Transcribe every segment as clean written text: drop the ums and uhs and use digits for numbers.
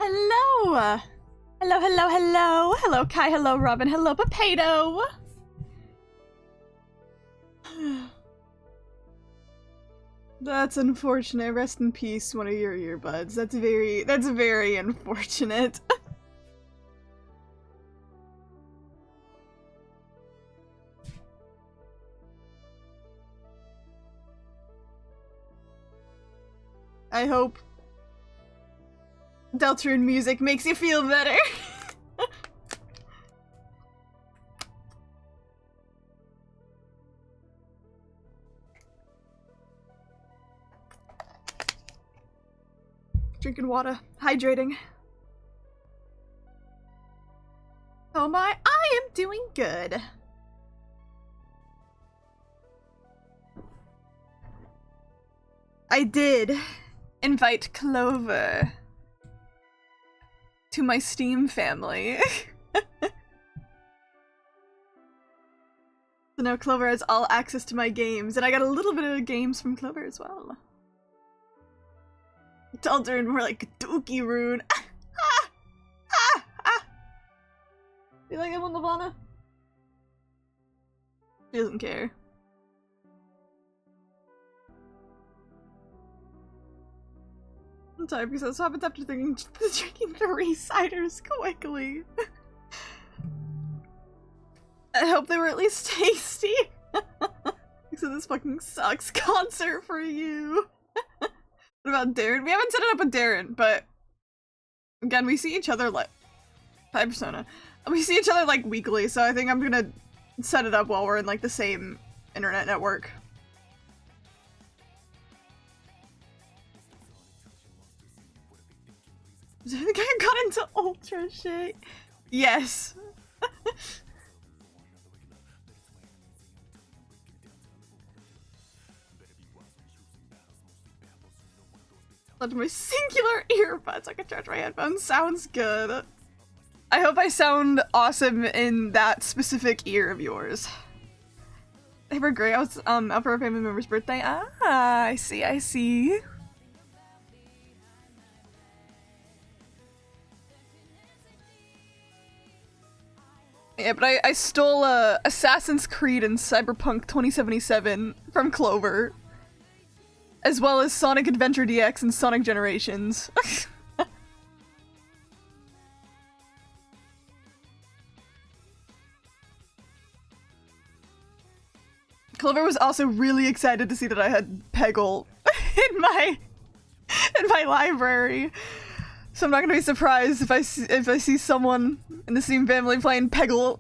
Hello! Hello, hello, hello! Hello, Kai, hello, Robin, hello, Potato! That's unfortunate. Rest in peace, one of your earbuds. That's very unfortunate. I hope Deltarune music makes you feel better. Drinking water, hydrating. Oh my, I am doing good. I did invite Clover to my Steam family. So now Clover has all access to my games, and I got a little bit of games from Clover as well. Deltarune more like Dookie Rune. You like that one, Lavana? She doesn't care. I'm sorry because this happens after drinking 3 ciders quickly. I hope they were at least tasty. So this fucking sucks concert for you. What about Darren? We haven't set it up with Darren, but again, we see each other like by Persona. We see each other like weekly, so I think I'm gonna set it up while we're in like the same internet network. I think I got into ultra shit. Yes. Let my singular earbuds. I can charge my headphones. Sounds good. I hope I sound awesome in that specific ear of yours. They were great. I was out for a family member's birthday. Ah, I see, I see. Yeah, but I stole Assassin's Creed and Cyberpunk 2077 from Clover. As well as Sonic Adventure DX and Sonic Generations. Clover was also really excited to see that I had Peggle in my library. So I'm not gonna be surprised if I see someone in the Steam family playing Peggle.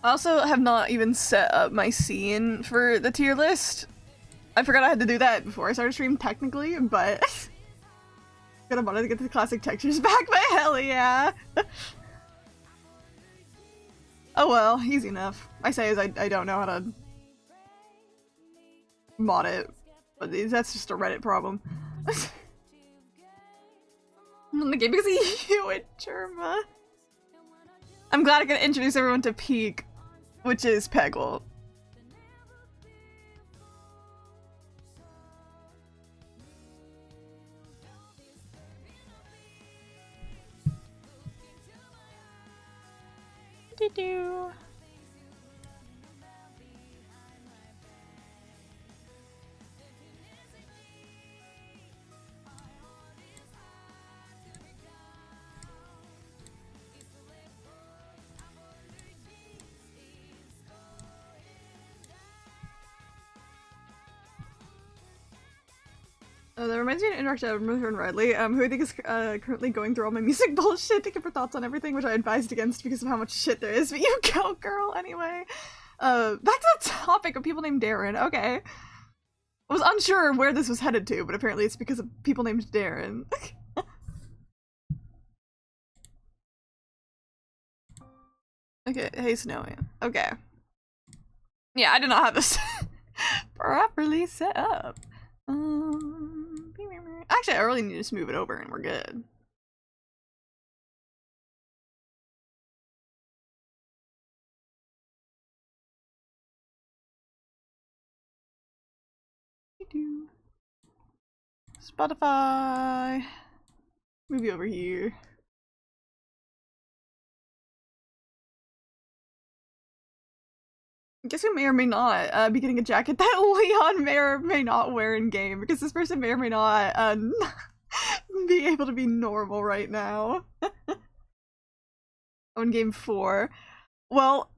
I also have not even set up my scene for the tier list. I forgot I had to do that before I started stream technically, but I wanted to get the classic textures back, but hell yeah. Oh well, easy enough. I say as I don't know how to mod it, but that's just a Reddit problem. I'm in the game because of you and Germa. I'm glad I can introduce everyone to Peak, which is Peggle. Do-do. Oh, that reminds me of an interaction with her and Riley, who I think is currently going through all my music bullshit to give her thoughts on everything, which I advised against because of how much shit there is, but you go, girl, anyway. Back to the topic of people named Darren, okay. I was unsure where this was headed to, but apparently it's because of people named Darren. Okay, hey Snowy. Okay. Yeah, I did not have this properly set up. Actually, I really need to just move it over and we're good. Spotify. Move you over here. I guess we may or may not be getting a jacket that Leon may or may not wear in game, because this person may or may not be able to be normal right now. On game 4. Well,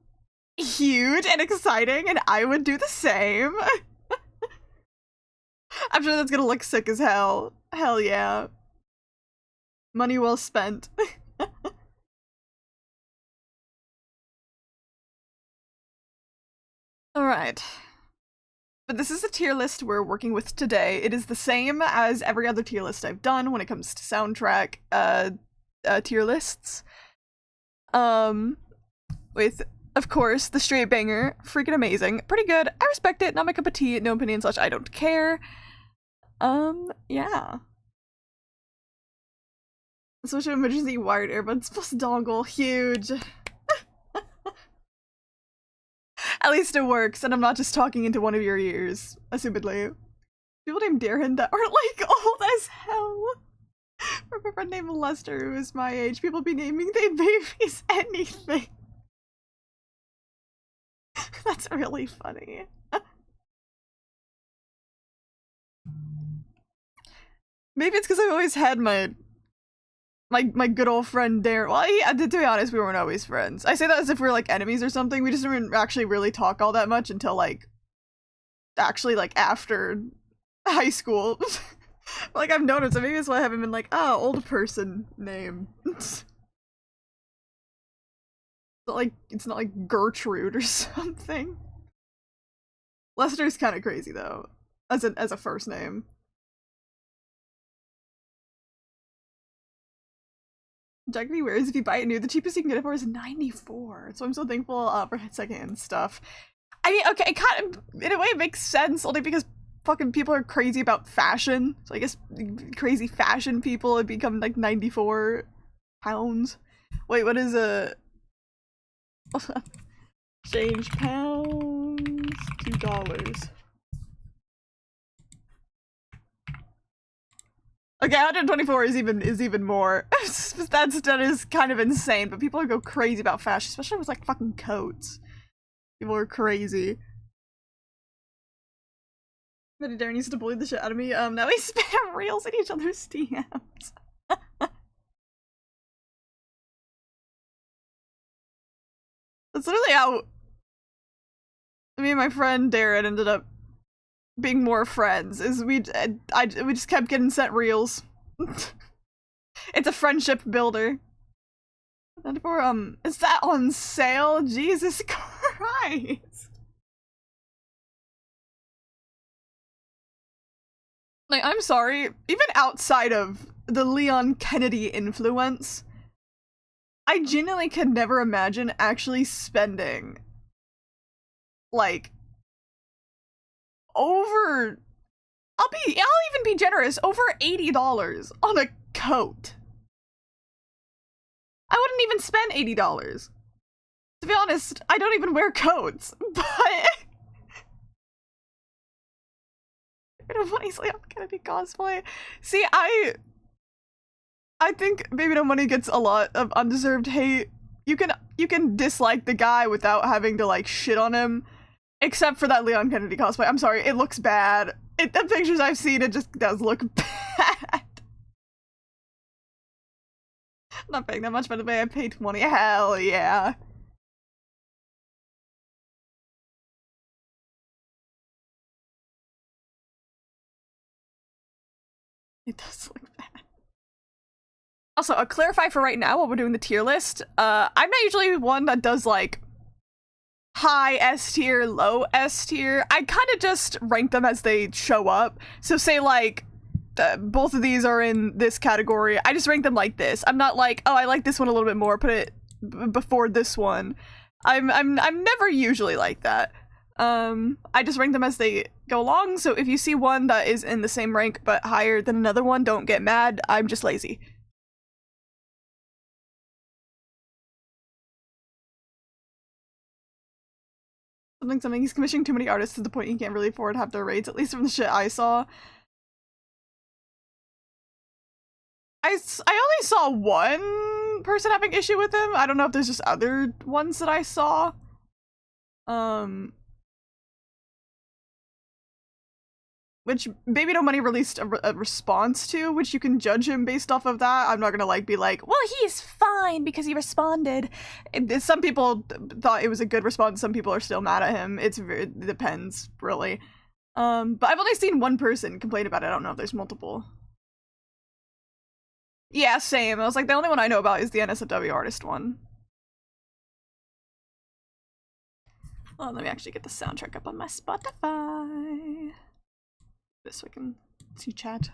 huge and exciting, and I would do the same. I'm sure that's gonna look sick as hell. Hell yeah. Money well spent. Alright. But this is the tier list we're working with today. It is the same as every other tier list I've done when it comes to soundtrack tier lists. With, of course, the straight banger, freaking amazing. Pretty good. I respect it, not my cup of tea, no opinion / I don't care. Yeah. Switch to emergency wired earbuds plus dongle, huge. At least it works, and I'm not just talking into one of your ears, assumedly. People named Darren that are like old as hell. Or a friend named Lester who is my age. People be naming their babies anything. That's really funny. Maybe it's because I've always had my good old friend Darren. Well, yeah, to be honest, we weren't always friends. I say that as if we were like enemies or something. We just didn't actually really talk all that much until like after high school. Like I've noticed, so maybe that's why I haven't been like, oh, old person name. It's not like Gertrude or something. Lester's kind of crazy though, as a first name. Jacket he wears if you buy it new, the cheapest you can get it for is $94. So I'm so thankful for secondhand stuff. I mean, okay, it kind of, in a way, it makes sense only because fucking people are crazy about fashion. So I guess crazy fashion people have become like 94 pounds. Wait, what is a change pounds to dollars? Okay, 124 is even more. that is kind of insane, but people go crazy about fashion, especially with like fucking coats. People are crazy. But Darren used to bully the shit out of me. Now we spam reels at each other's DMs. That's literally how me and my friend Darren ended up being more friends, is we just kept getting sent reels. It's a friendship builder. And for is that on sale? Jesus Christ. Like, I'm sorry, even outside of the Leon Kennedy influence, I genuinely could never imagine actually spending like over, I'll even be generous, over $80 on a coat. I wouldn't even spend $80. To be honest, I don't even wear coats, but Money's Leon Kennedy cosplay. See, I think Baby No Money gets a lot of undeserved hate. You can dislike the guy without having to like shit on him. Except for that Leon Kennedy cosplay. I'm sorry, it looks bad. The pictures I've seen, it just does look bad. I'm not paying that much, by the way. I paid 20. Hell yeah. It does look bad. Also, I'll clarify for right now while we're doing the tier list. I'm not usually one that does like high S tier, low S tier. I kind of just rank them as they show up. So say like both of these are in this category. I just rank them like this. I'm not like, oh, I like this one a little bit more, put it before this one. I'm never usually like that. I just rank them as they go along, so if you see one that is in the same rank but higher than another one, don't get mad. I'm just lazy. Something, he's commissioning too many artists to the point he can't really afford half their rates, at least from the shit I saw. I only saw one person having issue with him. I don't know if there's just other ones that I saw. Which Baby No Money released a response to, which you can judge him based off of that. I'm not gonna like be like, well, he's fine because he responded. Some people thought it was a good response. Some people are still mad at him. It depends, really. But I've only seen one person complain about it. I don't know if there's multiple. Yeah, same. I was like, the only one I know about is the NSFW artist one. Oh, let me actually get the soundtrack up on my Spotify. This so I can see chat.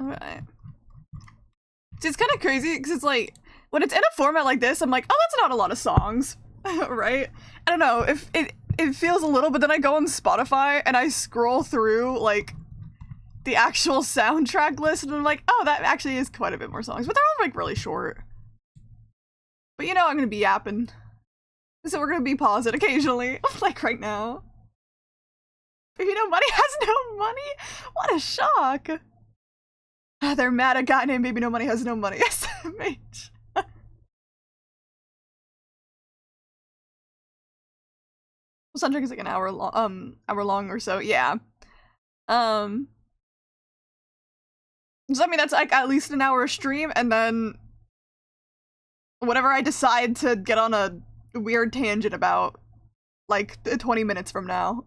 Alright. See, it's kind of crazy because it's like, when it's in a format like this, I'm like, oh, that's not a lot of songs, right? I don't know, if it feels a little, but then I go on Spotify and I scroll through, like, the actual soundtrack list, and I'm like, oh, that actually is quite a bit more songs, but they're all, like, really short. But you know I'm gonna be yapping. So we're gonna be pausing occasionally, like right now. Baby No Money has no money? What a shock! They're mad at a guy named Baby No Money has no money. SMH. Soundtrack is like an hour long or so, yeah. So I mean that's like at least an hour of stream, and then whatever I decide to get on a weird tangent about, like 20 minutes from now.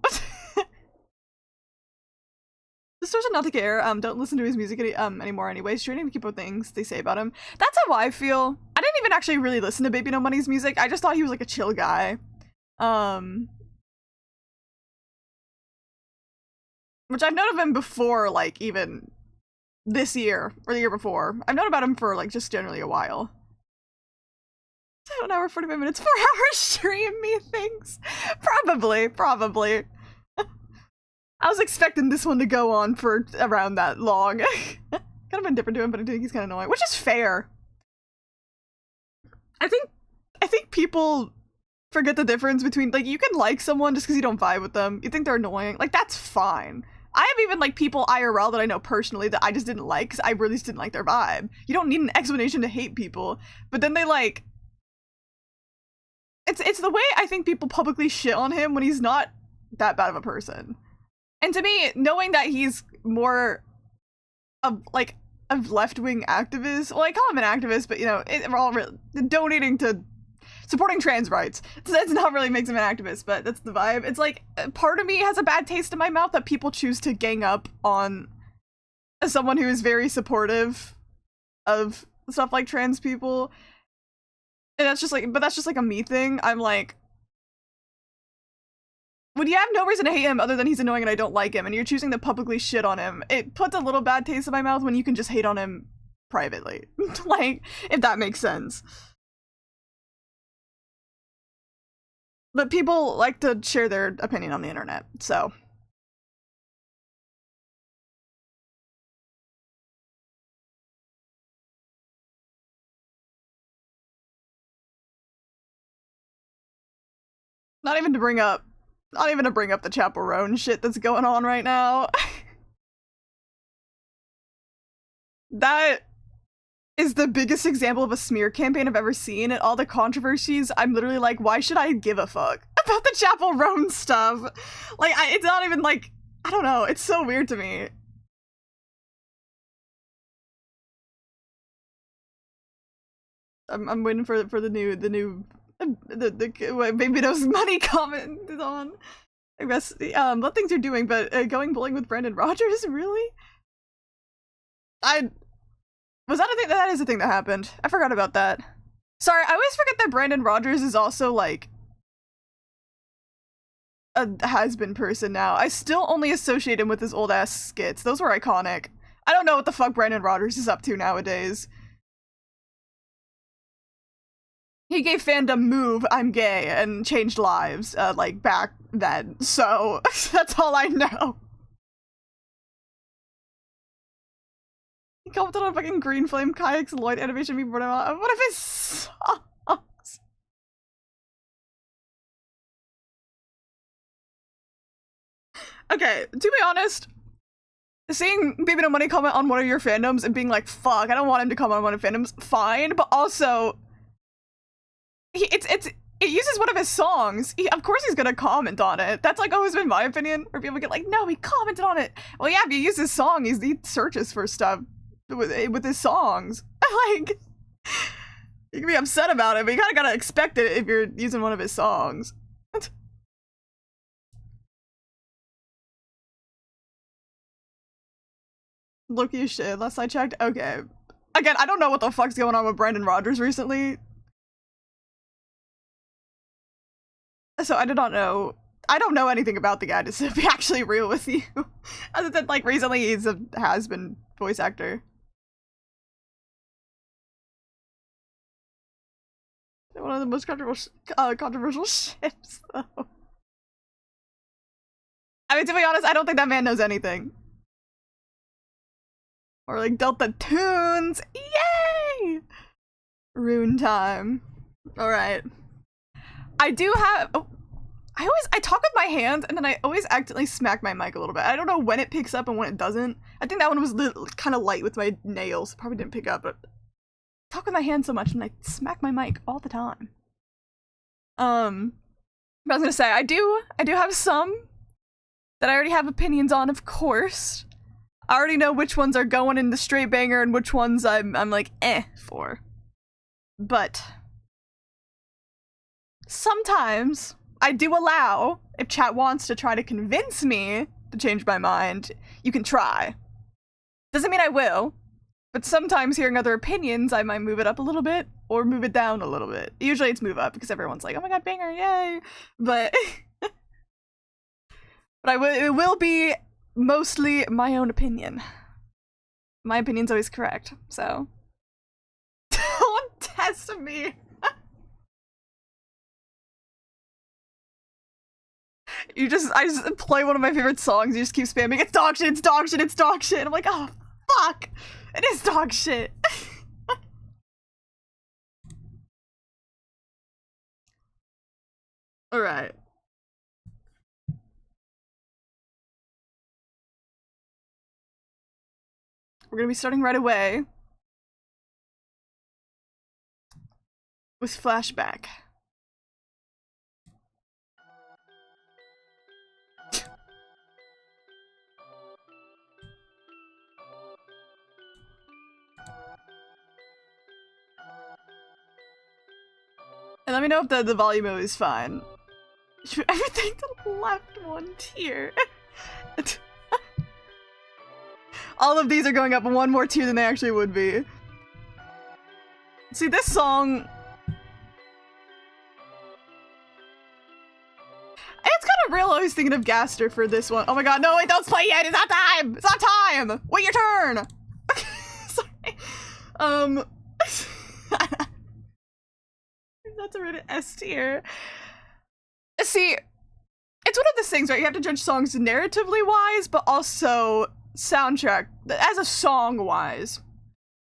This person not to care. Don't listen to his music anymore anyways. Trying to keep up things they say about him. That's how I feel. I didn't even actually really listen to Baby No Money's music. I just thought he was like a chill guy. Which I've known of him before, like even this year or the year before. I've known about him for like just generally a while. 1 hour 45 minutes, 4 hours stream, methinks. Probably. I was expecting this one to go on for around that long. Kind of indifferent to him, but I think he's kind of annoying, which is fair. I think people forget the difference between, like, you can like someone just because you don't vibe with them. You think they're annoying. Like, that's fine. I have even, like, people IRL that I know personally that I just didn't like because I really just didn't like their vibe. You don't need an explanation to hate people. But then they, like... It's the way I think people publicly shit on him when he's not that bad of a person. And to me, knowing that he's more of, like, a left-wing activist, well, I call him an activist, but, you know, we're all donating to supporting trans rights. So that's not really makes him an activist, but that's the vibe. It's like, part of me has a bad taste in my mouth that people choose to gang up on someone who is very supportive of stuff like trans people. And that's just like, but that's just like a me thing. I'm like, when you have no reason to hate him other than he's annoying and I don't like him, and you're choosing to publicly shit on him, it puts a little bad taste in my mouth when you can just hate on him privately. Like, if that makes sense. But people like to share their opinion on the internet, so. Not even to bring up the chaperone shit that's going on right now. That is the biggest example of a smear campaign I've ever seen, and all the controversies, I'm literally like, why should I give a fuck about the chaperone stuff? Like, it's not even like, I don't know, it's so weird to me. I'm waiting for the new Baby Knows Money comment is on. I guess what things you're doing, but going bowling with Brandon Rogers, really? Was that a thing? That is a thing that happened. I forgot about that. Sorry, I always forget that Brandon Rogers is also like a has-been person now. I still only associate him with his old-ass skits. Those were iconic. I don't know what the fuck Brandon Rogers is up to nowadays. He gave fandom move, I'm gay, and changed lives, like, back then. So, that's all I know. He commented on fucking Green Flame Kayak's Lloyd animation being brought out. What if his songs? Okay, to be honest, seeing Baby No Money comment on one of your fandoms and being like, fuck, I don't want him to comment on one of fandoms, fine, but also, it uses one of his songs. Of course he's gonna comment on it. That's like always been my opinion, where people get like, no, he commented on it. Well, yeah, if you use his song, he searches for stuff with his songs. Like, you can be upset about it, but you kinda gotta expect it if you're using one of his songs. Loki shit, last I checked. Okay. Again, I don't know what the fuck's going on with Brandon Rogers recently. So I do not know. I don't know anything about the guy, to be actually real with you. Other than, like, recently he's a has-been voice actor. One of the most controversial ships, though. I mean, to be honest, I don't think that man knows anything. Or like Deltarune. Yay! Rune time. Alright. I do have... Oh, I talk with my hands and then I always accidentally smack my mic a little bit. I don't know when it picks up and when it doesn't. I think that one was kind of light with my nails. Probably didn't pick up, but I talk with my hands so much and I smack my mic all the time. But I was gonna say, I do have some that I already have opinions on, of course. I already know which ones are going in the straight banger and which ones I'm like, for. But sometimes I do allow, if chat wants to try to convince me to change my mind, you can try. Doesn't mean I will, but sometimes hearing other opinions, I might move it up a little bit or move it down a little bit. Usually it's move up because everyone's like, oh my god, banger, yay! But, it will be mostly my own opinion. My opinion's always correct, so. Don't test me! I just play one of my favorite songs, you just keep spamming, it's dog shit, it's dog shit, it's dog shit! I'm like, oh, fuck! It is dog shit! Alright. We're gonna be starting right away with Flashback. And let me know if the volume is fine. Everything to the left one tier. All of these are going up one more tier than they actually would be. See, this song... It's kind of real, I was thinking of Gaster for this one. Oh my god, no, wait, don't play yet! It's not time! It's not time! Wait your turn! Sorry. That's a rated S tier. See, it's one of those things, right? You have to judge songs narratively wise, but also soundtrack as a song wise.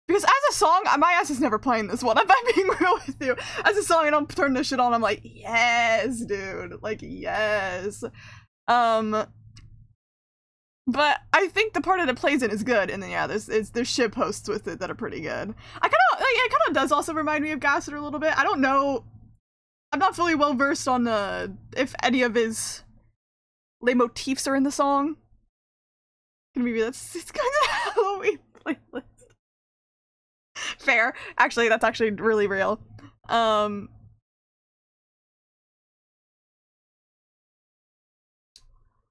Because as a song, my ass is never playing this one. I'm being real with you. As a song, I don't turn this shit on. I'm like, yes, dude. Like, yes. But I think the part that it plays in is good, and then yeah, there's shit posts with it that are pretty good. It kind of does also remind me of Gaster a little bit. I don't know. I'm not fully well versed on if any of his leitmotifs are in the song. Maybe it's kind of Halloween playlist. Fair. Actually, that's actually really real.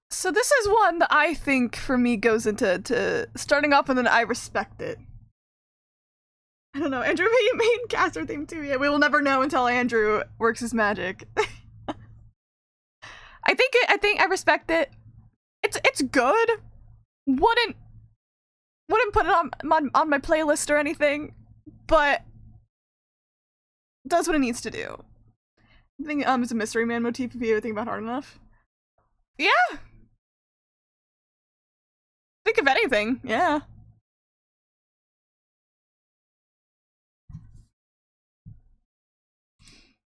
So this is one that I think, for me, goes into starting off and then I respect it. I don't know, Andrew made Caster theme too. Yeah, we will never know until Andrew works his magic. I think I respect it. It's good. Wouldn't put it on my playlist or anything, but does what it needs to do. I think it's a Mystery Man motif if you ever think about hard enough. Yeah. Think of anything, yeah.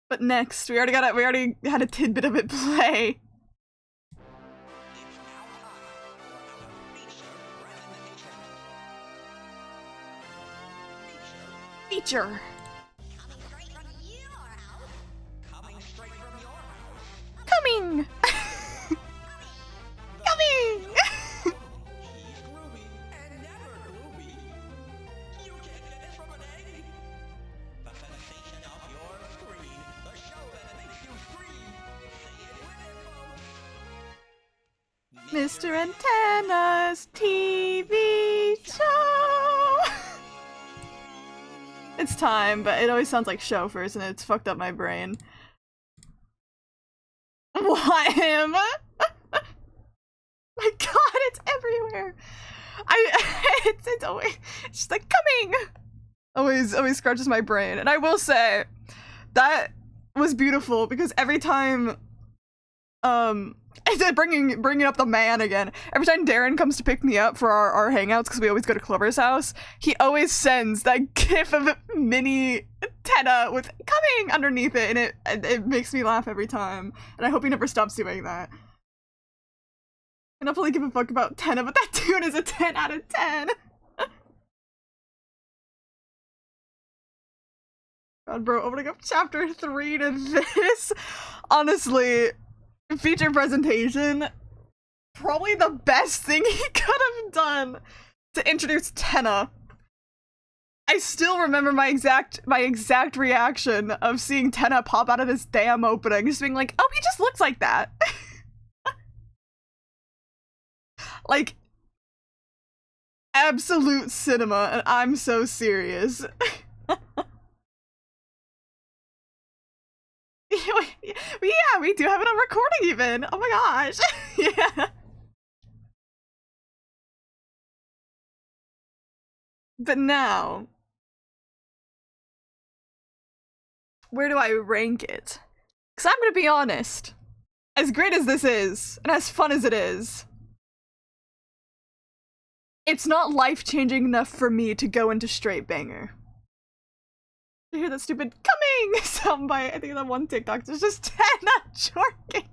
But next, we already had a tidbit of it play. Feature. Coming! Coming! Mr. Antenna's TV show! It's time, but it always sounds like show first and it's fucked up my brain. Why him? My god, it's everywhere. It's always just like coming. Always scratches my brain. And I will say that was beautiful because every time bringing up the man again. Every time Darren comes to pick me up for our hangouts, because we always go to Clover's house, he always sends that gif of mini Tenna with coming underneath it, and it makes me laugh every time. And I hope he never stops doing that. I don't fully give a fuck about Tenna, but that dude is a 10 out of 10. God, bro, opening up chapter 3 to this. Honestly, feature presentation, probably the best thing he could have done to introduce Tenna. I still remember my exact reaction of seeing Tenna pop out of this damn opening, just being like, oh, he just looks like that. Like, absolute cinema, and I'm so serious. Yeah, we do have it on recording even. Oh my gosh. Yeah. But now, where do I rank it? Because I'm gonna be honest, as great as this is, and as fun as it is, it's not life-changing enough for me to go into straight banger. You hear that stupid coming soundbite? I think that one TikTok there's just Tenna jorking.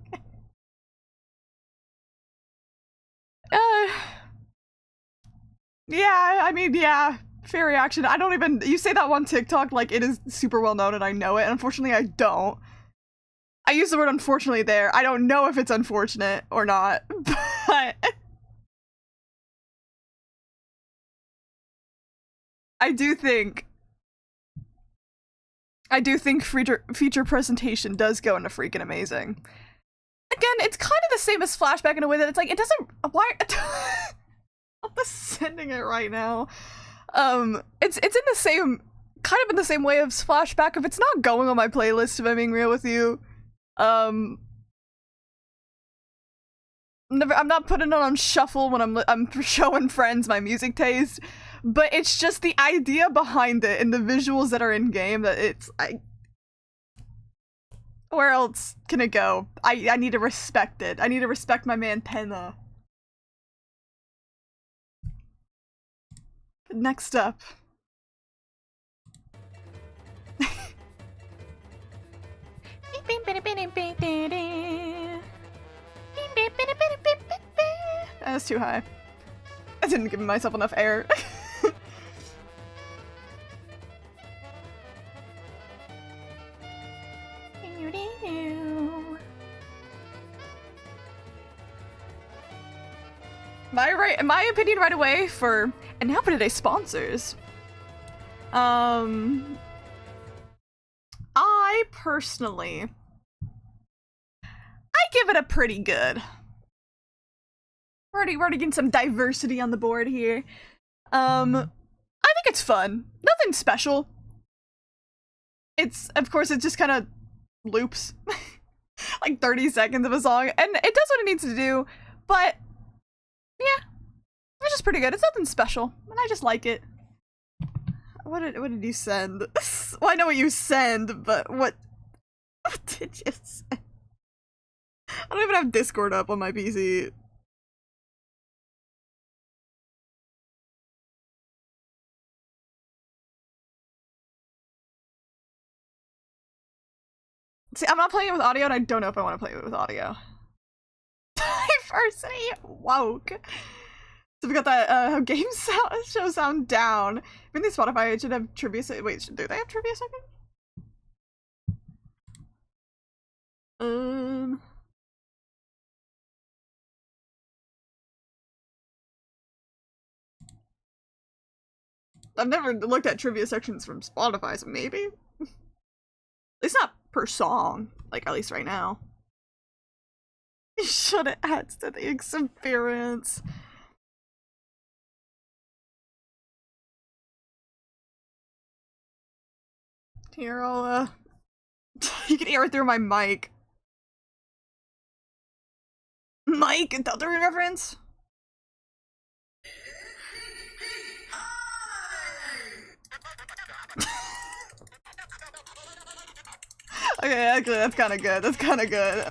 Yeah, I mean, yeah, fair reaction. I don't even, you say that one TikTok like it is super well known and I know it. Unfortunately, I don't. I use the word unfortunately there. I don't know if it's unfortunate or not, but I do think feature presentation does go into freaking amazing. Again, it's kind of the same as Flashback in a way that it's like, it doesn't, why, I'm just sending it right now. It's in the same, kind of in the same way as Flashback. If it's not going on my playlist, if I'm being real with you, I'm not putting it on shuffle when I'm showing friends my music taste. But it's just the idea behind it and the visuals that are in game that it's where else can it go? I need to respect it. I need to respect my man Tenna. Next up. That's too high. I didn't give myself enough air. My opinion right away for, and now for today's sponsors. I personally, I give it a pretty good. We're already getting some diversity on the board here. I think it's fun. Nothing special. It's, of course, it just kind of loops. Like, like 30 seconds of a song, and it does what it needs to do, but yeah, it's just pretty good. It's nothing special, and I just like it. What did you send? Well, I know what you send, but what did you send? I don't even have Discord up on my PC. See, I'm not playing it with audio, and I don't know if I want to play it with audio. Diversity woke. So we got that how games show sound down. In the Spotify, it should have trivia. Wait, do they have trivia second? I've never looked at trivia sections from Spotify, so maybe. It's not per song, like at least right now. You should have adds to the experience. Here, I'll, you can hear it through my mic. Mike, Deltarune reference? Okay, actually, that's kind of good. That's kind of good.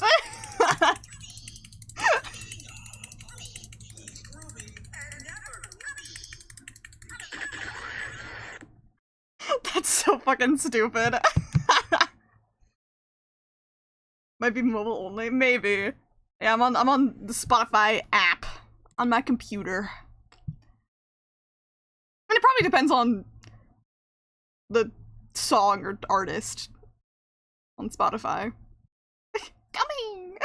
That's so fucking stupid. Might be mobile only, maybe. Yeah, I'm on the Spotify app on my computer. And it probably depends on the song or artist on Spotify. Coming!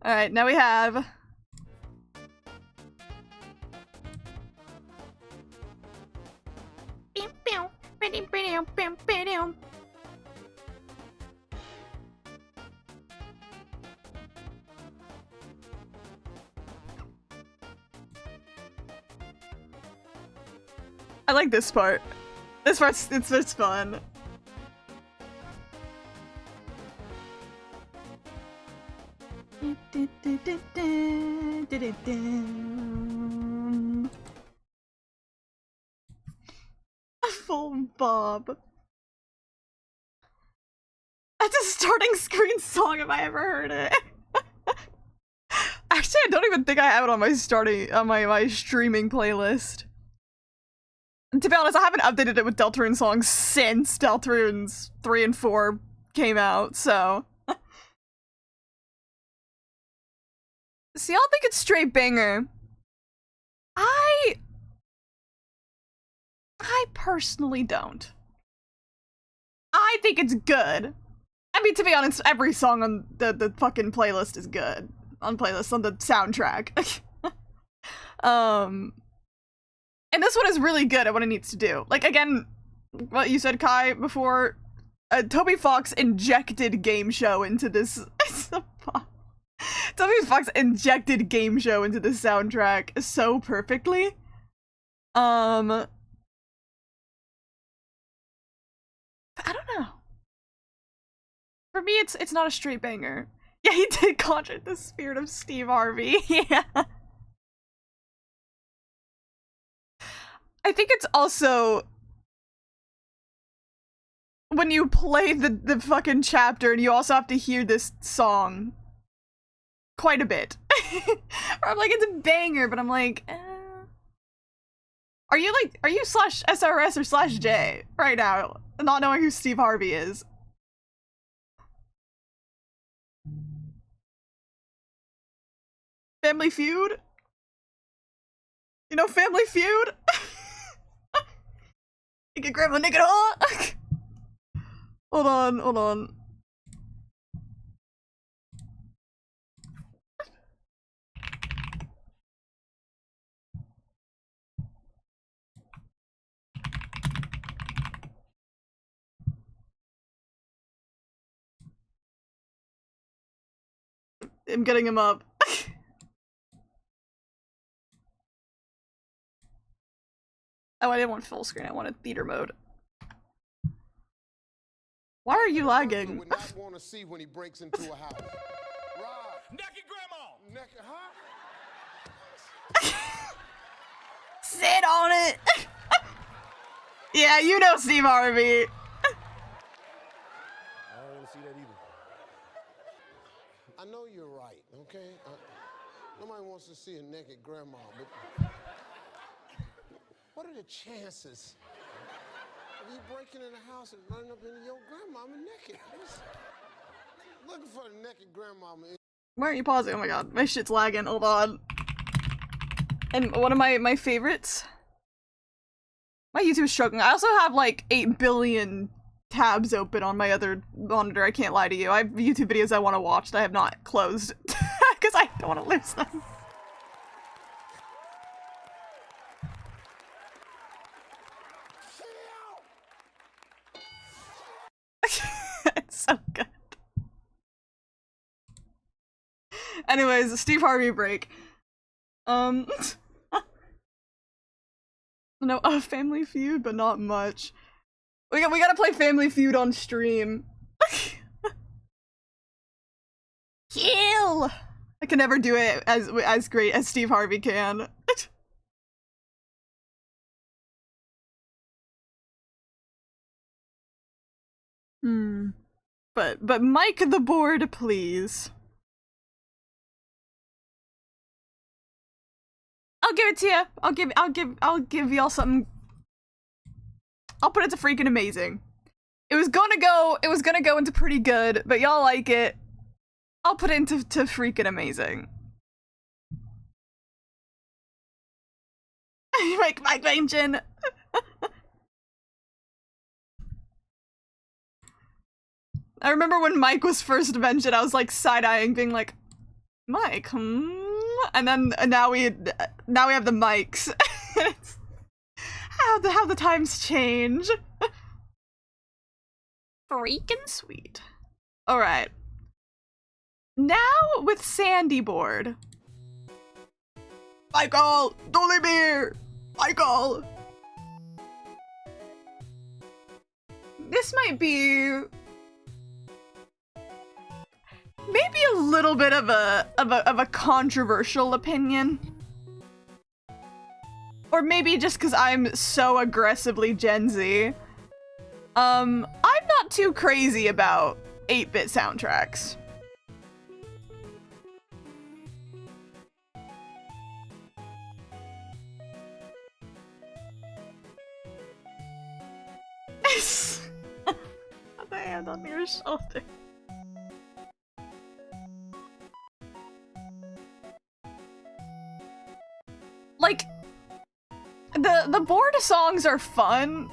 Alright, now we have... I like this part. This part's it's fun. A full bob. That's a starting screen song if I ever heard it. Actually, I don't even think I have it on my my streaming playlist. To be honest, I haven't updated it with Deltarune songs since Deltarune's 3 and 4 came out, so. See, I don't think it's straight banger. I personally don't. I think it's good. I mean, to be honest, every song on the fucking playlist is good. On the soundtrack. And this one is really good at what it needs to do. Like, again, what you said, Kai, before, Toby Fox injected game show into this. Toby Fox injected game show into the soundtrack so perfectly. I don't know. For me, it's not a straight banger. Yeah, he did conjure the spirit of Steve Harvey. Yeah. I think it's also when you play the fucking chapter and you also have to hear this song quite a bit. Or I'm like, it's a banger, but I'm like, Are you slash SRS or slash J right now, not knowing who Steve Harvey is? Family Feud? You know Family Feud? You can grab a nigga hot. Hold on. I'm getting him up. Oh, I didn't want full screen, I wanted theater mode. Why are you lagging? Would not want to see when he breaks into a house. Rob. Naked grandma. Naked, huh? Sit on it. Yeah, you know Steve Harvey. I don't want to see that either. I know you're right, okay? Nobody wants to see a naked grandma, but what are the chances of you breaking in the house and running up into your grandmama naked? Looking for a naked grandmama. Why aren't you pausing? Oh my god, my shit's lagging. Hold on. And one of my favorites. My YouTube is struggling. I also have like 8 billion tabs open on my other monitor. I can't lie to you. I have YouTube videos I want to watch that I have not closed because I don't want to lose them. It's so good. Anyways, Steve Harvey break. No, Family Feud, but not much. We gotta play Family Feud on stream. Kill! I can never do it as great as Steve Harvey can. But Mike the board, please. I'll give it to you. I'll give y'all something. I'll put it to freaking amazing. It was gonna go into pretty good, but y'all like it. I'll put it into freaking amazing. Mike mention. I remember when Mike was first mentioned, I was like side-eyeing, being like, Mike, and then now we have the mics. how the times change. Freaking sweet. All right. Now with Sandy board. Michael, don't leave me here. Michael. This might be maybe a little bit of a controversial opinion. Or maybe just because I'm so aggressively Gen Z. I'm not too crazy about 8-bit soundtracks. Put the hand on your shoulder. Like, the board songs are fun,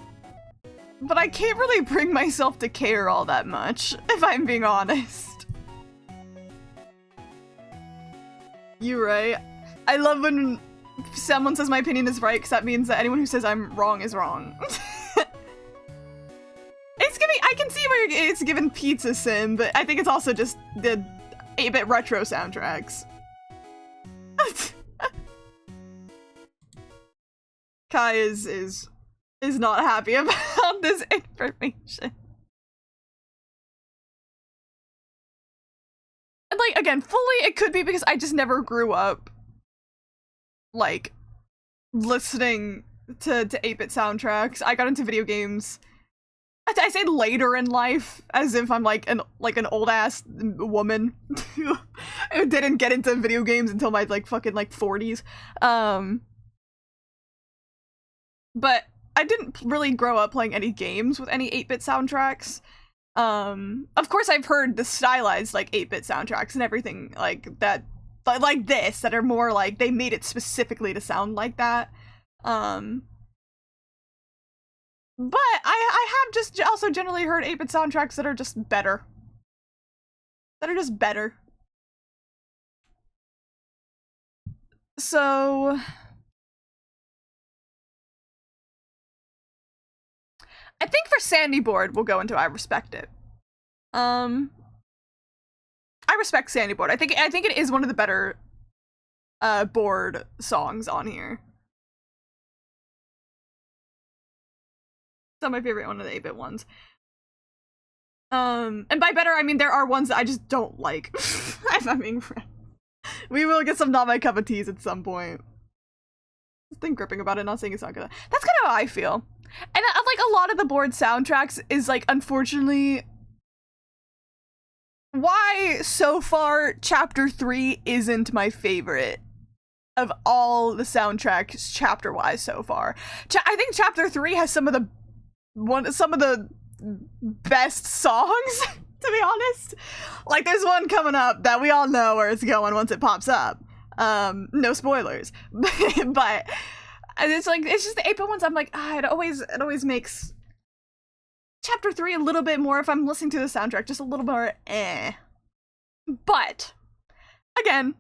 but I can't really bring myself to care all that much, if I'm being honest. You right. I love when someone says my opinion is right, because that means that anyone who says I'm wrong is wrong. It's giving, I can see where it's given Pizza Sim, but I think it's also just the 8-bit retro soundtracks. Kai is not happy about this information. And like, again, fully it could be because I just never grew up like listening to 8-bit soundtracks. I got into video games, I say later in life, as if I'm like an old ass woman who didn't get into video games until my like fucking like 40s. But I didn't really grow up playing any games with any 8-bit soundtracks. Of course I've heard the stylized like 8-bit soundtracks and everything like that, like this, that are more like they made it specifically to sound like that. But I have just also generally heard 8-bit soundtracks that are just better. So I think for Sandy board we'll go into I respect it. I respect Sandy board. I think it is one of the better board songs on here. It's not my favorite one of the 8-bit ones. And by better, I mean there are ones that I just don't like. If I'm being frank. We will get some not my cup of teas at some point. Just think gripping about it, not saying it's not good. That's kind of how I feel. And like a lot of the board soundtracks is like, unfortunately, why so far Chapter 3 isn't my favorite of all the soundtracks chapter-wise so far. I think Chapter 3 has some of the best songs, to be honest. Like, there's one coming up that we all know where it's going once it pops up. No spoilers. But it's like, it's just the 8-bit ones, I'm like, it always makes Chapter 3 a little bit more, if I'm listening to the soundtrack, just a little more eh. But, again,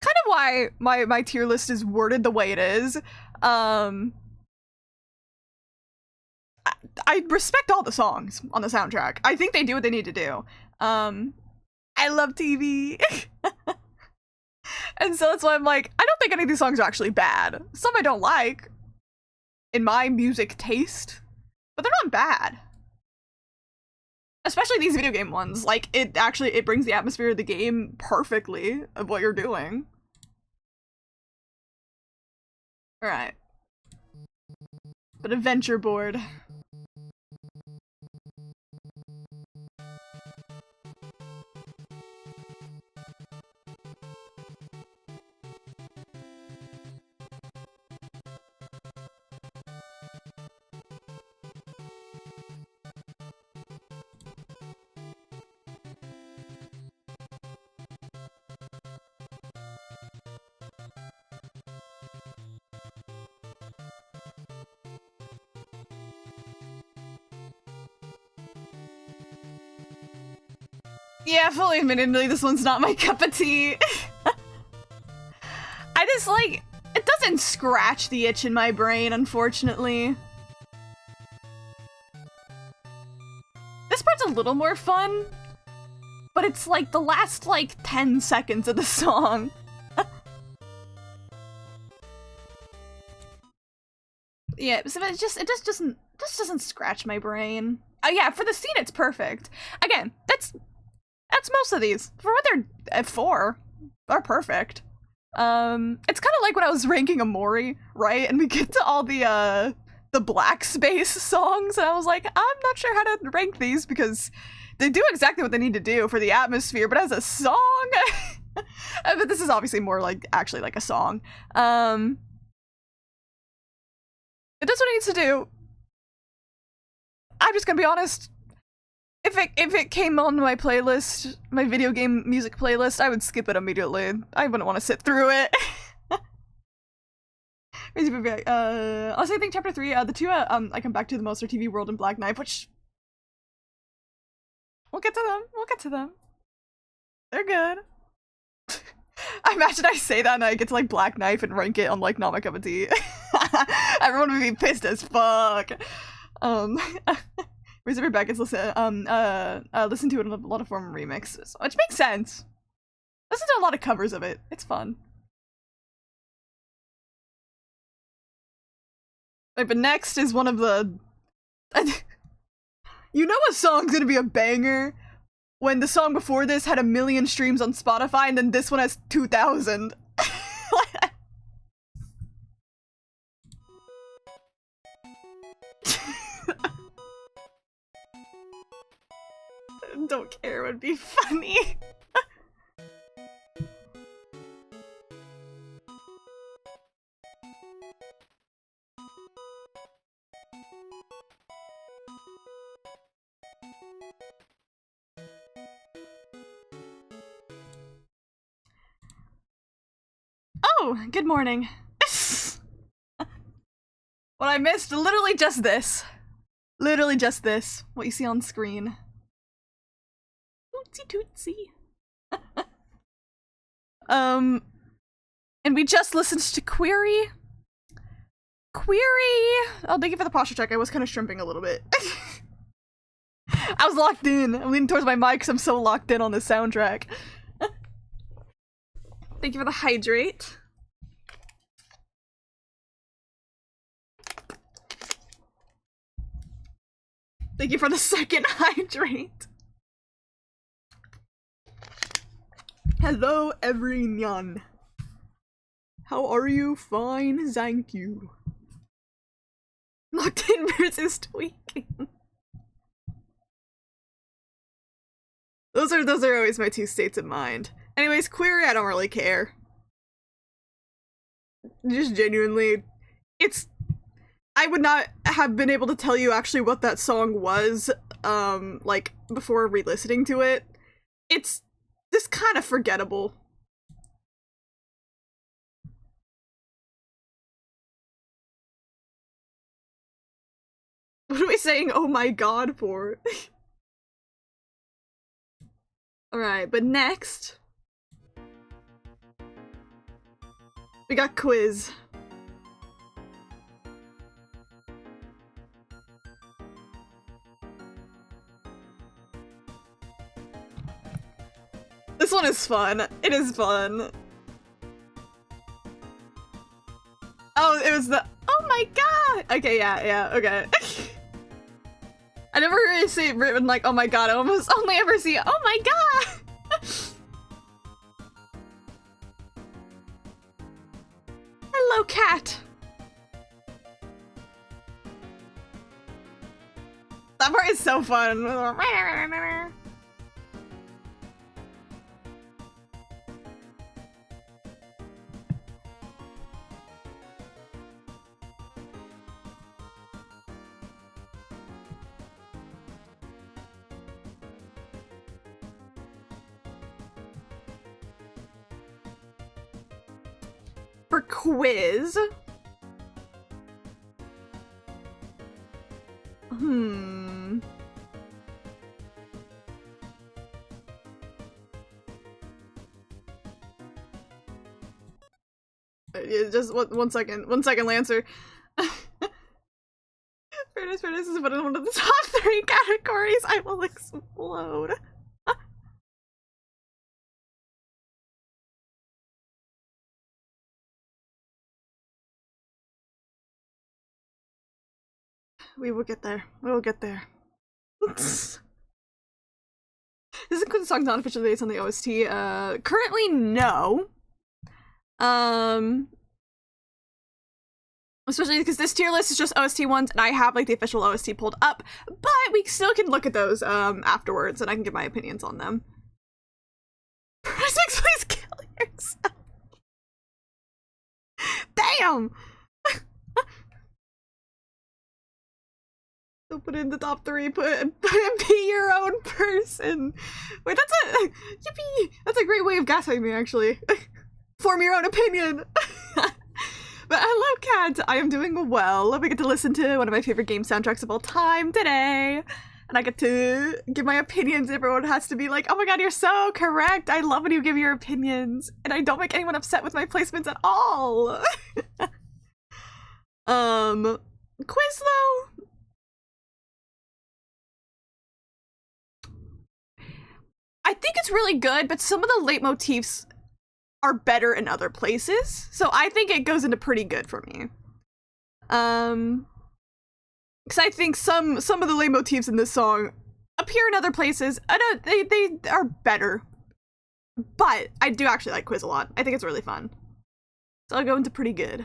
kind of why my tier list is worded the way it is. I respect all the songs on the soundtrack. I think they do what they need to do. I love TV. And so that's why I'm like, I don't think any of these songs are actually bad. Some I don't like, in my music taste, but they're not bad. Especially these video game ones. Like, it brings the atmosphere of the game perfectly of what you're doing. Alright. But adventure board. Yeah, fully admittedly, this one's not my cup of tea. I just, like, it doesn't scratch the itch in my brain, unfortunately. This part's a little more fun, but it's, like, the last, like, 10 seconds of the song. Yeah, so it just doesn't scratch my brain. Oh yeah, for the scene, it's perfect. Again, that's most of these. For what they're at 4, are perfect. It's kind of like when I was ranking Amori, right? And we get to all the black space songs, and I was like, I'm not sure how to rank these because they do exactly what they need to do for the atmosphere, but as a song, but this is obviously more like actually like a song. It does what it needs to do. I'm just gonna be honest. If it came on my playlist, my video game music playlist, I would skip it immediately. I wouldn't want to sit through it. Also, I think Chapter 3, the two I come back to the most are TV World and Black Knife, which we'll get to them. We'll get to them. They're good. I imagine I say that and I get to like Black Knife and rank it on like not my cup of tea. Everyone would be pissed as fuck. Razor Beckett's listen to it in a lot of form remixes, which makes sense. Listen to a lot of covers of it. It's fun. Right, but next is one of the you know a song's gonna be a banger when the song before this had 1 million streams on Spotify and then this one has 2,000. Don't care would be funny. Oh, good morning. What I missed, literally just this. Literally just this. What you see on screen. Tootsie. And we just listened to Query. Oh, thank you for the posture check. I was kind of shrimping a little bit. I was locked in. I'm leaning towards my mic because I'm so locked in on this soundtrack. Thank you for the hydrate. Thank you for the second hydrate. Hello, everyone. How are you? Fine, thank you. Locked in versus tweaking. Those are always my two states of mind. Anyways, query, I don't really care. Just genuinely, I would not have been able to tell you actually what that song was, like, before re-listening to it. It's just kind of forgettable. What are we saying oh my god for? Alright, but next we got quiz. This one is fun. It is fun. Oh, it was the oh my god! Okay, yeah, okay. I never really see it written like, oh my god, I almost only ever see, oh my god! Hello, cat! That part is so fun. For quiz. Just one second, Lancer. Fairness is one of the top 3 categories. I will explode. We will get there. We will get there. This includes the song not officially based on the OST. Currently, no. Especially because this tier list is just OST ones, and I have like the official OST pulled up, but we still can look at those afterwards, and I can give my opinions on them. Presix, please kill yourself. Damn. So put in the top 3, put be your own person. Wait, that's a yippee! That's a great way of gaslighting me, actually. Form your own opinion. But hello, Kat. I am doing well. We get to listen to one of my favorite game soundtracks of all time today, and I get to give my opinions. Everyone has to be like, "Oh my god, you're so correct. I love when you give your opinions, and I don't make anyone upset with my placements at all." Quiz though. I think it's really good, but some of the leitmotifs are better in other places, so I think it goes into pretty good for me. Because I think some of the leitmotifs in this song appear in other places. I know they are better, but I do actually like Quiz a lot. I think it's really fun, so I'll go into pretty good.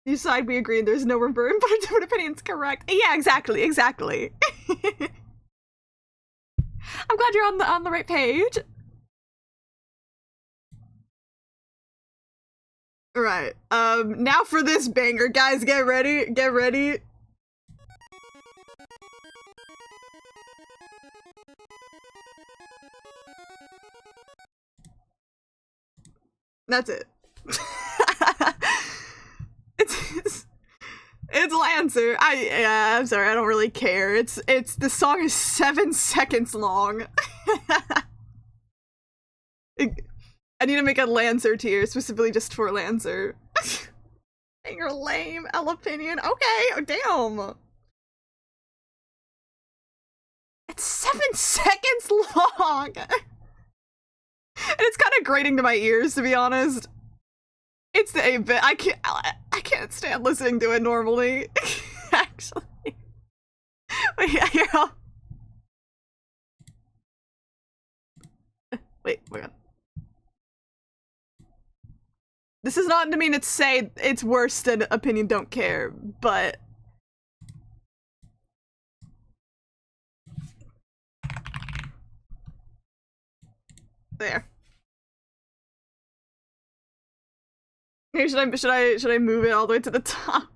You side, we agree, and there's no revert, but a different opinion's correct. Yeah, exactly. I'm glad you're on the right page. Right. Now for this banger, guys. Get ready. Get ready. That's it. It's Lancer. I'm sorry, I don't really care. The song is 7 seconds long. I need to make a Lancer tier specifically just for Lancer. You're lame, L opinion. Okay, oh damn. It's 7 seconds long. And it's kind of grating to my ears, to be honest. It's the 8-bit. I can't stand listening to it normally. I actually. Wait, yeah, here, wait, oh my god. This is not to mean to say it's worse than Opinion Don't Care, but... There. Hey, should I move it all the way to the top?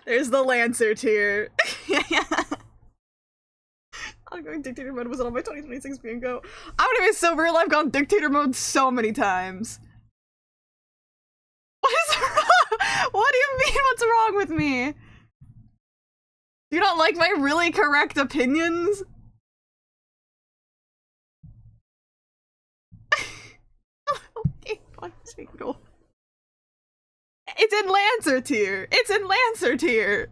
There's the Lancer tier. Yeah. Ongoing dictator mode was on my 2026 bingo. I would have been so real. I've gone dictator mode so many times. What is wrong? What do you mean? What's wrong with me? Do you not like my really correct opinions? Okay, fine, single. It's in Lancer tier. It's in Lancer tier.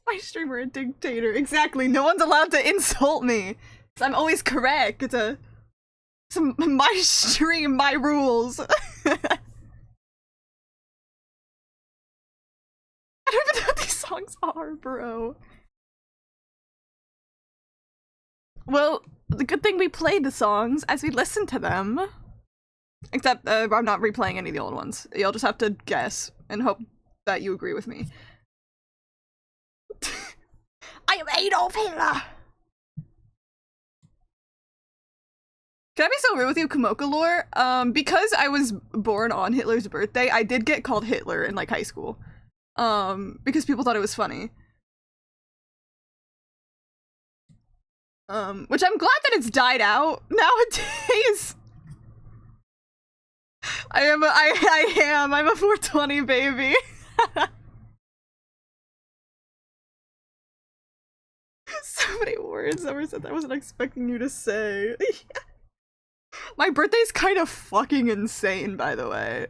My streamer a dictator. Exactly. No one's allowed to insult me. I'm always correct. It's my stream, my rules. I don't even know what these songs are, bro. Well, the good thing we played the songs as we listened to them. Except, I'm not replaying any of the old ones. You'll just have to guess and hope that you agree with me. I am Adolf Hitler! Can I be so real with you, Kamoka lore? Because I was born on Hitler's birthday, I did get called Hitler in, like, high school. Because people thought it was funny. Which I'm glad that it's died out nowadays. I'm a 420 baby. So many words ever said I wasn't expecting you to say. My birthday's kind of fucking insane, by the way.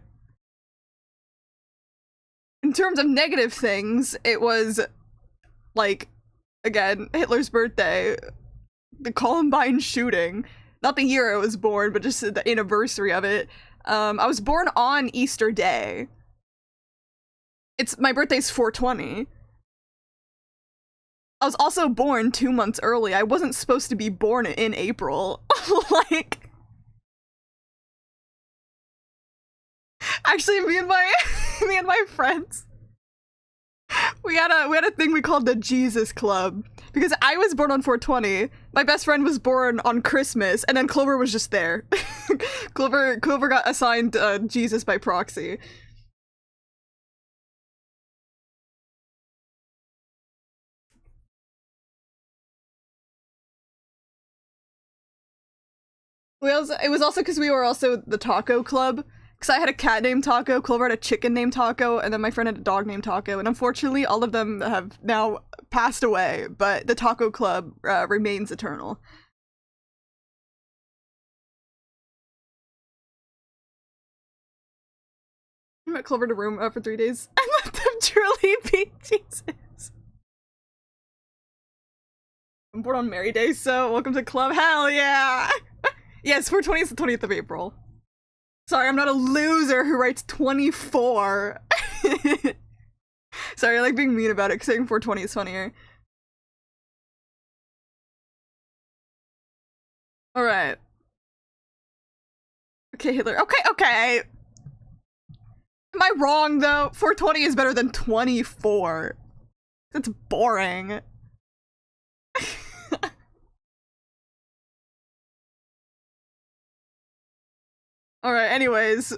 In terms of negative things, it was, like, again, Hitler's birthday, the Columbine shooting, not the year I was born, but just the anniversary of it. I was born on Easter Day. My birthday's 420. I was also born 2 months early. I wasn't supposed to be born in April. Like, actually, me and my friends, we had a thing we called the Jesus Club because I was born on 420. My best friend was born on Christmas, and then Clover was just there. Clover got assigned Jesus by proxy. It was also because we were also the taco club. Because I had a cat named Taco, Clover had a chicken named Taco, and then my friend had a dog named Taco. And unfortunately, all of them have now passed away, but the taco club remains eternal. I met Clover in a room for 3 days and let them truly be Jesus. I'm born on Mary Day, so welcome to club. Hell yeah! Yes, 420 is the 20th of April. Sorry, I'm not a loser who writes 24. Sorry, I like being mean about it, because saying 420 is funnier. Alright. Okay, Hitler. Okay! Am I wrong, though? 420 is better than 24. That's boring. Alright, anyways.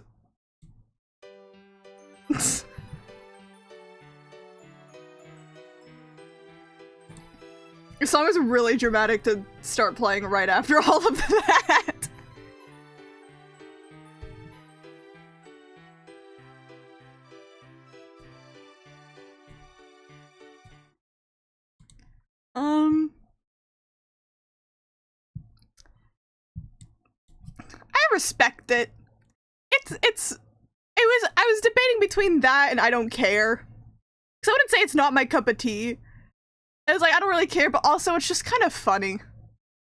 This song is really dramatic to start playing right after all of that. I respect it. I was debating between that and I don't care. Cause I wouldn't say it's not my cup of tea. I was like, I don't really care, but also it's just kind of funny.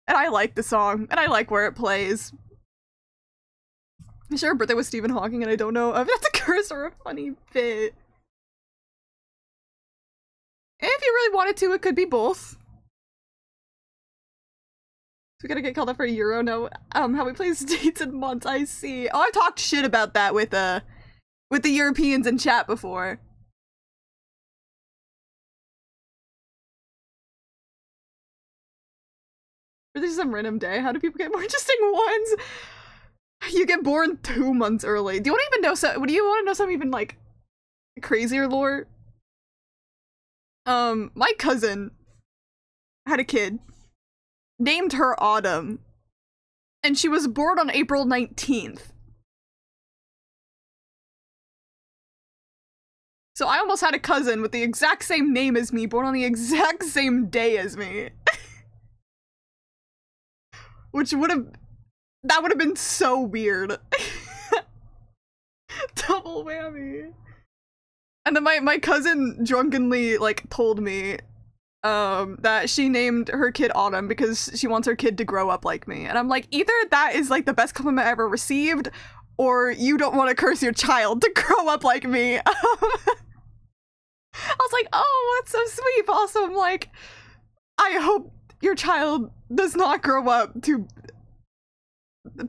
And I like the song, and I like where it plays. I'm sure her birthday was Stephen Hawking, and I don't know if that's a curse or a funny bit. If you really wanted to, it could be both. We gotta get called up for a Euro now. How we play states and months, I see. Oh, I've talked shit about that with the Europeans in chat before. Or this is some random day. How do people get more interesting ones? You get born 2 months early. Do you want to even know do you want to know some even like crazier lore? My cousin had a kid, named her Autumn, and she was born on April 19th. So I almost had a cousin with the exact same name as me, born on the exact same day as me. Which that would have been so weird. Double whammy. And then my cousin drunkenly like told me that she named her kid Autumn because she wants her kid to grow up like me. And I'm like, either that is like the best compliment I ever received, or you don't want to curse your child to grow up like me. I was like, oh, that's so sweet. But also I'm like, I hope your child does not grow up to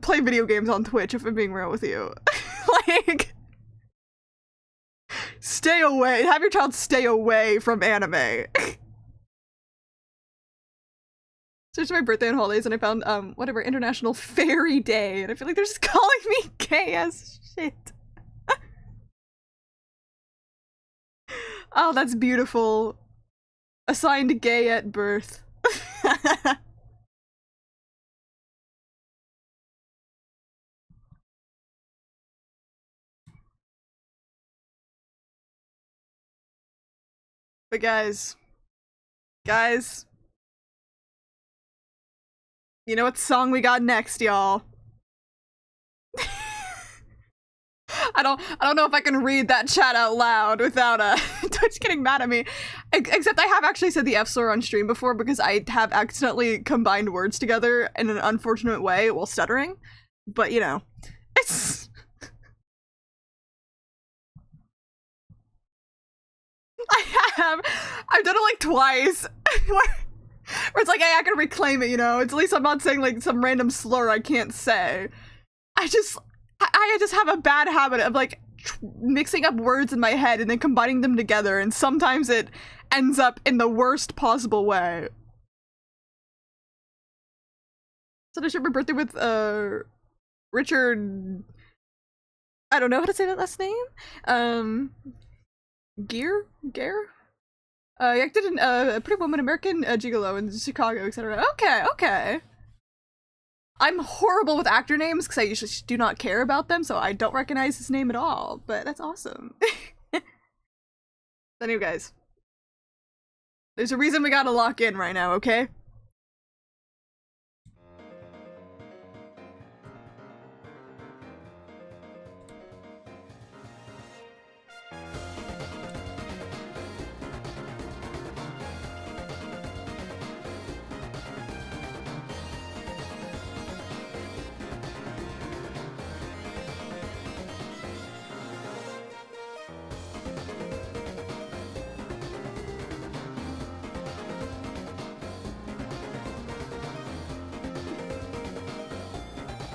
play video games on Twitch, if I'm being real with you. Like, stay away. Have your child stay away from anime. Searched my birthday and holidays and I found, whatever, International Fairy Day. And I feel like they're just calling me gay as shit. Oh, that's beautiful. Assigned gay at birth. But guys, you know what song we got next, y'all? I don't know if I can read that chat out loud without Twitch getting mad at me. Except I have actually said the F slur on stream before because I have accidentally combined words together in an unfortunate way while stuttering. But you know, it's I've done it like twice. where it's like, hey, I can reclaim it, you know? It's at least I'm not saying like some random slur I can't say. I just have a bad habit of like mixing up words in my head and then combining them together, and sometimes it ends up in the worst possible way. So I shared my birthday with Richard, I don't know how to say that last name. Gere? He acted in a Pretty Woman, American Gigolo in Chicago, etc. Okay. I'm horrible with actor names because I usually do not care about them, so I don't recognize his name at all, but that's awesome. Anyway, guys, there's a reason we gotta lock in right now, okay?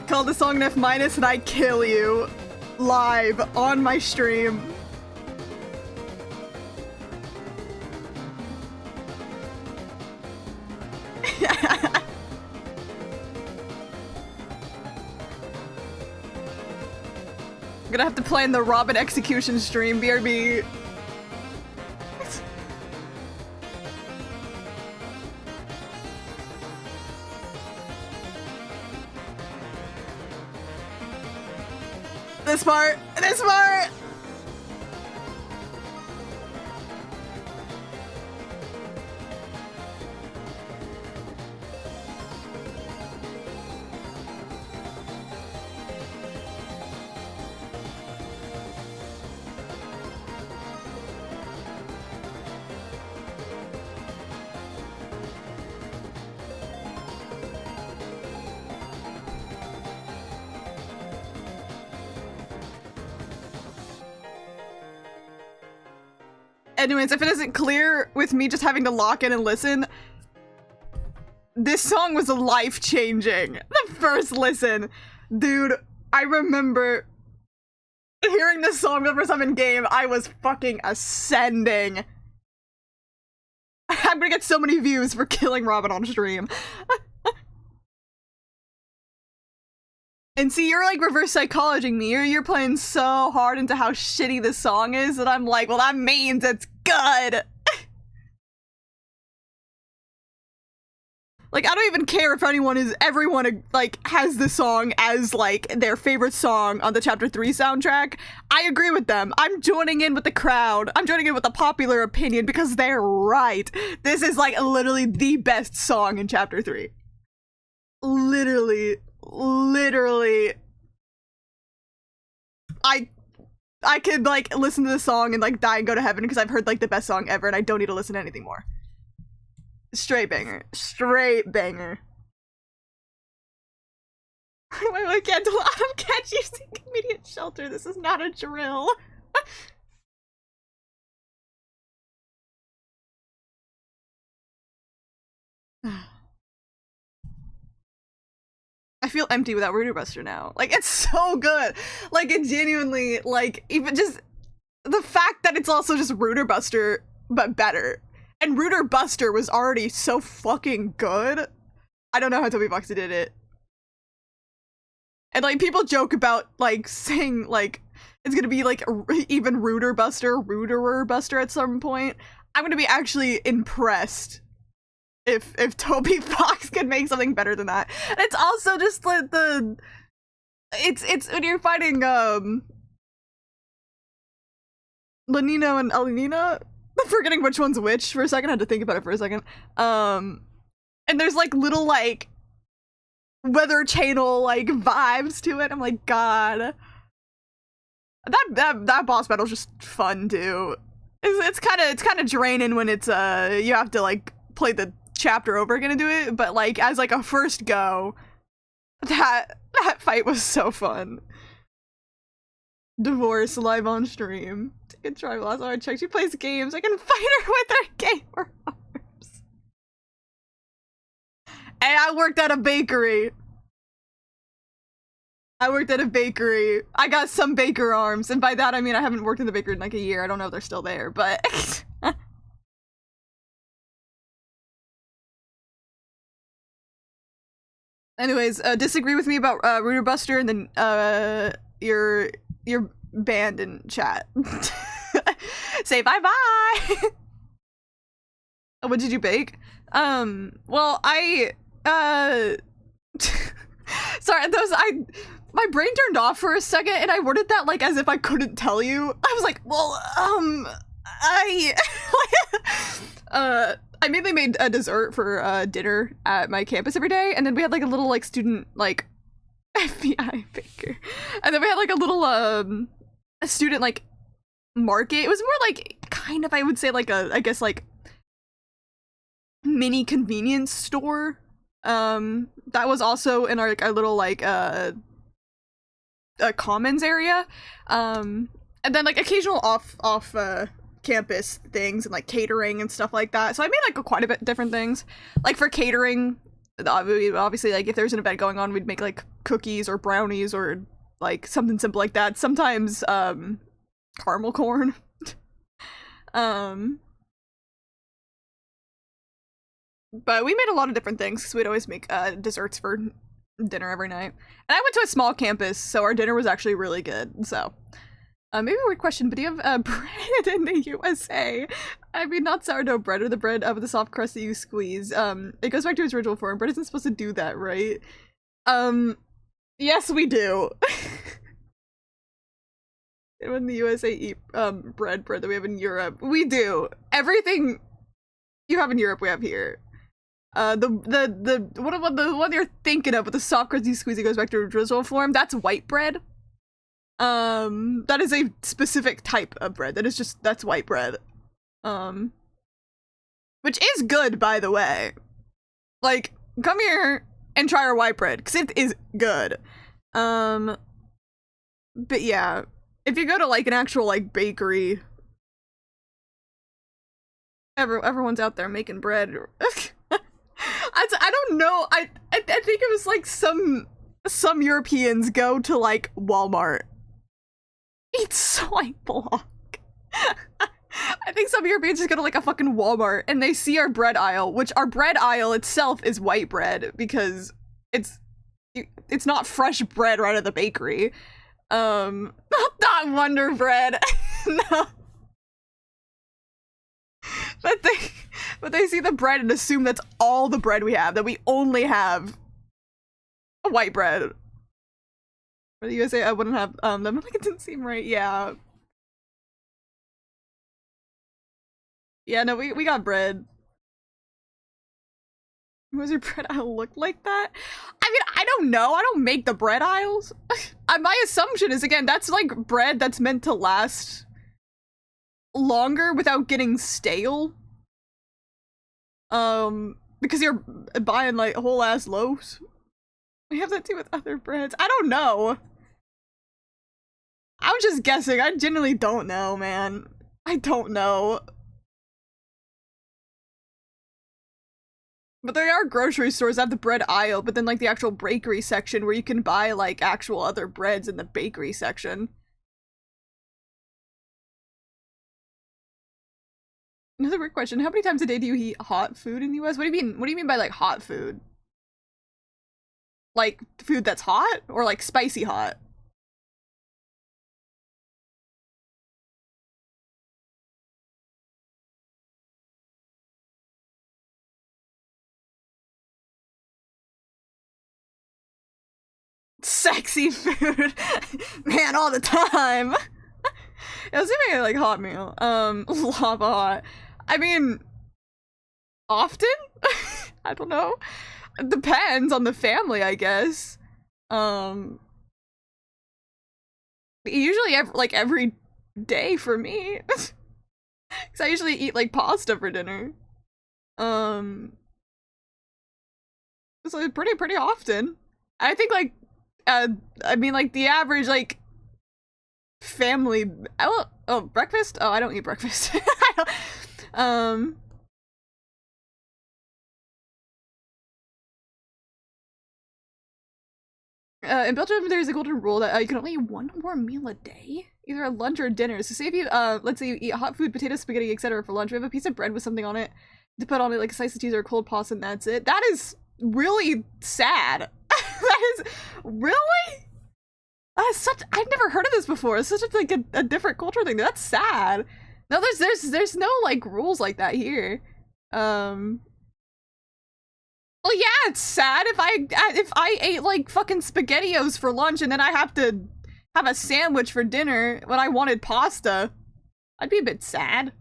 Call the song an F- and I kill you live on my stream. I'm gonna have to plan the Robin execution stream, BRB. This part! Anyways, if it isn't clear with me just having to lock in and listen, this song was life-changing. The first listen. Dude, I remember hearing this song the first time in game, I was fucking ascending. I'm gonna get so many views for killing Robin on stream. And see, you're like reverse psychologing me. You're playing so hard into how shitty this song is that I'm like, well, that means it's good. Like, I don't even care if everyone like has this song as like their favorite song on the Chapter 3 soundtrack. I agree with them. I'm joining in with the crowd. I'm joining in with the popular opinion because they're right. This is like literally the best song in Chapter 3. Literally. I could like listen to the song and like die and go to heaven because I've heard like the best song ever and I don't need to listen to anything more. Straight banger. Straight banger. Wait, I can't use the immediate shelter. This is not a drill. I feel empty without Rooter Buster now. Like, it's so good. Like, it genuinely, like, even just the fact that it's also just Rooter Buster, but better. And Rooter Buster was already so fucking good. I don't know how Toby Foxy did it. And, like, people joke about, like, saying, like, it's gonna be, like, even Rooterer Buster at some point. I'm gonna be actually impressed if Toby Fox could make something better than that. And it's also just like it's when you're fighting Lanino and Elenina. I'm forgetting which one's which for a second. I had to think about it for a second. And there's like little like Weather Channel like vibes to it. I'm like, God, that boss battle's just fun too. It's kind of draining when it's you have to like play the chapter over again to do it, but like as like a first go, that fight was so fun. Divorce live on stream. Good try. Last time I checked, she plays games. I can fight her with her gamer arms. Hey, I worked at a bakery. I got some baker arms, and by that I mean I haven't worked in the bakery in like a year. I don't know if they're still there, but anyways, disagree with me about Rooter Buster, and then you're banned in chat. Say bye-bye. What did you bake? Well, I sorry, my brain turned off for a second, and I worded that like as if I couldn't tell you. I was like, well, I mainly made a dessert for dinner at my campus every day, and then we had like a little like student like FBI baker, and then we had like a little a student like market. It was more like kind of, I would say, like a, I guess like mini convenience store. That was also in our little like a commons area, and then like occasional off campus things and like catering and stuff like that. So I made like quite a bit different things. Like for catering, obviously like if there's an event going on, we'd make like cookies or brownies or like something simple like that. Sometimes caramel corn. But we made a lot of different things because we'd always make desserts for dinner every night. And I went to a small campus, so our dinner was actually really good. So maybe a weird question, but do you have bread in the USA? I mean, not sourdough bread, or the bread with the soft crust that you squeeze. It goes back to its original form. Bread isn't supposed to do that, right? Yes, we do. When the USA eat bread that we have in Europe, we do. Everything you have in Europe, we have here. The one you're thinking of with the soft crusty squeezy goes back to original form. That's white bread. That is a specific type of bread. That's white bread. Which is good, by the way. Like, come here and try our white bread, because it is good. But yeah, if you go to like an actual like bakery, Everyone's out there making bread. I don't know. I think it was like some Europeans go to like Walmart, eat soy block. I think some Europeans just go to like a fucking Walmart and they see our bread aisle, which our bread aisle itself is white bread because it's not fresh bread right out of the bakery. Not Wonder Bread. No. But they see the bread and assume that's all the bread we have, that we only have white bread. For the USA, I wouldn't have them. Like, it didn't seem right. Yeah. Yeah, no, we got bread. Was your bread aisle look like that? I mean, I don't know. I don't make the bread aisles. My assumption is, again, that's like bread that's meant to last longer without getting stale. Because you're buying like whole ass loaves. We have that too with other breads. I don't know. I was just guessing. I genuinely don't know, man. I don't know. But there are grocery stores that have the bread aisle, but then like the actual bakery section where you can buy like actual other breads in the bakery section. Another weird question. How many times a day do you eat hot food in the US? What do you mean? What do you mean by like hot food? Like food that's hot or like spicy hot? Sexy food. Man, all the time. It was even like hot meal. Lava hot. I mean, often? I don't know. It depends on the family, I guess. Usually every day for me. Cause I usually eat like pasta for dinner. So pretty often. I think like I mean like the average like family breakfast? Oh, I don't eat breakfast. In Belgium, there's a golden rule that you can only eat one more meal a day, either at lunch or dinner. So say if you, let's say you eat hot food, potato, spaghetti, etc. for lunch, we have a piece of bread with something on it to put on it, like a slice of cheese or a cold pasta, and that's it. That is really sad. That is really. That is such. I've never heard of this before. It's such like a different culture thing. That's sad. No, there's no like rules like that here. Well, yeah, it's sad if I ate like fucking SpaghettiOs for lunch and then I have to have a sandwich for dinner when I wanted pasta. I'd be a bit sad.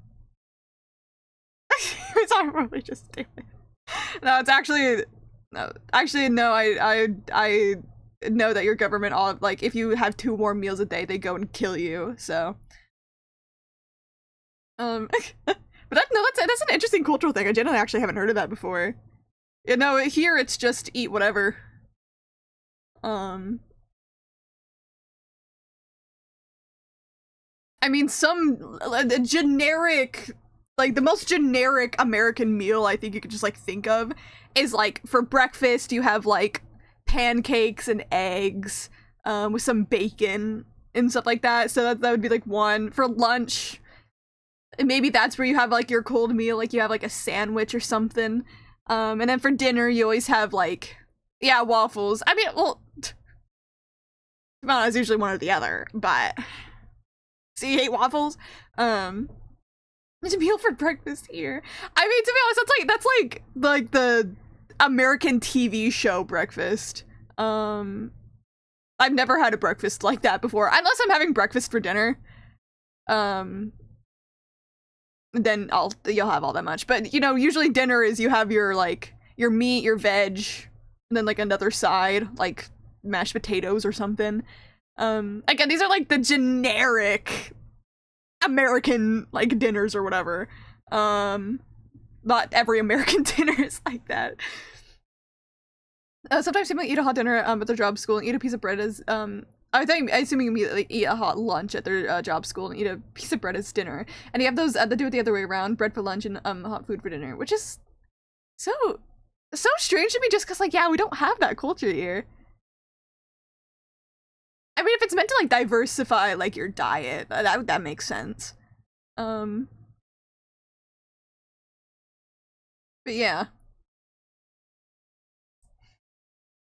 It's not really just stupid. No, it's actually no. Actually, no. I know that your government all like if you have 2 more meals a day, they go and kill you. So, but that's an interesting cultural thing. I genuinely actually haven't heard of that before. You know, here it's just eat whatever. I mean, some generic, like the most generic American meal I think you could just like think of is like for breakfast you have like pancakes and eggs with some bacon and stuff like that. So that would be like one. For lunch, maybe that's where you have like your cold meal, like you have like a sandwich or something. And then for dinner, you always have, like, yeah, waffles. I mean, well, it's usually one or the other, but... So you hate waffles? There's a meal for breakfast here. I mean, to be honest, that's like the American TV show breakfast. I've never had a breakfast like that before, unless I'm having breakfast for dinner. Then you'll have all that much. But you know, usually dinner is you have your like your meat, your veg, and then like another side, like mashed potatoes or something. Again, these are like the generic American like dinners or whatever. Not every American dinner is like that. Sometimes people eat a hot dinner at their job, school, and eat a piece of bread as I assume you immediately eat a hot lunch at their job school and eat a piece of bread as dinner. And you have those, they do it the other way around, bread for lunch and hot food for dinner, which is so strange to me just because, like, yeah, we don't have that culture here. I mean, if it's meant to, like, diversify, like, your diet, that makes sense. But yeah.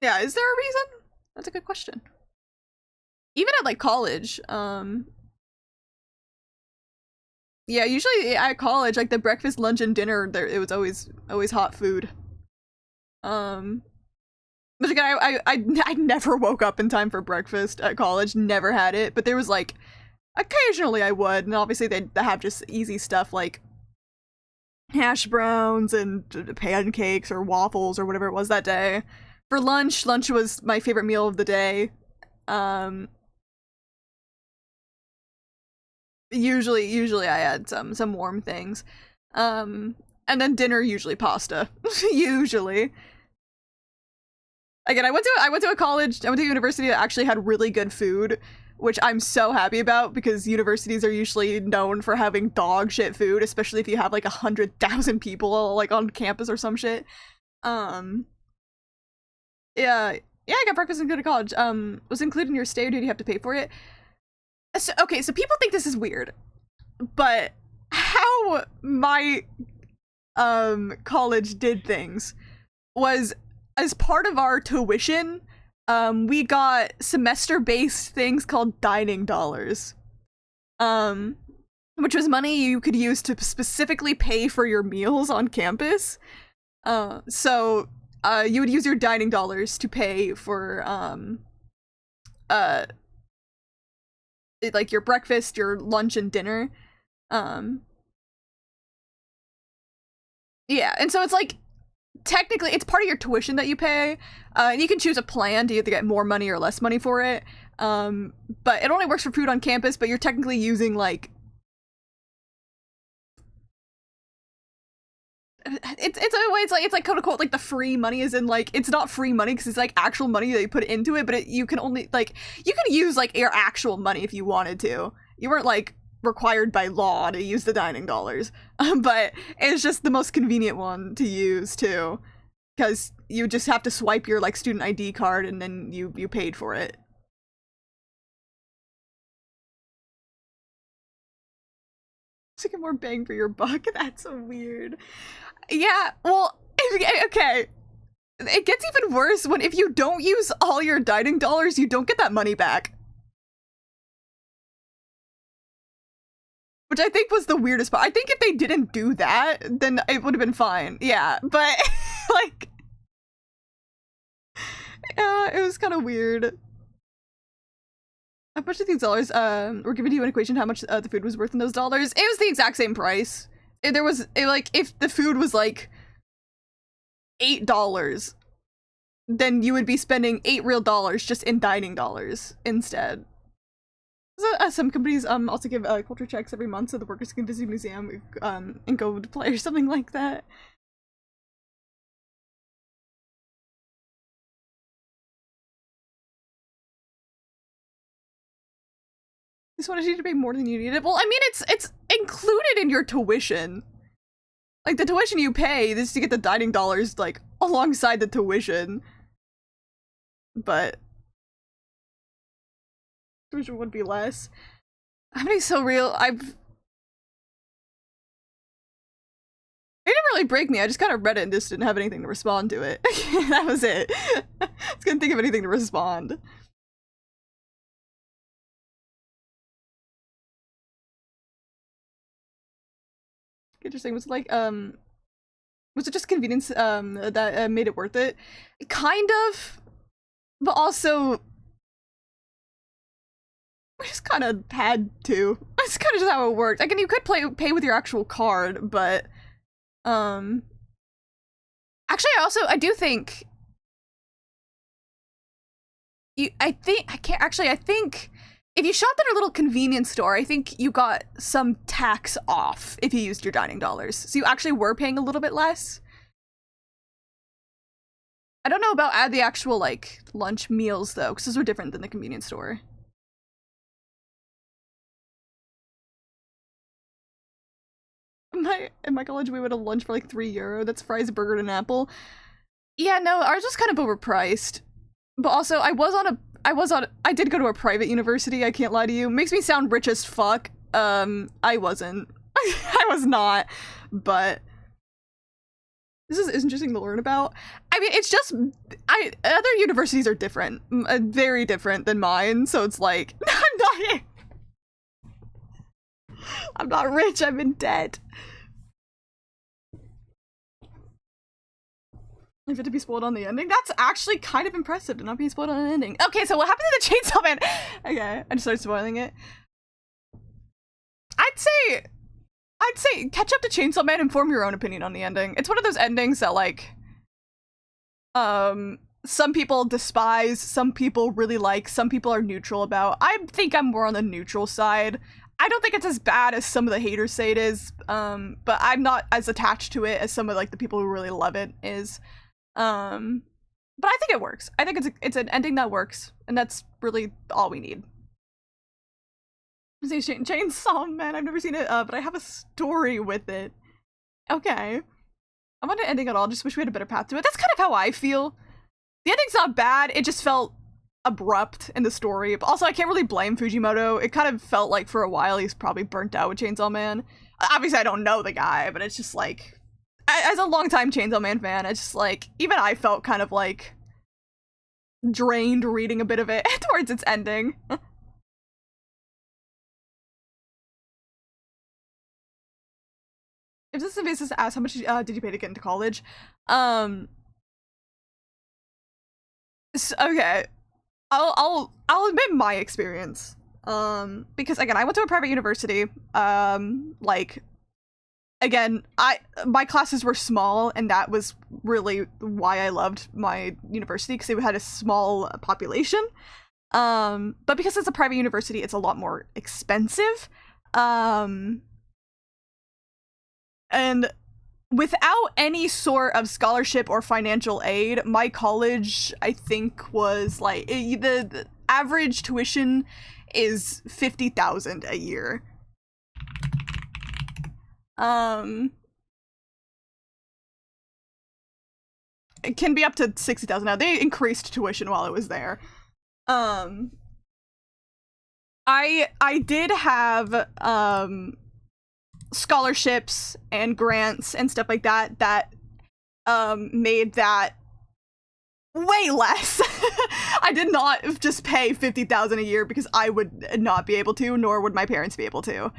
Yeah, is there a reason? That's a good question. Even at, like, college, yeah, usually at college, like, the breakfast, lunch, and dinner, it was always hot food. But again, I never woke up in time for breakfast at college, never had it, but there was, like, occasionally I would, and obviously they have just easy stuff like hash browns and pancakes or waffles or whatever it was that day. For lunch was my favorite meal of the day. Usually I had some warm things. And then dinner, usually pasta. Usually. Again, I went to a university that actually had really good food, which I'm so happy about because universities are usually known for having dog shit food, especially if you have like 100,000 people like on campus or some shit. Yeah, I got breakfast and go to college. Was included in your stay or did you have to pay for it? So, okay, so people think this is weird, but how my college did things was as part of our tuition, we got semester-based things called dining dollars, which was money you could use to specifically pay for your meals on campus. So you would use your dining dollars to pay for like your breakfast, your lunch, and dinner. Yeah, and so it's like technically it's part of your tuition that you pay. And you can choose a plan to either get more money or less money for it. But it only works for food on campus, but you're technically using like it's a way it's like quote unquote like the free money is in like it's not free money because it's like actual money that you put into it, but you can only like you can use like your actual money if you wanted to. You weren't like required by law to use the dining dollars, but it's just the most convenient one to use too, because you just have to swipe your like student ID card and then you paid for it. To get more bang for your buck. That's so weird. Yeah, well, okay. It gets even worse when if you don't use all your dining dollars, you don't get that money back. Which I think was the weirdest part. I think if they didn't do that, then it would have been fine. Yeah, but like, it was kind of weird. How much of these dollars were given to you an equation how much the food was worth in those dollars? It was the exact same price. Like if the food was like $8, then you would be spending $8 real just in dining dollars instead. So, some companies also give culture checks every month so the workers can visit a museum and go to play or something like that. Just wanted you to pay more than you needed. Well, I mean, it's included in your tuition. Like, the tuition you pay, this to get the dining dollars, like, alongside the tuition. But tuition would be less. How many so real? It didn't really break me. I just kind of read it and just didn't have anything to respond to it. That was it. I just couldn't think of anything to respond. Interesting. Was it like, was it just convenience, that made it worth it? Kind of, but also, we just kind of had to. That's kind of just how it worked. Again, you could pay with your actual card, but, actually, I do think, I think if you shopped at a little convenience store, I think you got some tax off if you used your dining dollars. So you actually were paying a little bit less. I don't know about the actual, like, lunch meals, though, because those were different than the convenience store. in my college we went to lunch for like €3. That's fries, a burger, and an apple. Yeah, no, ours was kind of overpriced. But also, I did go to a private university, I can't lie to you. Makes me sound rich as fuck. I wasn't. I was not. But this is interesting to learn about. I mean, it's just, other universities are different. Very different than mine, so it's like, I'm not rich, I'm in debt. If it to be spoiled on the ending? That's actually kind of impressive to not be spoiled on an ending. Okay, so what happened to the Chainsaw Man? Okay, I just started spoiling it. I'd say catch up to Chainsaw Man and form your own opinion on the ending. It's one of those endings that like some people despise, some people really like, some people are neutral about. I think I'm more on the neutral side. I don't think it's as bad as some of the haters say it is, but I'm not as attached to it as some of like the people who really love it is. But I think it works. I think it's an ending that works, and that's really all we need. Chainsaw Man, I've never seen it, but I have a story with it. Okay. I'm not ending at all, just wish we had a better path to it. That's kind of how I feel. The ending's not bad, it just felt abrupt in the story. But also, I can't really blame Fujimoto. It kind of felt like for a while he's probably burnt out with Chainsaw Man. Obviously, I don't know the guy, but it's just like, as a longtime Chainsaw Man fan, it's just like, even I felt kind of like drained reading a bit of it towards its ending. If this is a basis to ask, how much did you pay to get into college? So, okay, I'll admit my experience. Because again, I went to a private university. Like, again, my classes were small, and that was really why I loved my university, because it had a small population. But because it's a private university, it's a lot more expensive. And without any sort of scholarship or financial aid, my college, I think, was like, the average tuition is $50,000 a year. It can be up to $60,000 now. They increased tuition while it was there. I did have scholarships and grants and stuff like that that made that way less. I did not just pay $50,000 a year because I would not be able to, nor would my parents be able to.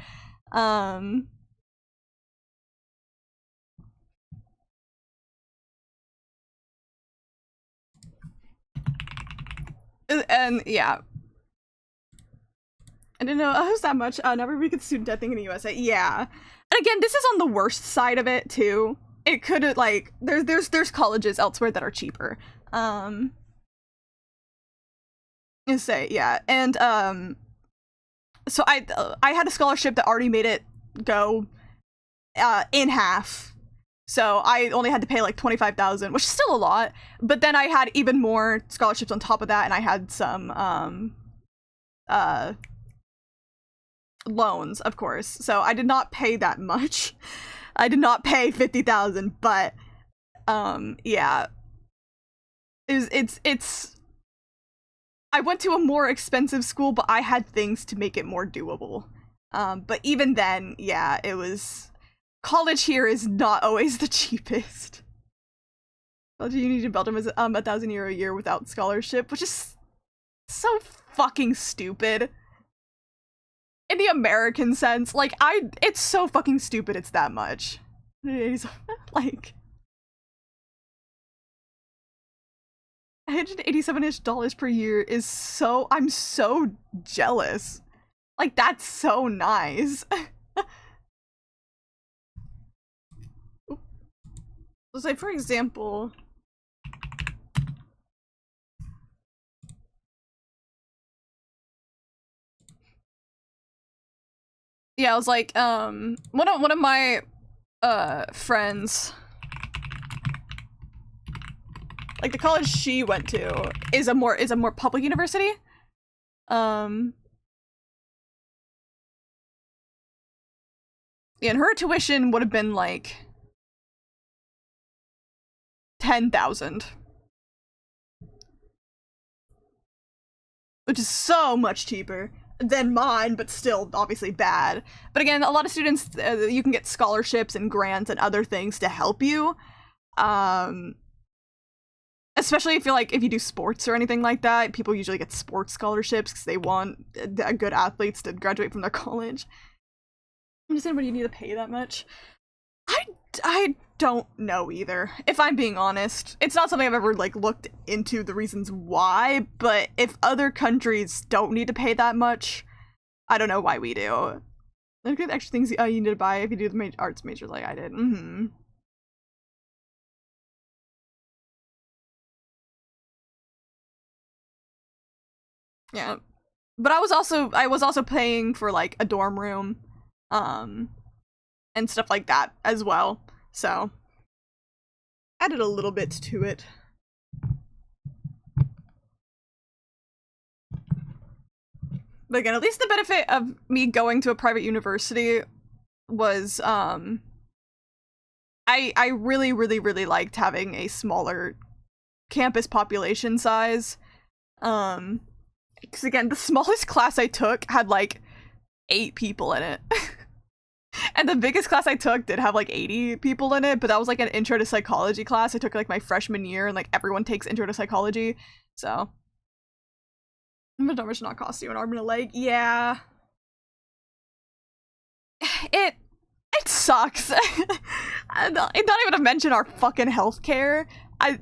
And yeah, I didn't know it was that much. Not everybody gets student debt thing in the USA. Yeah, and again, this is on the worst side of it too. It could like there's colleges elsewhere that are cheaper. Say yeah, and so I had a scholarship that already made it go in half. So I only had to pay like $25,000, which is still a lot. But then I had even more scholarships on top of that, and I had some loans, of course. So I did not pay that much. I did not pay $50,000, but yeah, it's. I went to a more expensive school, but I had things to make it more doable. But even then, yeah, it was. College here is not always the cheapest. Belgium Uni in Belgium is €1,000 a year without scholarship, which is so fucking stupid. In the American sense, like, it's so fucking stupid it's that much. Like, $187-ish per year is so, I'm so jealous. Like, that's so nice. So say, for example, yeah, I was like, one of my friends, like the college she went to is a more public university. And her tuition would have been like 10,000. Which is so much cheaper than mine, but still obviously bad. But again, a lot of students, you can get scholarships and grants and other things to help you. Especially if you do sports or anything like that, people usually get sports scholarships because they want good athletes to graduate from their college. I'm just saying, what do you need to pay that much? I don't know either, if I'm being honest. It's not something I've ever, like, looked into the reasons why, but if other countries don't need to pay that much, I don't know why we do. Look at the extra things you need to buy if you do the arts major like I did. Yeah. But I was also paying for, like, a dorm room, and stuff like that as well, so added a little bit to it. But again, at least the benefit of me going to a private university was, I really, really, really liked having a smaller campus population size. Because again, the smallest class I took had like 8 people in it. And the biggest class I took did have like 80 people in it, but that was like an intro to psychology class I took like my freshman year, and like everyone takes intro to psychology, so. But how much not cost you an arm and a leg? Yeah. It sucks. Not even to mention our fucking healthcare. I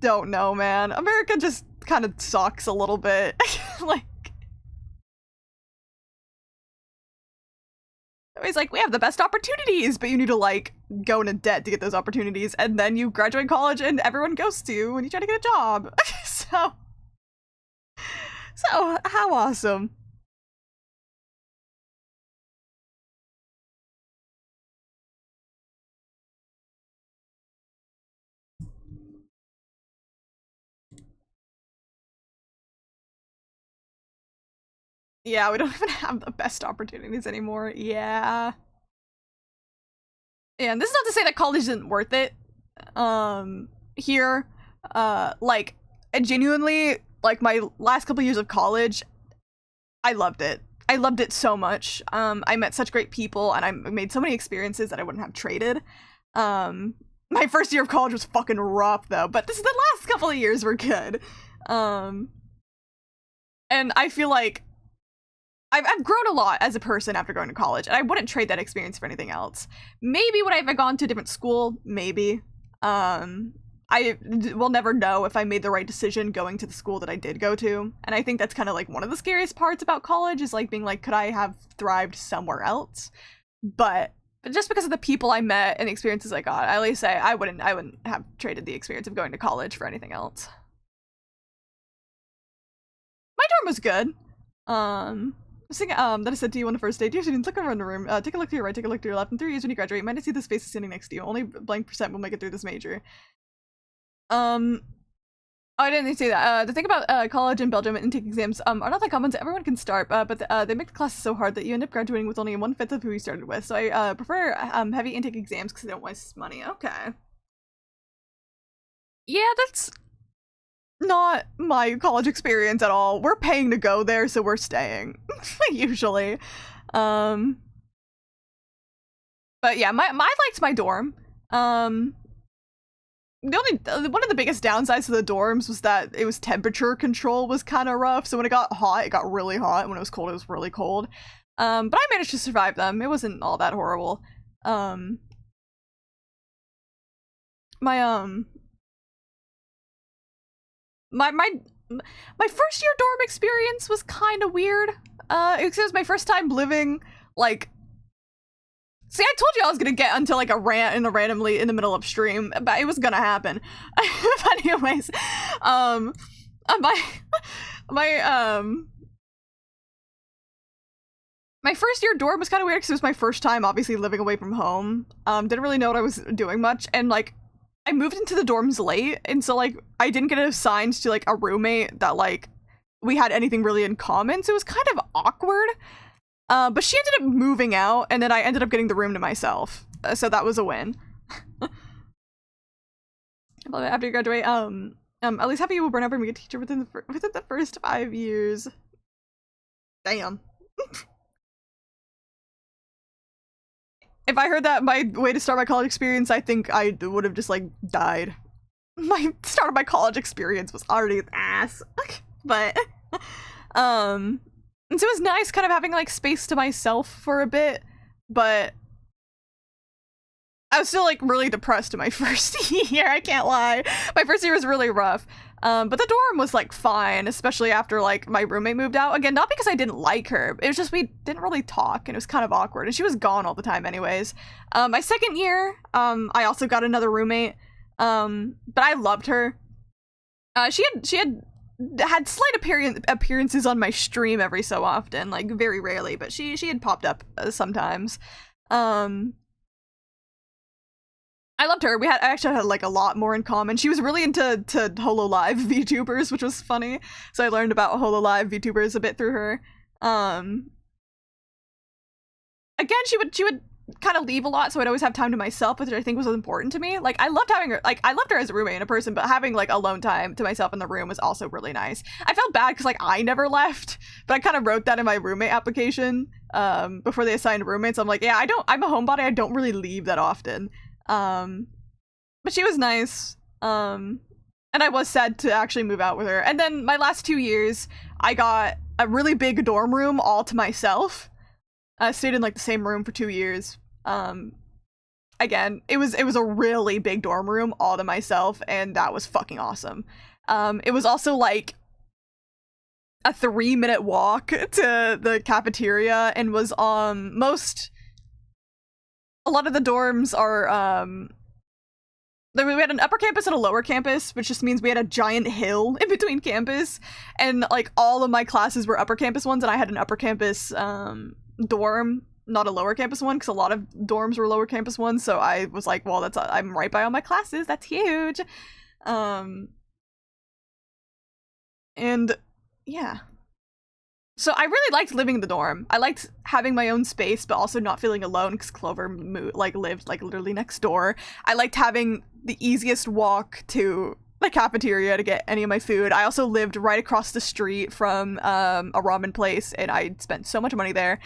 don't know, man. America just kind of sucks a little bit. Like, it's like, we have the best opportunities, but you need to, like, go into debt to get those opportunities, and then you graduate college and everyone ghosts you when you try to get a job. So, how awesome. Yeah, we don't even have the best opportunities anymore. Yeah. Yeah, and this is not to say that college isn't worth it. Here, like, genuinely, like, my last couple years of college, I loved it. I loved it so much. I met such great people, and I made so many experiences that I wouldn't have traded. My first year of college was fucking rough, though, but the last couple of years were good. And I feel like I've grown a lot as a person after going to college, and I wouldn't trade that experience for anything else. Maybe would I have gone to a different school? Maybe. I will never know if I made the right decision going to the school that I did go to, and I think that's kind of like one of the scariest parts about college, is like being like, could I have thrived somewhere else? But just because of the people I met and the experiences I got, I at least say I wouldn't have traded the experience of going to college for anything else. My dorm was good. I was thinking, that I said to you on the first day, dear students, look around the room, take a look to your right, take a look to your left. In 3 years when you graduate, you might see the spaces standing next to you. Only blank % will make it through this major. Oh, I didn't say that. The thing about college in Belgium and intake exams are not that common, so everyone can start, but they make the classes so hard that you end up graduating with only 1/5 of who you started with. So I prefer heavy intake exams because they don't waste money. Okay. Yeah, that's not my college experience at all. We're paying to go there, so we're staying. Usually. But yeah, I liked my dorm. One of the biggest downsides to the dorms was that it was temperature control was kind of rough. So when it got hot, it got really hot. When it was cold, it was really cold. But I managed to survive them. It wasn't all that horrible. My first year dorm experience was kind of weird. It was my first time living, like, see, I told you I was gonna get into like a rant randomly in the middle of stream, but it was gonna happen. But anyways, my first year dorm was kind of weird because it was my first time obviously living away from home. Didn't really know what I was doing much, and like I moved into the dorms late, and so like I didn't get assigned to like a roommate that like we had anything really in common, so it was kind of awkward. But she ended up moving out, and then I ended up getting the room to myself. So that was a win. After you graduate, at least happy you will burn up and be a teacher within the first 5 years. Damn. If I heard that my way to start my college experience, I think I would have just, like, died. My start of my college experience was already ass. But, and so it was nice kind of having, like, space to myself for a bit, but I was still, like, really depressed in my first year, I can't lie. My first year was really rough. But the dorm was, like, fine, especially after, like, my roommate moved out. Again, not because I didn't like her. It was just we didn't really talk, and it was kind of awkward. And she was gone all the time anyways. My second year, I also got another roommate. But I loved her. She had slight appearances on my stream every so often, like, very rarely. But she had popped up sometimes. I loved her. I actually had, like, a lot more in common. She was really into HoloLive VTubers, which was funny. So I learned about HoloLive VTubers a bit through her. Again, she would kind of leave a lot, so I'd always have time to myself, which I think was important to me. Like, I loved having her, like, I loved her as a roommate and a person, but having, like, alone time to myself in the room was also really nice. I felt bad because, like, I never left, but I kind of wrote that in my roommate application, before they assigned roommates. I'm like, yeah, I'm a homebody, I don't really leave that often. But she was nice, and I was sad to actually move out with her. And then my last 2 years, I got a really big dorm room all to myself. I stayed in, like, the same room for 2 years. Again, it was a really big dorm room all to myself, and that was fucking awesome. It was also, like, a 3-minute walk to the cafeteria, and was, a lot of the dorms are, we had an upper campus and a lower campus, which just means we had a giant hill in between campus, and, like, all of my classes were upper campus ones, and I had an upper campus, dorm, not a lower campus one, because a lot of dorms were lower campus ones, so I was like, well, I'm right by all my classes, that's huge. And, yeah. So I really liked living in the dorm. I liked having my own space, but also not feeling alone, because Clover, lived, like, literally next door. I liked having the easiest walk to the cafeteria to get any of my food. I also lived right across the street from a ramen place, and I spent so much money there.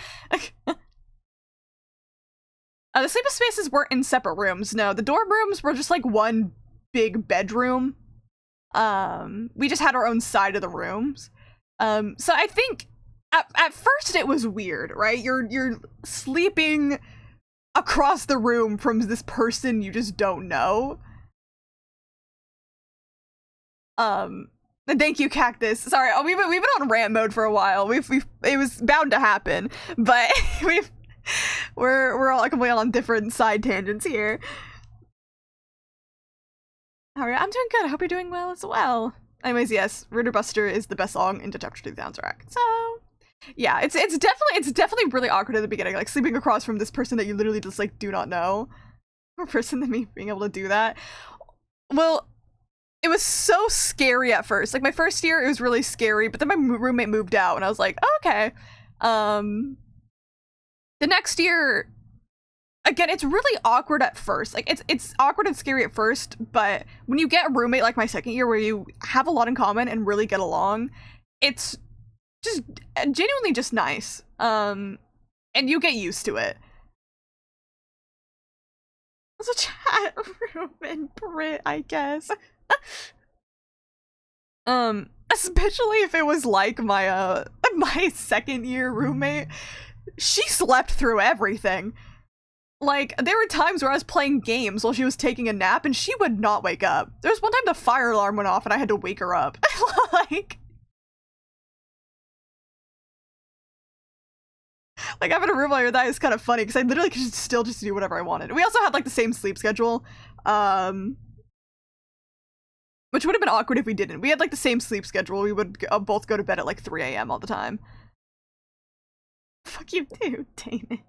The sleeping spaces weren't in separate rooms. No, the dorm rooms were just, like, one big bedroom. We just had our own side of the rooms. So I think at first it was weird, right? You're sleeping across the room from this person you just don't know. And thank you, Cactus. Sorry, we've been on rant mode for a while. It was bound to happen, but we're all completely on different side tangents here. Alright, I'm doing good. I hope you're doing well as well. Anyways, yes, Rooter Buster is the best song in the Chapter 2 soundtrack. So, yeah, it's definitely really awkward at the beginning, like, sleeping across from this person that you literally just, like, do not know. A person than me being able to do that. Well, it was so scary at first. Like, my first year, it was really scary, but then my roommate moved out, and I was like, oh, okay. The next year, again, it's really awkward at first. Like, it's awkward and scary at first, but when you get a roommate like my second year where you have a lot in common and really get along, it's just genuinely just nice. And you get used to it. It's a chat room in Brit, I guess. Especially if it was like my my second year roommate. She slept through everything. Like, there were times where I was playing games while she was taking a nap and she would not wake up. There was one time the fire alarm went off and I had to wake her up. Like, having a room like that is kind of funny because I literally could still just do whatever I wanted. We also had, like, the same sleep schedule, which would have been awkward if we didn't. We had, like, the same sleep schedule. We would both go to bed at, like, 3 a.m. all the time. Fuck you too, Danish.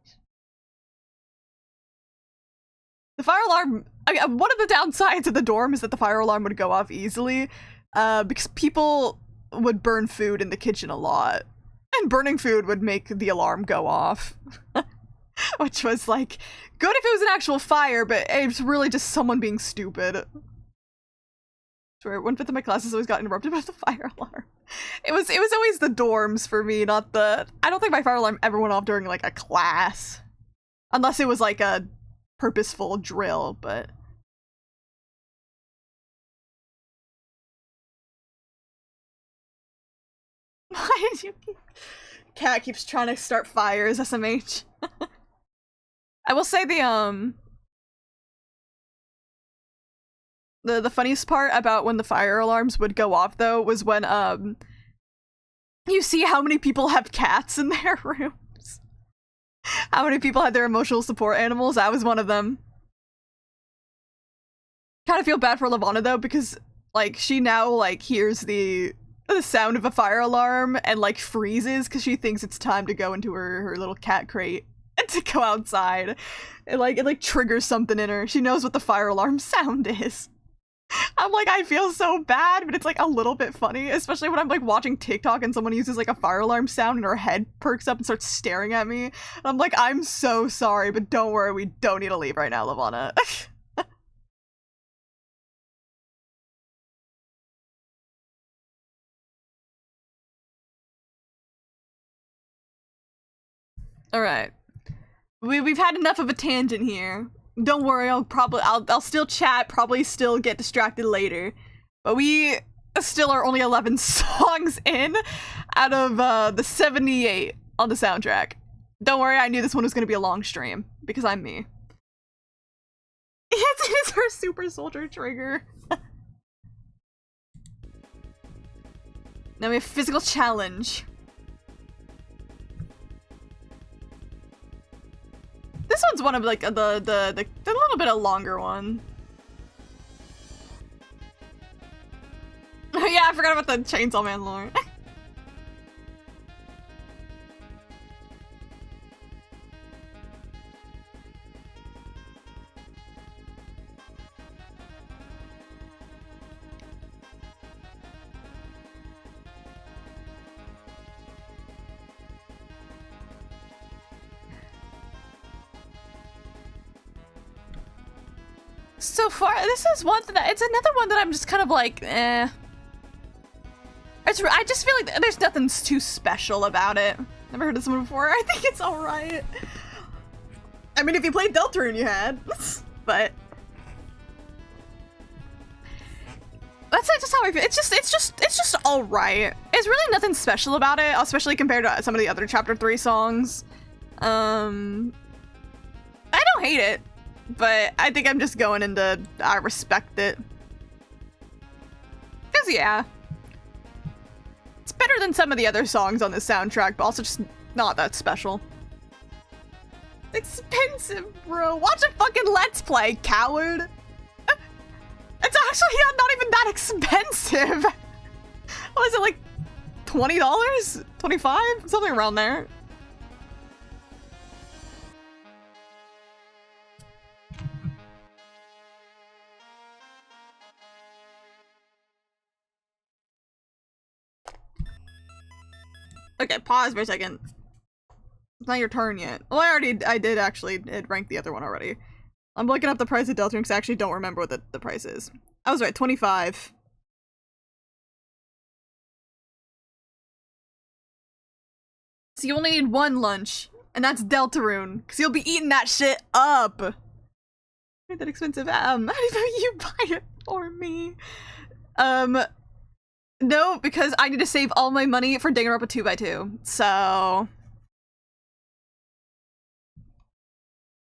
The fire alarm, one of the downsides of the dorm is that the fire alarm would go off easily, because people would burn food in the kitchen a lot. then burning food would make the alarm go off. Which was, like, good if it was an actual fire, but it's really just someone being stupid. I swear, 1/5 of my classes always got interrupted by the fire alarm. It was always the dorms for me, not the... I don't think my fire alarm ever went off during, like, a class. Unless it was, like, a purposeful drill, but... Why did you keep... Cat keeps trying to start fires, SMH. I will say the funniest part about when the fire alarms would go off, though, was when, you see how many people have cats in their rooms. How many people had their emotional support animals. I was one of them. Kind of feel bad for Lavana, though, because, like, she now, like, hears the sound of a fire alarm and, like, freezes because she thinks it's time to go into her little cat crate and to go outside. It like triggers something in her. She knows what the fire alarm sound is. I'm like, I feel so bad, but it's, like, a little bit funny, especially when I'm, like, watching TikTok and someone uses, like, a fire alarm sound and her head perks up and starts staring at me. And I'm like, I'm so sorry, but don't worry, we don't need to leave right now, Lavana. Alright. We've had enough of a tangent here. Don't worry, I'll still chat, probably still get distracted later. But we still are only 11 songs in out of the 78 on the soundtrack. Don't worry, I knew this one was gonna be a long stream, because I'm me. Yes, it is her super soldier trigger. Now we have physical challenge. This one's one of, like, the little bit of longer one. Oh yeah, I forgot about the Chainsaw Man lore. So far, this is one that it's another one that I'm just kind of like, eh. I just feel like there's nothing too special about it. Never heard of this one before. I think it's alright. I mean, if you played Deltarune, you had, but that's just how I feel. It's just alright. It's really nothing special about it, especially compared to some of the other Chapter 3 songs. I don't hate it. But I think I'm just going into I respect it. Cause yeah. It's better than some of the other songs on the soundtrack, but also just not that special. Expensive, bro. Watch a fucking Let's Play, coward. It's actually not even that expensive. What is it, like $20? $25? Something around there. Okay, pause for a second. It's not your turn yet. Well, I did actually rank the other one already. I'm looking up the price of Deltarune because I actually don't remember what the price is. I was right, 25. So you only need one lunch, and that's Deltarune, because you'll be eating that shit up. Not that expensive. How about you buy it for me? No, because I need to save all my money for Danganronpa 2x2, so...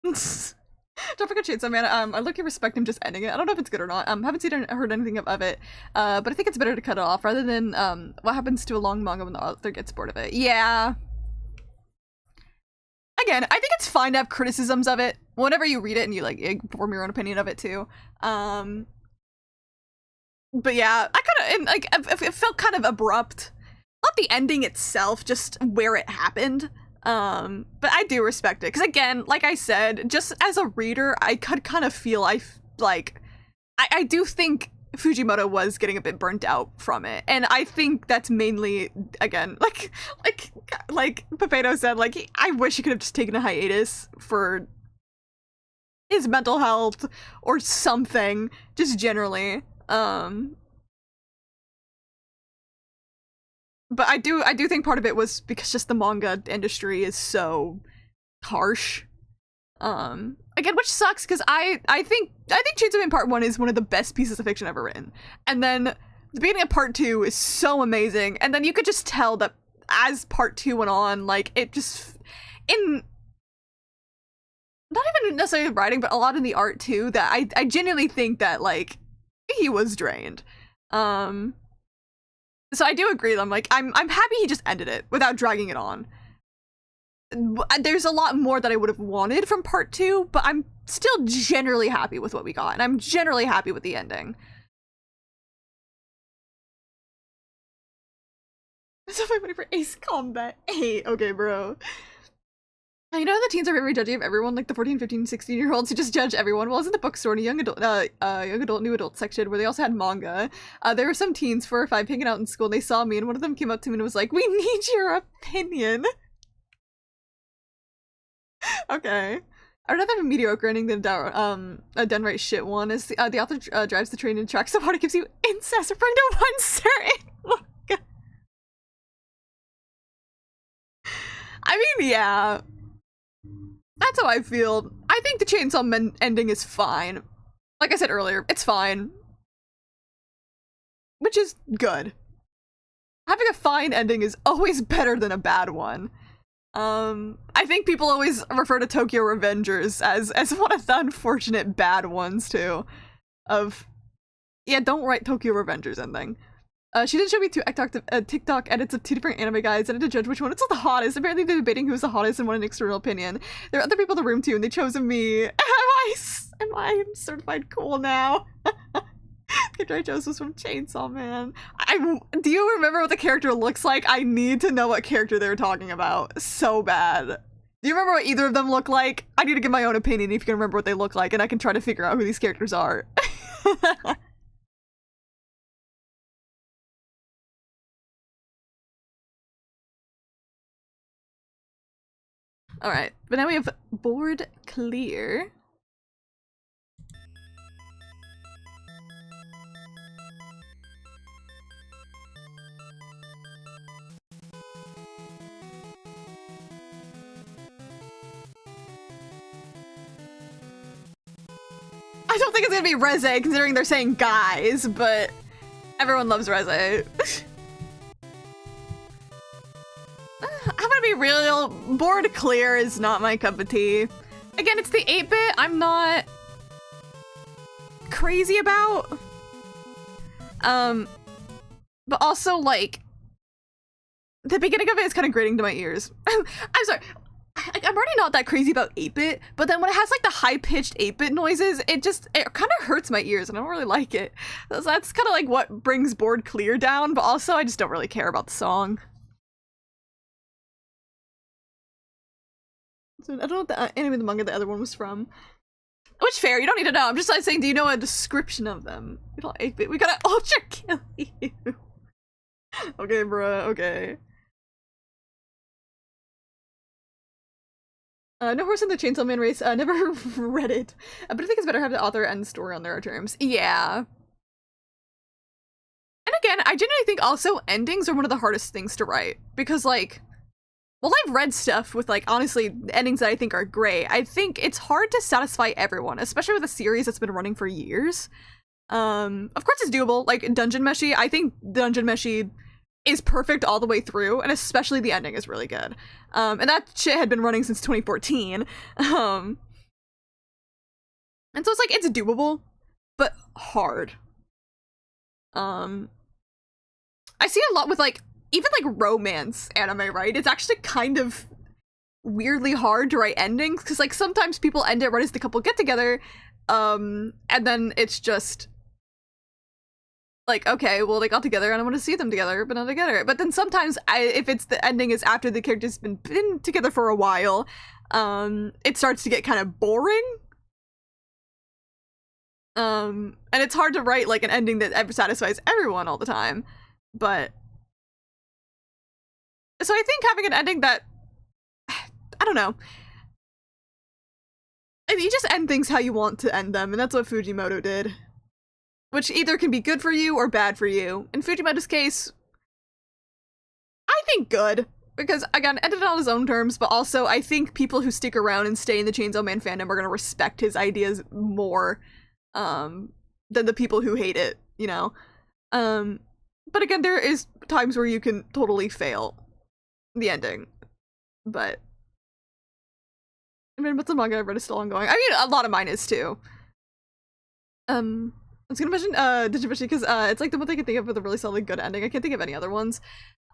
Don't forget Chainsaw Man. I look and respect him just ending it. I don't know if it's good or not. Haven't seen or heard anything of it. But I think it's better to cut it off rather than, what happens to a long manga when the author gets bored of it. Yeah. Again, I think it's fine to have criticisms of it whenever you read it and you, like, form your own opinion of it, too. But yeah, I kind of, like, it felt kind of abrupt. Not the ending itself, just where it happened. But I do respect it. Because again, like I said, just as a reader, I could kind of feel, I do think Fujimoto was getting a bit burnt out from it. And I think that's mainly, again, like Papedo said, like, I wish he could have just taken a hiatus for his mental health or something, just generally. But I do think part of it was because just the manga industry is so harsh. Again, which sucks because I think Chainsaw Man Part 1 is one of the best pieces of fiction ever written. And then the beginning of Part 2 is so amazing. And then you could just tell that as Part 2 went on, like, it just, in, not even necessarily the writing, but a lot in the art too, that I genuinely think that, like, he was drained. So I do agree. I'm happy he just ended it without dragging it on. There's a lot more that I would have wanted from Part 2, but I'm still generally happy with what we got, and I'm generally happy with the ending. So I'm waiting for Ace Combat 8. Okay, bro. You know the teens are very judgy of everyone, like the 14, 15, 16-year-olds who just judge everyone. Well, I was in the bookstore in a young adult, new adult section where they also had manga. There were some teens, 4 or 5, hanging out in school, and they saw me, and one of them came up to me and was like, "We need your opinion." Okay. I don't know if I have a mediocre ending than a downright shit one. Is the author drives the train and tracks the water, gives you incest referring to one certain manga. I mean, yeah. That's how I feel. I think the Chainsaw Man ending is fine. Like I said earlier, it's fine. Which is good. Having a fine ending is always better than a bad one. I think people always refer to Tokyo Revengers as one of the unfortunate bad ones, too. Yeah, don't write Tokyo Revengers ending. She did show me 2 TikTok edits of 2 different anime guys, and I had to judge which one is the hottest. Apparently they're debating who's the hottest and wanted an external opinion. There are other people in the room, too, and they chose me. Am I certified cool now? The character I chose was from Chainsaw Man. Do you remember what the character looks like? I need to know what character they were talking about so bad. Do you remember what either of them look like? I need to give my own opinion if you can remember what they look like, and I can try to figure out who these characters are. Alright, but now we have board clear. I don't think it's gonna be Reze, considering they're saying guys, but everyone loves Reze. I'm gonna be real, board clear is not my cup of tea. Again, it's the 8-bit I'm not crazy about. But also, like, the beginning of it is kind of grating to my ears. I'm sorry. I'm already not that crazy about 8-bit, but then when it has like the high-pitched 8-bit noises, it kind of hurts my ears and I don't really like it. So that's kind of like what brings board clear down, but also I just don't really care about the song. So I don't know what the anime, the manga, the other one was from. Which, fair, you don't need to know. I'm just like saying, do you know a description of them? We don't 8-bit, we gotta ultra kill you. Okay, bruh, okay. No Horse in the Chainsaw Man race, never read it. But I think it's better to have the author and the story on their terms. Yeah. And again, I genuinely think also endings are one of the hardest things to write. Because, like, well, I've read stuff with, like, honestly, endings that I think are great. I think it's hard to satisfy everyone, especially with a series that's been running for years. Of course it's doable. Like, Dungeon Meshi, I think Dungeon Meshi is perfect all the way through, and especially the ending is really good. And that shit had been running since 2014. And so it's like, it's doable, but hard. I see a lot with, like, even, like, romance anime, right? It's actually kind of weirdly hard to write endings, because, like, sometimes people end it right as the couple get together, and then it's just like, okay, well, they got together and I want to see them together, but not together. But then sometimes, if it's the ending is after the characters been together for a while, it starts to get kind of boring. And it's hard to write like an ending that satisfies everyone all the time, but so I think having an ending that, I don't know, I mean, you just end things how you want to end them, and that's what Fujimoto did, which either can be good for you or bad for you. In Fujimoto's case, I think good, because again, ended on his own terms, but also I think people who stick around and stay in the Chainsaw Man fandom are gonna respect his ideas more than the people who hate it, you know? But again, there is times where you can totally fail the ending, but I mean, but the manga I've read is still ongoing. I mean, a lot of mine is too. I was gonna mention Digibushi because it's like the one thing I can think of with a really solid good ending. I can't think of any other ones.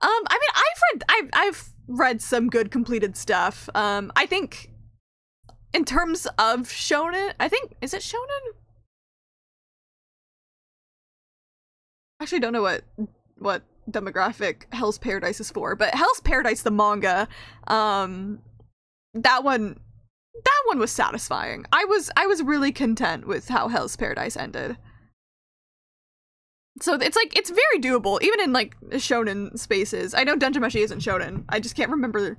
I mean, I've read some good completed stuff. I think in terms of shonen, I think, is it shonen? Actually, don't know what demographic Hell's Paradise is for, but Hell's Paradise the manga, that one was satisfying. I was really content with how Hell's Paradise ended. So it's like, it's very doable, even in like shonen spaces. I know Denjimeshi isn't shonen. I just can't remember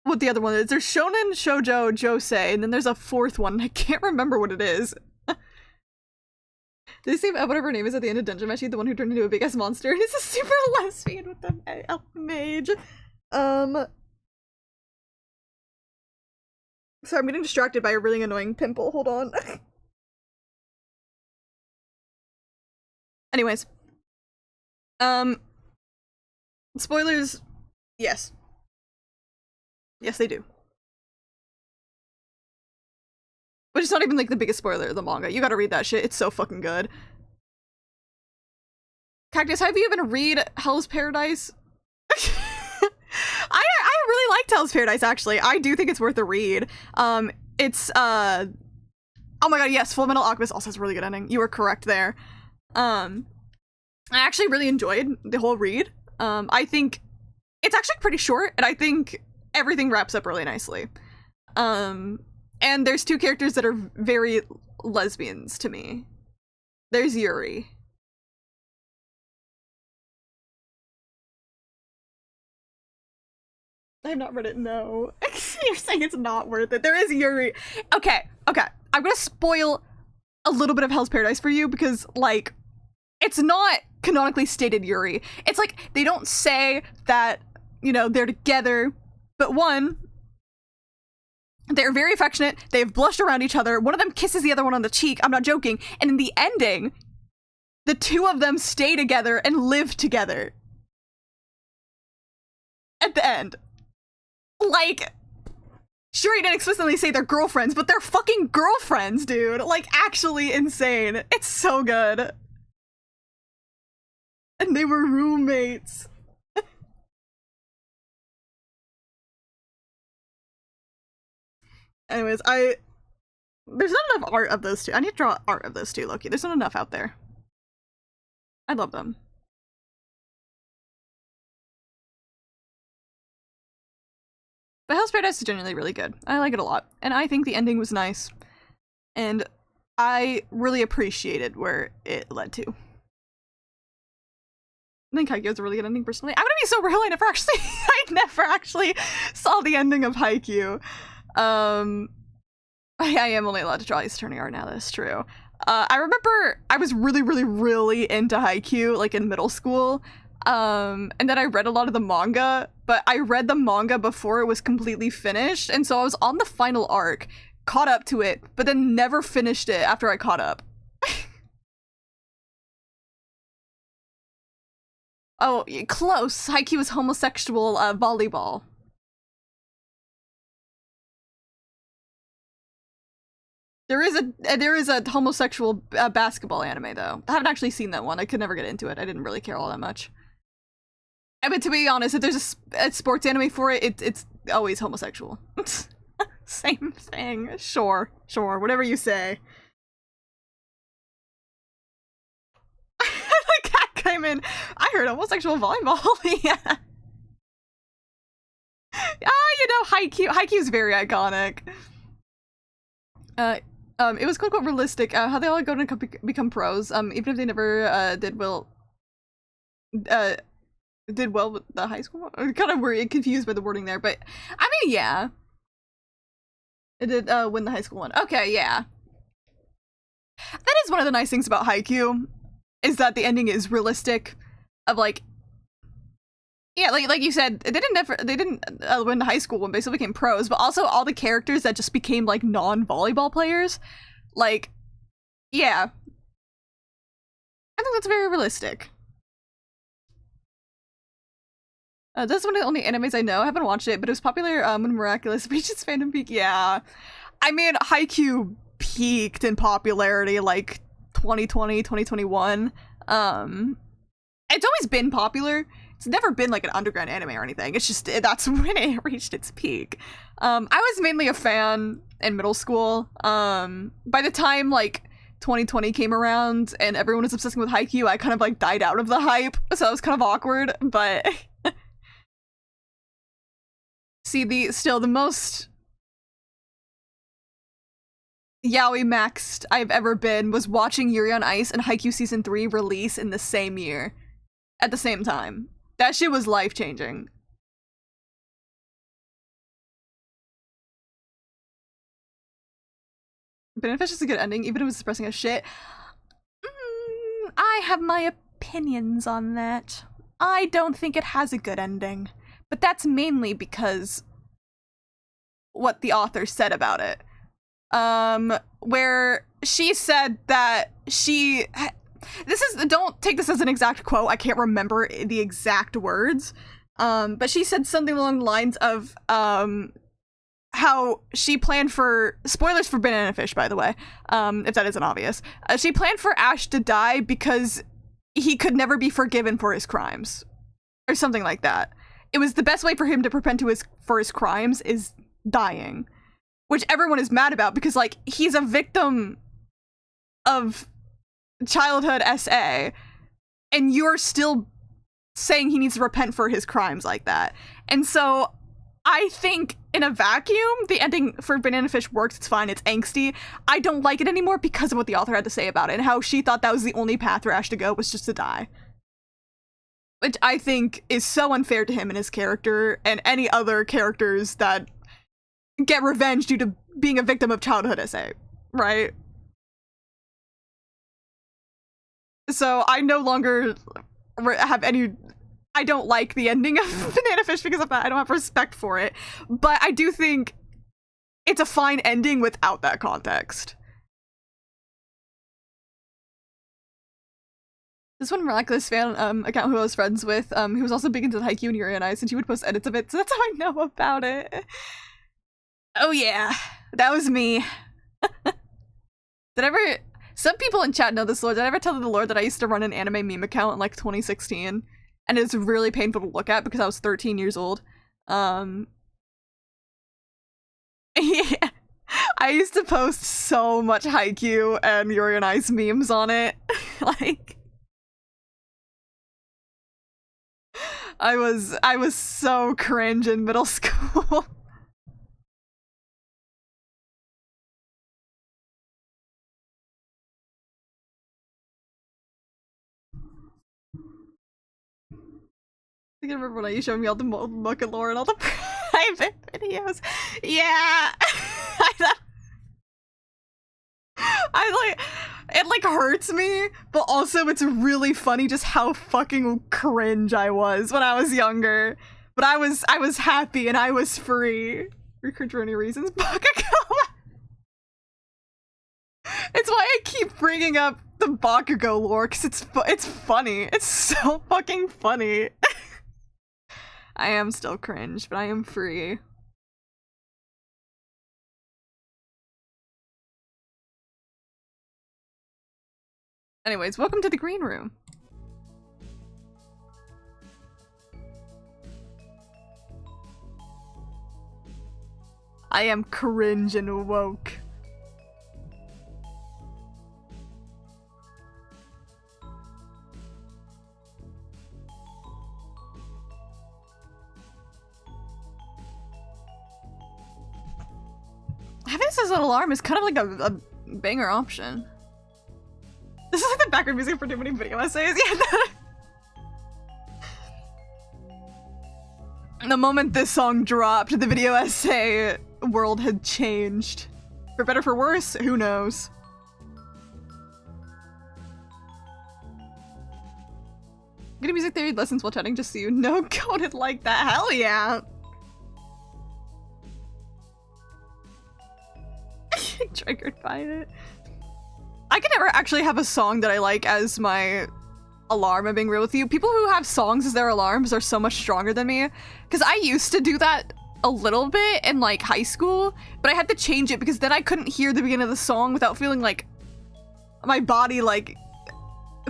what the other one is. There's shonen, shoujo, josei, and then there's a fourth one. I can't remember what it is. Did you see whatever her name is at the end of Denjimeshi, the one who turned into a big ass monster and is a super lesbian with the mage? Sorry, I'm getting distracted by a really annoying pimple. Hold on. Anyways. Spoilers, yes. Yes, they do. Which is not even like the biggest spoiler of the manga. You gotta read that shit. It's so fucking good. Cactus, have you even read Hell's Paradise? I really liked Hell's Paradise, actually. I do think it's worth a read. It's oh my god, yes, Fullmetal Alchemist also has a really good ending. You were correct there. I actually really enjoyed the whole read. I think it's actually pretty short, and I think everything wraps up really nicely. And there's two characters that are very lesbians to me. There's Yuri. I have not read it, no. You're saying it's not worth it. There is Yuri. Okay. I'm gonna spoil a little bit of Hell's Paradise for you because, like, it's not canonically stated Yuri. It's like, they don't say that, you know, they're together, but one, they're very affectionate, they've blushed around each other, one of them kisses the other one on the cheek, I'm not joking, and in the ending, the two of them stay together and live together. At the end. Like, sure, he didn't explicitly say they're girlfriends, but they're fucking girlfriends, dude. Like, actually insane. It's so good. And they were roommates. Anyways, there's not enough art of those two. I need to draw art of those two, Loki. There's not enough out there. I love them. But Hell's Paradise is genuinely really good. I like it a lot. And I think the ending was nice. And I really appreciated where it led to. I think Haikyuu is a really good ending, personally. I'm gonna be so real, I never actually saw the ending of Haikyuu. I am only allowed to draw Ace Attorney art now, that's true. I remember I was really, really, really into Haikyuu, like in middle school. And then I read a lot of the manga, but I read the manga before it was completely finished, and so I was on the final arc, caught up to it, but then never finished it after I caught up. Oh, close. Haikyuu is homosexual volleyball. There is a homosexual basketball anime, though. I haven't actually seen that one. I could never get into it. I didn't really care all that much. I mean, to be honest, if there's a sports anime for it, it's always homosexual. Same thing. Sure, whatever you say. The cat came in. I heard homosexual volleyball. Yeah. You know, Haikyuu. Haikyuu's very iconic. It was quote unquote realistic. How they all go to become pros. Even if they never did well with the high school. I'm kind of worried, confused by the wording there, but I mean, yeah, it did win the high school one. Okay, yeah, that is one of the nice things about Haikyuu, is that the ending is realistic. Of like, yeah, like you said, they didn't win the high school one, basically became pros, but also all the characters that just became like non-volleyball players, like, yeah, I think that's very realistic. This is one of the only animes I know. I haven't watched it, but it was popular when Miraculous reached its fandom peak. Yeah, I mean, Haikyuu peaked in popularity like 2020, 2021. It's always been popular. It's never been like an underground anime or anything. It's just that's when it reached its peak. I was mainly a fan in middle school. By the time like 2020 came around and everyone was obsessing with Haikyuu, I kind of like died out of the hype, so it was kind of awkward. But see, the most yaoi maxed I've ever been was watching Yuri on Ice and Haikyuu season 3 release in the same year, at the same time. That shit was life-changing. Banana Fish is a good ending, even if it was depressing as shit. I have my opinions on that. I don't think it has a good ending, but that's mainly because what the author said about it. Where she said that don't take this as an exact quote, I can't remember the exact words, but she said something along the lines of, how she planned for, spoilers for Banana Fish, by the way, if that isn't obvious, she planned for Ash to die because he could never be forgiven for his crimes, or something like that. It was the best way for him to repent for his crimes is dying, which everyone is mad about because, like, he's a victim of childhood SA, and you're still saying he needs to repent for his crimes like that. And so I think in a vacuum, the ending for Banana Fish works. It's fine. It's angsty. I don't like it anymore because of what the author had to say about it and how she thought that was the only path for Ash to go, was just to die. Which I think is so unfair to him and his character and any other characters that get revenge due to being a victim of childhood SA, right? So I no longer have any... I don't like the ending of Banana Fish because of that. I don't have respect for it. But I do think it's a fine ending without that context. This one Miraculous fan account who I was friends with, who was also big into Haikyuu and Yuri on Ice, and she would post edits of it, so that's how I know about it. Oh yeah, that was me. Some people in chat know this, Lord. Did I ever tell the Lord that I used to run an anime meme account in like 2016? And it's really painful to look at because I was 13 years old. Yeah. I used to post so much Haikyuu and Yuri on Ice memes on it. Like, I was so cringe in middle school. I can remember when you showed me all the Mocha lore and all the private videos. Yeah. It like hurts me, but also it's really funny just how fucking cringe I was when I was younger. But I was happy and I was free. For any reasons. Bakugo. It's why I keep bringing up the Bakugo lore, because it's funny. It's so fucking funny. I am still cringe, but I am free. Anyways, welcome to the green room. I am cringe and woke. Having this as an alarm is kind of like a banger option. This is like the background music for too many video essays. Yeah. The moment this song dropped, the video essay world had changed. For better, for worse, who knows? Getting music theory lessons while chatting just so you know coded like that. Hell yeah! Triggered by it. I can never actually have a song that I like as my alarm, I'm being real with you. People who have songs as their alarms are so much stronger than me. Because I used to do that a little bit in like high school, but I had to change it because then I couldn't hear the beginning of the song without feeling like my body like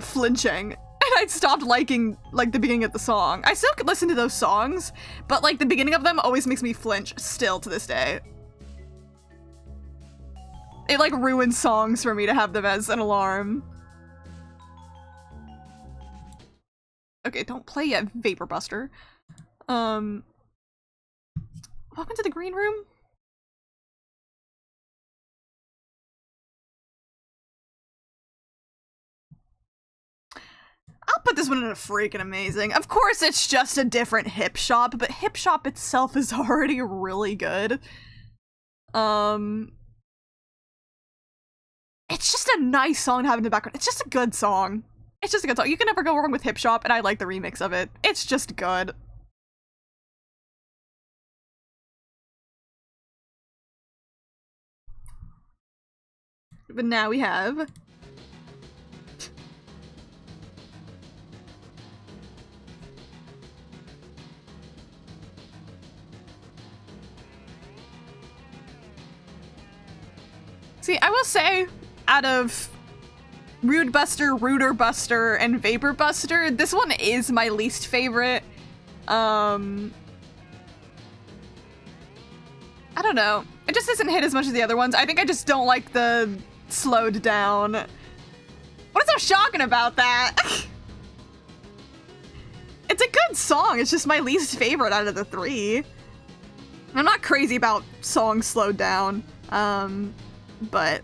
flinching. And I'd stopped liking like the beginning of the song. I still could listen to those songs, but like the beginning of them always makes me flinch still to this day. It like ruins songs for me to have them as an alarm. Okay, don't play yet, Vapor Buster. Welcome to the green room. I'll put this one in a freaking amazing. Of course, it's just a different hip shop, but hip shop itself is already really good. It's just a nice song to have in the background. It's just a good song. It's just a good song. You can never go wrong with hip shop, and I like the remix of it. It's just good. But now we have... See, I will say, out of Rude Buster, Ruder Buster, and Vapor Buster, this one is my least favorite. I don't know. It just doesn't hit as much as the other ones. I think I just don't like the slowed down. What is so shocking about that? It's a good song. It's just my least favorite out of the three. I'm not crazy about songs slowed down. But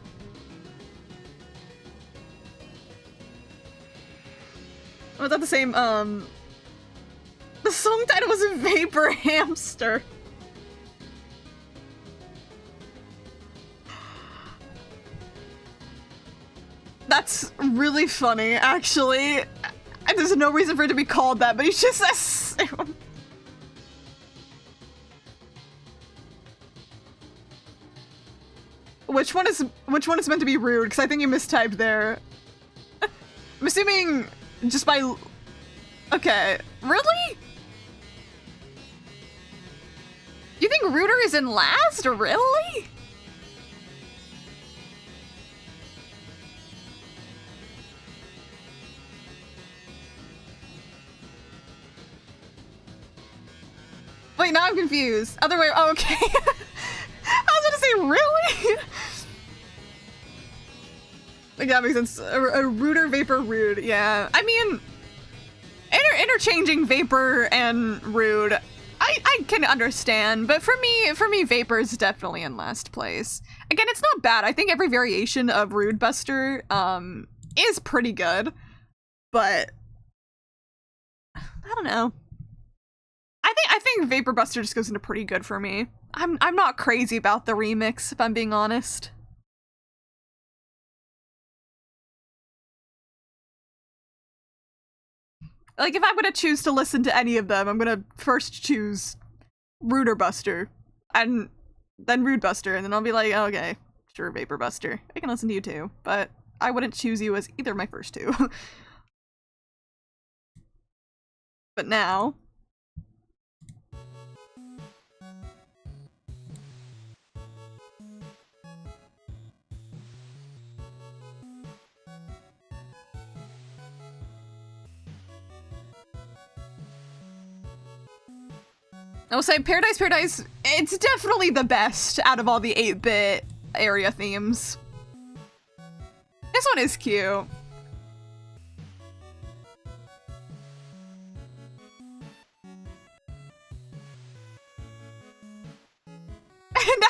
was that the same? The song title was Vapor Hamster. That's really funny, actually. There's no reason for it to be called that, but he just says. Which one is meant to be rude? Because I think you mistyped there. I'm assuming just by... Okay. Really? You think ruder is in last? Really? Wait, now I'm confused. Other way... Oh, okay. I was gonna say, really? Like, that makes sense. A ruder, vapor, rude. Yeah. I mean, interchanging vapor and rude, I can understand. But for me, vapor is definitely in last place. Again, it's not bad. I think every variation of Rude Buster is pretty good. But I don't know. I think Vapor Buster just goes into pretty good for me. I'm not crazy about the remix, if I'm being honest. Like, if I'm gonna choose to listen to any of them, I'm gonna first choose Ruder Buster, and then Rude Buster, and then I'll be like, oh, okay, sure, Vapor Buster. I can listen to you too, but I wouldn't choose you as either of my first two. But now... I will say Paradise, it's definitely the best out of all the 8-bit area themes. This one is cute.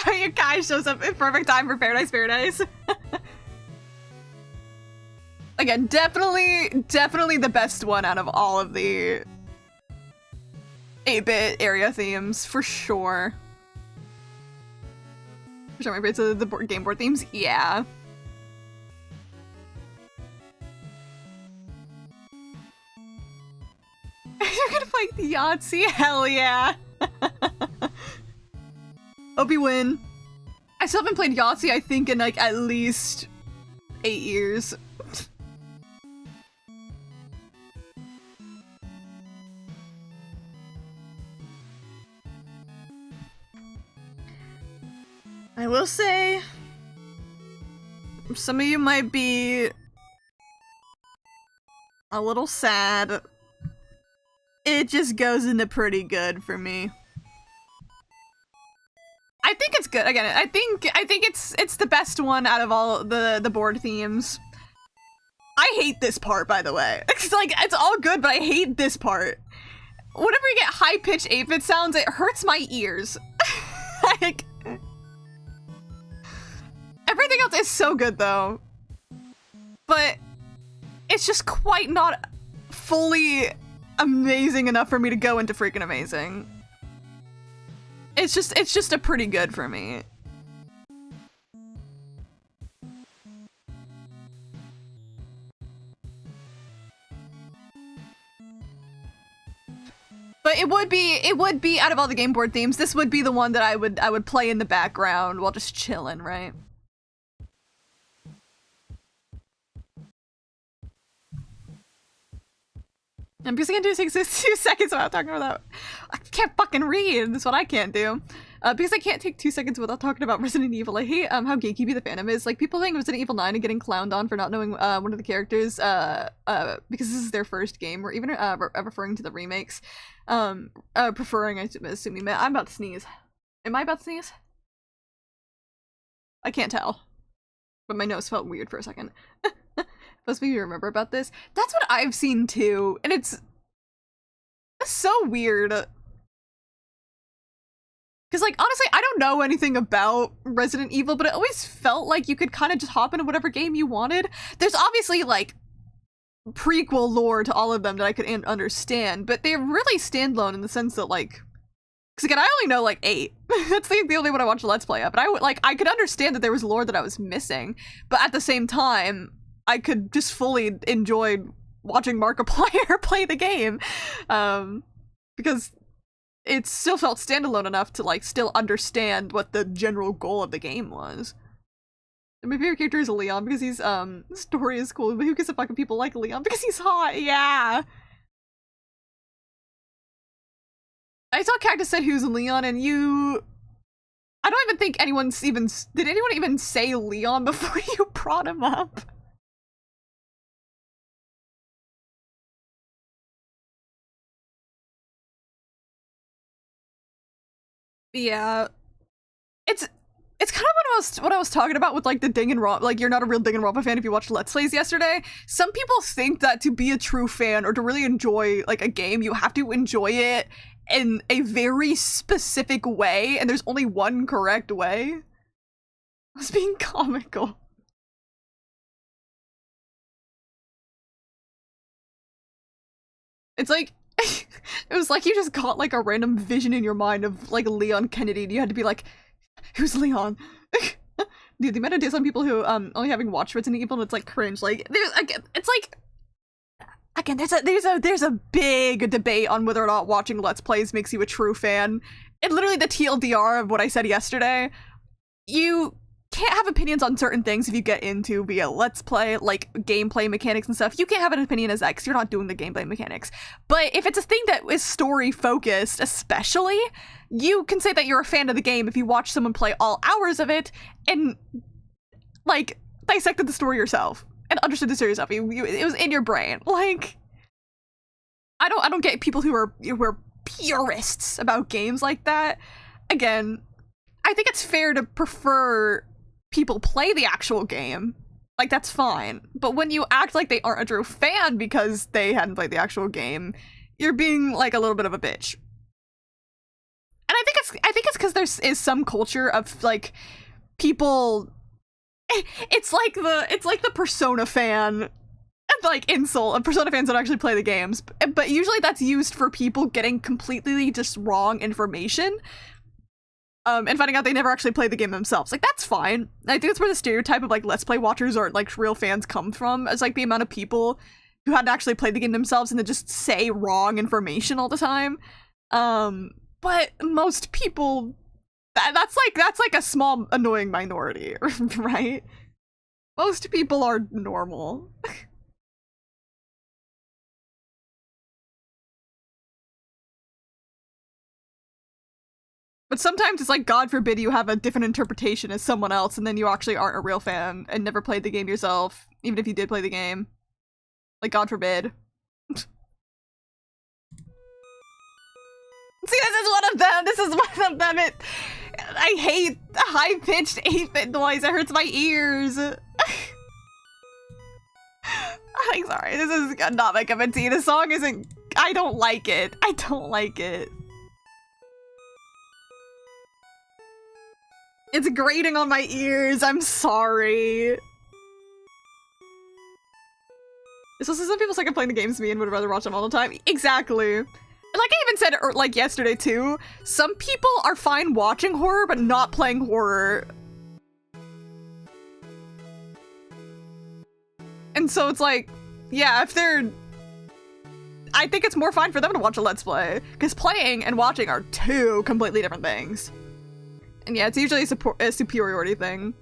Now your guy shows up in perfect time for Paradise. Again, definitely the best one out of all of the 8-bit area themes, for sure. For sure, my favorites are the game board themes, yeah. You're gonna fight the Yahtzee? Hell yeah! Hope you win. I still haven't played Yahtzee, I think, in like at least 8 years. I will say, some of you might be a little sad. It just goes into pretty good for me. I think it's good. Again, I think it's the best one out of all the board themes. I hate this part, by the way. It's like, it's all good, but I hate this part. Whenever you get high-pitched 8-bit sounds, it hurts my ears. Like, everything else is so good, though. But it's just quite not fully amazing enough for me to go into freaking amazing. It's just a pretty good for me. But it would be out of all the game board themes, this would be the one that I would play in the background while just chilling, right? And because I can't do 2 seconds without talking about, I can't fucking read. That's what I can't do. Because I can't take 2 seconds without talking about Resident Evil. I hate how gatekeepy the fandom is. Like, people playing Resident Evil 9 and getting clowned on for not knowing one of the characters because this is their first game, or even referring to the remakes. Preferring, I assume I'm about to sneeze. Am I about to sneeze? I can't tell. But my nose felt weird for a second. Most of you remember about this. That's what I've seen too, and it's so weird. Because, like, honestly, I don't know anything about Resident Evil, but it always felt like you could kind of just hop into whatever game you wanted. There's obviously, like, prequel lore to all of them that I could understand, but they're really standalone in the sense that, like, because again, I only know, like, 8. That's the only one I watched a Let's Play of, but I could understand that there was lore that I was missing, but at the same time, I could just fully enjoy watching Markiplier play the game, because it still felt standalone enough to, like, still understand what the general goal of the game was. And my favorite character is Leon because he's, the story is cool, but who gives a fuck if people like Leon because he's hot, yeah! I saw Cactus said who's Leon, and I don't even think anyone's even, did anyone even say Leon before you brought him up? Yeah, it's kind of what I was talking about with, like, the Danganronpa, like, you're not a real Danganronpa fan if you watched Let's Plays yesterday. Some people think that to be a true fan or to really enjoy, like, a game, you have to enjoy it in a very specific way, and there's only one correct way. I was being comical. It's like, it was like you just got, like, a random vision in your mind of, like, Leon Kennedy, and you had to be like, who's Leon? Dude, the amount of days on people who, only having watched Resident Evil, and it's, like, cringe. Like, it's like, again, there's a big debate on whether or not watching Let's Plays makes you a true fan. And literally the TLDR of what I said yesterday, you can't have opinions on certain things if you get into via Let's Play, like gameplay mechanics and stuff. You can't have an opinion as that because you're not doing the gameplay mechanics. But if it's a thing that is story focused, especially, you can say that you're a fan of the game if you watch someone play all hours of it and, like, dissected the story yourself and understood the series yourself. It was in your brain. Like, I don't get people who are purists about games like that. Again, I think it's fair to prefer people play the actual game. Like, that's fine. But when you act like they aren't a true fan because they hadn't played the actual game, you're being, like, a little bit of a bitch. And I think I think it's because there is some culture of like people. It's like the Persona fan, like insult of Persona fans that actually play the games, but usually that's used for people getting completely just wrong information. And finding out they never actually played the game themselves. Like, that's fine. I think that's where the stereotype of, like, Let's Play watchers or, like, real fans come from. It's, like, the amount of people who hadn't actually played the game themselves and then just say wrong information all the time. But most people... That's like a small, annoying minority, right? Most people are normal. But sometimes it's like, God forbid you have a different interpretation as someone else and then you actually aren't a real fan and never played the game yourself, even if you did play the game. Like, God forbid. See, this is one of them! This is one of them! I hate high-pitched 8-bit noise, it hurts my ears! I'm sorry, this is not my cup of tea. The song isn't... I don't like it. I don't like it. It's grating on my ears, I'm sorry. It's also some people suck at playing the games to me and would rather watch them all the time. Exactly. Like I even said like yesterday too, some people are fine watching horror but not playing horror. And so it's like, yeah, if they're... I think it's more fine for them to watch a Let's Play, because playing and watching are two completely different things. And yeah, it's usually a superiority thing.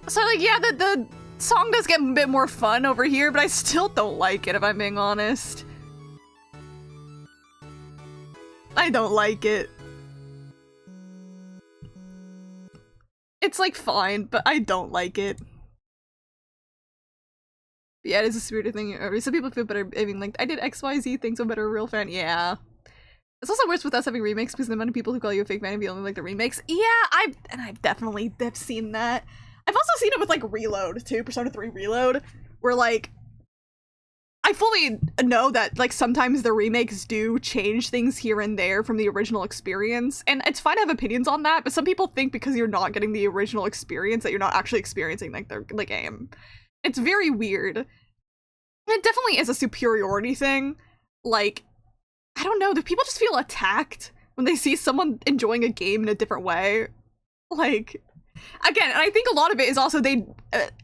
So like, yeah, the song does get a bit more fun over here, but I still don't like it, if I'm being honest. I don't like it. It's like fine, but I don't like it. But yeah, it is a superiority thing. Some people feel better being like, I did XYZ things, so better a real fan. Yeah. It's also worse with us having remakes because the amount of people who call you a fake fan if you only like the remakes. Yeah, I've definitely seen that. I've also seen it with like Reload too, Persona 3 Reload, where like I fully know that like sometimes the remakes do change things here and there from the original experience, and it's fine to have opinions on that, but some people think because you're not getting the original experience that you're not actually experiencing like the game. It's very weird. It definitely is a superiority thing. Like, I don't know, do people just feel attacked when they see someone enjoying a game in a different way? Like, again, and I think a lot of it is also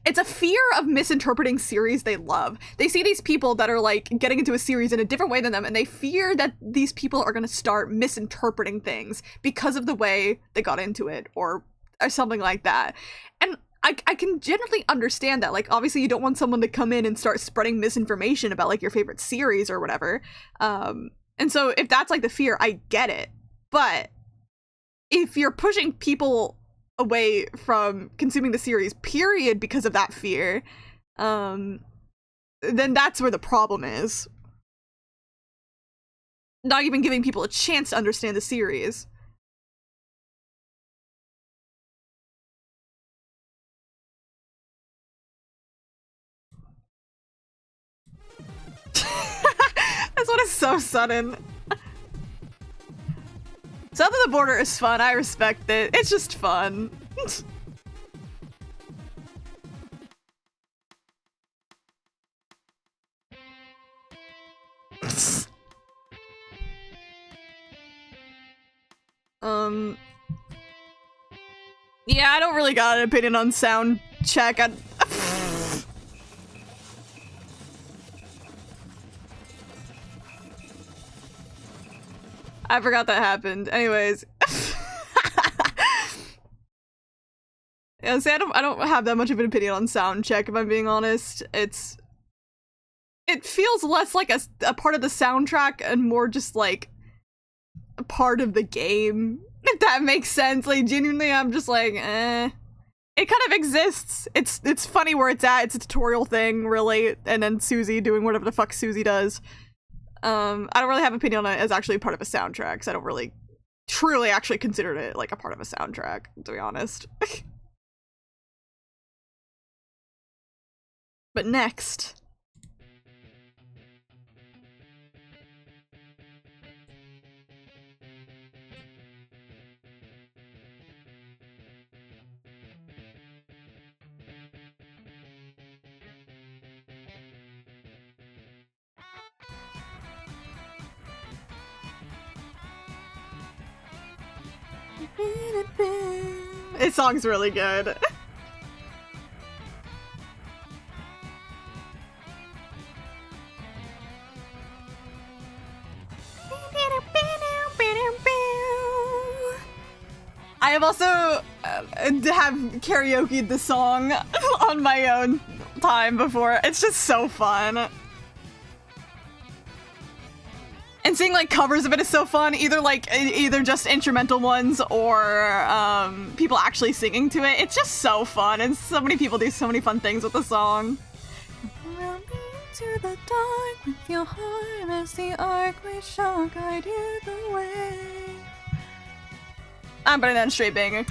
it's a fear of misinterpreting series they love. They see these people that are like getting into a series in a different way than them, and they fear that these people are going to start misinterpreting things because of the way they got into it, or something like that. And I can generally understand that. Like, obviously you don't want someone to come in and start spreading misinformation about like your favorite series or whatever. And so if that's like the fear, I get it. But if you're pushing people away from consuming the series, period, because of that fear, then that's where the problem is. Not even giving people a chance to understand the series. This one is so sudden. South of the Border is fun, I respect it. It's just fun. Yeah, I don't really got an opinion on sound check. I forgot that happened. Anyways. Yeah, see, I don't have that much of an opinion on sound check, if I'm being honest. It feels less like a part of the soundtrack and more just like a part of the game, if that makes sense. Like, genuinely, I'm just like, eh. It kind of exists. It's funny where it's at. It's a tutorial thing, really, and then Susie doing whatever the fuck Susie does. I don't really have an opinion on it as actually part of a soundtrack, because I don't really truly actually consider it like a part of a soundtrack, to be honest. But next. This song's really good. I have also have karaoke'd the song on my own time before. It's just so fun. And seeing like covers of it is so fun, either just instrumental ones or people actually singing to it. It's just so fun, and so many people do so many fun things with the song. To the dark with your heart as the arc we shall guide you the way. I'm putting that in straight banger.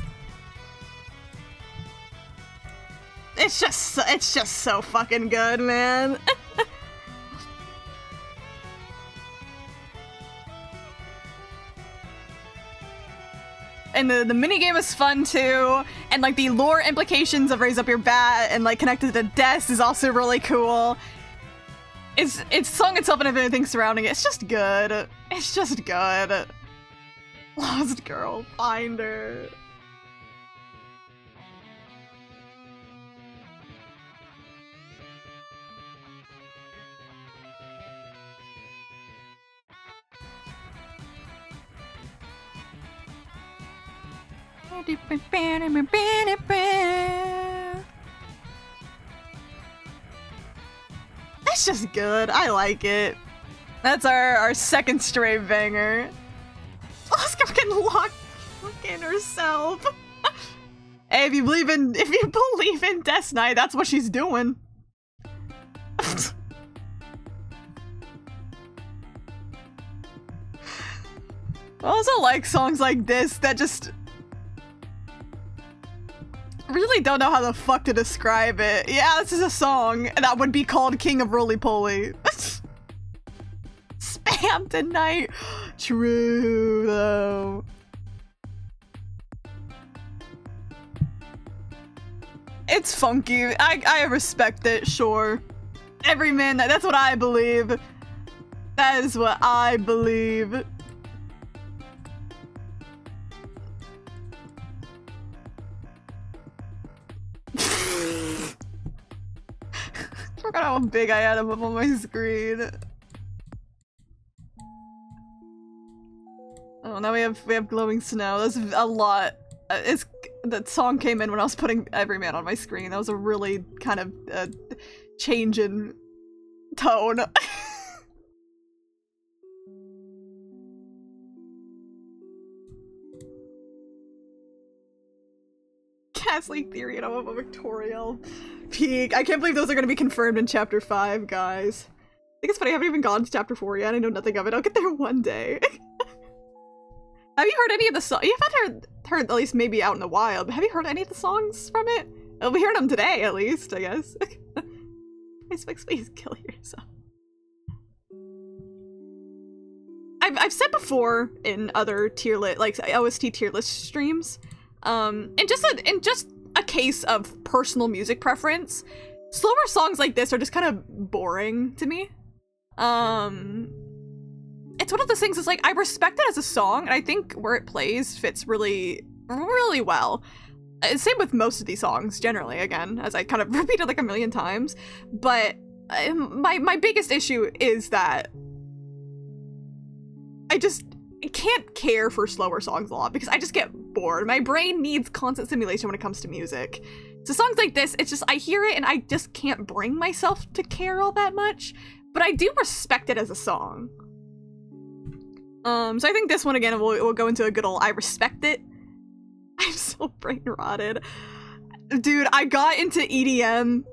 It's just so fucking good, man. And the minigame is fun too, and like the lore implications of Raise Up Your Bat and like connected to Death is also really cool. It's song itself and everything surrounding it. It's just good. It's just good. Lost girl, find her. That's just good. I like it. That's our second straight banger. Oscar can lock in herself. Hey, if you believe in Death Knight, that's what she's doing. I also like songs like this that just really don't know how the fuck to describe it. Yeah, this is a song that would be called King of Roly Poly. Spam tonight. True, though. It's funky. I respect it, sure. Every man, that's what I believe. That is what I believe. Forgot how big I had him up on my screen. Oh, now we have glowing snow. That's a lot. That song came in when I was putting Everyman on my screen. That was a really kind of change in tone. Cast League Theory and I'm a Victorial peak. I can't believe those are going to be confirmed in Chapter 5, guys. I think it's funny, I haven't even gone to Chapter 4 yet. I know nothing of it. I'll get there one day. Have you heard any of the songs? You haven't heard at least maybe out in the wild, but have you heard any of the songs from it? Well, we heard them today, at least, I guess. Please kill yourself. I've said before in other tier list, like OST tier list streams, in just a case of personal music preference, slower songs like this are just kind of boring to me. It's one of those things, it's like, I respect it as a song, and I think where it plays fits really, really well. Same with most of these songs, generally, again, as I kind of repeated like a million times. But my biggest issue is that I just can't care for slower songs a lot, because I just get bored. My brain needs constant stimulation when it comes to music. So songs like this, it's just, I hear it and I just can't bring myself to care all that much, but I do respect it as a song. So I think this one, again, will go into a good old I respect it. I'm so brain rotted. Dude, I got into EDM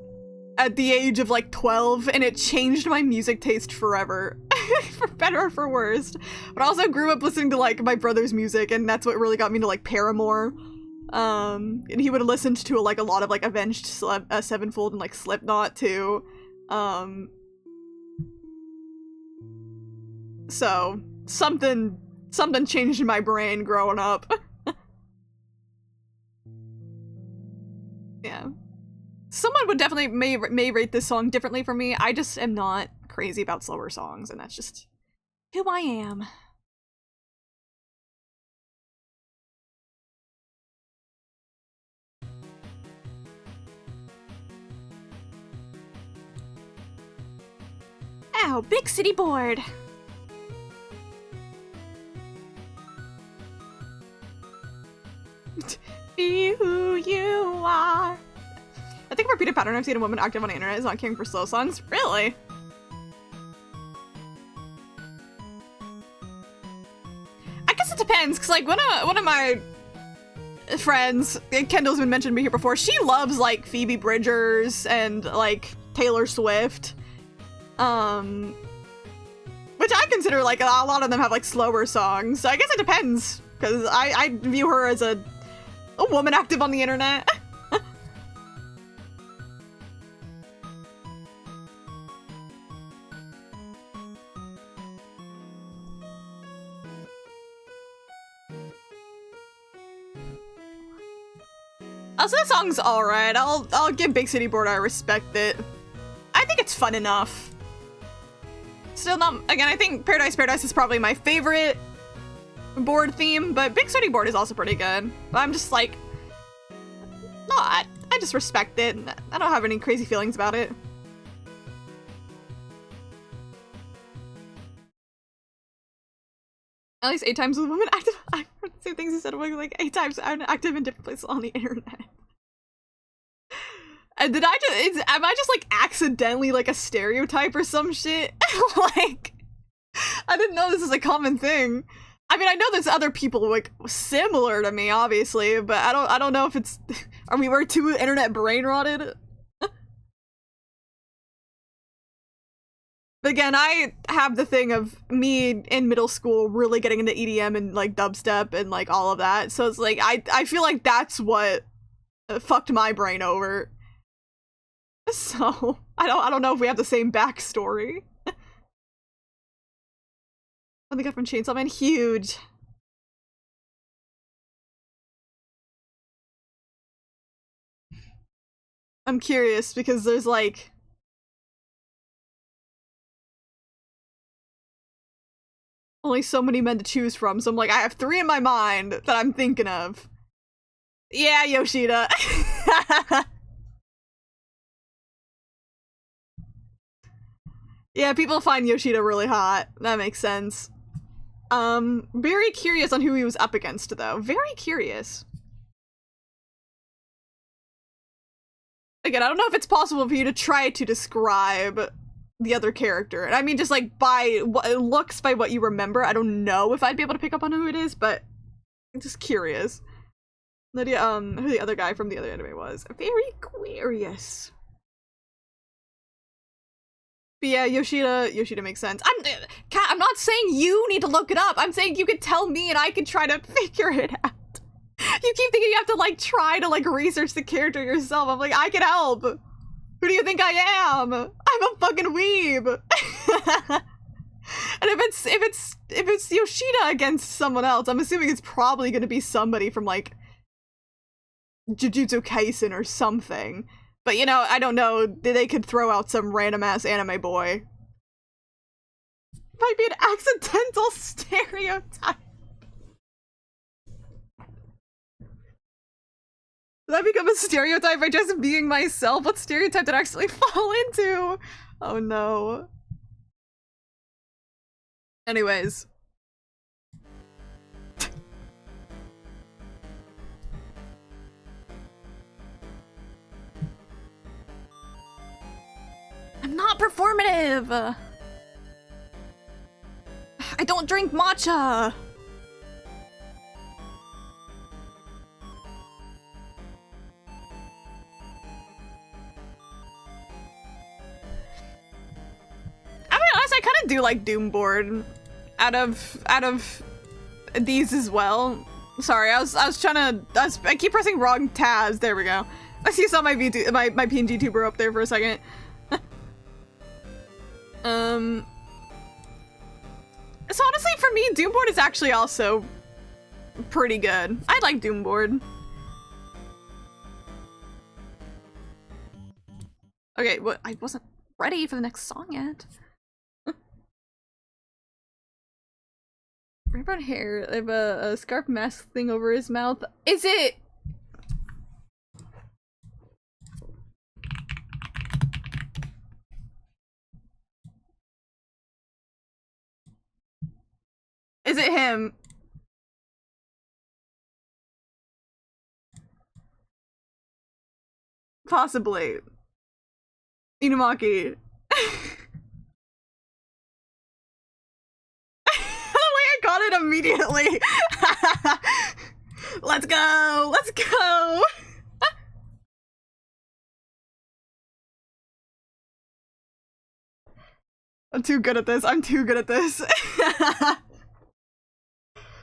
at the age of like 12 and it changed my music taste forever. For better or for worse. But I also grew up listening to like my brother's music, and that's what really got me to like Paramore. And he would have listened to like a lot of like Avenged Sevenfold and like Slipknot too. So something changed in my brain growing up. Yeah. Someone would definitely may rate this song differently for me. I just am not crazy about slower songs, and that's just who I am. Wow, big city board. Be who you are. I think a repeated pattern I've seen a woman active on the internet is not caring for slow songs. Really? I guess it depends, because like one of my friends, Kendall's been mentioned to me here before, she loves like Phoebe Bridgers and like Taylor Swift. Which I consider like a lot of them have like slower songs. So I guess it depends, because I view her as a woman active on the internet. Also, the song's alright. I'll give Big City Board, I respect it. I think it's fun enough. Still not, again, I think Paradise Paradise is probably my favorite board theme, but Big City Board is also pretty good. But I'm just like, no, I just respect it. I don't have any crazy feelings about it. At least 8 times with women active. I've heard the same things you said, like 8 times active in different places on the internet. And did am I just like accidentally like a stereotype or some shit? Like, I didn't know this is a common thing. I mean, I know there's other people like similar to me, obviously, but I don't know if it's, we're too internet brain rotted. But again, I have the thing of me in middle school really getting into EDM and like dubstep and like all of that. So it's like, I feel like that's what fucked my brain over. So I don't know if we have the same backstory. Oh, the guy from Chainsaw Man, huge. I'm curious because there's like only so many men to choose from, so I'm like, I have 3 in my mind that I'm thinking of. Yeah, Yoshida. Yeah, people find Yoshida really hot. That makes sense. Very curious on who he was up against, though. Very curious. Again, I don't know if it's possible for you to try to describe the other character. And I mean, just like by what it looks, by what you remember. I don't know if I'd be able to pick up on who it is, but I'm just curious. Lydia, who the other guy from the other anime was. Very curious. But yeah, Yoshida makes sense. Kat, I'm not saying you need to look it up. I'm saying you could tell me and I could try to figure it out. You keep thinking you have to like try to like research the character yourself. I'm like, I can help. Who do you think I am? I'm a fucking weeb. And if it's Yoshida against someone else, I'm assuming it's probably gonna be somebody from like Jujutsu Kaisen or something. But you know, I don't know, they could throw out some random ass anime boy. Might be an accidental stereotype. Did I become a stereotype by just being myself? What stereotype did I actually fall into? Oh no. Anyways. I'm not performative! I don't drink matcha! I mean, honestly, I kind of do like Doom board out of these as well. Sorry, I keep pressing wrong tabs. There we go. I see saw my PNG tuber up there for a second. So honestly, for me, Doom board is actually also pretty good. I like Doom board. Okay, what? I wasn't ready for the next song yet. Rainbow hair. They have a scarf mask thing over his mouth. Is it? Is it him? Possibly. Inumaki. The way I got it immediately. Let's go. Let's go. I'm too good at this. I'm too good at this.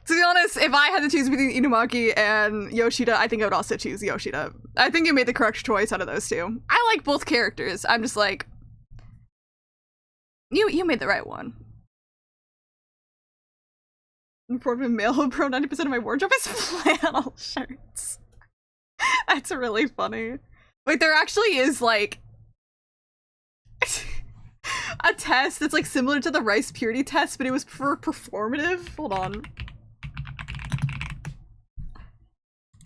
To be honest, if I had to choose between Inumaki and Yoshida, I think I would also choose Yoshida. I think you made the correct choice out of those two. I like both characters. I'm just like, you made the right one. Important male, bro. 90% of my wardrobe is flannel shirts. That's really funny. Wait, there actually is like a test that's like similar to the rice purity test, but it was for performative. Hold on.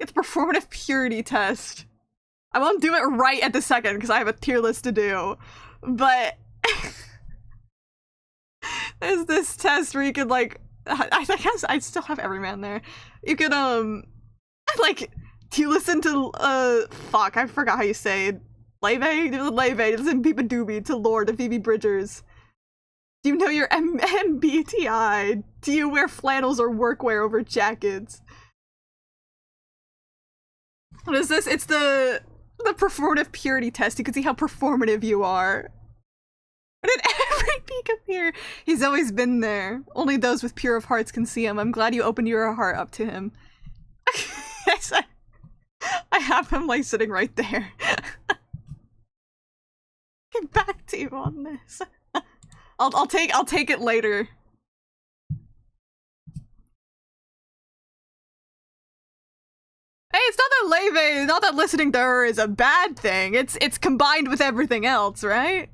It's performative purity test. I won't do it right at the second because I have a tier list to do, but there's this test where you could like, I guess I still have Everyman there. You could like, do you listen to fuck, I forgot how you say it. Leve, listen Beepa Doobie to Lord of Phoebe Bridgers. Do you know your MBTI? Do you wear flannels or workwear over jackets? What is this? It's the performative purity test. You can see how performative you are. Where did every peak appear? He's always been there. Only those with pure of hearts can see him. I'm glad you opened your heart up to him. I have him like sitting right there. Get back to you on this. I'll take it later. Hey, it's not that listening to her is a bad thing. It's combined with everything else, right?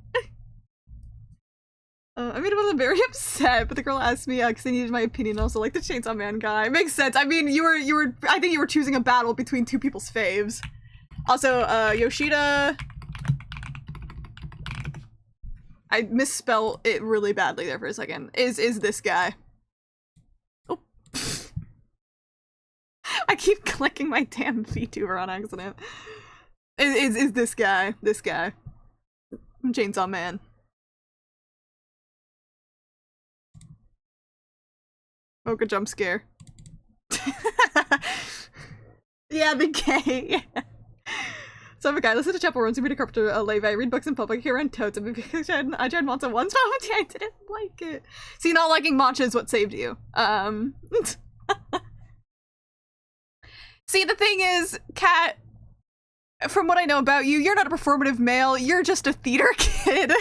I mean, I wasn't very upset, but the girl asked me because they needed my opinion. Also, like the Chainsaw Man guy. Makes sense. I mean, you were. I think you were choosing a battle between two people's faves. Also, Yoshida. I misspelled it really badly there for a second. Is this guy? Oh. I keep clicking my damn VTuber on accident. Is this guy? This guy. Chainsaw Man. Mocha jump scare. Yeah, the gay. So I'm a guy, listen to Chapel Runs, you read a carpenter, Leve, I read books in public, here on totes, I tried matcha once, but I didn't like it. See, not liking matcha is what saved you. See, the thing is, Kat, from what I know about you, you're not a performative male, you're just a theater kid.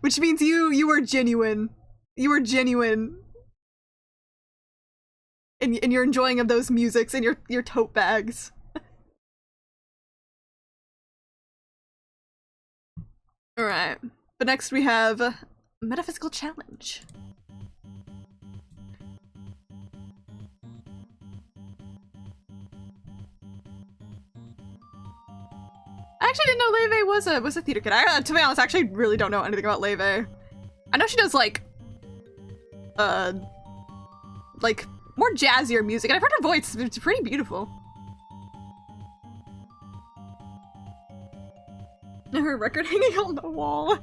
Which means you were genuine. You were genuine. In your enjoying of those musics and your tote bags. Alright. But next we have Metaphysical Challenge. I actually didn't know Leve was a theater kid. To be honest, I actually really don't know anything about Leve. I know she does like more jazzier music, and I've heard her voice. It's pretty beautiful. Her record hanging on the wall.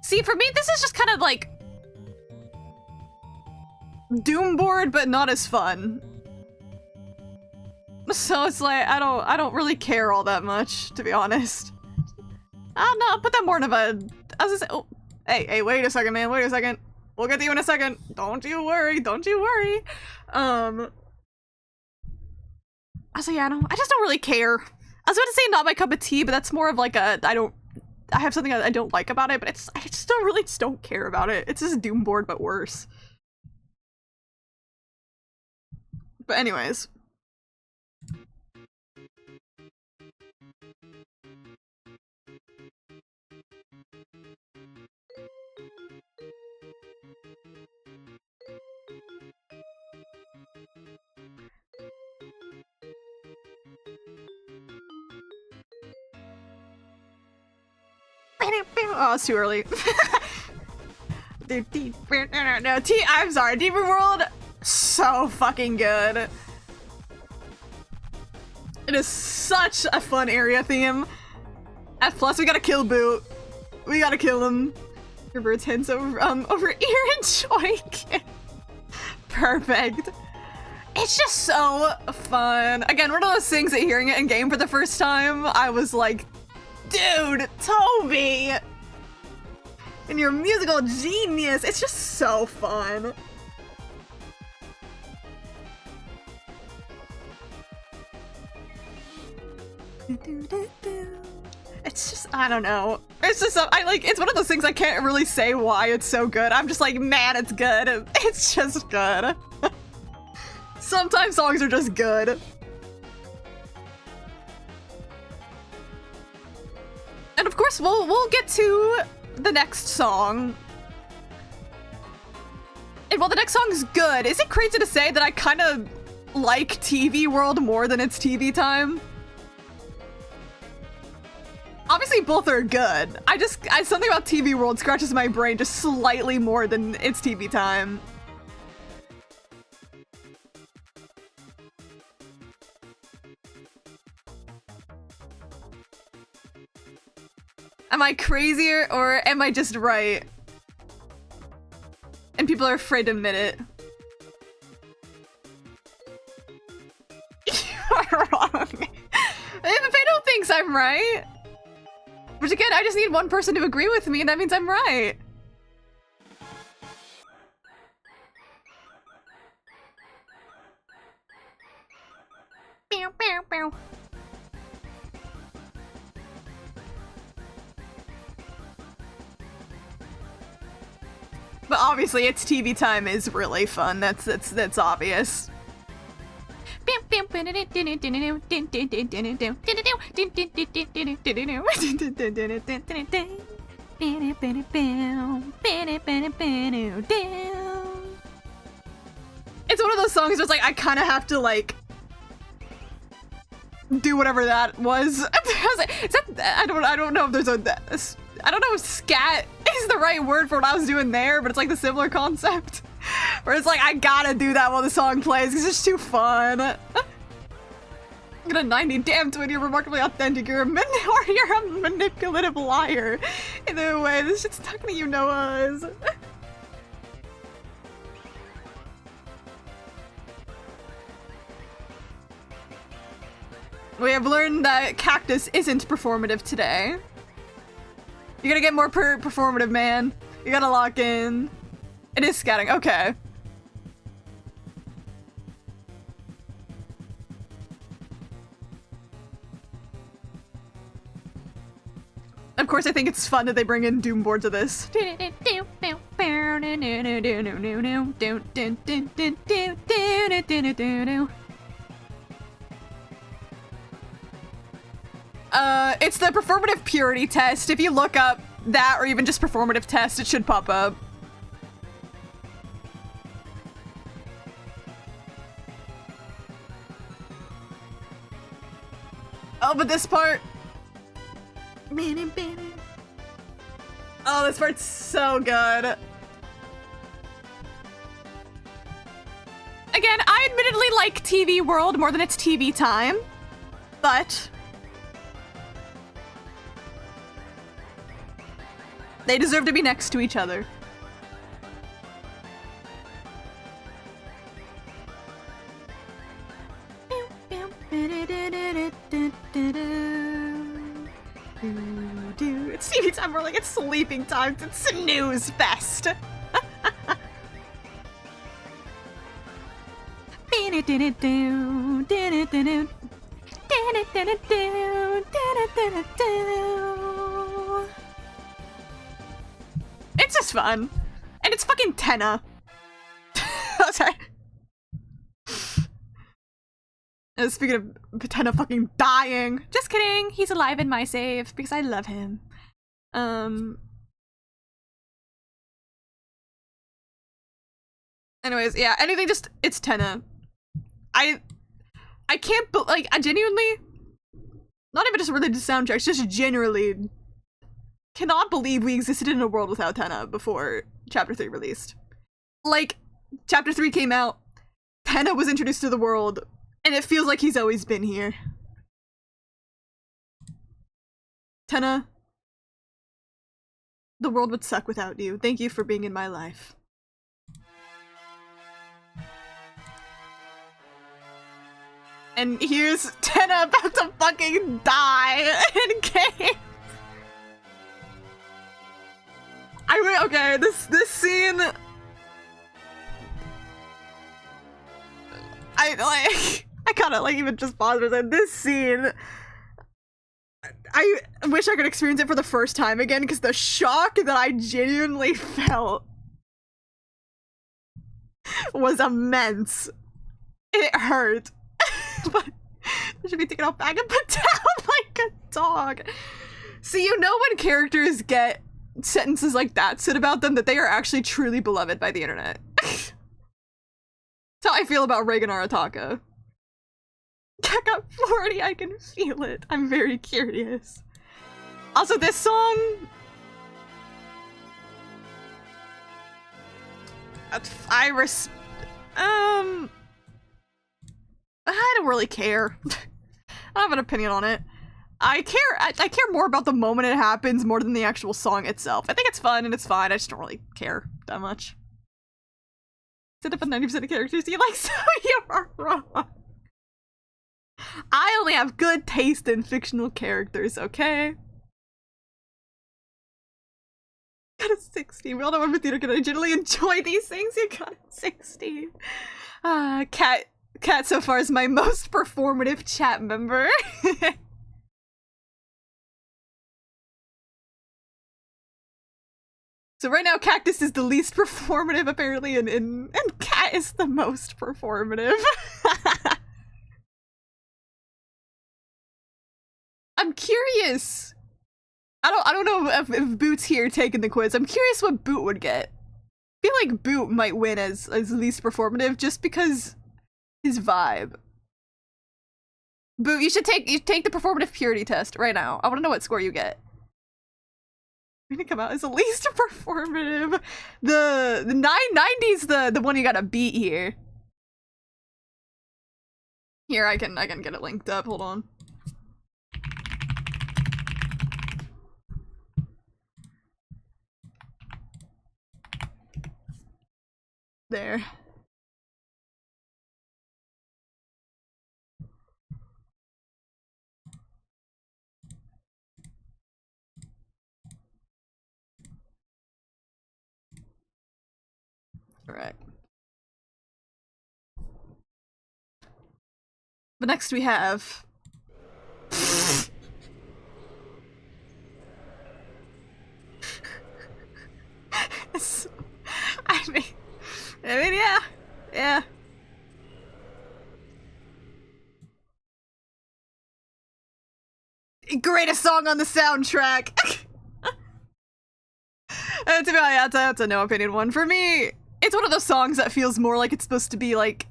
See, for me, this is just kind of like Doom board, but not as fun. So it's like I don't really care all that much, to be honest. Oh no, I'll put that more in of a. I was gonna say, oh, hey, wait a second, man, wait a second. We'll get to you in a second. Don't you worry, don't you worry. So yeah, I just don't really care. I was about to say not my cup of tea, but that's more of like a I have something I don't like about it, but I just don't care about it. It's just a Doom board, but worse. But anyways. Oh, it's too early. No, I'm sorry, TV World, so fucking good. It is such a fun area theme. F+, we gotta kill Boot. We gotta kill him. Your bird's hints over ear and choik. Perfect. It's just so fun. Again, one of those things that hearing it in game for the first time, I was like, dude, Toby! And your musical genius, it's just so fun. It's just, I don't know. It's just, it's one of those things I can't really say why it's so good. I'm just like, man, it's good. It's just good. Sometimes songs are just good. And of course, we'll get to the next song. And while the next song's good, is it crazy to say that I kind of like TV World more than It's TV Time? Obviously, both are good. Something about TV World scratches my brain just slightly more than It's TV Time. Am I crazier or am I just right? And people are afraid to admit it. You're wrong. If Fado thinks I'm right. Which again, I just need one person to agree with me and that means I'm right. Bow, bow, bow. But obviously, It's TV Time is really fun. That's obvious. It's one of those songs where it's like I kind of have to like do whatever that was. Is that I don't know if there's I don't know if scat is the right word for what I was doing there, but it's like the similar concept. Where it's like, I gotta do that while the song plays, because it's too fun. Get a 90, damn twin, you're remarkably authentic, you're a manipulative liar. Either way, this shit's talking to you, Noahs. We have learned that Cactus isn't performative today. You gotta get more performative, man. You gotta lock in. It is scatting. Okay. Of course, I think it's fun that they bring in Doomboard to this. It's the performative purity test. If you look up that or even just performative test, it should pop up. Oh, but this part. Oh, this part's so good. Again, I admittedly like TV World more than It's TV Time, but they deserve to be next to each other. It's TV time, we're like, it's sleeping time, it's snooze fest. It's just fun. And it's fucking Tenna. Oh, sorry. Speaking of Tenna fucking dying. Just kidding. He's alive in my save because I love him. Anyways, yeah, anything just, it's Tenna. I can't, but like, I genuinely, not even just really the soundtracks, just generally, cannot believe we existed in a world without Tenna before Chapter 3 released. Like, Chapter 3 came out, Tenna was introduced to the world, and it feels like he's always been here. Tenna, the world would suck without you. Thank you for being in my life. And here's Tenna about to fucking die in game. I mean, okay, this scene. I kinda like even just pause for a second. This scene, I wish I could experience it for the first time again because the shock that I genuinely felt was immense. It hurt. But I should be taken off back and put down like a dog. See, you know when characters get sentences like that said about them that they are actually truly beloved by the internet. That's how I feel about Reagan Arataka. I got 40, I can feel it. I'm very curious. Also, this song... I don't really care. I don't have an opinion on it. I care more about the moment it happens more than the actual song itself. I think it's fun and it's fine. I just don't really care that much. Set up a 90% of characters you like, so you are wrong. I only have good taste in fictional characters, okay? Got a 60. We all know I'm a theater kid. I generally enjoy these things. You got a 60. Cat so far is my most performative chat member. So right now Cactus is the least performative apparently and Cat is the most performative. I'm curious. I don't know if Boot's here taking the quiz. I'm curious what Boot would get. I feel like Boot might win as least performative just because his vibe. Boot, you take the performative purity test right now. I want to know what score you get. You're gonna come out as the least performative. The 990's the one you gotta beat here. Here, I can get it linked up. Hold on. There. All right. But next we have I mean, yeah. Greatest song on the soundtrack. To be honest, that's a no opinion one. For me, it's one of those songs that feels more like it's supposed to be like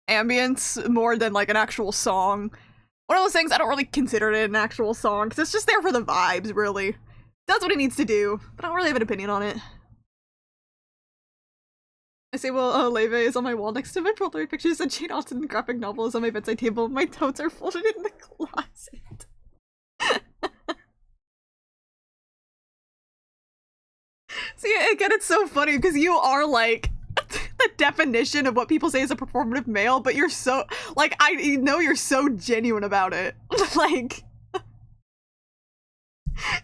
ambience more than like an actual song. One of those things I don't really consider it an actual song because it's just there for the vibes, really. Does what it needs to do, but I don't really have an opinion on it. I say, well, Leve is on my wall next to my Polaroid pictures and Jane Austen graphic novel is on my bedside table. My notes are folded in the closet. See, again, it's so funny because you are like the definition of what people say is a performative male, but you're so, like, I know you're so genuine about it. Like,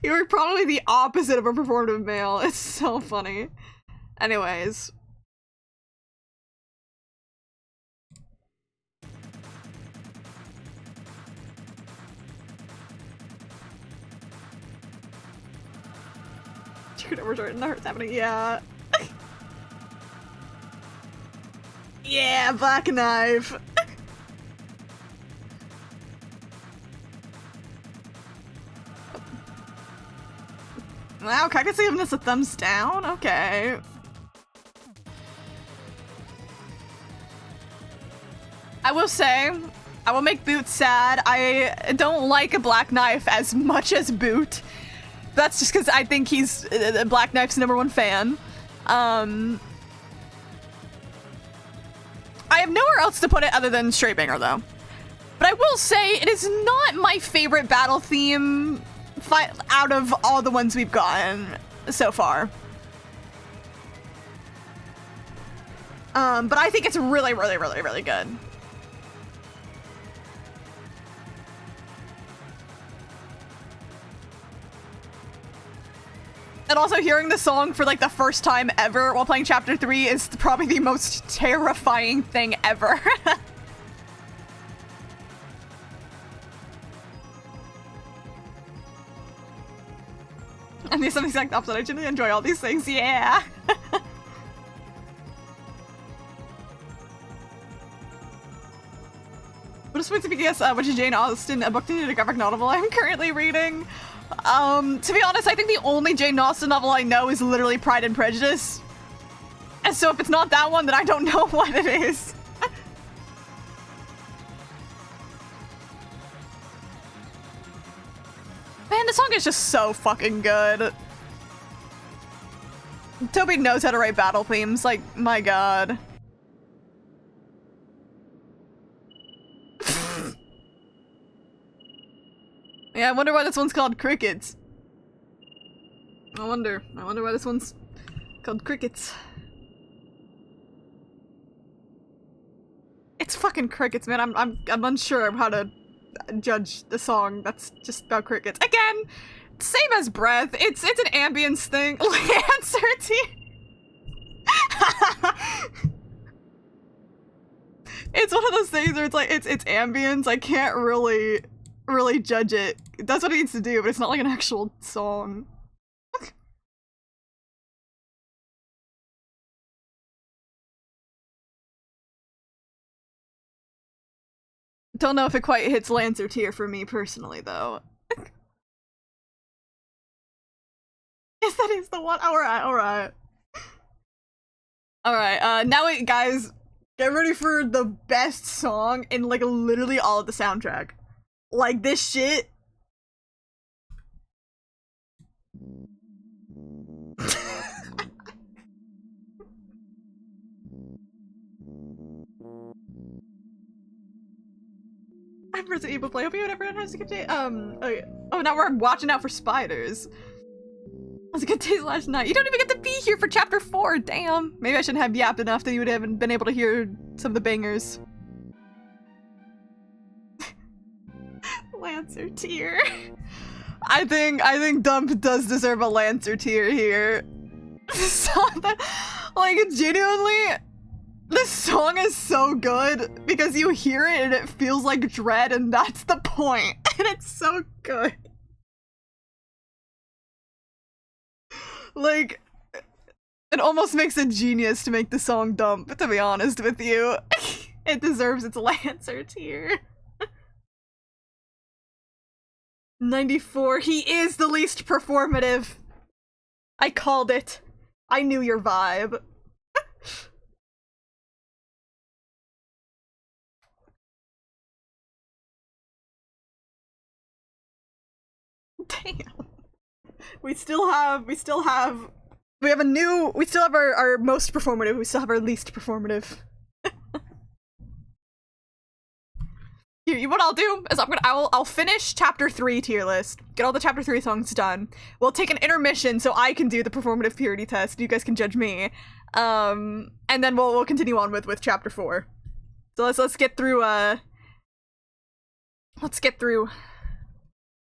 you're probably the opposite of a performative male. It's so funny. Anyways. We're starting to hurt happening. Yeah. Yeah, Black Knife. Wow, Cactus giving us a thumbs down? Okay. I will say, I will make Boot sad. I don't like a Black Knife as much as Boot. That's just because I think he's Black Knife's #1 fan. I have nowhere else to put it other than Straight Banger, though. But I will say, it is not my favorite battle theme out of all the ones we've gotten so far. But I think it's really, really, really, really good. And also hearing the song for like the first time ever while playing Chapter 3 is probably the most terrifying thing ever. And the some exact opposite. I generally enjoy all these things, yeah. What is supposed to be guess which is Jane Austen, a book to a graphic novel I'm currently reading? To be honest, I think the only Jane Austen novel I know is literally Pride and Prejudice. And so if it's not that one, then I don't know what it is. Man, this song is just so fucking good. Toby knows how to write battle themes, like, my god. Yeah, I wonder why this one's called Crickets. I wonder why this one's called Crickets. It's fucking crickets, man. I'm unsure of how to judge the song that's just about crickets. Again, same as Breath. It's an ambience thing. Lancerty. It's one of those things where it's like it's ambience. I can't really judge it. That's what it needs to do, but it's not like an actual song. Don't know if it quite hits Lancer tier for me personally, though. Yes, that is the one. Alright. Alright, now guys, get ready for the best song in, like, literally all of the soundtrack. Like, this shit. I'm Resident Evil play. Hope everyone has a good day. Okay. Oh, now we're watching out for spiders. It was a good day last night. You don't even get to be here for Chapter 4. Damn. Maybe I shouldn't have yapped enough that you would have been able to hear some of the bangers. Lancer tier. I think Dump does deserve a Lancer tier here. Like, genuinely, this song is so good because you hear it and it feels like dread, and that's the point. And it's so good. Like, it almost makes a genius to make the song Dump, to be honest with you. It deserves its Lancer tier. 94, he is the least performative. I called it. I knew your vibe. Damn. We still have our most performative, we still have our least performative. Here, what I'll do is I'll finish Chapter 3 tier list, get all the Chapter 3 songs done. We'll take an intermission so I can do the performative purity test. You guys can judge me. And then we'll continue on with Chapter 4. So let's get through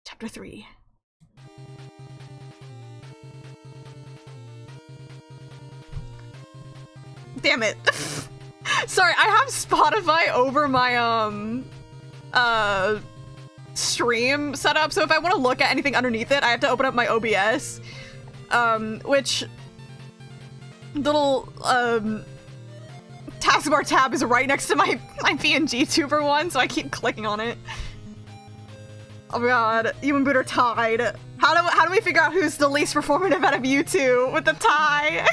Chapter 3. Damn it. Sorry, I have Spotify over my stream setup, so if I want to look at anything underneath it, I have to open up my OBS, which little taskbar tab is right next to my PNG tuber one, so I keep clicking on it. Oh my god, you and Boot are tied. How do we figure out who's the least performative out of you two with the tie?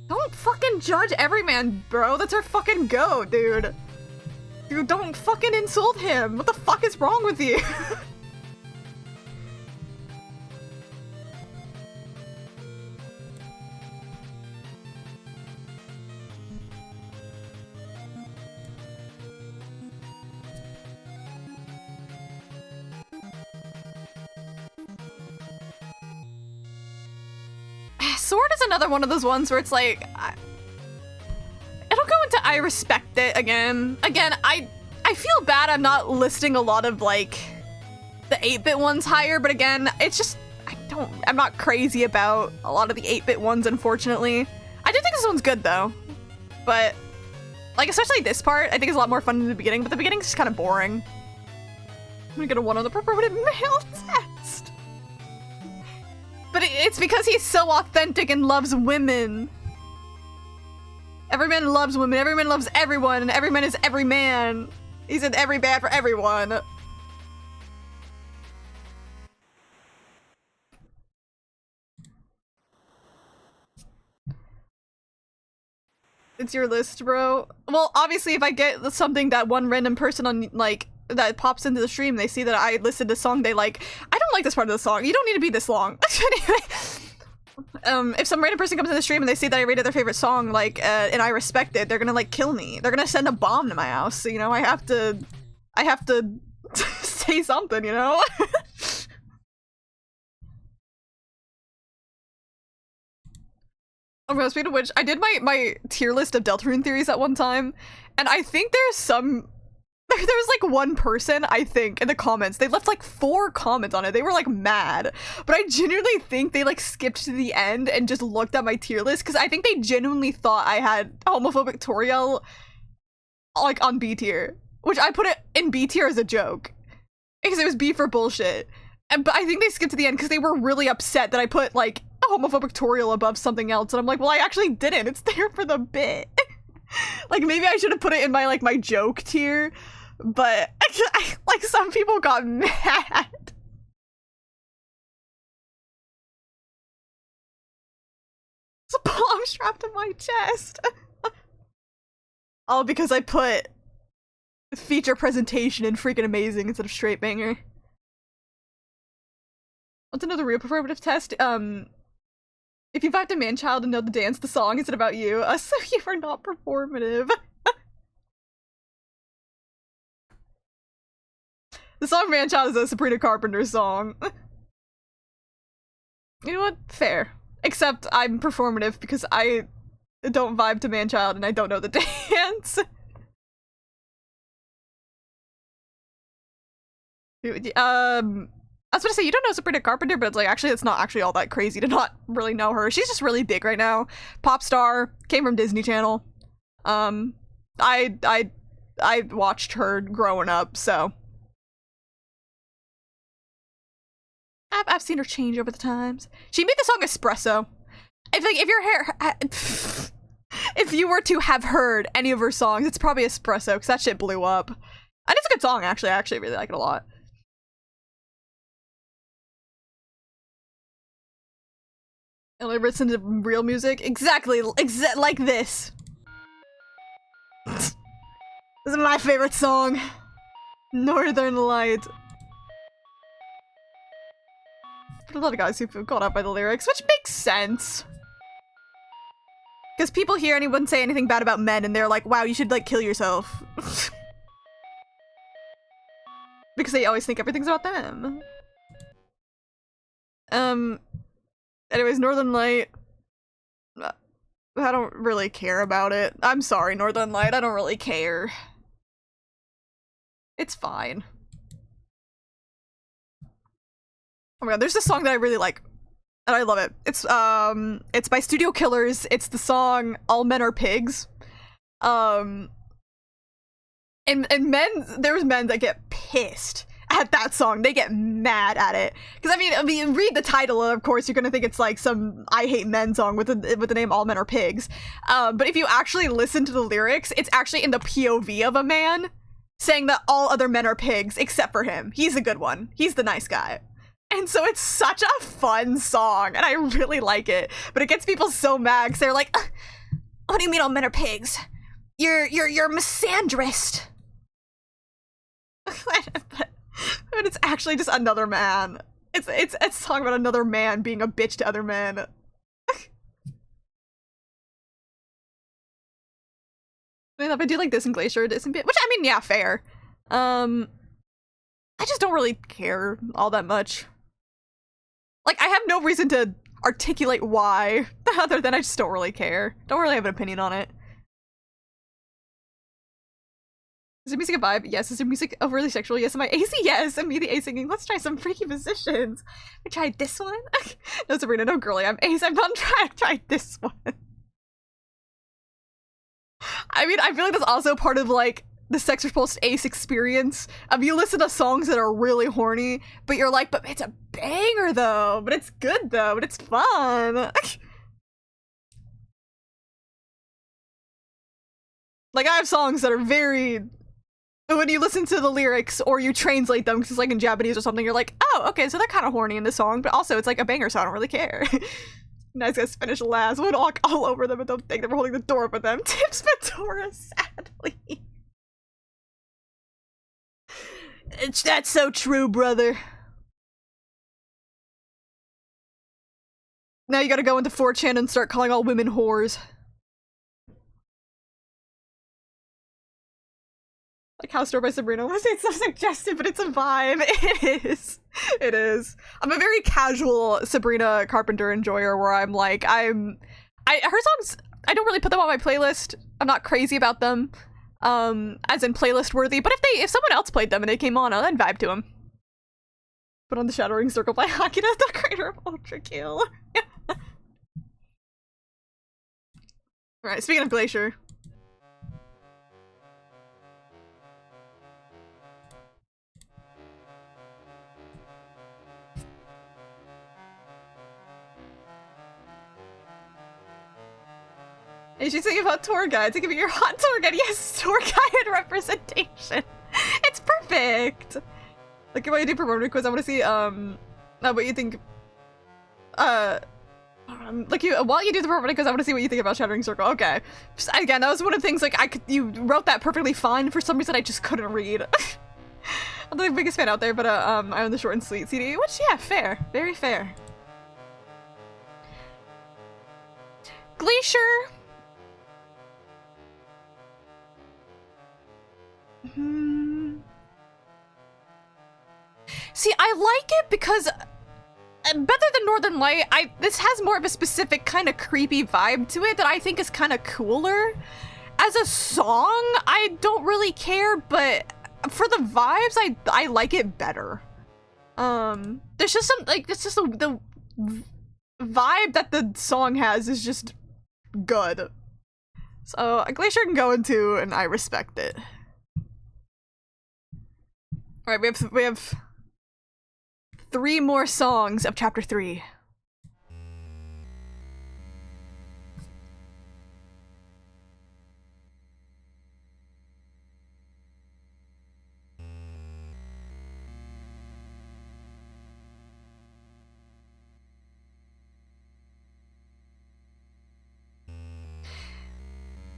Don't fucking judge Everyman, bro. That's our fucking goat, dude. You don't fucking insult him! What the fuck is wrong with you? Sword is another one of those ones where it's like, it'll go into I respect it again. Again, I feel bad I'm not listing a lot of like the 8-bit ones higher, but again, it's just, I'm not crazy about a lot of the 8-bit ones, unfortunately. I do think this one's good though, but like especially this part, I think it's a lot more fun in the beginning, but the beginning's just kind of boring. I'm gonna get a 1 on the perverted male test. But it's because he's so authentic and loves women. Every man loves women, every man loves everyone, and every man is every man. He's in every band for everyone. It's your list, bro. Well, obviously if I get something that one random person on, like, that pops into the stream, they see that I listed the song they like, I don't like this part of the song. You don't need to be this long. Anyway, if some random person comes in the stream and they see that I rated their favorite song, like, and I respect it, they're gonna, like, kill me. They're gonna send a bomb to my house, so, you know, I have to say something, you know? Oh, speaking of which, I did my tier list of Deltarune theories at one time, and I think there's like one person, I think, in the comments, they left like 4 comments on it. They were like mad, but I genuinely think they like skipped to the end and just looked at my tier list because I think they genuinely thought I had homophobic Toriel like on B tier, which I put it in B tier as a joke because it was B for bullshit. But I think they skipped to the end because they were really upset that I put like a homophobic Toriel above something else, and I'm like, well, I actually didn't. It's there for the bit. Like maybe I should have put it in my my joke tier. But, like, some people got mad. It's a bomb strapped to my chest. All because I put feature presentation in freaking amazing instead of straight banger. What's another real performative test? If you fact a man-child and know the dance, the song isn't about you. So you are not performative. The song Man-Child is a Sabrina Carpenter song. You know what? Fair. Except I'm performative because I don't vibe to Man-Child and I don't know the dance. I was gonna say, you don't know Sabrina Carpenter, but it's like, actually, it's not actually all that crazy to not really know her. She's just really big right now. Pop star, came from Disney Channel. I watched her growing up, so. I've seen her change over the times. She made the song Espresso. If you were to have heard any of her songs, it's probably Espresso, because that shit blew up. And it's a good song, actually. I actually really like it a lot. And I listen to real music? Exactly, like this. This is my favorite song. Northern Light. A lot of guys who've got up by the lyrics, which makes sense. Because people hear anyone say anything bad about men and they're like, wow, you should like kill yourself. Because they always think everything's about them. Anyways, Northern Light. I don't really care about it. I'm sorry, Northern Light, I don't really care. It's fine. Oh my god, there's this song that I really like, and I love it. It's by Studio Killers. It's the song All Men Are Pigs. And there's men that get pissed at that song. They get mad at it. Because I mean, read the title, of course, you're gonna think it's like some I Hate Men song with the name All Men Are Pigs. But if you actually listen to the lyrics, it's actually in the POV of a man saying that all other men are pigs except for him. He's a good one. He's the nice guy. And so it's such a fun song, and I really like it. But it gets people so mad, because they're like, what do you mean all men are pigs? You're a misandrist. But it's actually just another man. It's talking about another man being a bitch to other men. I mean, if I do like this in Glacier, which I mean, yeah, fair. I just don't really care all that much. Like, I have no reason to articulate why, other than I just don't really care. Don't really have an opinion on it. Is the music a vibe? Yes. Is the music overly sexual? Yes. Am I AC? Yes. Am me the A singing? Let's try some freaky positions. I tried this one. No, Sabrina, no girly. I'm ace. I'm not trying to try this one. I mean, I feel like that's also part of, like, the Sex Repulsed Ace experience. You listen to songs that are really horny, but you're like, but it's a banger, though. But it's good, though. But it's fun. Like, I have songs that are very... When you listen to the lyrics, or you translate them, because it's, like, in Japanese or something, you're like, oh, okay, so they're kind of horny in this song, but also it's, like, a banger, so I don't really care. Nice guys finish last. Would walk all over them and don't think they were holding the door for them. Tips Ventura, sadly. That's so true, brother. Now you gotta go into 4chan and start calling all women whores. Like House Door by Sabrina. It's so suggestive, but it's a vibe. It is. It is. I'm a very casual Sabrina Carpenter enjoyer where I'm like, her songs, I don't really put them on my playlist. I'm not crazy about them, as in playlist worthy, but if someone else played them and they came on, I'd vibe to them. Put on the Shattering Circle by Akira, the creator of Ultra Kill. Alright, speaking of Glacier. And she's thinking about tour guides. It could be your hot tour guide. Yes, tour guide representation. It's perfect. Like, what you do for promoted quiz, I want to see, what you think, while you do the promoted quiz, I want to see what you think about Shattering Circle. Okay. Just, again, that was one of the things, like, you wrote that perfectly fine. For some reason, I just couldn't read. I'm the biggest fan out there, but, I own the Short and Sweet CD, which, yeah, fair. Very fair. Glacier. See, I like it because better than Northern Light, this has more of a specific kind of creepy vibe to it that I think is kind of cooler. As a song, I don't really care, but for the vibes, I like it better. There's just some, like, it's just the vibe that the song has is just good. So Glacier can go into, and I respect it. All right, we have 3 more songs of chapter 3.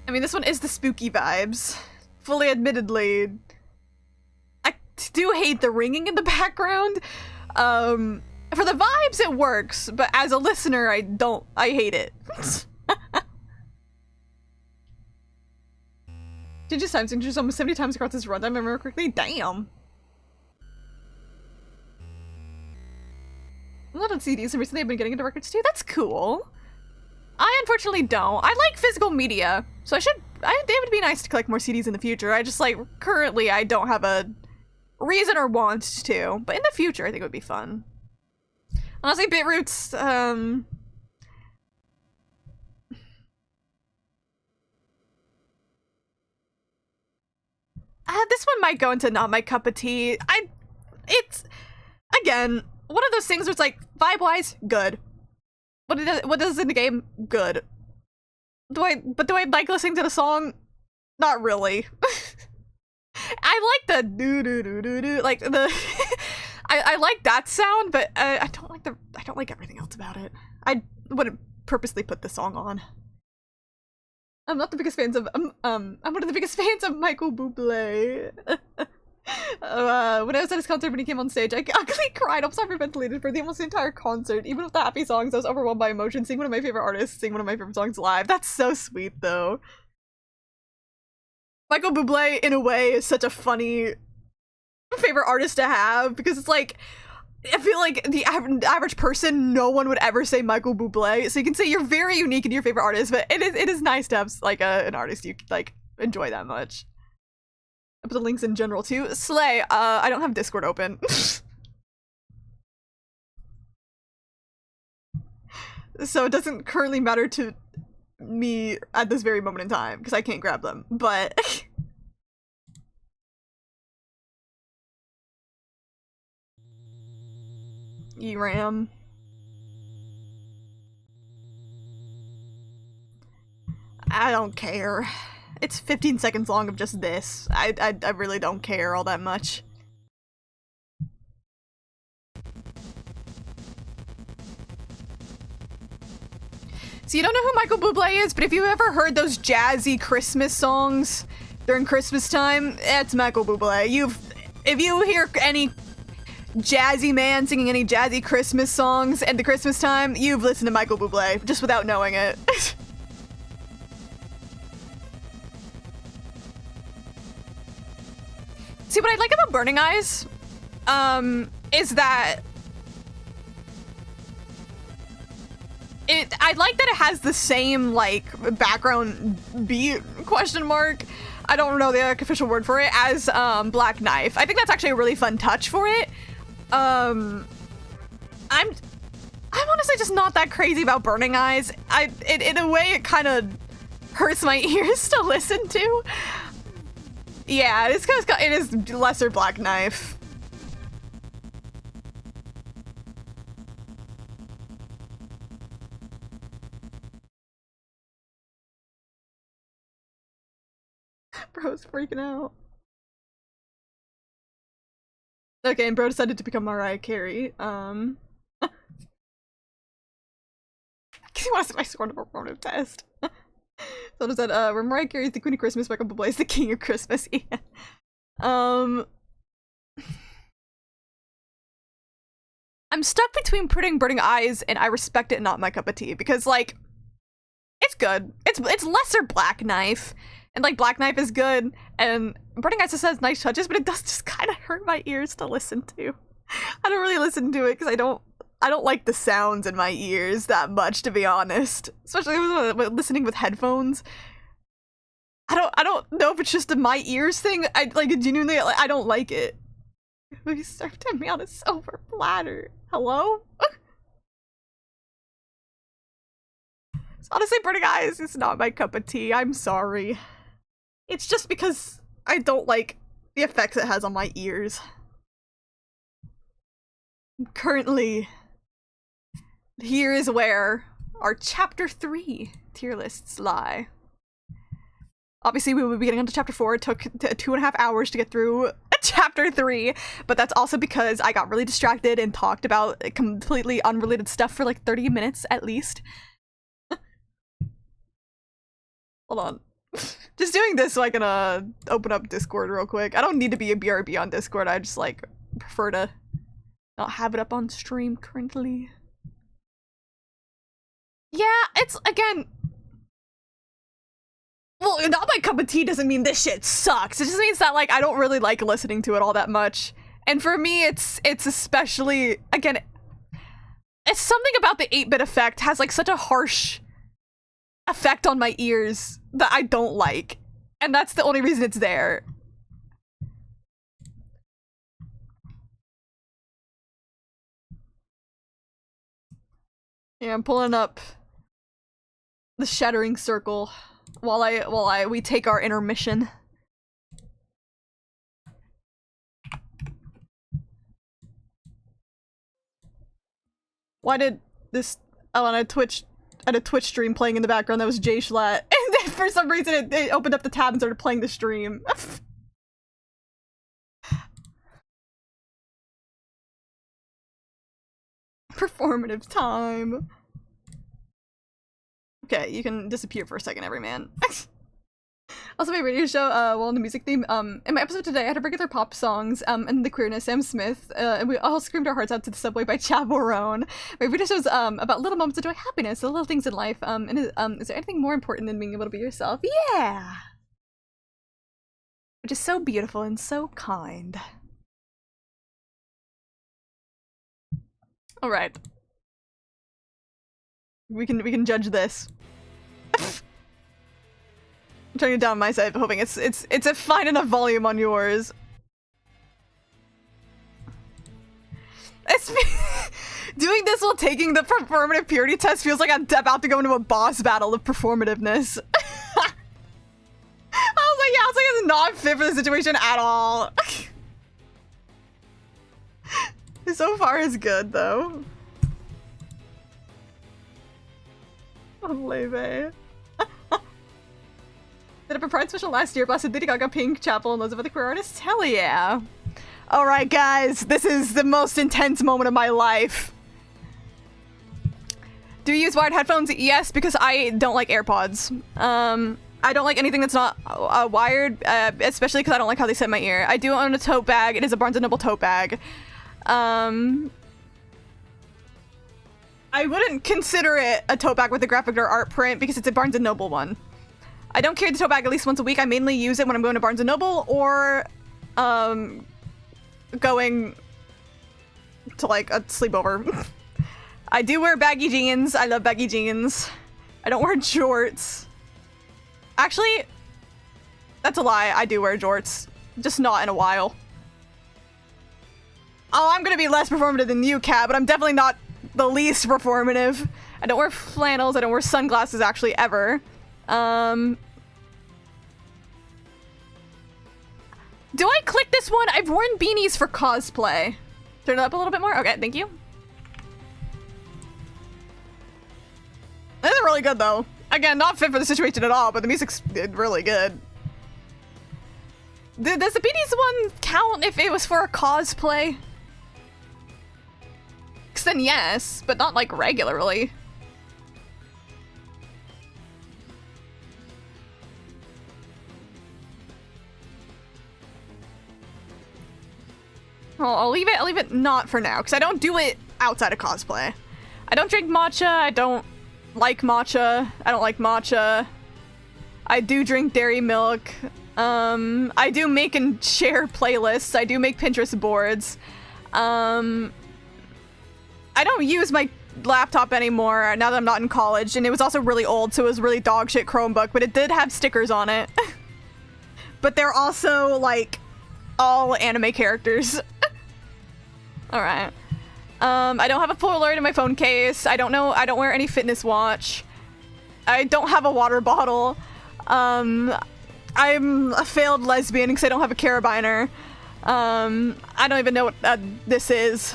I mean, this one is the spooky vibes. Fully admittedly, I do hate the ringing in the background. For the vibes, it works, but as a listener, I hate it. Ginger's time signatures almost 70 times across this run, I remember correctly. Damn. A lot of CDs, and recently I've been getting into records too. That's cool. I unfortunately don't. I like physical media, so it would be nice to collect more CDs in the future. I just, like, currently I don't have a reason or want to, but in the future I think it would be fun. Honestly, Bitroots, this one might go into not my cup of tea. It's, again, one of those things where it's like, vibe-wise, good. What does in the game? Good. Do I like listening to the song? Not really. I like the do-do-do-do-do, like the I like that sound, but I don't like everything else about it. I wouldn't purposely put the song on. I'm not the biggest fans of I'm one of the biggest fans of Michael Bublé. When I was at his concert when he came on stage, I ugly cried. I was hyperventilated for almost the entire concert. Even with the happy songs, I was overwhelmed by emotion. Seeing one of my favorite artists sing one of my favorite songs live. That's so sweet, though. Michael Bublé, in a way, is such a funny favorite artist to have, because it's like, I feel like the average person, no one would ever say Michael Bublé. So you can say you're very unique in your favorite artist, but it is nice to have like an artist you like enjoy that much. I put the links in general too. Slay, I don't have Discord open. So it doesn't currently matter to me at this very moment in time, because I can't grab them, but... ERAM. I don't care. It's 15 seconds long of just this. I really don't care all that much. So you don't know who Michael Bublé is, but if you ever heard those jazzy Christmas songs during Christmas time, it's Michael Bublé. If you hear any jazzy man singing any jazzy Christmas songs at the Christmas time, you've listened to Michael Bublé, just without knowing it. See, what I like about Burning Eyes, is that I like that it has the same, like, background beat, question mark, I don't know the official word for it, as, Black Knife. I think that's actually a really fun touch for it. I'm honestly just not that crazy about Burning Eyes. In a way, it kind of hurts my ears to listen to. Yeah, it's because it is lesser Black Knife. Bro's freaking out. Okay, and bro decided to become Mariah Carey. Because he wants to my sort of a formative test. So does that, where Mariah Carey is the Queen of Christmas, Michael Bublé is the King of Christmas. Yeah. I'm stuck between putting Burning Eyes and I Respect It Not My Cup of Tea, because, like, it's good. It's lesser Black Knife, and, like, Black Knife is good, and Burning Eyes just has nice touches, but it does just kind of hurt my ears to listen to. I don't really listen to it because I don't like the sounds in my ears that much, to be honest. Especially with listening with headphones. I don't know if it's just a my ears thing. I like genuinely, like, I don't like it. We served me on a silver platter. Hello? So honestly, Burning Eyes is not my cup of tea. I'm sorry. It's just because I don't like the effects it has on my ears. Currently, here is where our chapter 3 tier lists lie. Obviously, we will be getting onto chapter 4. It took 2.5 hours to get through chapter 3, but that's also because I got really distracted and talked about completely unrelated stuff for like 30 minutes at least. Hold on. Just doing this so I can open up Discord real quick. I don't need to be a BRB on Discord. I just like prefer to not have it up on stream currently. Yeah, it's again. Well, not my cup of tea doesn't mean this shit sucks. It just means that, like, I don't really like listening to it all that much. And for me, it's especially, again, it's something about the 8-bit effect has, like, such a harsh effect on my ears that I don't like. And that's the only reason it's there. Yeah, I'm pulling up the Shattering Circle while we take our intermission. Why did this? Oh, and I had a Twitch stream playing in the background that was Jay Schlatt, and then for some reason it opened up the tab and started playing the stream. Performative time. Okay, you can disappear for a second, everyman. Also, my radio show, well, in the music theme, in my episode today, I had to regular pop songs, and the queerness, Sam Smith, and we all screamed our hearts out to the subway by Chaperone. My radio show's, about little moments of joy, happiness, the little things in life, and is there anything more important than being able to be yourself? Yeah! Which is so beautiful and so kind. Alright. We can judge this. I'm turning it down on my side, but hoping it's a fine enough volume on yours. Doing this while taking the performative purity test feels like I'm about to go into a boss battle of performativeness. I was like, it's not fit for the situation at all. So far is good, though. Leve. Did up a Pride special last year, blasted Lady Gaga, Pink, Chapel, and loads of other queer artists? Hell yeah. Alright guys, this is the most intense moment of my life. Do you use wired headphones? Yes, because I don't like AirPods. I don't like anything that's not wired, especially because I don't like how they sit in my ear. I do own a tote bag. It is a Barnes & Noble tote bag. I wouldn't consider it a tote bag with a graphic or art print because it's a Barnes & Noble one. I don't carry the tote bag at least once a week. I mainly use it when I'm going to Barnes & Noble or going to like a sleepover. I do wear baggy jeans. I love baggy jeans. I don't wear jorts. Actually, that's a lie. I do wear jorts. Just not in a while. Oh, I'm gonna be less performative than you, Kat, but I'm definitely not the least performative. I don't wear flannels. I don't wear sunglasses, actually, ever. Do I click this one? I've worn beanies for cosplay. Turn it up a little bit more? Okay, thank you. This is really good, though. Again, not fit for the situation at all, but the music's really good. Does the beanies one count if it was for a cosplay? Because then yes, but not like regularly. I'll leave it not for now, because I don't do it outside of cosplay. I don't drink matcha, I don't like matcha, I don't like matcha. I do drink dairy milk. I do make and share playlists, I do make Pinterest boards. I don't use my laptop anymore now that I'm not in college, and it was also really old, so it was really dog shit Chromebook, but it did have stickers on it. But they're also, like, all anime characters. Alright. I don't have a Polaroid in my phone case. I don't wear any fitness watch. I don't have a water bottle. I'm a failed lesbian because I don't have a carabiner. I don't even know what this is.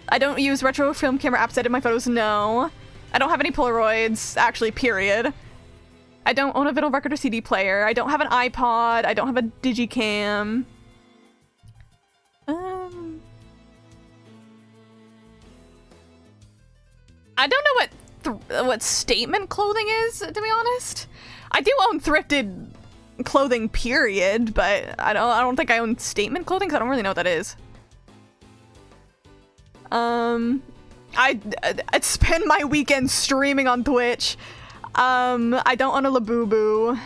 I don't use retro film camera apps to edit my photos, no. I don't have any Polaroids, actually, period. I don't own a vinyl record or CD player. I don't have an iPod. I don't have a Digicam. I don't know what statement clothing is, to be honest. I do own thrifted clothing, period, but I don't think I own statement clothing because I don't really know what that is. I'd spend my weekend streaming on Twitch. I don't own a Labubu.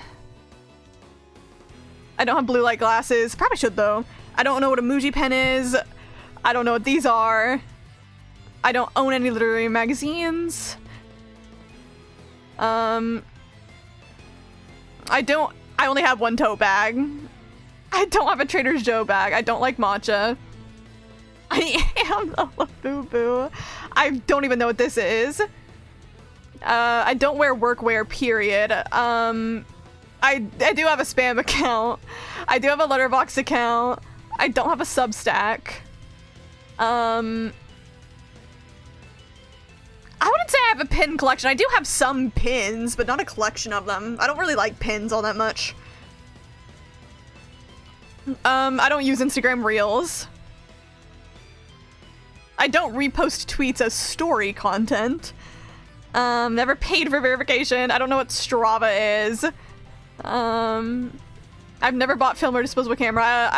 I don't have blue light glasses. Probably should, though. I don't know what a Muji pen is. I don't know what these are. I don't own any literary magazines. I only have one tote bag. I don't have a Trader Joe bag. I don't like matcha. I am the Labubu. I don't even know what this is. I don't wear workwear, period. I do have a spam account. I do have a Letterboxd account. I don't have a Substack. I wouldn't say I have a pin collection. I do have some pins, but not a collection of them. I don't really like pins all that much. I don't use Instagram Reels. I don't repost tweets as story content. Never paid for verification. I don't know what Strava is. I've never bought film or disposable camera.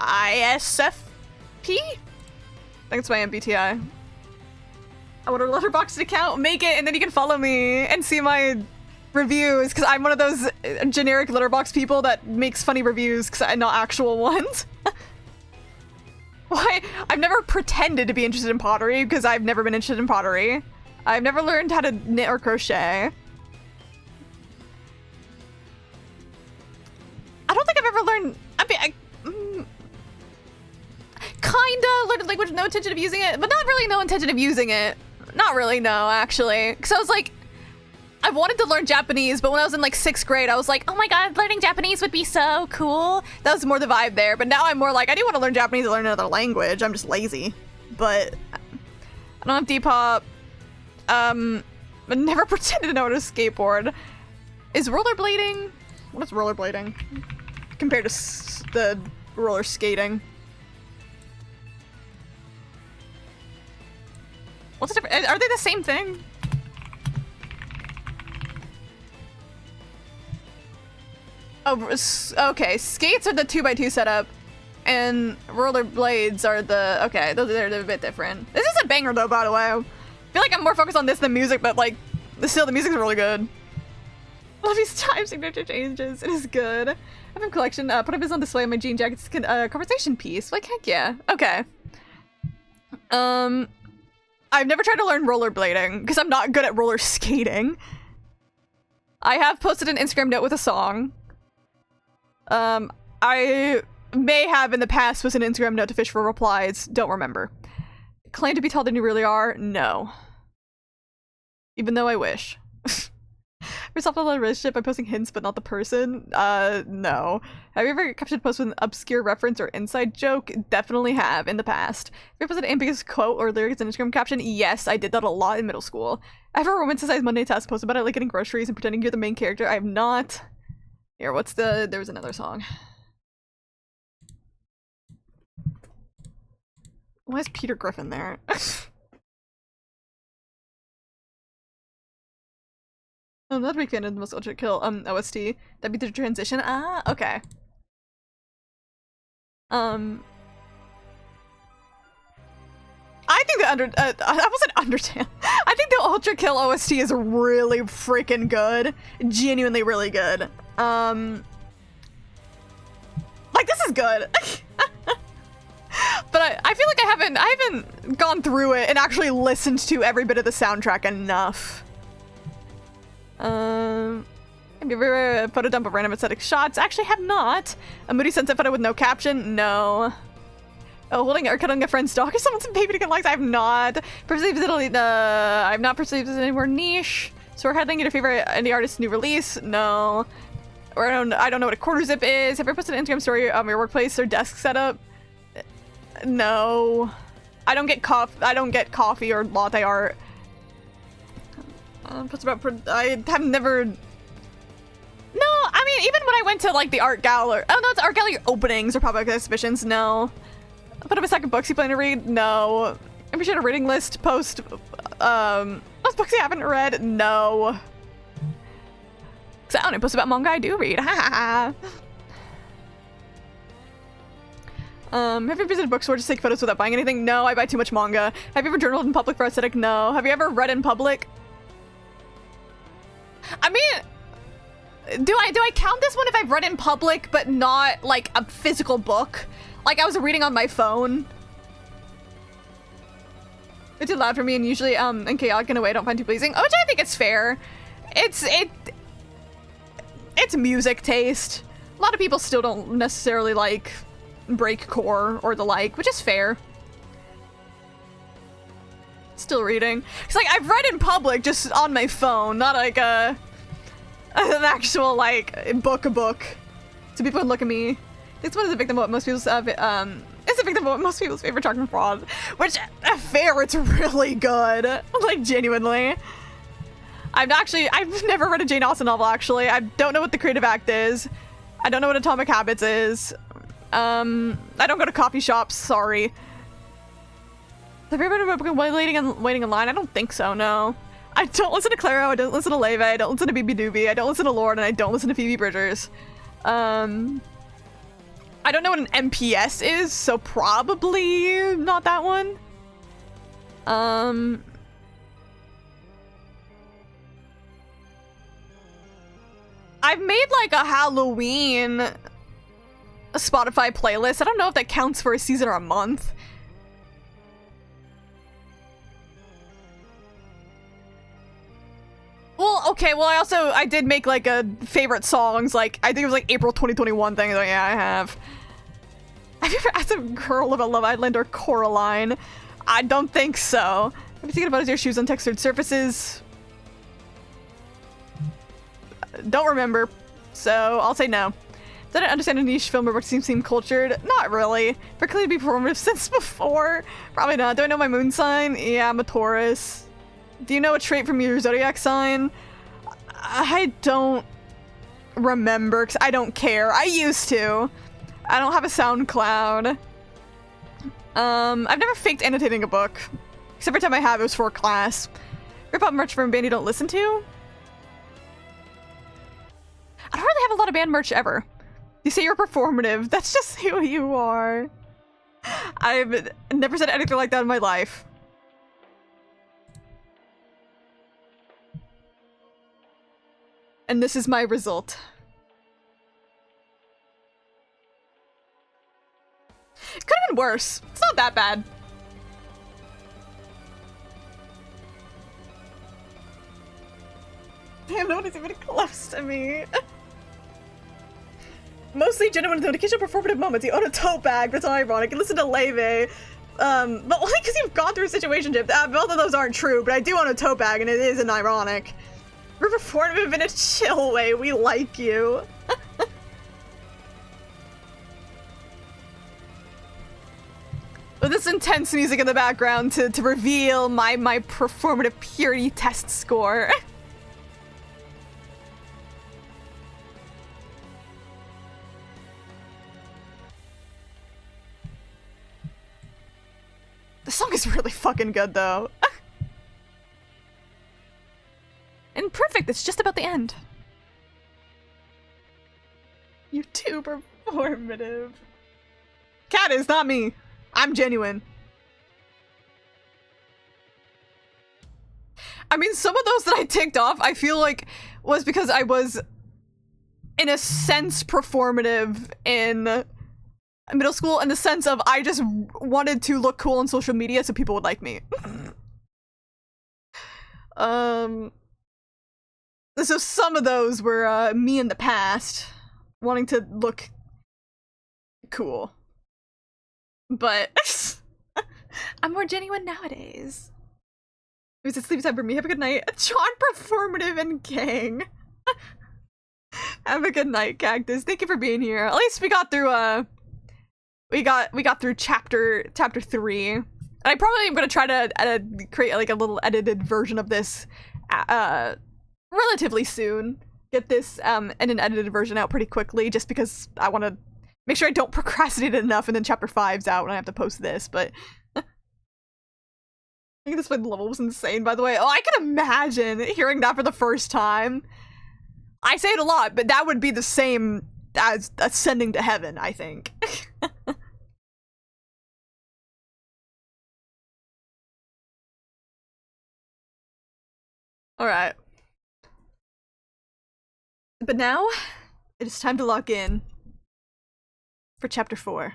ISFP? I think it's my MBTI. I want a Letterboxd account, make it, and then you can follow me and see my reviews, because I'm one of those generic Letterboxd people that makes funny reviews, because not actual ones. Why? I've never pretended to be interested in pottery, because I've never been interested in pottery. I've never learned how to knit or crochet. I don't think I've ever learned... kinda learned a language with no intention of using it, but not really no intention of using it. Not really, no, actually. Because I was like... I wanted to learn Japanese, but when I was in like 6th grade, I was like, oh my god, learning Japanese would be so cool. That was more the vibe there, but now I'm more like, I do want to learn Japanese to learn another language. I'm just lazy. But... I don't have Depop. But never pretended to know how to skateboard. Is rollerblading? What is rollerblading compared to the roller skating? What's the difference? Are they the same thing? Oh, okay. Skates are the 2x2 setup, and rollerblades are the... Okay, they're a bit different. This is a banger though, by the way. I feel like I'm more focused on this than music, but like, still, the music's really good. I love these time signature changes. It is good. I have a collection. Put up this on display on my jean jacket's conversation piece. Like, heck yeah. Okay. I've never tried to learn rollerblading because I'm not good at roller skating. I have posted an Instagram note with a song. I may have in the past posted an Instagram note to fish for replies. Don't remember. Claim to be taller than you really are? No. Even though I wish. For self-love relationship by posting hints but not the person? No. Have you ever captured a post with an obscure reference or inside joke? Definitely have in the past. Have you ever posted an ambiguous quote or lyrics in Instagram caption? Yes, I did that a lot in middle school. I have a romanticized Monday task post about it, like getting groceries and pretending you're the main character. I have not. Here, what's the... There was another song. Why is Peter Griffin there? I'm not a big fan of the most ultra kill OST. That'd be the transition. Ah, okay. I think the I wasn't Undertale. I think the ultra kill OST is really freaking good. Genuinely really good. Like, this is good. But I feel like I haven't gone through it and actually listened to every bit of the soundtrack enough. Have you ever photo dump of random aesthetic shots? Actually have not. A moody sunset photo with no caption? No. Oh, holding or cuddling a friend's dog or someone's baby to get likes? I have not. Perceived it, I've not perceived it anywhere niche. So we're heading your favorite indie artist new release? No. Or I don't know what a quarter zip is. Have you ever posted an Instagram story of your workplace or desk setup? No. I don't get coffee or latte art. I have never... No, I mean, even when I went to, like, the art gallery... Oh, no, it's art gallery openings or public exhibitions, no. Put up a stack of books you plan to read? No. Ever shared a reading list post? Those books you haven't read? No. Because I only post about manga I do read. Ha have you visited a bookstore to take photos without buying anything? No, I buy too much manga. Have you ever journaled in public for aesthetic? No. Have you ever read in public? I mean, do I count this one if I've read in public but not like a physical book? Like I was reading on my phone. It's too loud for me and usually and chaotic in a way I don't find too pleasing. Which I think it's fair. It's music taste. A lot of people still don't necessarily like breakcore or the like, which is fair. Still reading. It's like I've read in public just on my phone, not like an actual like book. So people would look at me. This one is a victim of what most people's it's a victim of what most people's favorite chocolate fraud. Which fair, it's really good. Like genuinely. I've never read a Jane Austen novel actually. I don't know what The Creative Act is. I don't know what Atomic Habits is. I don't go to coffee shops, sorry. Have you ever been waiting in line? I don't think so, no. I don't listen to Claro, I don't listen to Leve, I don't listen to BB Doobie, I don't listen to Lord, and I don't listen to Phoebe Bridgers. I don't know what an MPS is, so probably not that one. I've made like a Halloween Spotify playlist. I don't know if that counts for a season or a month. Well, okay, well I did make like a favorite songs, like I think it was like April 2021 thing, so yeah, I have. Have you ever asked a girl about Love Island or Coraline? I don't think so. Have you thinking about your shoes on textured surfaces? Don't remember, so I'll say no. Did I understand a niche film or seem cultured? Not really. For clearly to be performative since before? Probably not. Do I know my moon sign? Yeah, I'm a Taurus. Do you know a trait from your zodiac sign? I don't remember, because I don't care. I used to. I don't have a SoundCloud. I've never faked annotating a book. Except every time I have, it was for class. Rip up merch from a band you don't listen to? I don't really have a lot of band merch ever. You say you're performative. That's just who you are. I've never said anything like that in my life. And this is my result. It could have been worse. It's not that bad. Damn, no one is even close to me. Mostly genuine with occasional performative moments. You own a tote bag, that's not ironic. You listen to Leve. But only because you've gone through a situationship. Both of those aren't true, but I do own a tote bag, and it is an ironic. We're performative in a chill way. We like you. With this intense music in the background to reveal my performative purity test score. The song is really fucking good, though. And perfect, it's just about the end. You're too performative. Cat is, not me. I'm genuine. I mean, some of those that I ticked off, I feel like was because I was, in a sense, performative in middle school, in the sense of I just wanted to look cool on social media so people would like me. So some of those were me in the past, wanting to look cool. But I'm more genuine nowadays. It was a sleep time for me. Have a good night. John, performative and gang. Have a good night, Cactus. Thank you for being here. At least we got through we got through chapter 3. And I probably am gonna try to create like a little edited version of this relatively soon. Get this in an edited version out pretty quickly, just because I want to make sure I don't procrastinate enough, and then chapter 5's out and I have to post this, but I think this level was insane, by the way. Oh, I can imagine hearing that for the first time. I say it a lot, but that would be the same as ascending to heaven, I think. Alright. But now, it is time to lock in for chapter 4.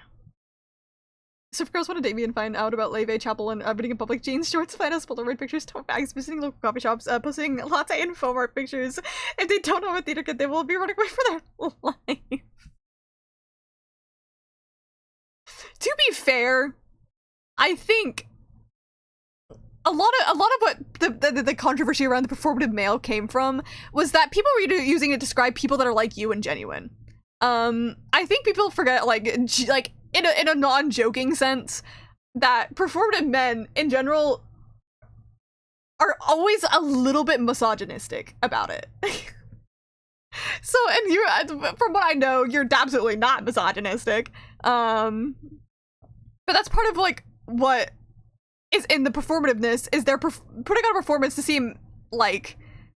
So if girls want to date me and find out about Leve, Chapel, and everything in public, jeans, shorts, flannels, Polaroid pictures, tote bags, visiting local coffee shops, posting latte and foam art pictures. If they don't know what theater kid, they will be running away for their life. To be fair, I think a lot of what the controversy around the performative male came from was that people were using it to describe people that are like you and genuine. I think people forget, like in a non-joking sense, that performative men in general are always a little bit misogynistic about it. So, and you, from what I know, you're absolutely not misogynistic. But that's part of like what is in the performativeness, is they're putting on a performance to seem like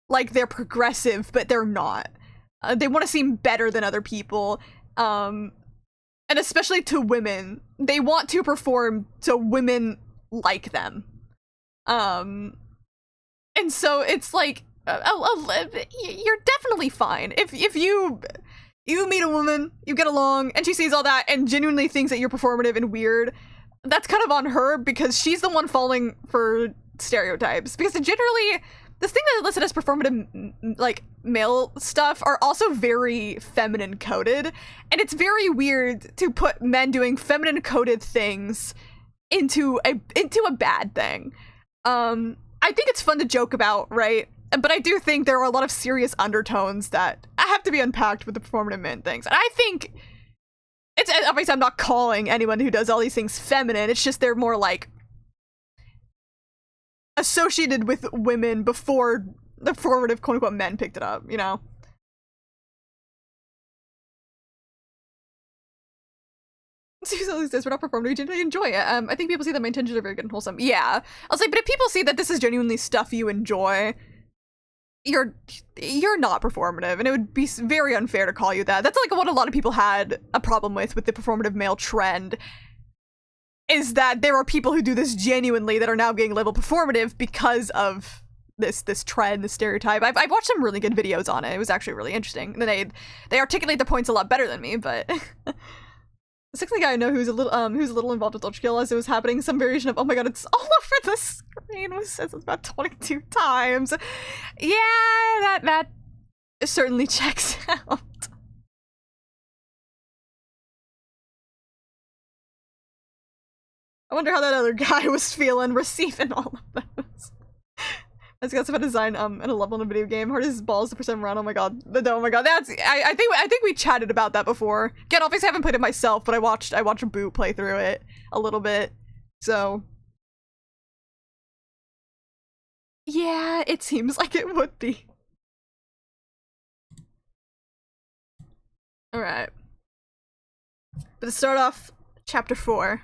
they're progressive, but they're not. They want to seem better than other people, and especially to women. They want to perform so women like them. And so it's like, you're definitely fine if you meet a woman, you get along, and she sees all that and genuinely thinks that you're performative and weird. That's kind of on her, because she's the one falling for stereotypes. Because generally, this thing that listed as performative, like, male stuff are also very feminine coded, and it's very weird to put men doing feminine coded things into a bad thing. I think it's fun to joke about, right? But I do think there are a lot of serious undertones that have to be unpacked with the performative men things. And I think it's obviously, I'm not calling anyone who does all these things feminine. It's just they're more like associated with women before the formative quote unquote men picked it up, you know? Susie says, we're not performing, we genuinely enjoy it. I think people see that my intentions are very good and wholesome. Yeah. I'll say, but if people see that this is genuinely stuff you enjoy, you're not performative, and it would be very unfair to call you that. That's like what a lot of people had a problem with the performative male trend, is that there are people who do this genuinely that are now getting labeled performative because of this trend, this stereotype. I've watched some really good videos on it. It was actually really interesting. And they articulate their points a lot better than me, but the sixth guy I know who's a little involved with Ultra Kill as it was happening, some variation of, oh my god, it's all over the screen, was said about 22 times. Yeah, that certainly checks out. I wonder how that other guy was feeling receiving all of those. I just got some design in a level in a video game. Hard as balls the percent round. Oh my god. Oh my god. That's I think we chatted about that before. Again, obviously I haven't played it myself, but I watched a boot play through it a little bit. So yeah, it seems like it would be. Alright. But to start off, chapter 4.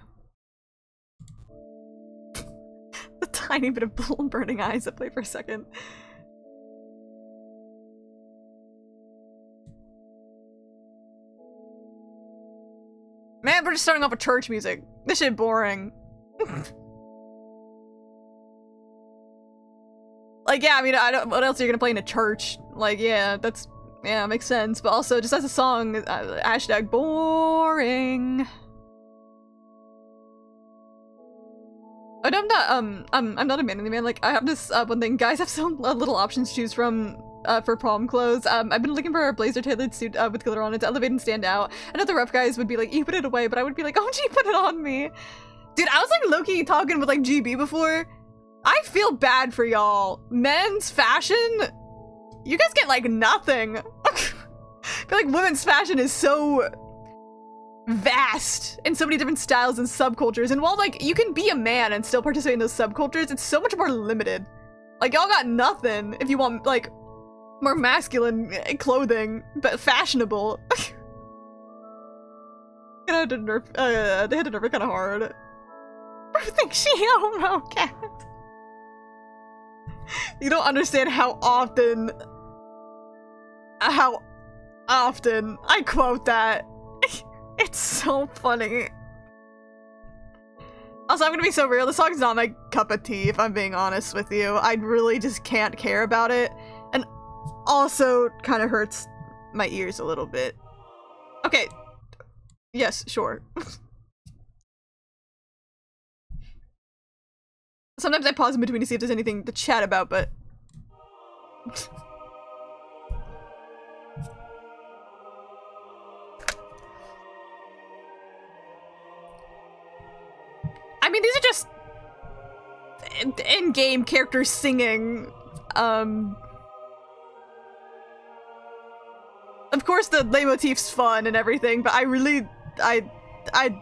The tiny bit of burning eyes that play for a second. Man, we're just starting off with church music. This shit boring. Like, yeah, I mean, what else are you gonna play in a church? Like, yeah, makes sense. But also, just as a song, hashtag boring. Oh, no, I'm not abandoning man. Like, I have this one thing. Guys have so little options to choose from for prom clothes. I've been looking for a blazer tailored suit with glitter on it to elevate and stand out. I know the rough guys would be like, you put it away, but I would be like, oh, gee, put it on me. Dude, I was like low-key talking with like GB before. I feel bad for y'all. Men's fashion, you guys get like nothing. I feel like women's fashion is so vast in so many different styles and subcultures, and while like you can be a man and still participate in those subcultures, it's so much more limited. Like, y'all got nothing if you want like more masculine clothing but fashionable. They had to nerf it kind of hard. I think she homo cat. You don't understand how often I quote that. It's so funny. Also, I'm gonna be so real, the song's not my cup of tea, if I'm being honest with you. I really just can't care about it. And also kind of hurts my ears a little bit. Okay. Yes, sure. Sometimes I pause in between to see if there's anything to chat about, but... I mean, these are just in-game characters singing. Of course the leitmotif's fun and everything, but I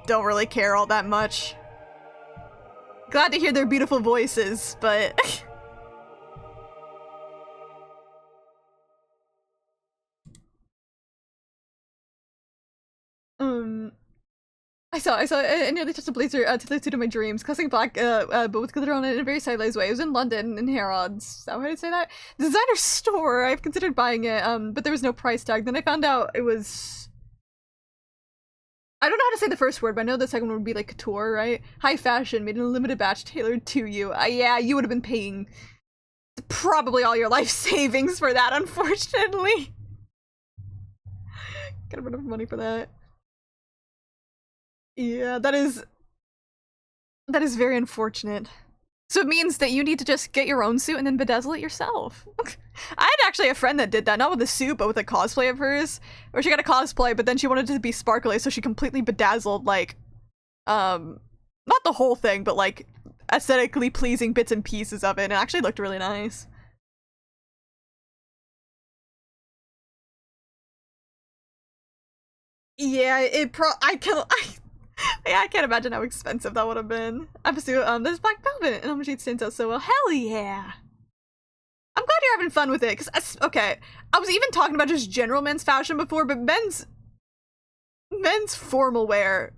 don't really care all that much. Glad to hear their beautiful voices, but... I nearly touched a blazer to the suit of my dreams. Classic black, but with glitter on it in a very sideways way. It was in London, in Harrods. Is that how I say that? Designer store. I've considered buying it, but there was no price tag. Then I found out it was... I don't know how to say the first word, but I know the second one would be like couture, right? High fashion, made in a limited batch, tailored to you. Yeah, you would have been paying probably all your life savings for that, unfortunately. Gotta have enough money for that. Yeah, that is very unfortunate. So it means that you need to just get your own suit and then bedazzle it yourself. I had actually a friend that did that, not with a suit, but with a cosplay of hers. Where she got a cosplay, but then she wanted it to be sparkly, so she completely bedazzled, like, not the whole thing, but like, aesthetically pleasing bits and pieces of it, and it actually looked really nice. Yeah, I can't imagine how expensive that would have been. I pursue there's black velvet and how much it stands out so well. Hell yeah! I'm glad you're having fun with it, because okay, I was even talking about just general men's fashion before, but men's formal wear.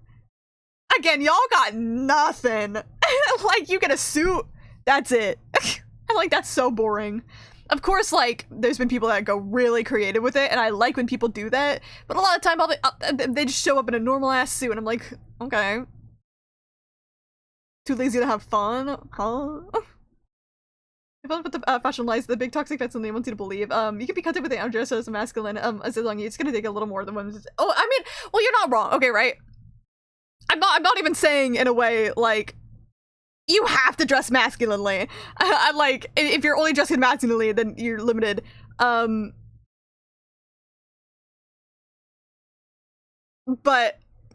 Again, y'all got nothing. Like, you get a suit, that's it. And like, that's so boring. Of course, like, there's been people that go really creative with it, and I like when people do that, but a lot of the time, they just show up in a normal-ass suit, and I'm like, okay. Too lazy to have fun? Huh? If I put the fashion lies, the big toxic fat something wants you to believe. You can be content with the undress as masculine, as long as it's gonna take a little more than women's. Oh, I mean, well, you're not wrong, okay, right? I'm not even saying in a way, like, you have to dress masculinely. I like, if you're only dressing masculinely, then you're limited. But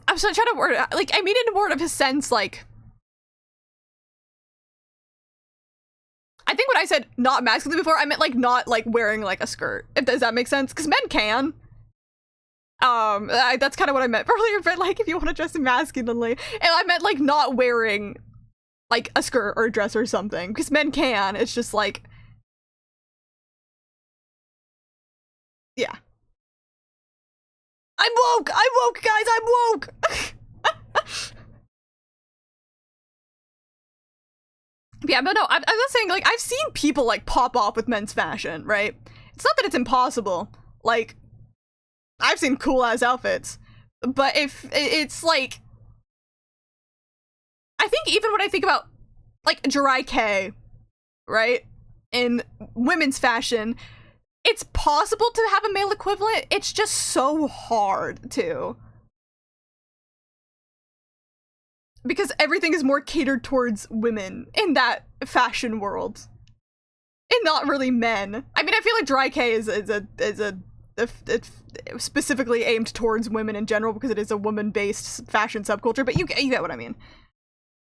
I'm still trying to word it, like, I mean in more of a sense, like, I think when I said not masculine before, I meant like not like wearing like a skirt. Does that make sense? Because men can. That's kind of what I meant earlier, but like if you want to dress masculinely, and I meant like not wearing like a skirt or a dress or something, because men can. It's just like, yeah. I'm woke, guys, I'm woke. Yeah, but no, I'm not saying, like, I've seen people, like, pop off with men's fashion, right? It's not that it's impossible. Like, I've seen cool-ass outfits. But if it's, like... I think even when I think about, like, Jirai K, right? In women's fashion, it's possible to have a male equivalent. It's just so hard to. Because everything is more catered towards women in that fashion world, and not really men. I mean, I feel like Dry K is specifically aimed towards women in general because it is a woman-based fashion subculture. But you get what I mean.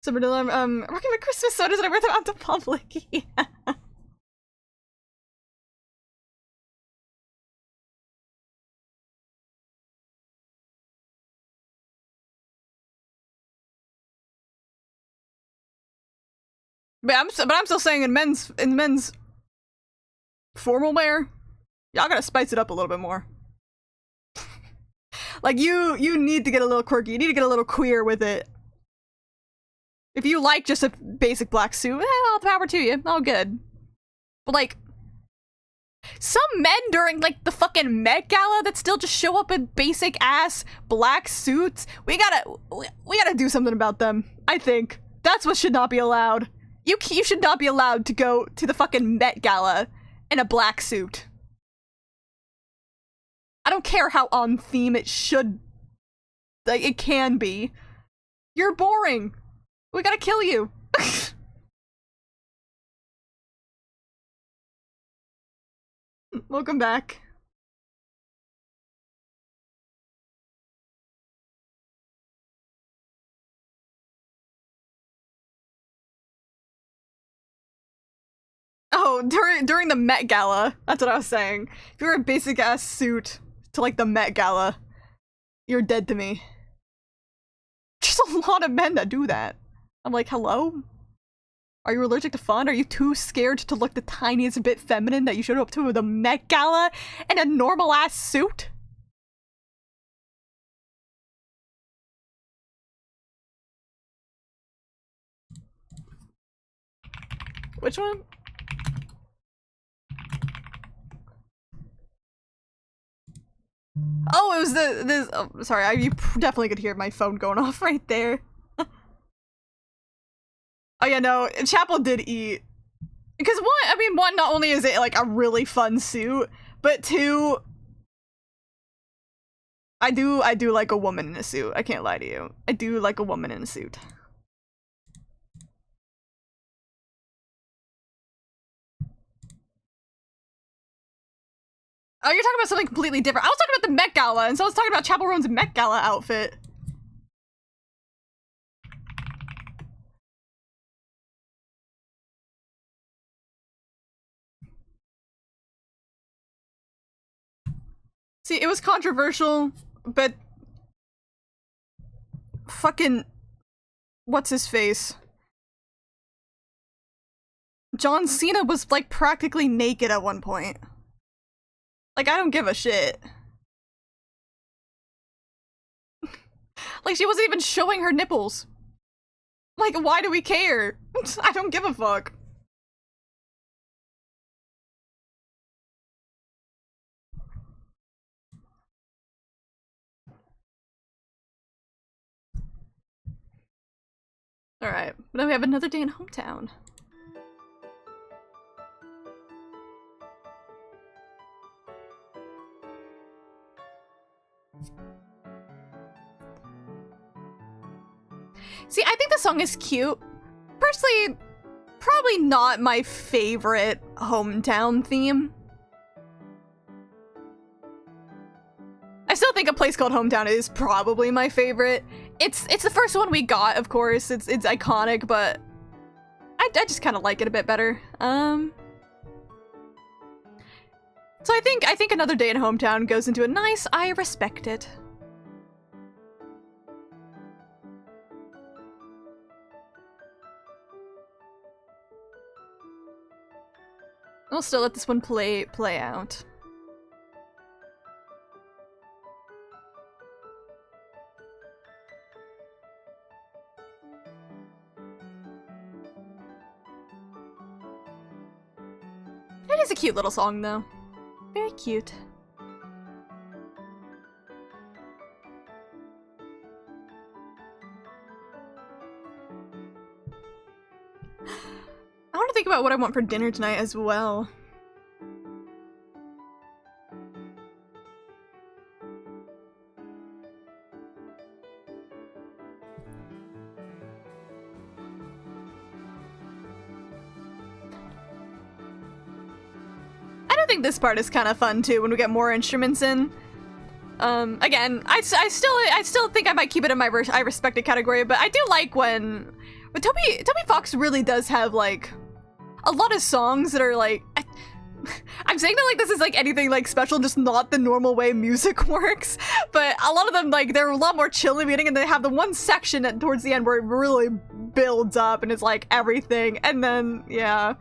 So Vanilla, working with Christmas sodas and I wear them out to public. Yeah. But I'm still saying in men's formal wear, y'all gotta spice it up a little bit more. Like you need to get a little quirky. You need to get a little queer with it. If you like just a basic black suit, all the power to you. All good. But like, some men during like the fucking Met Gala that still just show up in basic ass black suits. We gotta do something about them. I think that's what should not be allowed. You should not be allowed to go to the fucking Met Gala in a black suit. I don't care how on theme it should, like, it can be. You're boring. We gotta kill you. Welcome back. Oh, during the Met Gala. That's what I was saying. If you're a basic ass suit to like the Met Gala, you're dead to me. There's a lot of men that do that. I'm like, hello? Are you allergic to fun? Are you too scared to look the tiniest bit feminine that you showed up to the Met Gala in a normal ass suit? Which one? Oh, it was this. Oh, sorry, you definitely could hear my phone going off right there. Oh yeah, no, Chapel did eat. Because one, not only is it like a really fun suit, but two, I do like a woman in a suit. I can't lie to you. I do like a woman in a suit. Oh, you're talking about something completely different. I was talking about the Met Gala, and so I was talking about Chapel Roan's Met Gala outfit. See, it was controversial, but fucking what's his face? John Cena was like practically naked at one point. Like, I don't give a shit. Like, she wasn't even showing her nipples. Like, why do we care? I don't give a fuck. Alright, but now we have another day in hometown. See, I think the song is cute. Personally, probably not my favorite hometown theme. I still think A Place Called Hometown is probably my favorite. It's the first one we got, of course. It's iconic, but I just kind of like it a bit better. So I think Another Day in Hometown goes into a nice, I respect it. We'll still let this one play out. It is a cute little song, though. Very cute. I want to think about what I want for dinner tonight as well. I think this part is kind of fun too when we get more instruments in. Again, I still think I might keep it in my I respect it category, but I do like when Toby Fox really does have like a lot of songs that are like I'm saying that like this is like anything like special, just not the normal way music works, but a lot of them like they're a lot more chill in the beginning, and they have the one section at towards the end where it really builds up and it's like everything, and then yeah.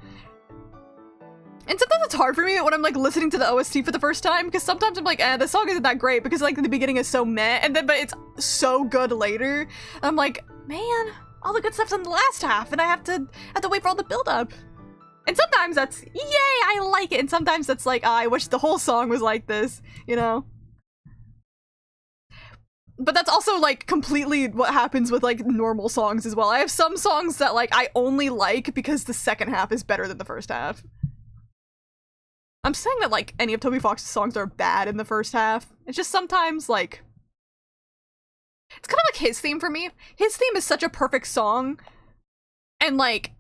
And sometimes it's hard for me when I'm like listening to the OST for the first time, because sometimes I'm like, the song isn't that great because like the beginning is so meh, and then but it's so good later. I'm like, man, all the good stuff's in the last half, and I have to wait for all the build up. And sometimes that's yay, I like it, and sometimes that's like, I wish the whole song was like this, you know. But that's also like completely what happens with like normal songs as well. I have some songs that like I only like because the second half is better than the first half. I'm saying that like any of Toby Fox's songs are bad in the first half. It's just sometimes like it's kind of like his theme for me. His theme is such a perfect song, and like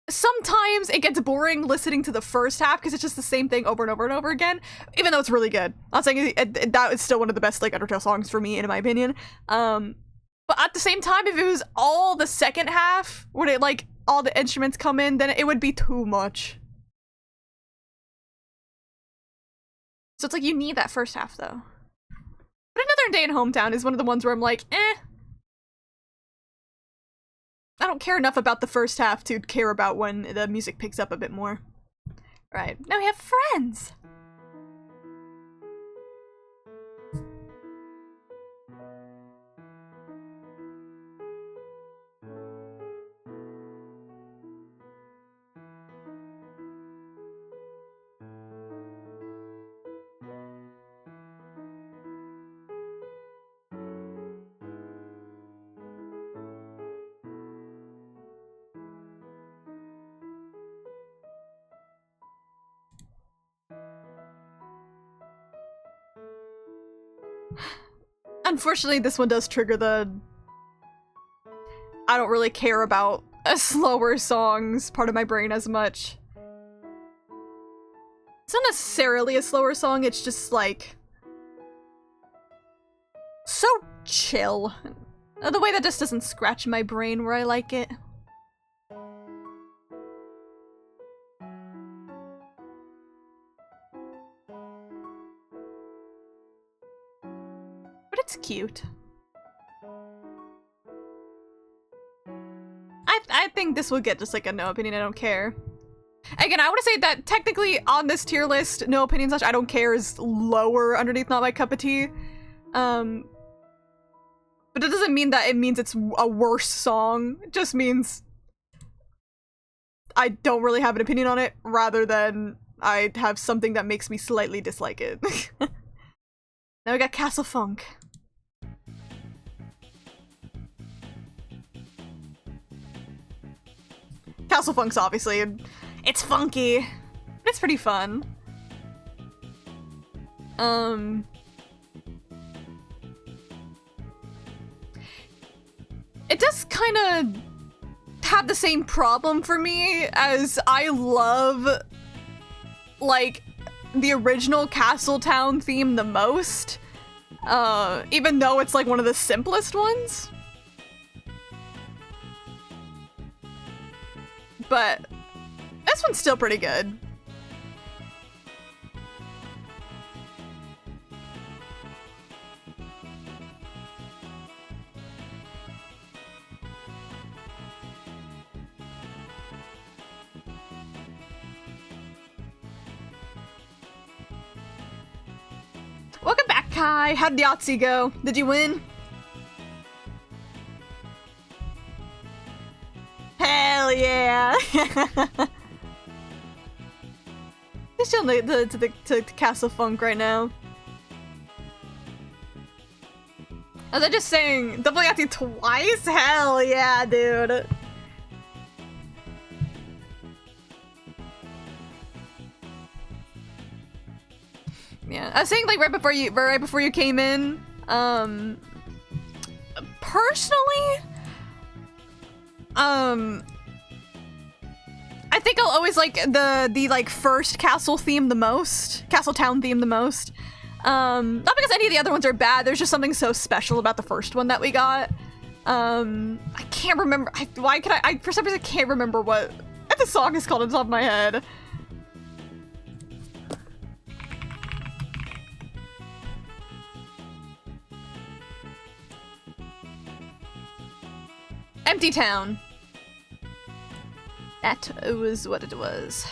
sometimes it gets boring listening to the first half because it's just the same thing over and over and over again, even though it's really good. I'm saying that is still one of the best like Undertale songs for me, in my opinion. But at the same time, if it was all the second half when it like all the instruments come in, then it would be too much. So it's like you need that first half though. But Another Day in Hometown is one of the ones where I'm like, I don't care enough about the first half to care about when the music picks up a bit more. Right, now we have Friends! Unfortunately, this one does trigger the I don't really care about slower songs part of my brain as much. It's not necessarily a slower song, it's just like so chill. The way that just doesn't scratch my brain where I like it. But it's cute. I think this will get just like a no opinion, I don't care. Again, I want to say that technically on this tier list, no opinion / I don't care is lower underneath not my cup of tea. But it doesn't mean that it means it's a worse song. It just means I don't really have an opinion on it, rather than I have something that makes me slightly dislike it. Now we got Castle Funk. Castle Funk's obviously, it's funky, but it's pretty fun. It does kind of have the same problem for me as I love, like, the original Castletown theme the most, even though it's like one of the simplest ones. But this one's still pretty good. Welcome back, Kai. How did Yahtzee go? Did you win? Hell yeah! They're still to Castle Funk right now. Was I just saying double Yahtzee twice? Hell yeah, dude. Yeah, I was saying like right before you came in. Personally, I think I'll always like the like first castle theme the most, Castletown theme the most. Not because any of the other ones are bad. There's just something so special about the first one that we got. I can't remember. I for some reason can't remember what the song is called on top of my head. Empty Town. That was what it was.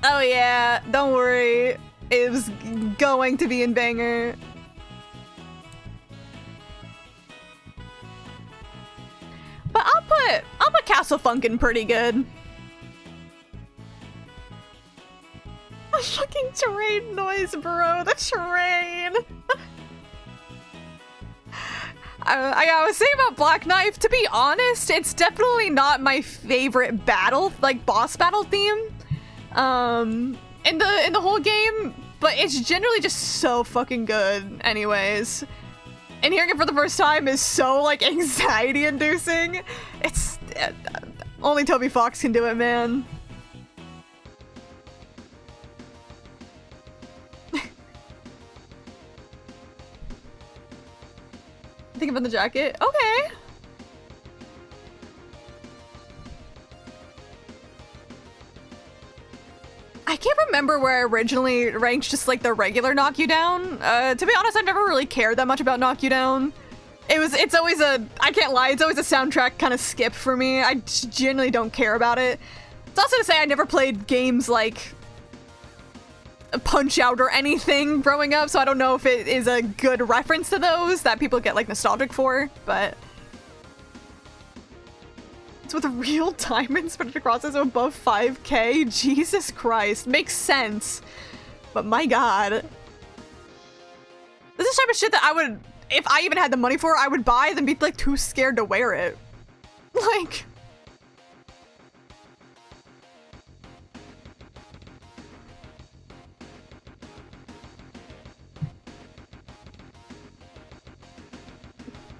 Oh yeah, don't worry. It was going to be in banger. But I'll put Castle Funkin' pretty good. The fucking train noise, bro. The train. I was saying about Black Knife, to be honest, it's definitely not my favorite battle, like boss battle theme, in the whole game, but it's generally just so fucking good anyways. And hearing it for the first time is so like anxiety inducing. It's only Toby Fox can do it, man. Think about the jacket. Okay. I can't remember where I originally ranked just like the regular Knock You Down. To be honest, I've never really cared that much about Knock You Down. It's always I can't lie, it's always a soundtrack kind of skip for me. I generally don't care about it. It's also to say I never played games like Punch Out or anything growing up, so I don't know if it is a good reference to those that people get like nostalgic for, but it's with real diamonds spread across it above 5K. Jesus Christ, makes sense, but my god, this is the type of shit that I would, if I even had the money for it, I would buy, then be like too scared to wear it. Like,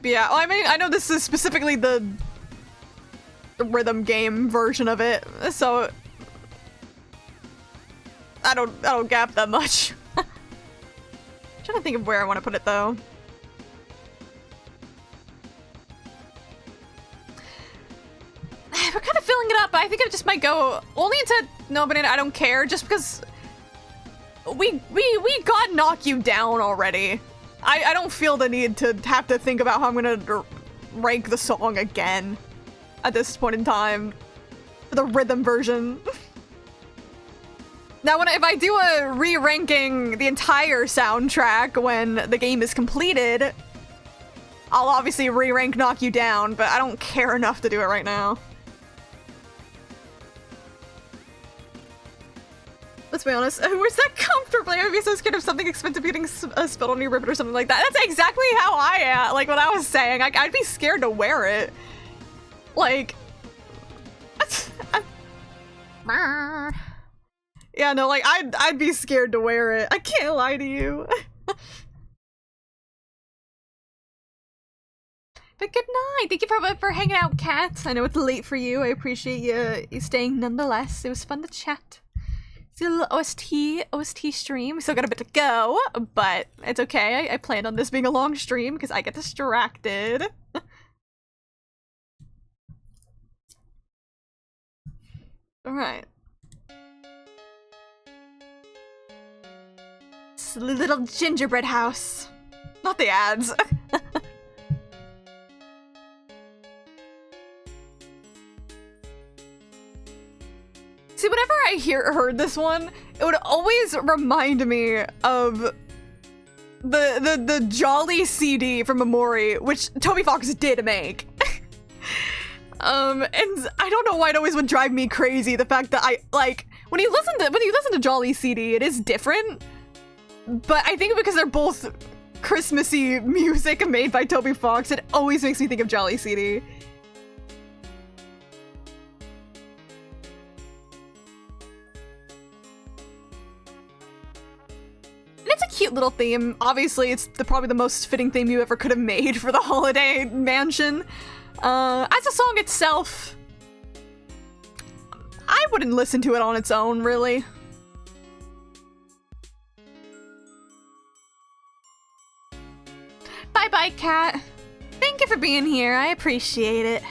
Yeah, well, I mean, I know this is specifically the rhythm game version of it, so I don't gap that much. Trying to think of where I want to put it though. We're kind of filling it up, but I think it just might go only into No Banana I Don't Care, just because we got Knock You Down already. I don't feel the need to have to think about how I'm gonna rank the song again at this point in time for the rhythm version. Now, if I do a re-ranking the entire soundtrack when the game is completed, I'll obviously re-rank Knock You Down, but I don't care enough to do it right now. Let's be honest, where's that comfortably? I would be so scared of something expensive getting spilled on your ribbon or something like that. That's exactly how I am. Like what I was saying, I'd be scared to wear it. Like, yeah, no, like I'd be scared to wear it. I can't lie to you. But good night. Thank you for hanging out, Kat. I know it's late for you. I appreciate you staying nonetheless. It was fun to chat. See a little OST stream. We still got a bit to go, but it's okay. I planned on this being a long stream because I get distracted. Alright. It's a little gingerbread house. Not the ads. See, whenever I heard this one, it would always remind me of the Jolly CD from Amori, which Toby Fox did make. And I don't know why it always would drive me crazy, the fact that I, like, when you listen to Jolly CD, it is different, but I think because they're both Christmassy music made by Toby Fox, it always makes me think of Jolly CD. And it's a cute little theme. Obviously, it's probably the most fitting theme you ever could have made for the Holiday Mansion. As a song itself, I wouldn't listen to it on its own, really. Bye-bye, Kat. Thank you for being here. I appreciate it.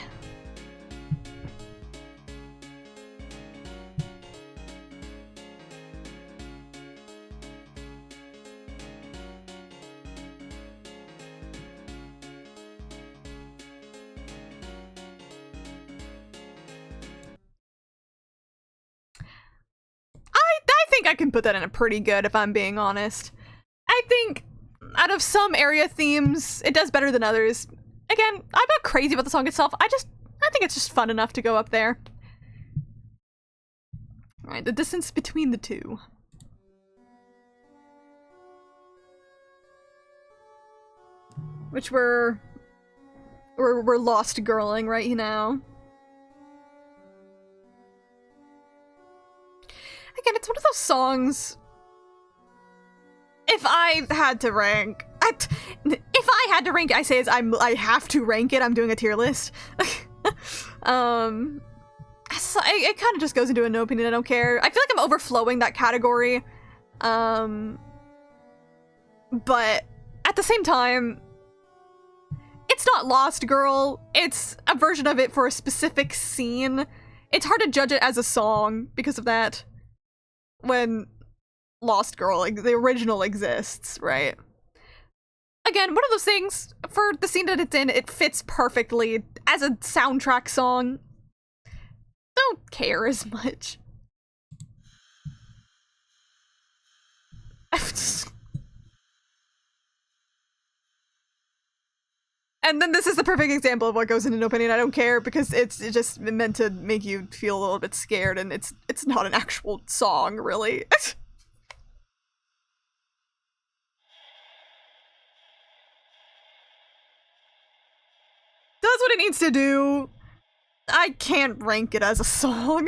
I think I can put that in a pretty good, if I'm being honest. I think out of some area themes, it does better than others. Again, I'm not crazy about the song itself. I think it's just fun enough to go up there. Alright, the distance between the two. Which we're lost girling right now. Again, it's one of those songs. If I had to rank, I say I have to rank it. I'm doing a tier list. So it kind of just goes into a no opinion. I don't care. I feel like I'm overflowing that category. But at the same time, it's not Lost Girl. It's a version of it for a specific scene. It's hard to judge it as a song because of that. When Lost Girl, like, the original exists, right? Again, one of those things, for the scene that it's in, it fits perfectly as a soundtrack song. Don't care as much. And then this is the perfect example of what goes into no opinion. I don't care because it's just meant to make you feel a little bit scared, and it's not an actual song, really. Does what it needs to do. I can't rank it as a song.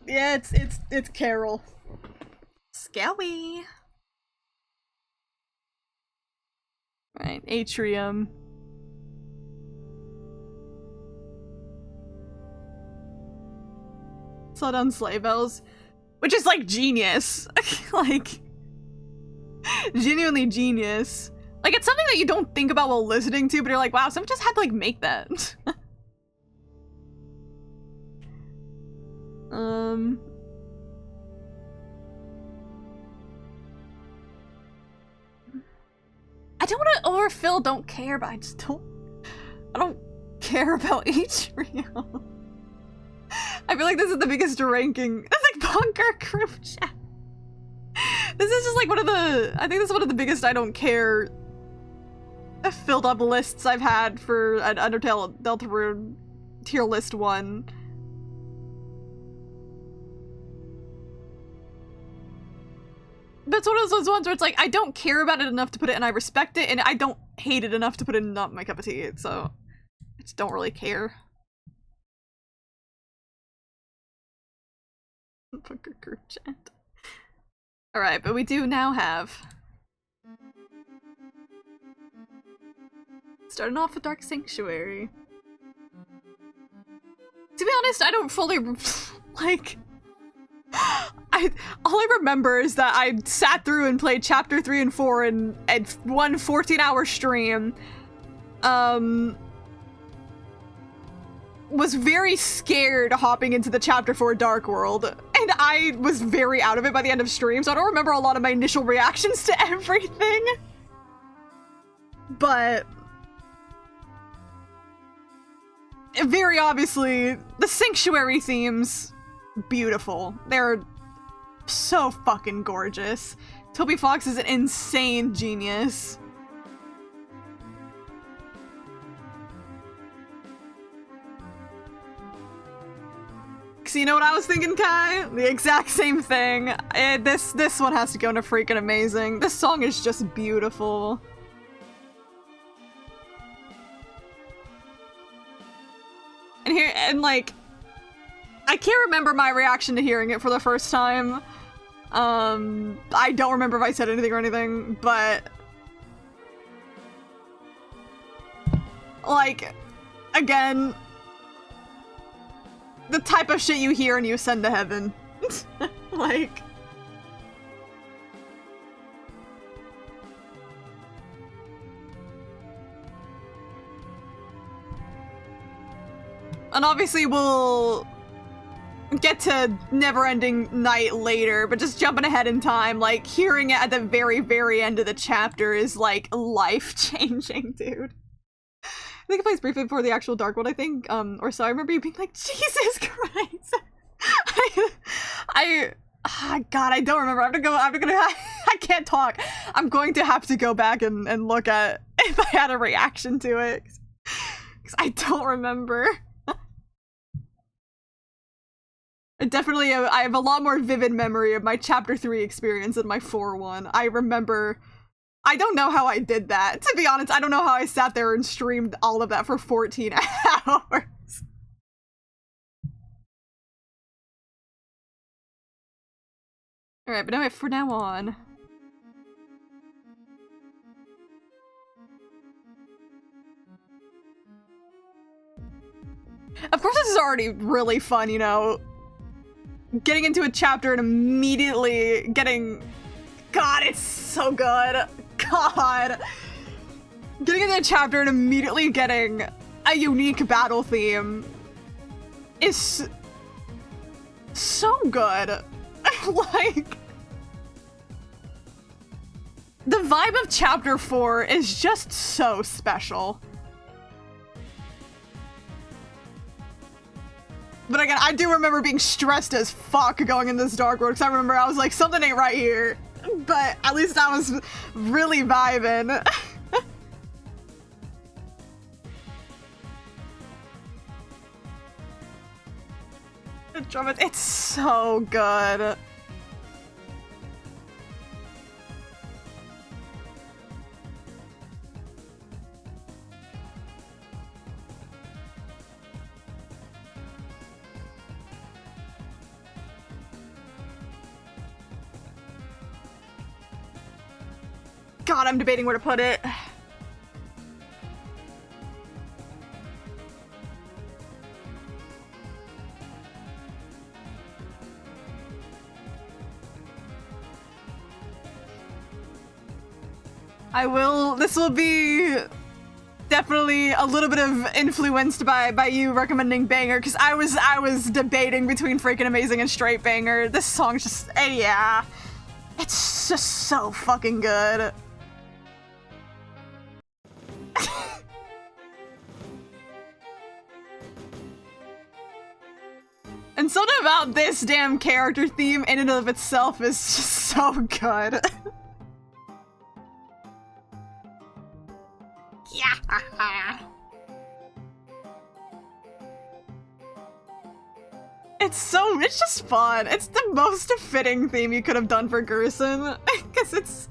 Yeah, it's Carol. Scowy. Right, atrium. Slow down sleigh bells. Which is like genius. Like, genuinely genius. Like, it's something that you don't think about while listening to, but you're like, wow, someone just had to like make that. I don't want to overfill don't care, but I don't care about atrium. I feel like this is the biggest ranking. That's like bunker group chat. This is just like one of the, I think this is one of the biggest I don't care filled up lists I've had for an Undertale Deltarune tier list one. But it's one of those ones where it's like, I don't care about it enough to put it, and I respect it, and I don't hate it enough to put it in not my cup of tea, so I just don't really care. Bunker group chat. Alright, but we do now have... Starting off with Dark Sanctuary. To be honest, I don't fully, like... all I remember is that I sat through and played chapter 3 and 4 in one 14-hour stream. Was very scared hopping into the chapter 4 Dark World, and I was very out of it by the end of stream, so I don't remember a lot of my initial reactions to everything. But very obviously, the Sanctuary themes, beautiful. They're so fucking gorgeous. Toby Fox is an insane genius. So you know what I was thinking, Kai? The exact same thing. This one has to go into freaking amazing. This song is just beautiful. And like, I can't remember my reaction to hearing it for the first time. I don't remember if I said anything or anything, but like, again, the type of shit you hear and you send to heaven. Like, and obviously we'll get to Neverending Night later, but just jumping ahead in time, like, hearing it at the very, very end of the chapter is, like, life-changing, dude. I think it plays briefly before the actual Dark World, I think, or so. I remember you being like, Jesus Christ! God, I don't remember. I can't talk. I'm going to have to go back and look at if I had a reaction to it, because I don't remember. Definitely, I have a lot more vivid memory of my chapter 3 experience than my 4 one. I remember, I don't know how I did that. To be honest, I don't know how I sat there and streamed all of that for 14 hours. Alright, but anyway, for now on. Of course, this is already really fun, you know? Getting into a chapter and immediately getting... God, it's so good. God. Getting into a chapter and immediately getting a unique battle theme is so good. Like, the vibe of chapter 4 is just so special. But again, I do remember being stressed as fuck going in this Dark World, because I remember I was like, something ain't right here. But at least I was really vibing. The drama, it's so good. God, I'm debating where to put it. This will be definitely a little bit of influenced by you recommending Banger, because I was debating between freaking Amazing and Straight Banger. This song's just, yeah. It's just so fucking good. And something about this damn character theme in and of itself is just so good. Yeah. It's just fun. It's the most fitting theme you could have done for Gerson, because it's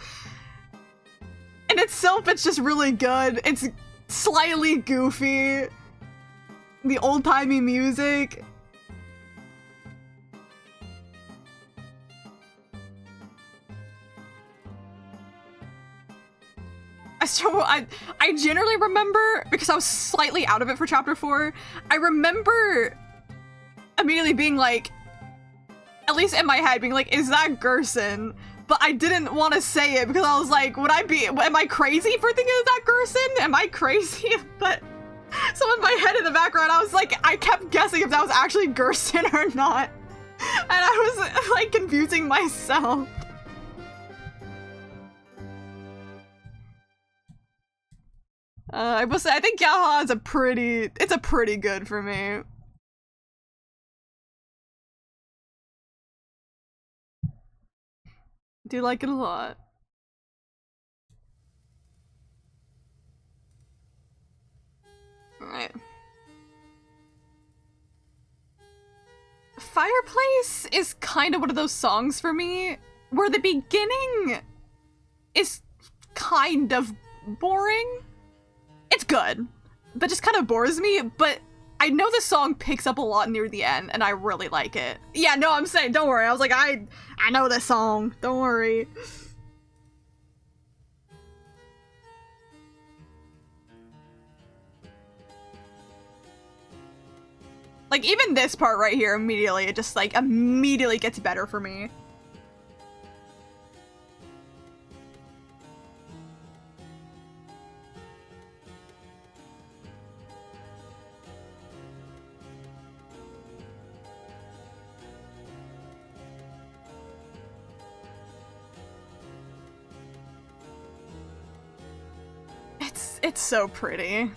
in itself it's just really good. It's slightly goofy. The old-timey music. I generally remember, because I was slightly out of it for chapter 4, I remember immediately being like, at least in my head, being like, is that Gerson? But I didn't want to say it because I was like, am I crazy for thinking is that Gerson? Am I crazy? But so in my head in the background, I was like, I kept guessing if that was actually Gerson or not. And I was like confusing myself. I will say, I think Yaha is it's a pretty good for me. Do like it a lot. Alright. Fireplace is kind of one of those songs for me where the beginning is kind of boring. It's good, but just kind of bores me, but I know the song picks up a lot near the end, and I really like it. Yeah, no, I'm saying, don't worry. I was like, I know this song. Don't worry. Like, even this part right here, immediately, it just, like, immediately gets better for me. It's so pretty.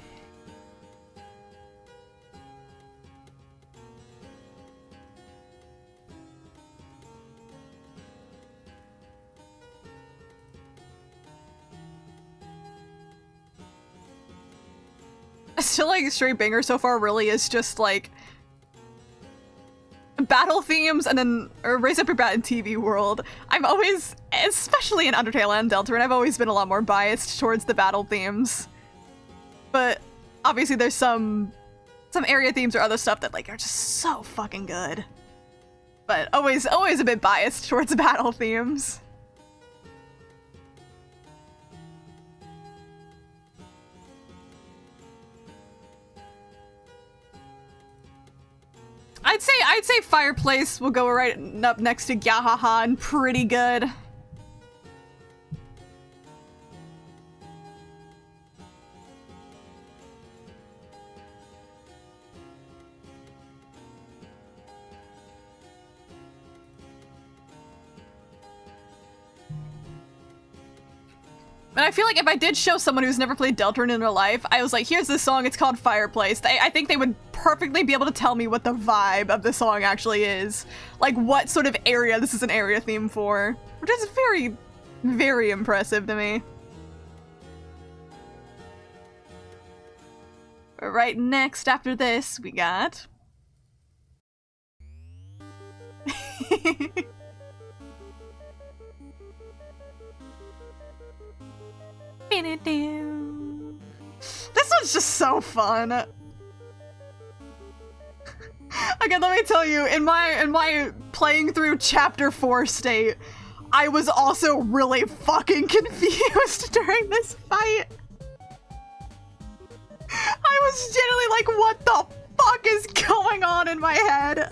I still like Straight Banger so far really is just like battle themes and then Raise Up Your Bat in TV World. I've always, especially in Undertale and Deltarune, I've always been a lot more biased towards the battle themes. But obviously there's some area themes or other stuff that like are just so fucking good. But always a bit biased towards battle themes. I'd say Fireplace will go right up next to Gyahaha and pretty good. And I feel like if I did show someone who's never played Deltarune in their life, I was like, here's this song, it's called Fireplace. I think they would perfectly be able to tell me what the vibe of the song actually is. Like, what sort of area this is an area theme for. Which is very, very impressive to me. Right next after this, we got... This one's just so fun. Okay, let me tell you, in my playing through chapter 4 state, I was also really fucking confused during this fight. I was genuinely like, what the fuck is going on in my head?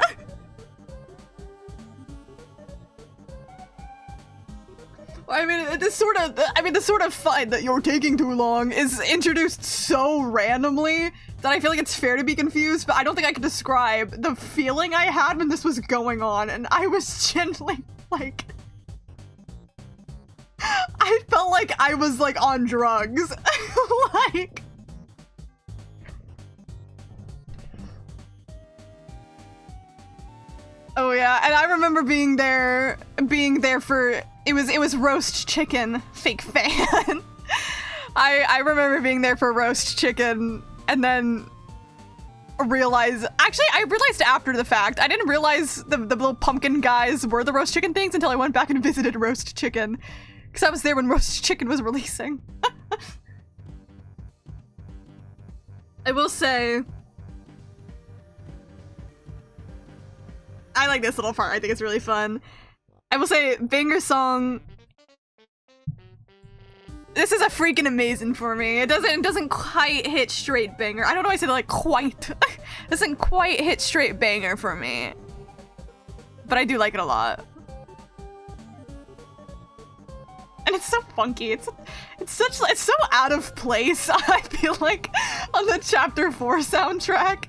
I mean, the sort of fight that you're taking too long is introduced so randomly that I feel like it's fair to be confused, but I don't think I can describe the feeling I had when this was going on, and I was genuinely like, I felt like I was like on drugs. Like, oh yeah, and I remember being there for it was roast chicken, fake fan. I remember being there for roast chicken and then I realized after the fact. I didn't realize the little pumpkin guys were the roast chicken things until I went back and visited roast chicken. Because I was there when roast chicken was releasing. I will say, I like this little part. I think it's really fun. I will say, banger song. This is a freaking amazing for me. It doesn't quite hit straight banger. I don't know why I said like quite. It doesn't quite hit straight banger for me. But I do like it a lot. And it's so funky. It's so out of place, I feel like, on the Chapter 4 soundtrack.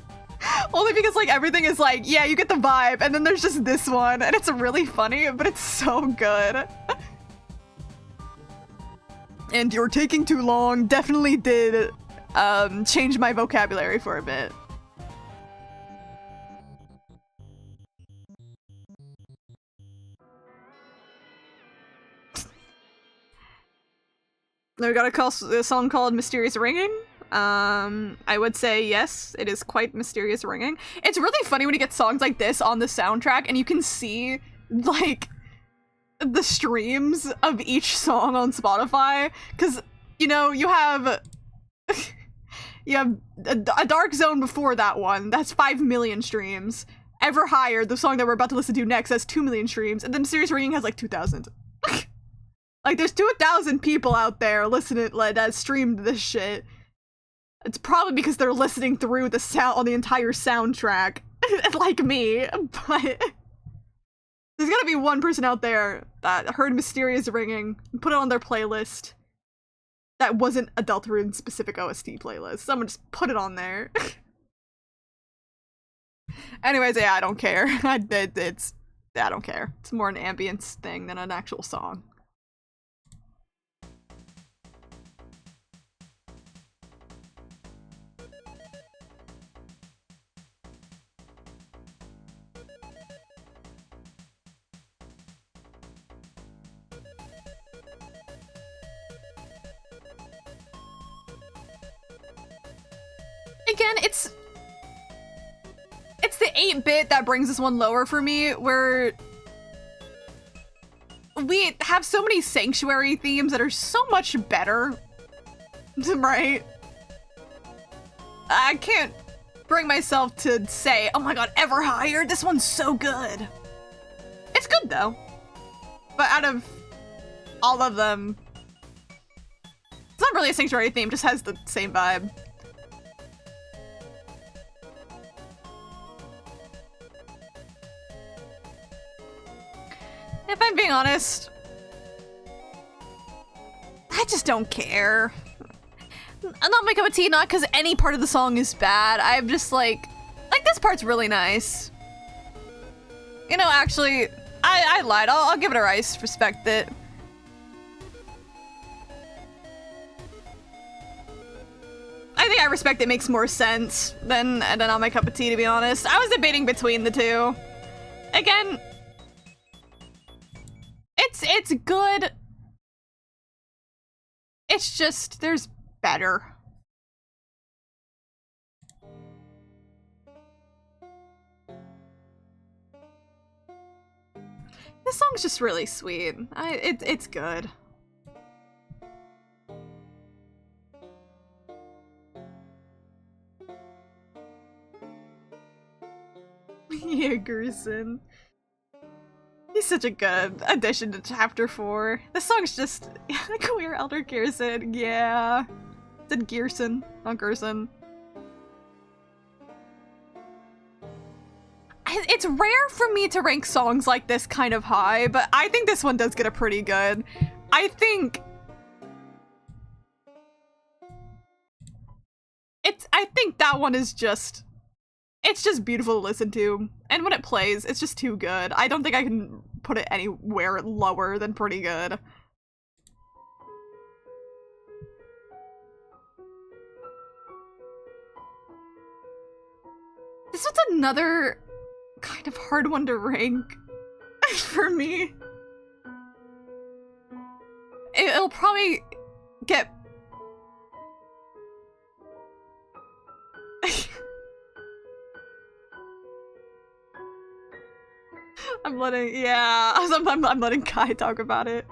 Only because like everything is like, yeah, you get the vibe, and then there's just this one, and it's really funny, but it's so good. And You're Taking Too Long definitely did change my vocabulary for a bit. Now we got a song called Mysterious Ringing. I would say yes, it is quite mysterious ringing. It's really funny when you get songs like this on the soundtrack and you can see, like, the streams of each song on Spotify. Because, you know, you have a Dark Zone before that one. That's 5 million streams. Ever Higher, the song that we're about to listen to next, has 2 million streams. And then Mysterious Ringing has like 2,000. Like, there's 2,000 people out there listening that streamed this shit. It's probably because they're listening through the sound on the entire soundtrack, like me. But there's gotta be one person out there that heard Mysterious Ringing and put it on their playlist. That wasn't a Deltarune specific OST playlist. Someone just put it on there. Anyways, yeah, I don't care. I don't care. It's more an ambience thing than an actual song. Again, it's the 8-bit that brings this one lower for me, where we have so many Sanctuary themes that are so much better, right? I can't bring myself to say, oh my god, Ever Higher, this one's so good. It's good though, but out of all of them, it's not really a Sanctuary theme, just has the same vibe. If I'm being honest, I just don't care. Not my cup of tea, not because any part of the song is bad. I'm just like this part's really nice. You know, actually, I lied. I'll give it a rice. Respect it. I think I respect it makes more sense than not my cup of tea, to be honest. I was debating between the two. Again, it's good. It's just, there's better. This song's just really sweet. It's good. Yeah, Gerson. He's such a good addition to chapter 4. This song's just queer Elder Gerson, yeah. Said Gerson, not Gerson. It's rare for me to rank songs like this kind of high, but I think this one does get a pretty good. I think that one is just, it's just beautiful to listen to. And when it plays, it's just too good. I don't think I can put it anywhere lower than pretty good. This one's another kind of hard one to rank for me. It'll probably get... I'm letting Kai talk about it.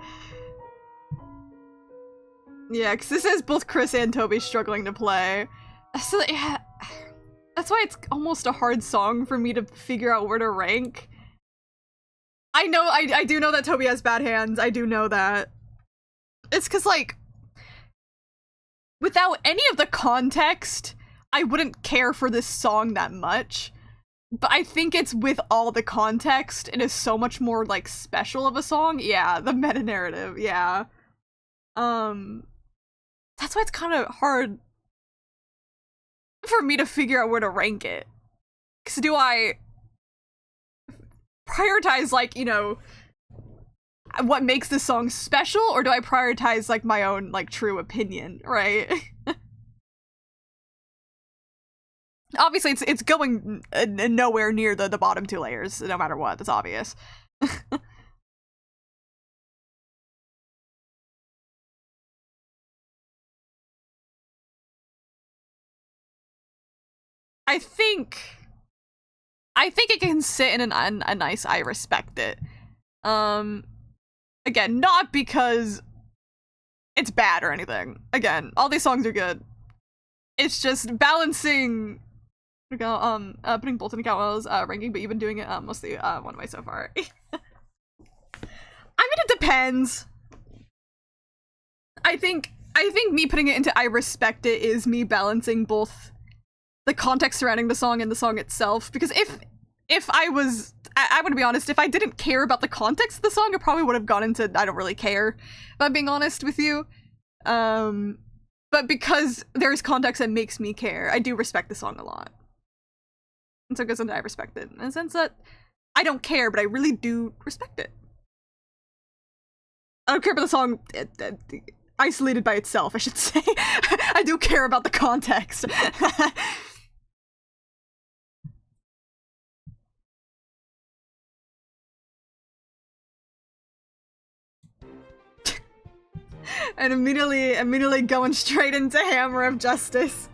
Yeah, because this is both Chris and Toby struggling to play. So yeah, that's why it's almost a hard song for me to figure out where to rank. I know, I do know that Toby has bad hands. I do know that. It's because, like, without any of the context, I wouldn't care for this song that much. But I think it's with all the context, it is so much more, like, special of a song. Yeah, the meta-narrative, yeah. That's why it's kind of hard for me to figure out where to rank it. Because do I prioritize, like, you know, what makes this song special, or do I prioritize, like, my own, like, true opinion, right? Obviously, it's going nowhere near the bottom two layers, no matter what. That's obvious. I think it can sit in a nice I respect it. Again, not because it's bad or anything. Again, all these songs are good. It's just balancing, putting both in account while I was ranking, but you've been doing it mostly one way so far. I mean, it depends. I think me putting it into I respect it is me balancing both the context surrounding the song and the song itself, because if I'm gonna be honest, if I didn't care about the context of the song, it probably would have gone into I don't really care, if I'm being honest with you. But because there's context that makes me care, I do respect the song a lot. And so it goes into I respect it, in the sense that I don't care, but I really do respect it. I don't care about the song isolated by itself, I should say. I do care about the context. And immediately going straight into Hammer of Justice.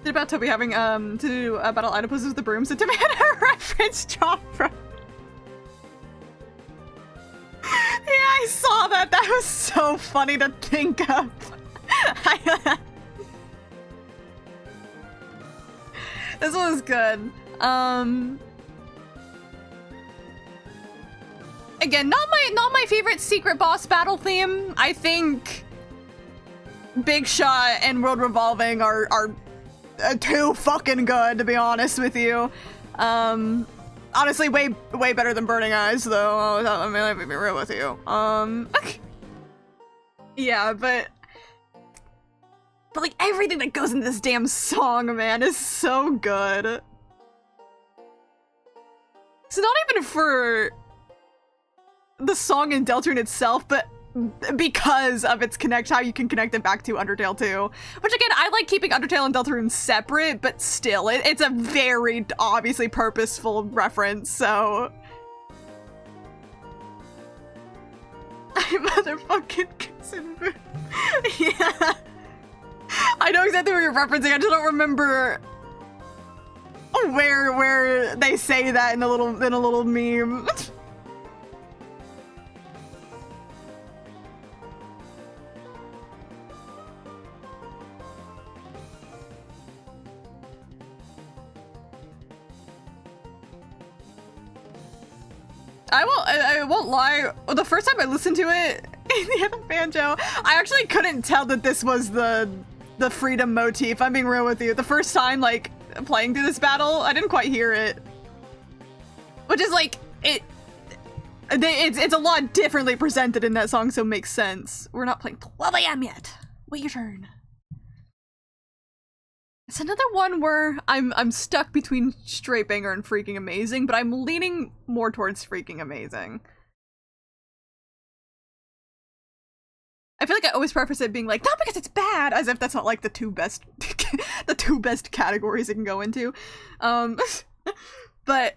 About Toby having to do battle octopuses with the broom, so Toby had a reference drop from. Yeah, I saw that. That was so funny to think of. This was good. Again, not my favorite secret boss battle theme. I think Big Shot and World Revolving are too fucking good, to be honest with you. Honestly, way better than Burning Eyes, though. I mean, let me be real with you. Yeah, but like everything that goes in this damn song, man, is so good. It's not even for the song in Deltarune itself, but because of its how you can connect it back to Undertale 2. Which again, I like keeping Undertale and Deltarune separate, but still, it's a very obviously purposeful reference, so. I motherfucking kissing. Yeah. I know exactly what you're referencing, I just don't remember where they say that in a little meme. I won't lie. The first time I listened to it, yeah, the banjo, I actually couldn't tell that this was the freedom motif. I'm being real with you. The first time, like, playing through this battle, I didn't quite hear it. Which is like, it's a lot differently presented in that song, so it makes sense. We're not playing 12 AM yet. Wait your turn. It's another one where I'm stuck between straight banger and freaking amazing, but I'm leaning more towards freaking amazing. I feel like I always preface it being like, not because it's bad, as if that's not like the two best the two best categories it can go into. But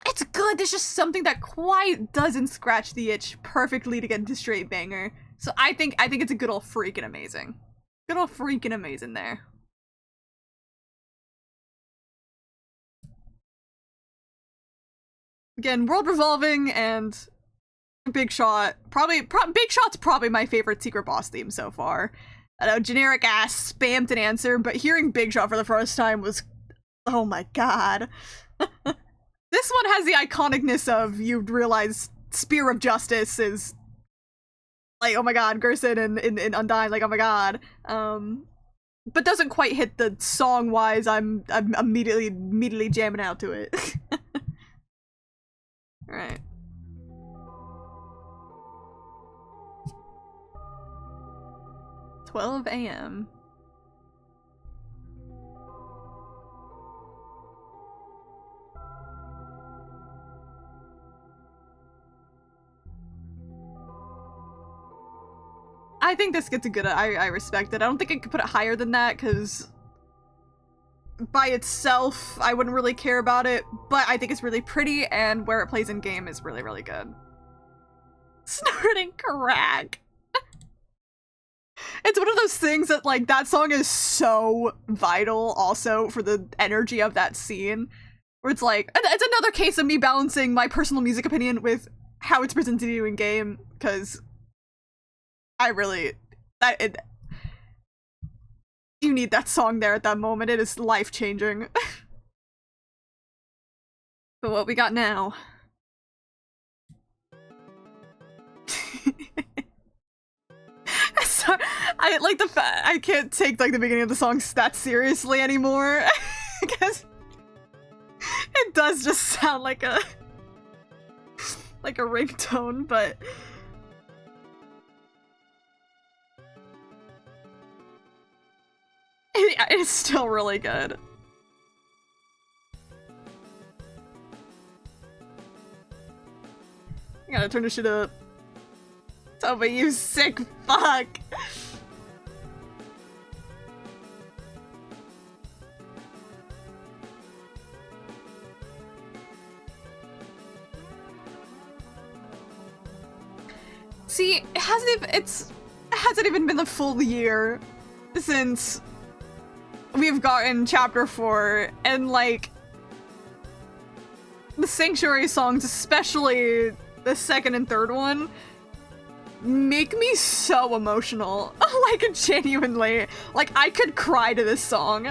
it's good. There's just something that quite doesn't scratch the itch perfectly to get into straight banger. So I think it's a good old freaking amazing. Good old freaking amazing there. Again, world revolving and Big Shot. Big Shot's probably my favorite secret boss theme so far. I know, generic ass spammed an answer, but hearing Big Shot for the first time was, oh my god. This one has the iconicness of, you'd realize Spear of Justice is like, oh my god, Gerson and Undyne, like, oh my god. But doesn't quite hit the song-wise. I'm immediately jamming out to it. Alright. $12 AM. I think this gets a good, I respect it. I don't think I could put it higher than that, because by itself, I wouldn't really care about it, but I think it's really pretty, and where it plays in game is really, really good. Snorting crack. It's one of those things that, like, that song is so vital also for the energy of that scene, where it's like, it's another case of me balancing my personal music opinion with how it's presented to you in game, because I really, you need that song there at that moment. It is life-changing. But what we got now? Sorry, I like the fact I can't take like the beginning of the song that seriously anymore, because it does just sound like a ringtone, but. It's still really good. I gotta turn this shit up. Toby, you sick fuck! See, it hasn't even been the full year since we've gotten chapter 4, and like the Sanctuary songs, especially the second and third one, make me so emotional. Like, genuinely. Like, I could cry to this song.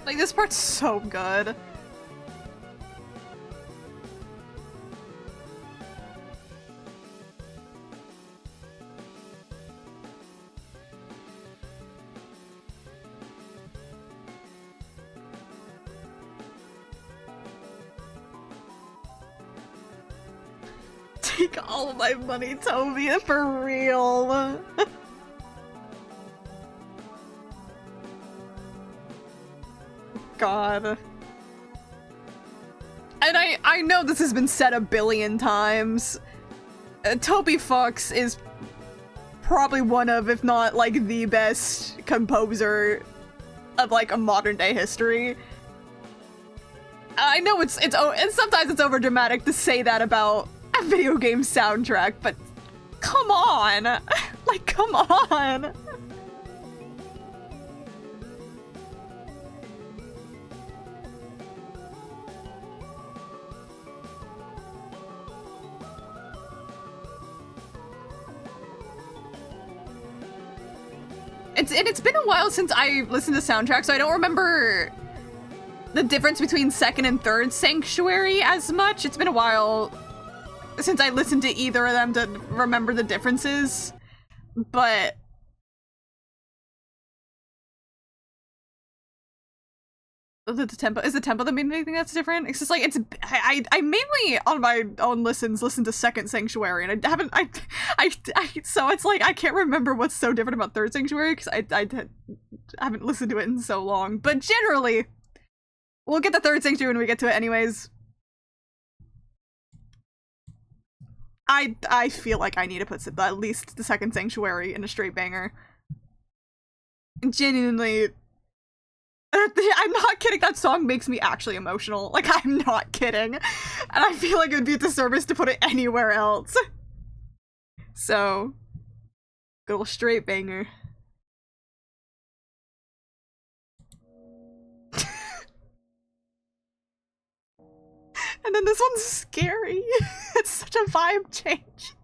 Like, this part's so good. Take all of my money, Toby, for real. God. And I know this has been said a billion times. Toby Fox is probably one of, if not like the best composer of like a modern day history. I know it's sometimes it's overdramatic to say that about a video game soundtrack, but come on! Like, come on! It's been a while since I listened to soundtracks, so I don't remember the difference between second and third Sanctuary as much. It's been a while since I listened to either of them to remember the differences, but the tempo is the tempo the main thing that's different. It's just like I mainly on my own listen to second Sanctuary, and I haven't so it's like I can't remember what's so different about third Sanctuary because I haven't listened to it in so long. But generally, we'll get the third Sanctuary when we get to it, anyways. I feel like I need to put at least the second Sanctuary in a straight banger. Genuinely. I'm not kidding, that song makes me actually emotional. Like, I'm not kidding. And I feel like it would be a disservice to put it anywhere else. So, good old straight banger. And then this one's scary. It's such a vibe change.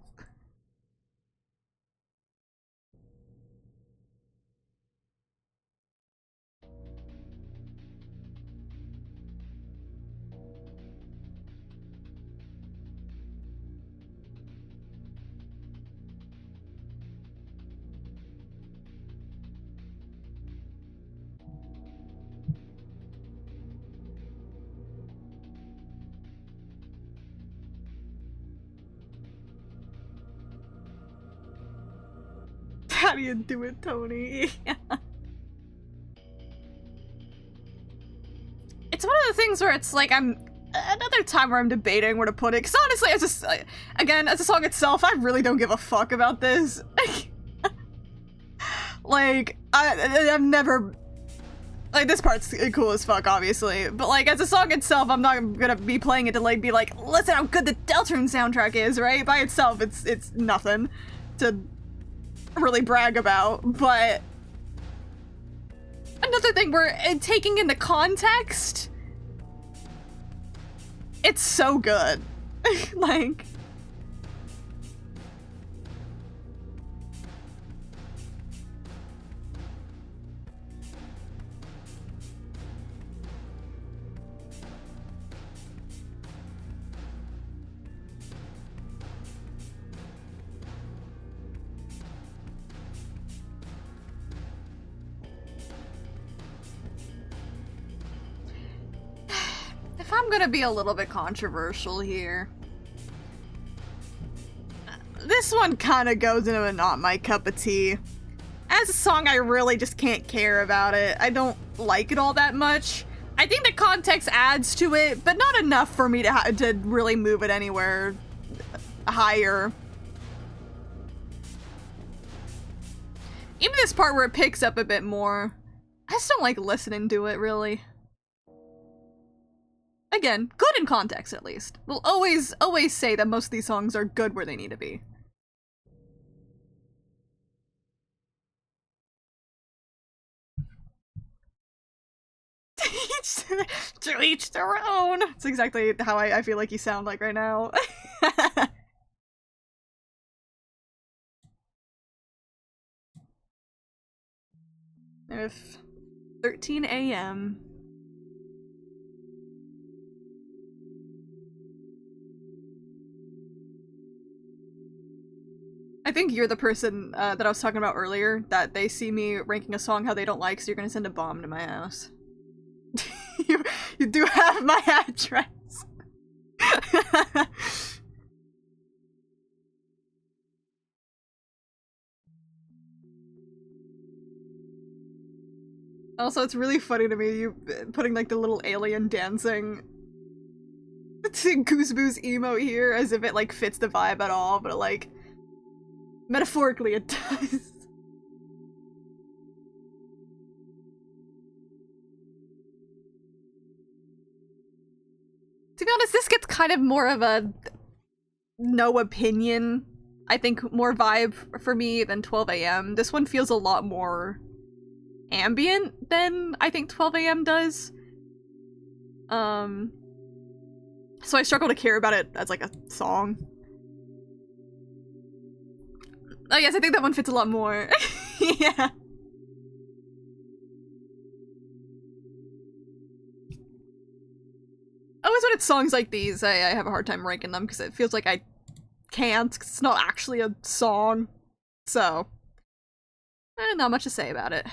How do you do it, Tony? It's one of the things where it's like another time where I'm debating where to put it, because honestly, again, as a song itself, I really don't give a fuck about this. Like, I've never, like, this part's cool as fuck, obviously, but like, as a song itself, I'm not gonna be playing it to like be like, listen how good the Deltarune soundtrack is, right? By itself, it's nothing to really brag about, but another thing where taking in the context, it's so good. Like, if I'm gonna be a little bit controversial here, this one kind of goes into a not my cup of tea. As a song, I really just can't care about it. I don't like it all that much. I think the context adds to it, but not enough for me to really move it anywhere higher. Even this part where it picks up a bit more, I just don't like listening to it, really. Again, good in context, at least. We'll always say that most of these songs are good where they need to be. To each their own. It's exactly how I feel like you sound like right now. If 13 a.m. I think you're the person that I was talking about earlier, that they see me ranking a song how they don't like, so you're gonna send a bomb to my house. you do have my address. Also, it's really funny to me, you putting like the little alien dancing to Gooseboo's emo here as if it like fits the vibe at all, but like metaphorically it does. To be honest, this gets kind of more of a no opinion, I think, more vibe for me than 12 a.m. This one feels a lot more ambient than I think 12 a.m. does. So I struggle to care about it as like a song. Oh yes, I think that one fits a lot more. Yeah. it's songs like these, I have a hard time ranking them because it feels like I can't, 'cause it's not actually a song. So, not much to say about it.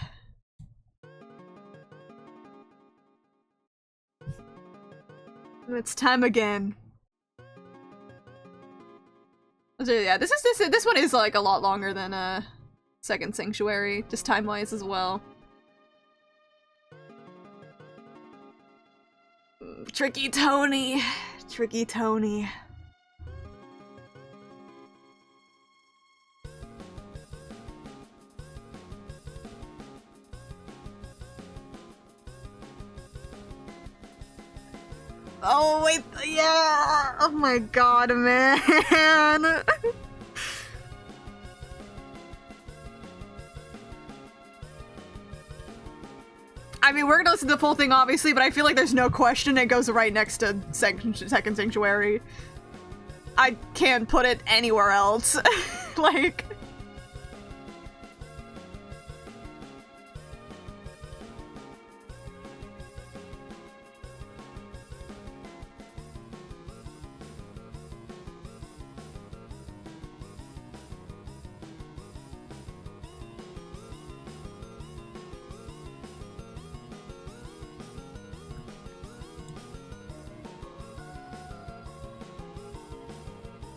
It's time again. So yeah, this one is like a lot longer than Second Sanctuary, just time-wise as well. Tricky Tony. Tricky Tony. Oh wait, yeah! Oh my god, man! I mean, we're gonna listen to the full thing, obviously, but I feel like there's no question it goes right next to Second Sanctuary. I can't put it anywhere else. Like...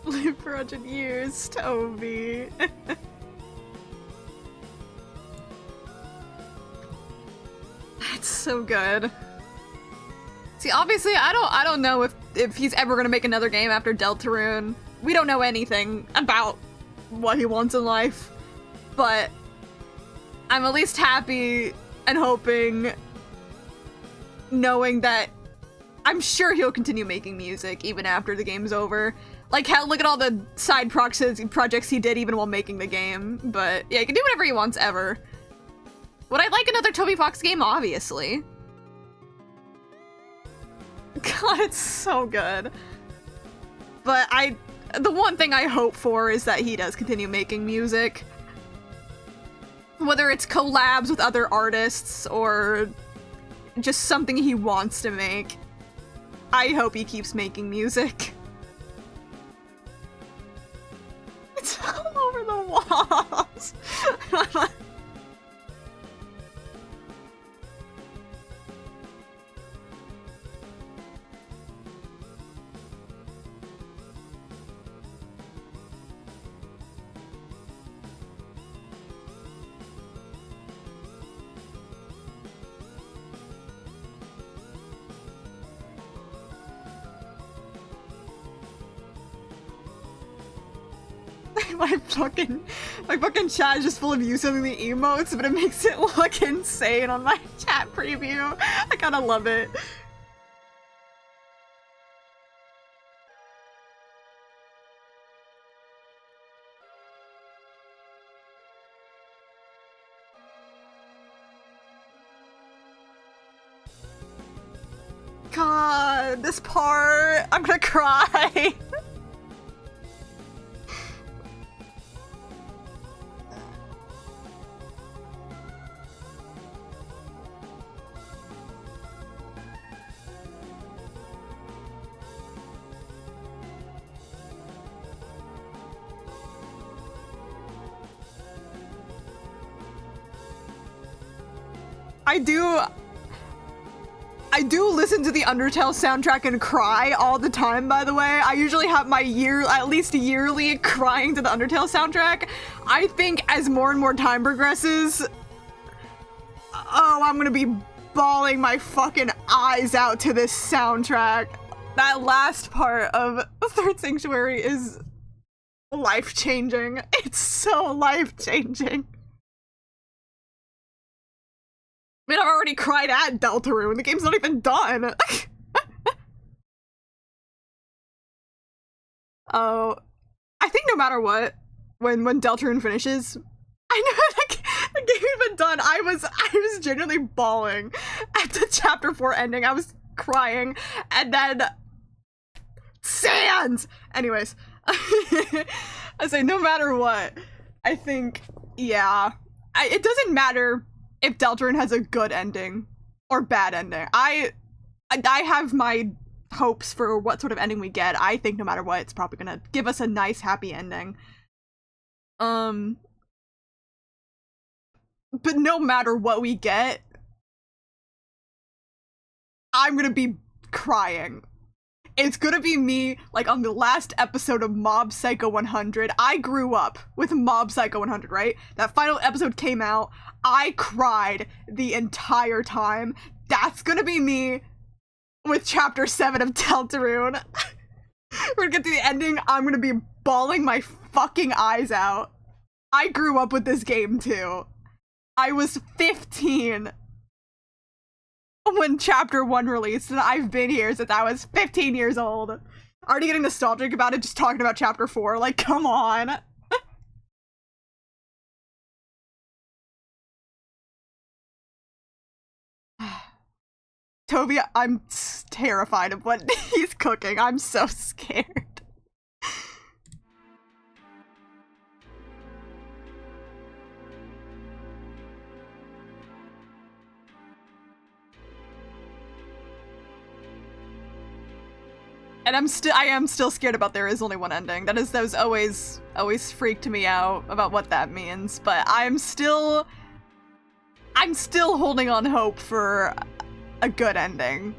Live for 100 years, Toby. It's so good. See, obviously, I don't know if he's ever gonna make another game after Deltarune. We don't know anything about what he wants in life, but I'm at least happy and hoping, knowing that I'm sure he'll continue making music even after the game's over. Like, hell, look at all the side projects he did even while making the game. But, yeah, he can do whatever he wants ever. Would I like another Toby Fox game? Obviously. God, it's so good. But the one thing I hope for is that he does continue making music. Whether it's collabs with other artists or just something he wants to make. I hope he keeps making music. It's all over the walls. My fucking chat is just full of you sending the emotes, but it makes it look insane on my chat preview. I kinda love it. God, this part, I'm gonna cry. I do listen to the Undertale soundtrack and cry all the time, by the way. I usually have my at least yearly crying to the Undertale soundtrack. I think as more and more time progresses, oh, I'm gonna be bawling my fucking eyes out to this soundtrack. That last part of Third Sanctuary is life-changing. It's so life-changing. I mean, I've already cried at Deltarune. The game's not even done. Oh, I think no matter what, when Deltarune finishes, I know the game even done. I was genuinely bawling at the chapter 4 ending. I was crying, and then Sans. Anyways, I say no matter what, I think yeah, it doesn't matter if Deltarune has a good ending or bad ending. I have my hopes for what sort of ending we get. I think no matter what, it's probably gonna give us a nice, happy ending. But no matter what we get, I'm gonna be crying. It's gonna be me, like, on the last episode of Mob Psycho 100. I grew up with Mob Psycho 100, right? That final episode came out. I cried the entire time. That's gonna be me with Chapter 7 of Deltarune. We're gonna get to the ending. I'm gonna be bawling my fucking eyes out. I grew up with this game, too. I was 15 when Chapter 1 released, and I've been here since I was 15 years old. Already getting nostalgic about it, just talking about Chapter 4. Like, come on. Toby, I'm terrified of what he's cooking. I'm so scared. And I am still scared about there is only one ending. That was always freaked me out about what that means. But I'm still holding on hope for a good ending.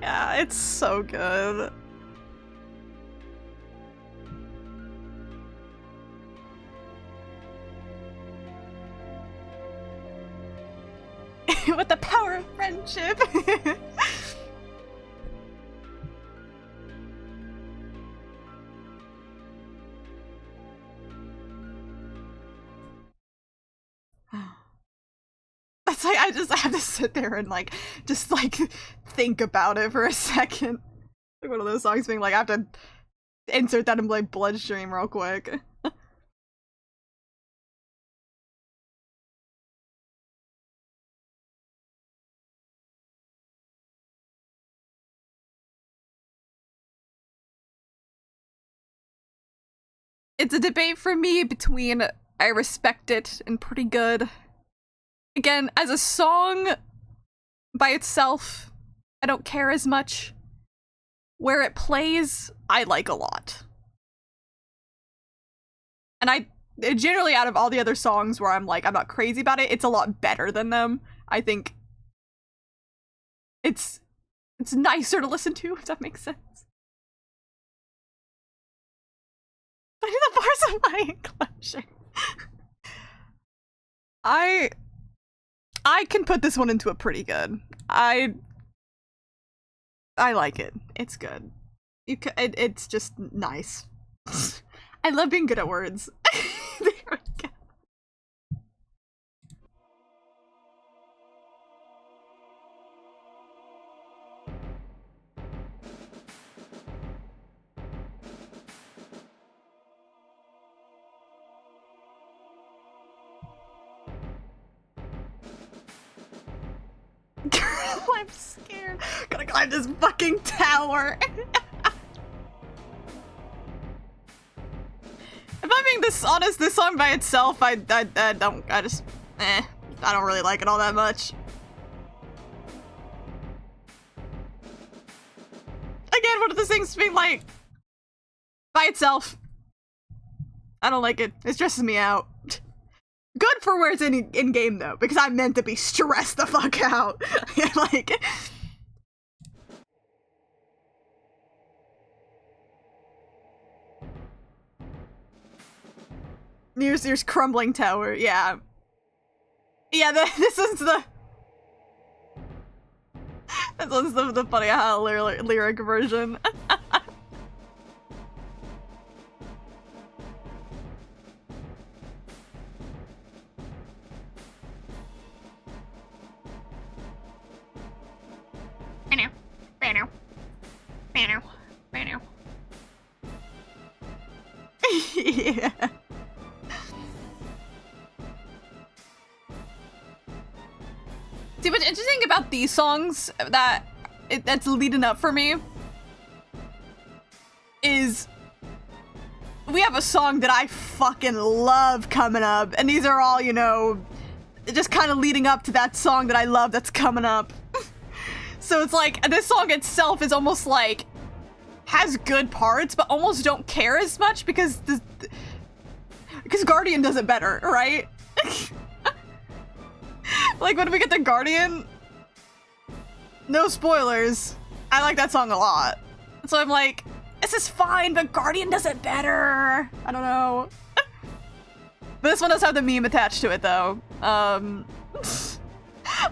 Yeah, it's so good. With the power of friendship. It's like I just have to sit there and just think about it for a second. Like one of those songs being like, I have to insert that in my bloodstream real quick. It's a debate for me between I respect it and pretty good. Again, as a song by itself, I don't care as much. Where it plays, I like a lot. And generally out of all the other songs where I'm not crazy about it, it's a lot better than them. I think it's nicer to listen to, if that makes sense. The bars of my enclosure. I can put this one into a pretty good. I like it. It's good. It's just nice. I love being good at words. There we go. Girl, I'm scared. Gotta climb this fucking tower. If I'm being this honest, this song by itself, I don't really like it all that much. Again, one of the things being by itself, I don't like it. It stresses me out. Good for where it's in game though, because I'm meant to be stressed the fuck out. There's crumbling tower, yeah. Yeah, this one's the funny lyric version. Yeah. See, what's interesting about these songs that's leading up for me is we have a song that I fucking love coming up, and these are all, you know, just kind of leading up to that song that I love that's coming up. So it's like, this song itself is almost like, has good parts, but almost don't care as much because Guardian does it better, right? Like, when we get to Guardian, no spoilers, I like that song a lot. So I'm like, this is fine, but Guardian does it better. I don't know. But this one does have the meme attached to it, though. I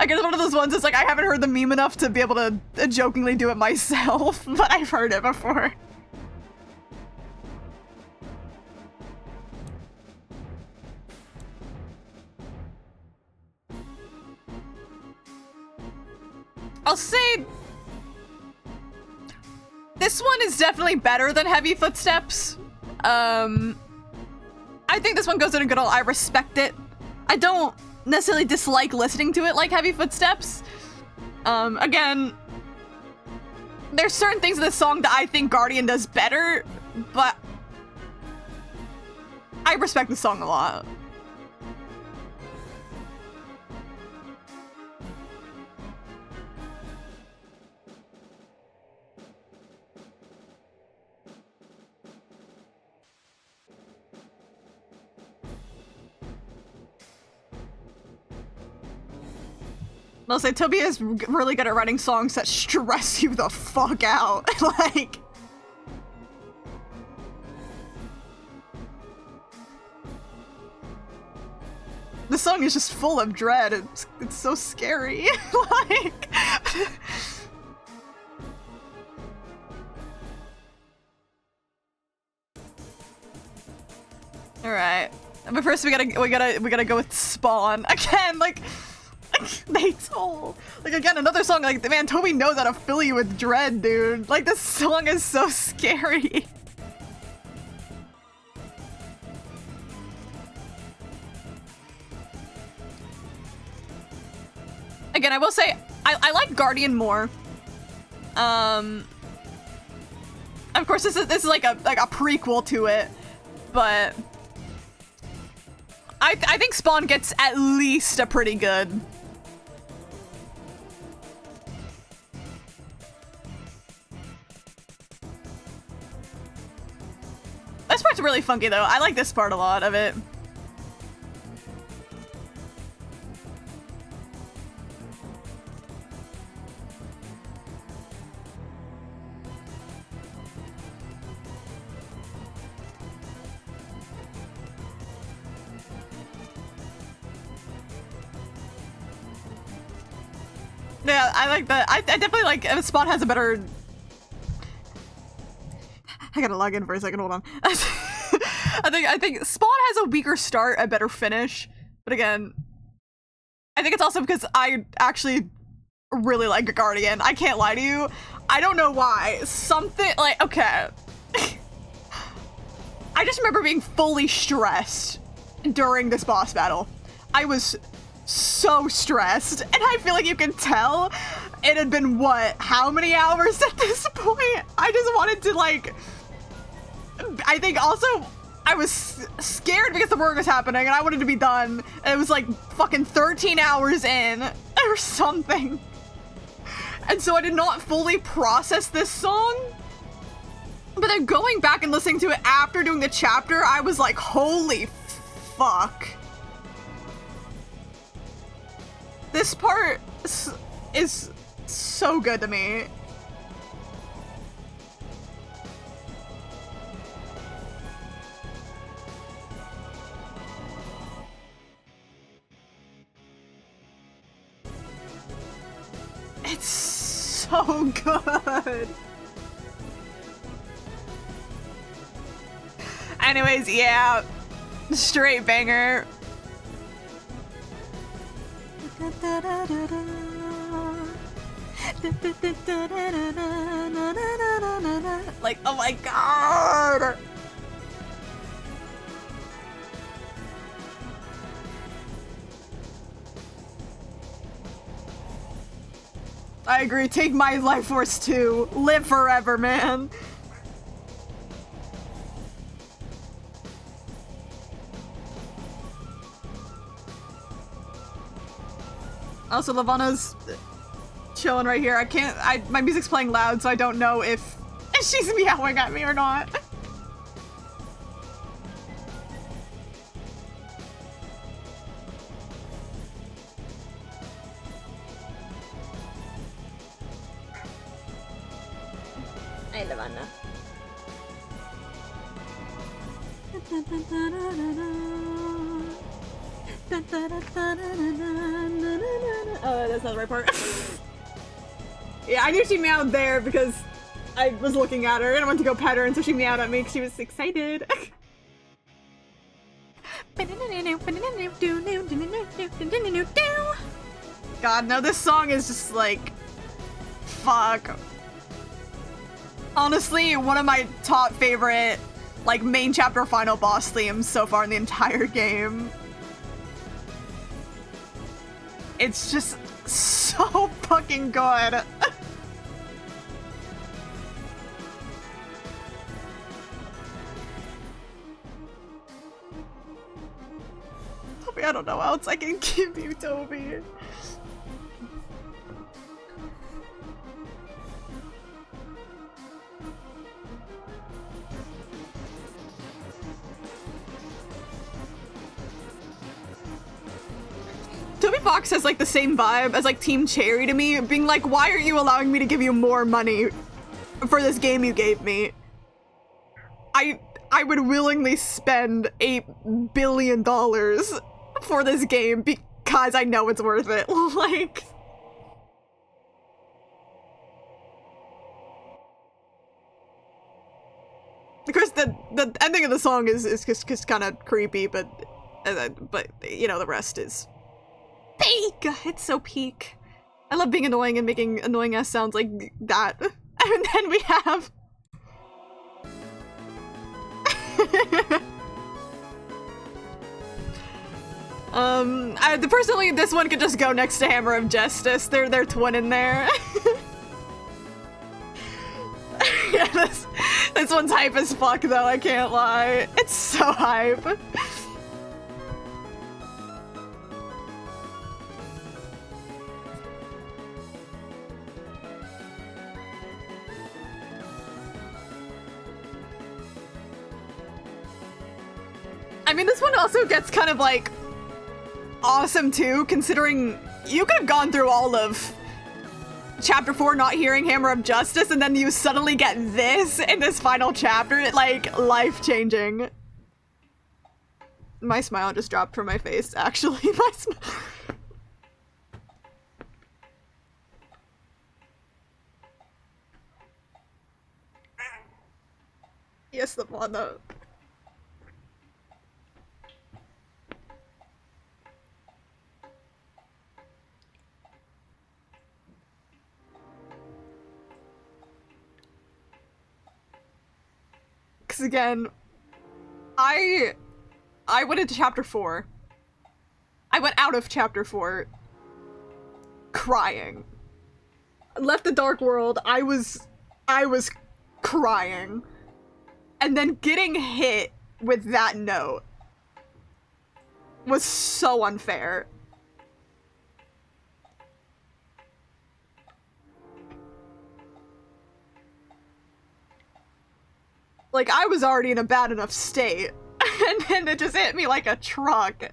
guess one of those ones is like, I haven't heard the meme enough to be able to jokingly do it myself, but I've heard it before. I'll say this one is definitely better than Heavy Footsteps. I think this one goes in a good old, I respect it. I don't necessarily dislike listening to it like Heavy Footsteps. Again, there's certain things in this song that I think Guardian does better, but I respect the song a lot. I'll say Toby is really good at writing songs that stress you the fuck out. Like, the song is just full of dread. It's so scary. Like, all right. But first we gotta go with Spawn again. Like. They told. Like, again, another song, like, man, Toby knows how to fill you with dread, dude. Like, this song is so scary. Again, I will say, I like Guardian more. Of course, this is like a prequel to it, but I think Spawn gets at least a pretty good. This part's really funky, though. I like this part a lot of it. Yeah, I like that. I definitely like Spawn has a better. I gotta log in for a second. Hold on. I think Spawn has a weaker start, a better finish. But again, I think it's also because I actually really like Guardian. I can't lie to you. I don't know why. Something like, okay. I just remember being fully stressed during this boss battle. I was so stressed, and I feel like you can tell it had been, what, how many hours at this point? I just wanted to, like, I think also I was scared because the work was happening and I wanted to be done. And it was like fucking 13 hours in or something. And so I did not fully process this song. But then going back and listening to it after doing the chapter, I was like, holy fuck. This part is so good to me. It's so good. Anyways, yeah. Straight banger. Like, oh my god. I agree. Take my life force too. Live forever, man. Also, Lavana's chilling right here. My music's playing loud, so I don't know if she's meowing at me or not. Hi, Lavana. Oh, that's not the right part. Yeah, I knew she meowed there because I was looking at her and I went to go pet her, and so she meowed at me because she was excited. God, no, this song is just like... fuck. Honestly, one of my top favorite, like, main chapter final boss themes so far in the entire game. It's just so fucking good. Toby, I don't know how else I can give you, Toby. Toby Fox has like the same vibe as like Team Cherry to me, being like, why are you allowing me to give you more money for this game you gave me? I would willingly spend $8 billion for this game because I know it's worth it. Like... Of course, the ending of the song is just kind of creepy, but you know, the rest is peak. It's so peak. I love being annoying and making annoying ass sounds like that. And then we have personally, this one could just go next to Hammer of Justice. They're twinning there. Yeah, this one's hype as fuck though, I can't lie. It's so hype. I mean, this one also gets kind of like awesome too, considering you could have gone through all of Chapter 4 not hearing Hammer of Justice, and then you suddenly get this in this final chapter. Like, life-changing. My smile just dropped from my face, actually. My smile. Yes, the one though. Because again, I went into chapter 4. I went out of chapter 4 crying. Left the dark world, I was crying. And then getting hit with that note was so unfair. Like, I was already in a bad enough state, and then it just hit me like a truck.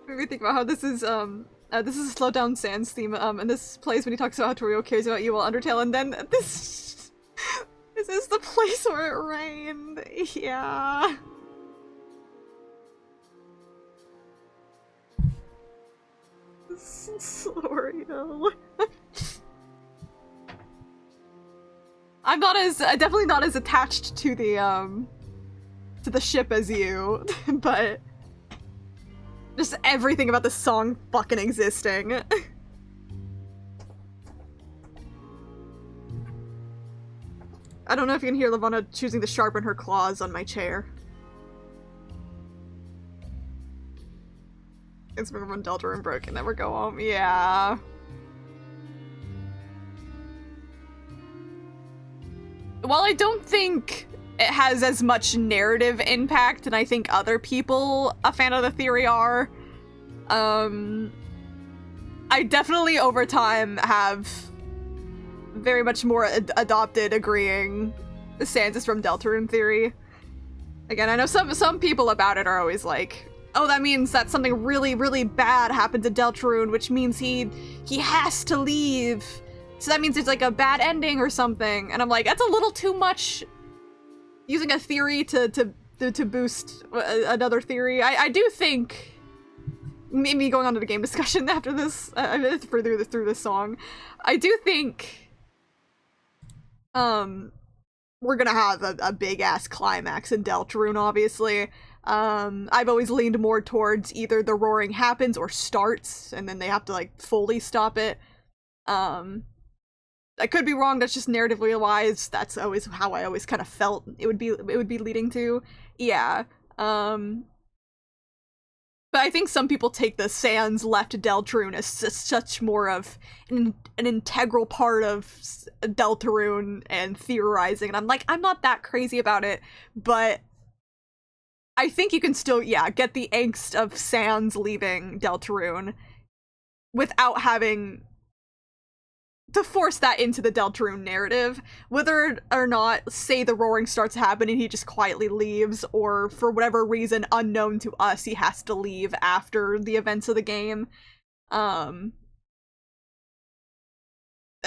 Made me think about how this is a Slow Down Sans theme, and this plays when he talks about how Torio cares about you while Undertale, and then this is the place where it rained. Yeah. Sorry, no. I'm definitely not as attached to the ship as you, but just everything about the song fucking existing. I don't know if you can hear Lavana choosing to sharpen her claws on my chair. It's when Deltarune broke and never go home. Yeah. while I don't think it has as much narrative impact, and I think other people a fan of the theory are, I definitely over time have very much more adopted agreeing Sans is from Deltarune theory. Again, I know some people about it are always like, oh, that means that something really, really bad happened to Deltarune, which means he has to leave. So that means there's like a bad ending or something. And I'm like, that's a little too much using a theory to boost another theory. I do think, maybe going on to the game discussion after this, through this song, I do think we're gonna have a big ass climax in Deltarune, obviously. I've always leaned more towards either the roaring happens or starts, and then they have to like fully stop it. I could be wrong, that's just narratively wise, that's always how I always kind of felt it would be leading to. Yeah. But I think some people take the Sans left Deltarune as such more of an integral part of Deltarune and theorizing, and I'm like, I'm not that crazy about it, but I think you can still, yeah, get the angst of Sans leaving Deltarune without having to force that into the Deltarune narrative, whether or not, say, the roaring starts to happen and he just quietly leaves, or for whatever reason unknown to us he has to leave after the events of the game. And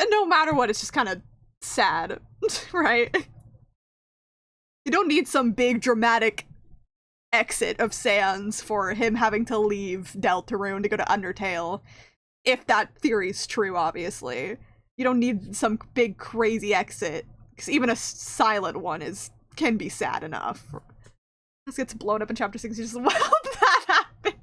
no matter what, it's just kind of sad, right? You don't need some big dramatic exit of Sans for him having to leave Deltarune to go to Undertale, if that theory's true, obviously. You don't need some big crazy exit, because even a silent one can be sad enough. This gets blown up in chapter 6, you just, well, that happened.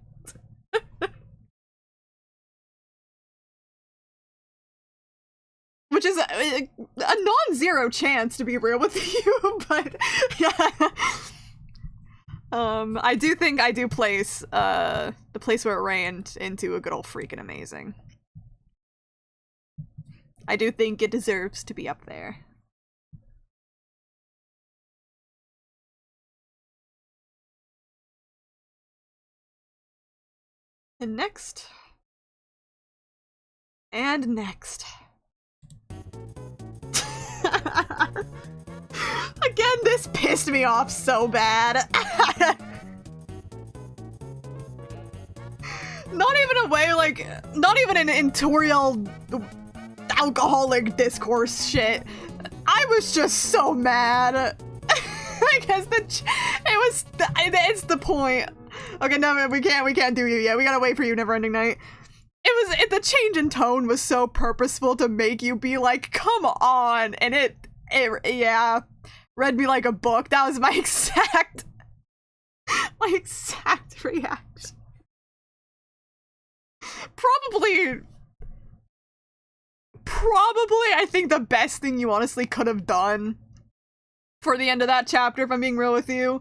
Which is a non-zero chance, to be real with you, but yeah. I do think I do place the place where it rained into a good old freaking amazing. I do think it deserves to be up there. And next. And next. Again, this pissed me off so bad. Not even a way, like, not even an editorial alcoholic discourse shit. I was just so mad. I guess it's the point. Okay, no, we can't do you yet. We gotta wait for you, Neverending Night. The change in tone was so purposeful to make you be like, come on, and it yeah, read me like a book. That was my exact reaction. Probably, I think the best thing you honestly could have done for the end of that chapter, if I'm being real with you,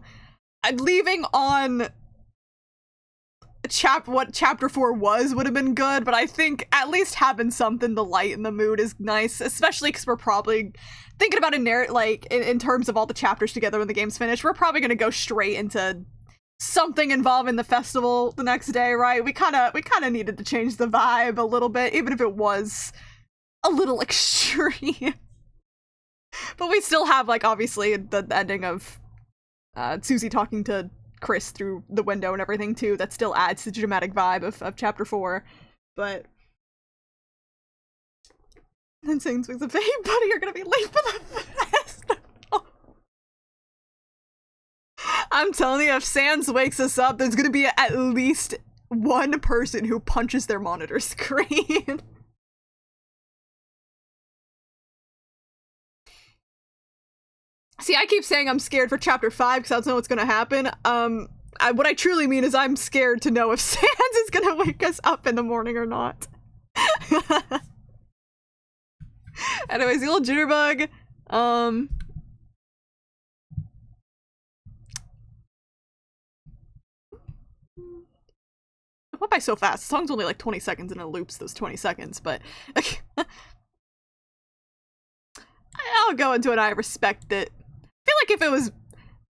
leaving on what chapter 4 would have been good, but I think at least having something to lighten the mood is nice, especially because we're probably thinking about it like in terms of all the chapters together when the game's finished. We're probably gonna go straight into something involving the festival the next day, right? We kind of needed to change the vibe a little bit, even if it was a little extreme. But we still have, like, obviously the ending of Susie talking to Chris through the window and everything too, that still adds to the dramatic vibe of chapter 4. But then saying things of, hey buddy, you're gonna be late for the festival. I'm telling you, if Sans wakes us up, there's gonna be at least one person who punches their monitor screen. See, I keep saying I'm scared for chapter 5 because I don't know what's gonna happen. What I truly mean is I'm scared to know if Sans is gonna wake us up in the morning or not. Anyways, the old jitterbug. It went by so fast. The song's only like 20 seconds and it loops those 20 seconds, but... I'll go into it. I respect it. I feel like if it was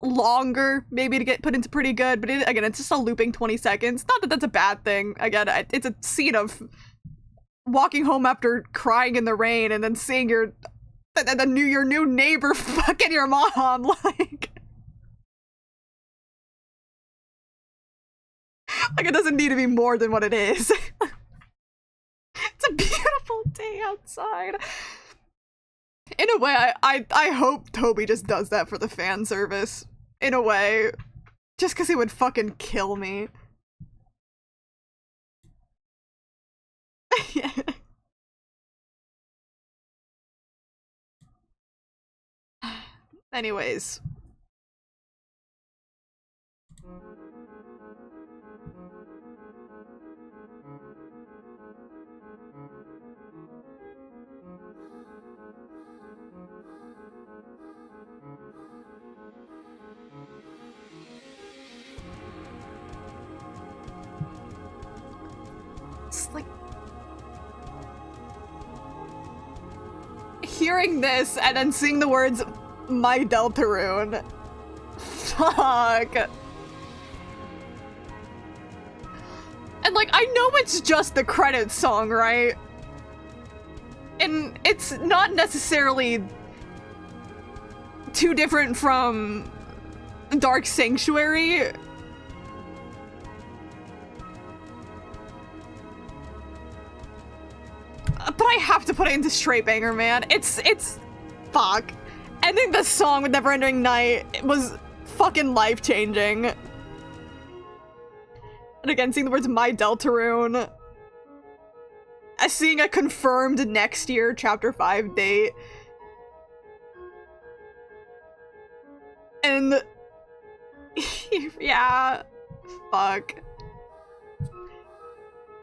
longer, maybe to get put into pretty good, but again, it's just a looping 20 seconds. Not that that's a bad thing. Again, it's a scene of walking home after crying in the rain and then seeing your new neighbor fucking your mom, like it doesn't need to be more than what it is. It's a beautiful day outside. In a way, I hope Toby just does that for the fan service. In a way. Just because he would fucking kill me. Yeah. Anyways. It's like hearing this and then seeing the words "my Deltarune." Fuck. And like, I know it's just the credits song, right? And it's not necessarily too different from Dark Sanctuary. But I have to put it into straight banger, man. It's fuck. Ending the song with Never Ending Night was fucking life-changing. And again, seeing the words "my Deltarune," seeing a confirmed next year Chapter 5 date. And yeah, fuck.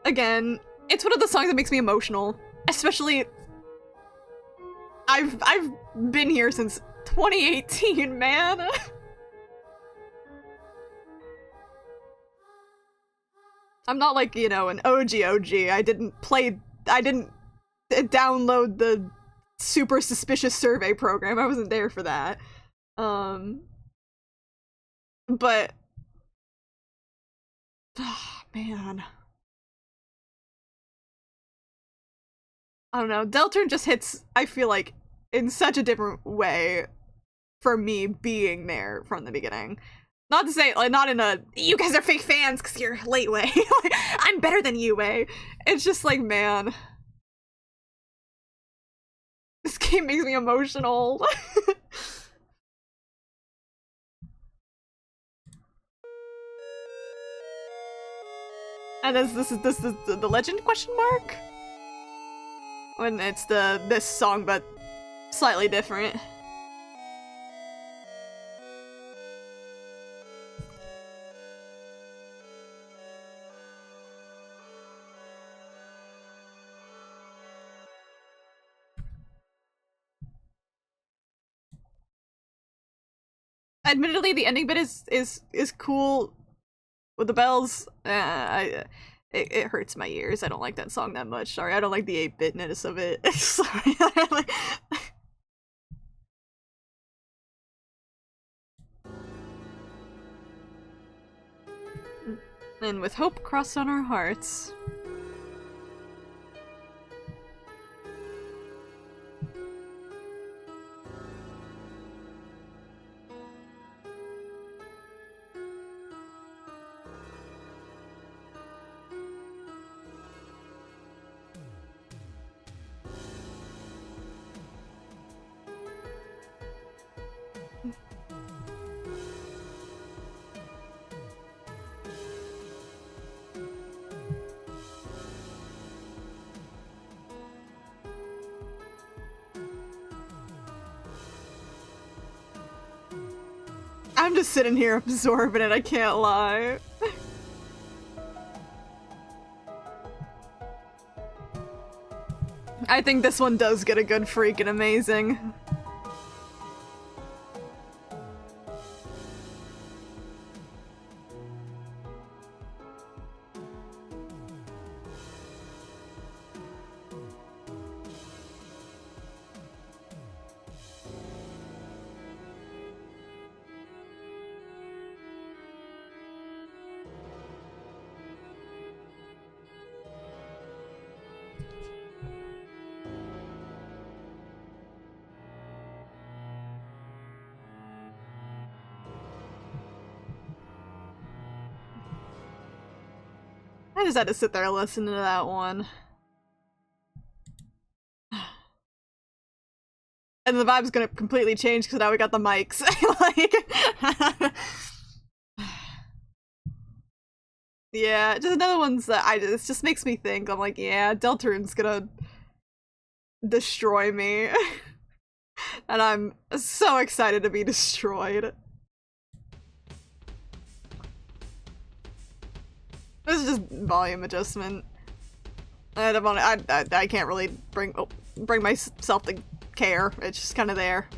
Again, it's one of the songs that makes me emotional. Especially, I've been here since 2018, man. I'm not like, you know, an OG. I didn't download the super suspicious survey program. I wasn't there for that. But oh, man. I don't know. Deltarune just hits, I feel like, in such a different way for me being there from the beginning. Not to say, like, not in a, you guys are fake fans because you're late way. Like, I'm better than you way. It's just like, man. This game makes me emotional. And this is the legend question mark? When it's this song, but slightly different. Admittedly, the ending bit is cool with the bells. It hurts my ears. I don't like that song that much. Sorry, I don't like the 8-bitness of it. Sorry. And with hope crossed on our hearts. I'm just sitting here absorbing it, I can't lie. I think this one does get a good freaking amazing. just had to sit there and listen to that one. And the vibe's gonna completely change because now we got the mics. Like, yeah, just another ones that it just makes me think. I'm like, yeah, Deltarune's gonna destroy me. And I'm so excited to be destroyed. This is just volume adjustment. I can't really bring myself to care. It's just kind of there.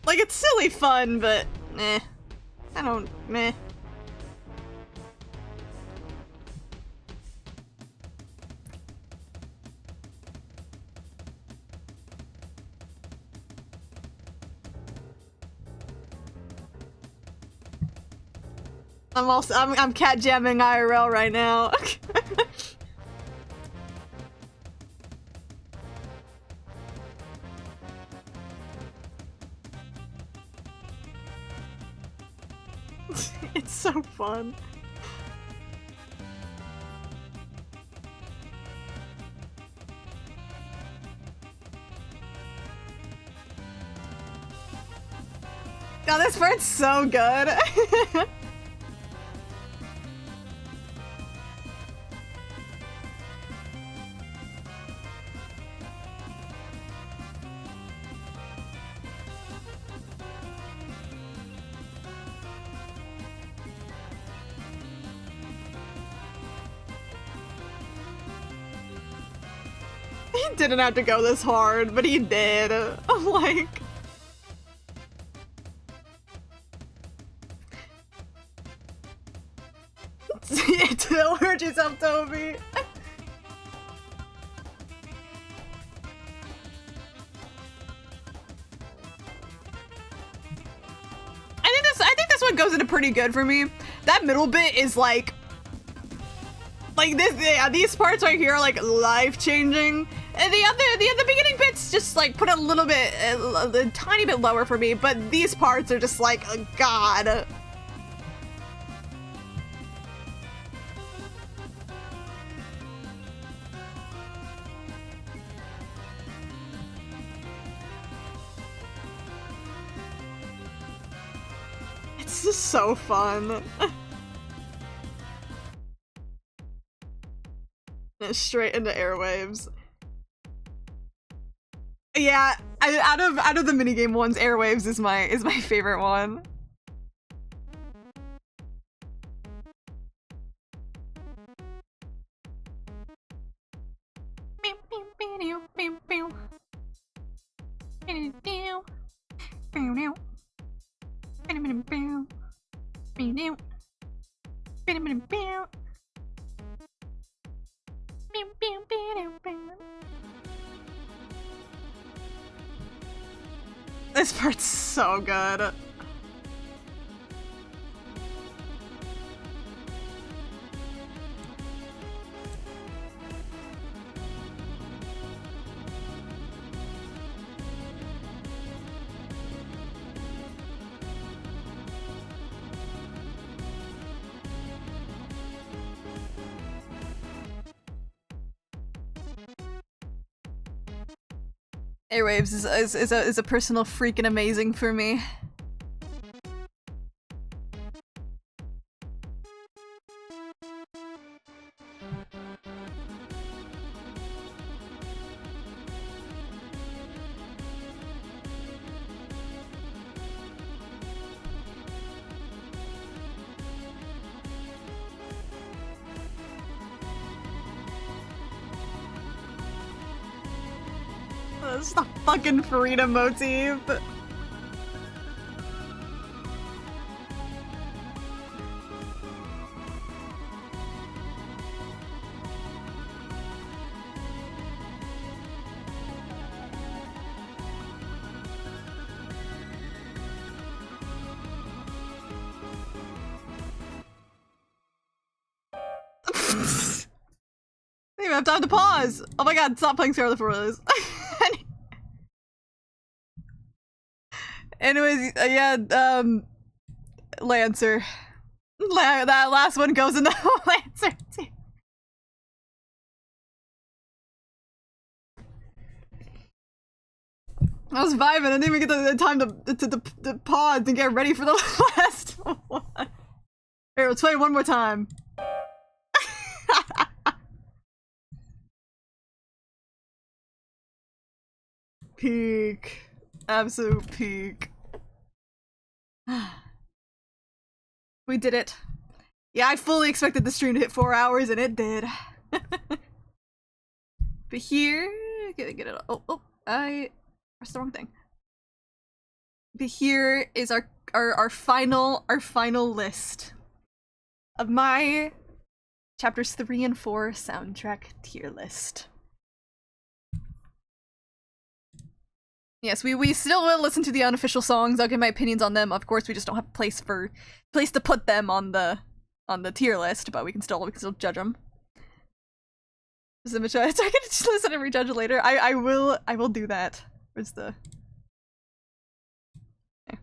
Like, it's silly fun, but meh. I don't meh. I'm cat jamming IRL right now. It's so fun. God, this part's so good. He didn't have to go this hard, but he did. Like... Don't hurt yourself, Toby. I think this one goes into pretty good for me. That middle bit is like this. Yeah, these parts right here are like life-changing. And the beginning bit's just like put a little bit, a tiny bit lower for me. But these parts are just like, oh, God. It's just so fun. Straight into airwaves. Yeah, out of the minigame ones, airwaves is my favorite one. This part's so good. Airwaves is a personal freaking amazing for me. It's the fucking Farida motif. have time to pause. Oh my god, stop playing Scarlet for this. Anyways, yeah, Lancer. That last one goes in the Lancer too. I was vibing. I didn't even get the time to pause and get ready for the last one. Here, let's play it one more time. Peak. Absolute peak. We did it. Yeah, I fully expected the stream to hit 4 hours, and it did. But here... Get it. Oh, I pressed the wrong thing. But here is our final list of my chapters 3 and 4 soundtrack tier list. Yes, we still will listen to the unofficial songs. I'll give my opinions on them. Of course, we just don't have a place to put them on the tier list, but we can still judge them. So I can just listen and rejudge it later. I will do that. Where's the... Okay.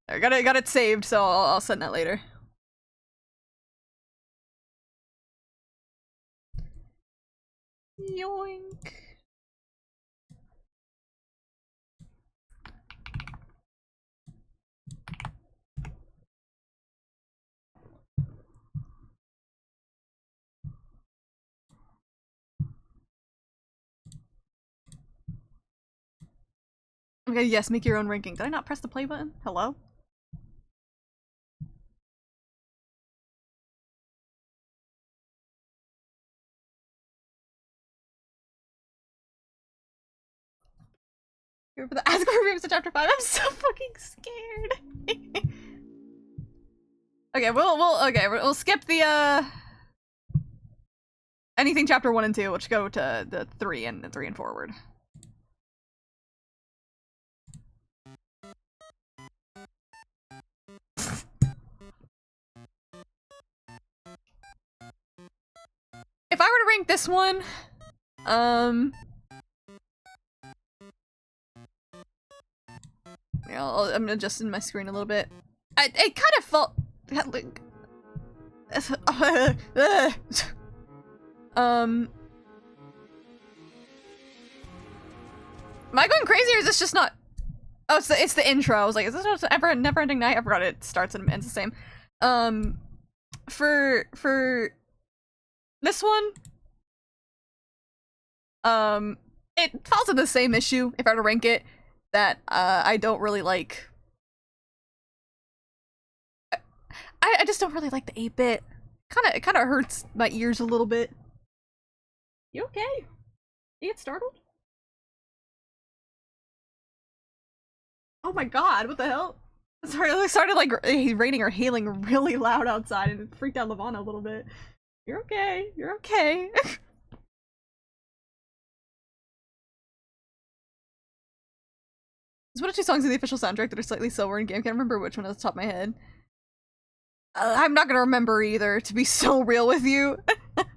I got it saved, so I'll send that later. Yoink. Okay, yes, make your own ranking. Did I not press the play button? Hello? Here for the Ask for Reviews to chapter 5. I'm so fucking scared. Okay, we'll skip the anything chapter 1 and 2. Let's go to the 3 and forward. If I were to rank this one, I'm adjusting my screen a little bit. It kind of felt like, am I going crazy or is this just not? Oh, it's the intro. I was like, is this just never-ending night? I forgot it starts and ends the same. For this one, it falls in the same issue, if I were to rank it, that I don't really like. I just don't really like the 8-bit. It kind of hurts my ears a little bit. You okay? You get startled? Oh my god, what the hell? Sorry, it started like raining or hailing really loud outside and it freaked out Lavana a little bit. You're okay. You're okay. There's one or two songs in the official soundtrack that are slightly slower in game. I can't remember which one off the top of my head. I'm not gonna remember either, to be so real with you. But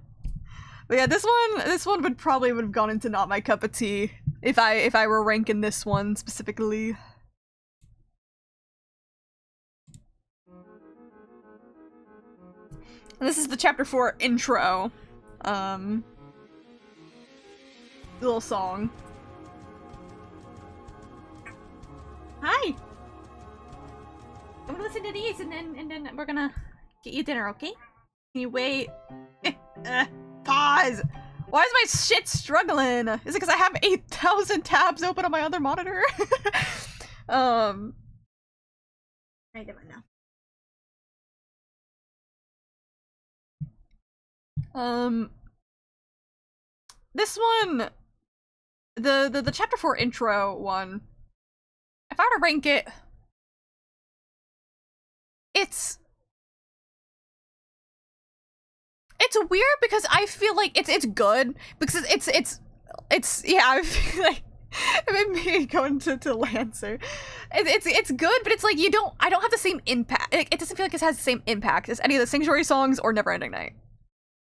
yeah, this one would probably have gone into not my cup of tea if I were ranking this one specifically. And this is the chapter 4 intro. Little song. Hi! I'm gonna listen to these and then we're gonna get you dinner, okay? Can you wait? Pause! Why is my shit struggling? Is it because I have 8,000 tabs open on my other monitor? I don't know. This one, the chapter 4 intro one, if I were to rank it, it's weird because I feel like it's good because it's yeah, I feel like maybe going to Lancer. It's good, but it's like I don't have the same impact. It doesn't feel like it has the same impact as any of the Sanctuary songs or Neverending Night.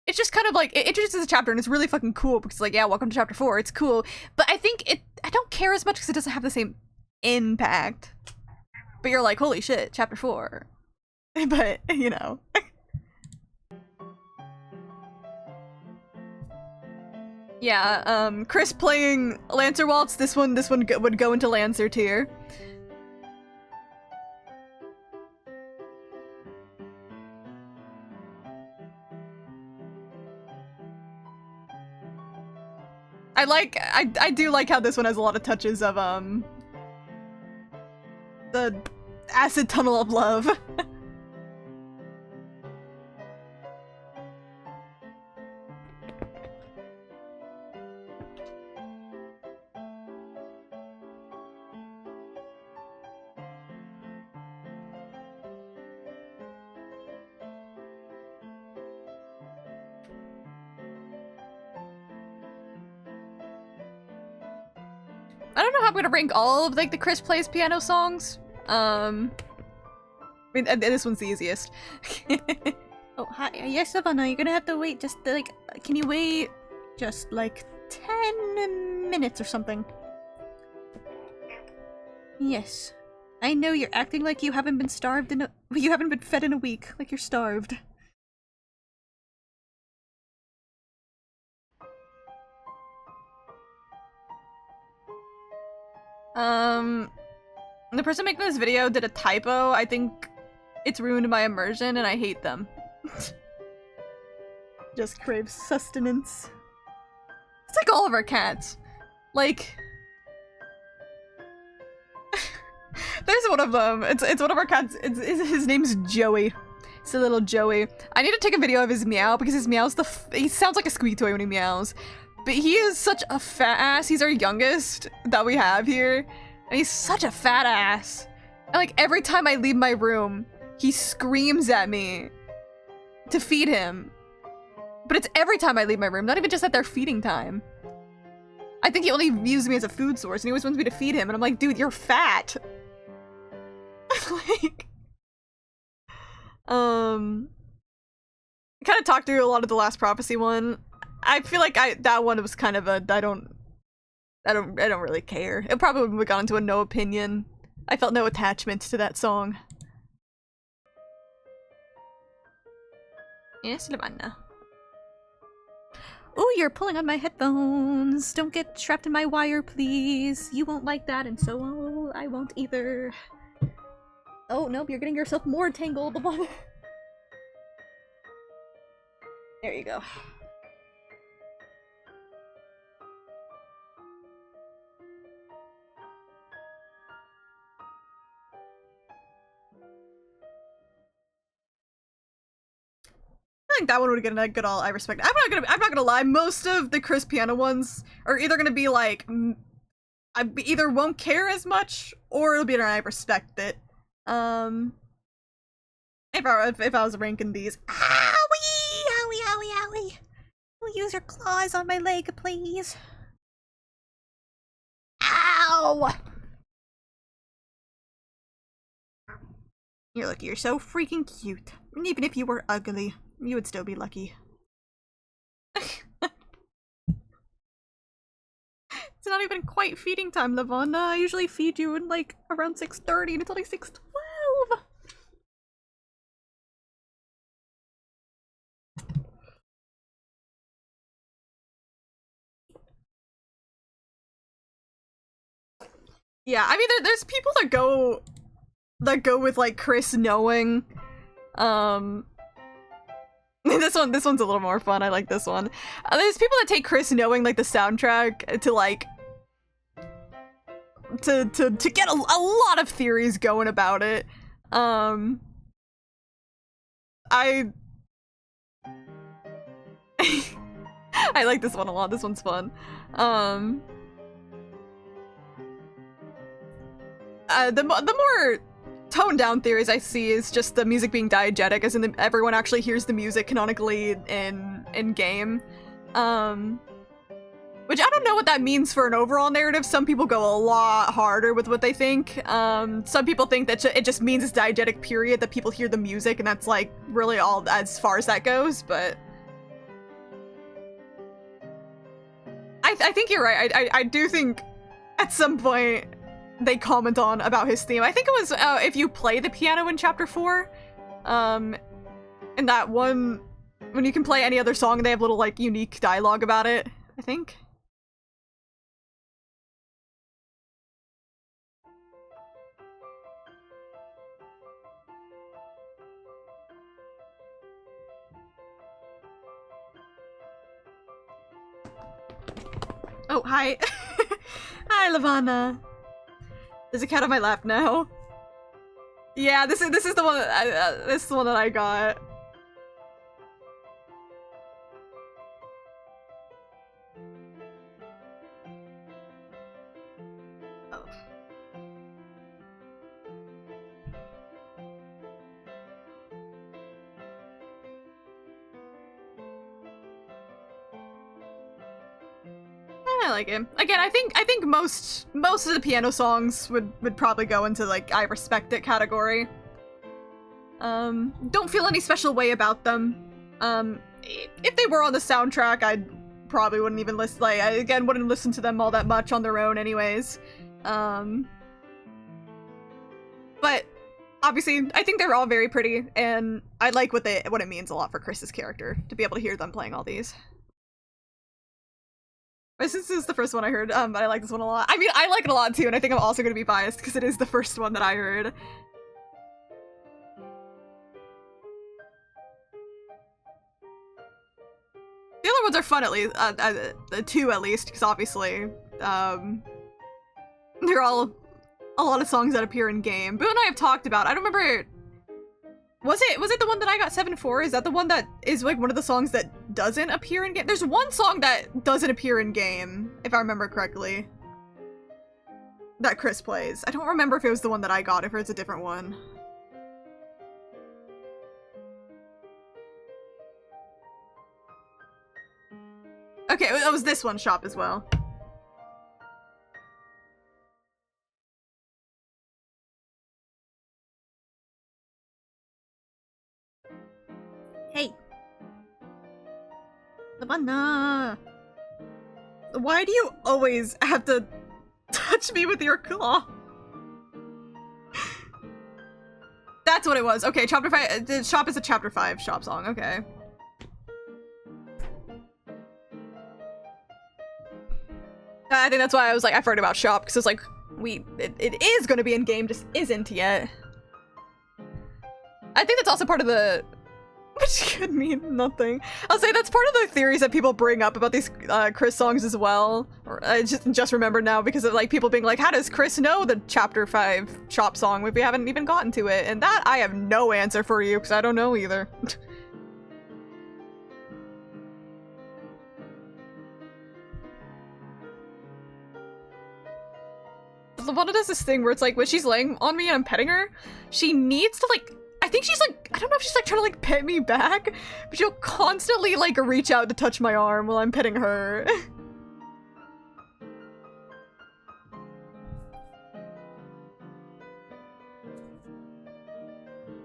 it's just kind of like, it introduces a chapter and it's really fucking cool because like, yeah, welcome to chapter 4, it's cool. But I think I don't care as much because it doesn't have the same impact. But you're like, holy shit, chapter 4. But, you know. Yeah, Chris playing Lancer Waltz, this one would go into Lancer tier. I do like how this one has a lot of touches of, the acid tunnel of love. I don't know how I'm gonna rank all of like the Chris Plays piano songs. I mean, this one's the easiest. Oh, hi. Yes, Savannah, you're gonna have to wait just, like, can you wait just, like, 10 minutes or something? Yes. I know you're acting like you haven't been starved you haven't been fed in a week, like you're starved. The person making this video did a typo. I think it's ruined my immersion and I hate them. Just crave sustenance. It's like all of our cats. Like... There's one of them. It's one of our cats. His name's Joey. It's a little Joey. I need to take a video of his meow because his meow's he sounds like a squeak toy when he meows. But he is such a fat ass. He's our youngest that we have here. And he's such a fat ass. And like every time I leave my room, he screams at me to feed him. But it's every time I leave my room, not even just at their feeding time. I think he only views me as a food source and he always wants me to feed him. And I'm like, dude, you're fat. Like, kind of talked through a lot of the Last Prophecy one. I feel like that one was kind of a I don't really care. It probably would have gone into a no opinion. I felt no attachment to that song. Yes, Lavanna. Oh, you're pulling on my headphones. Don't get trapped in my wire, please. You won't like that, and so I won't either. Oh, nope, you're getting yourself more tangled. There you go. I think that one would get a good all I respect. I'm not gonna lie, most of the Chris Piano ones are either gonna be like I either won't care as much or it'll be an I respect it. If I was ranking these. Owie! Owie, owie, owie! Will use your claws on my leg, please. Ow! You're lucky, you're so freaking cute. And even if you were ugly, you would still be lucky. It's not even quite feeding time, Lavonna. I usually feed you in like around 6:30 and it's only 6:12. Yeah, I mean there's people that go with like Chris knowing. This one's a little more fun. I like this one. There's people that take Chris knowing like the soundtrack to like to get a lot of theories going about it. I I like this one a lot. This one's fun. The more toned down theories I see is just the music being diegetic, as in everyone actually hears the music canonically in game. Which I don't know what that means for an overall narrative. Some people go a lot harder with what they think. Some people think that it just means it's diegetic period, that people hear the music and that's like really all as far as that goes, but I think you're right. I do think at some point they comment on about his theme. I think it was if you play the piano in chapter 4, in that one, when you can play any other song, they have little like unique dialogue about it, I think. Oh, hi. Hi, Lavana. There's a cat on my lap now. Yeah, this is the one that this is the one that I got. Oh. I like him. Again, I think most of the piano songs would probably go into like I respect it category. Don't feel any special way about them. If they were on the soundtrack, I probably wouldn't even listen. Like, I again wouldn't listen to them all that much on their own, anyways. But obviously, I think they're all very pretty, and I like what it means a lot for Chris's character to be able to hear them playing all these. This is the first one I heard, but I like this one a lot. I mean, I like it a lot too, and I think I'm also going to be biased because it is the first one that I heard. The other ones are fun, at least. The two, at least, because obviously, they're all a lot of songs that appear in game. Boo and I have talked about. I don't remember. Was it the one that I got 7-4? Is that the one that is like one of the songs that doesn't appear in game? There's one song that doesn't appear in game, if I remember correctly, that Chris plays. I don't remember if it was the one that I got, if it's a different one. Okay, it was this one shop as well. Hey. Lavana. Why do you always have to touch me with your claw? That's what it was. Okay, chapter 5. The shop is a chapter 5 shop song. Okay. I think that's why I was like, I forgot about shop, because it's like, it is going to be in game, just isn't yet. I think that's also part of the, which could mean nothing. I'll say that's part of the theories that people bring up about these Chris songs as well. Or I just remembered now because of like people being like, how does Chris know the chapter 5 shop song if we haven't even gotten to it? And that I have no answer for you because I don't know either. Lavana does this thing where it's like when she's laying on me and I'm petting her, she needs to like, I think she's like, I don't know if she's like trying to like pet me back, but she'll constantly like reach out to touch my arm while I'm petting her.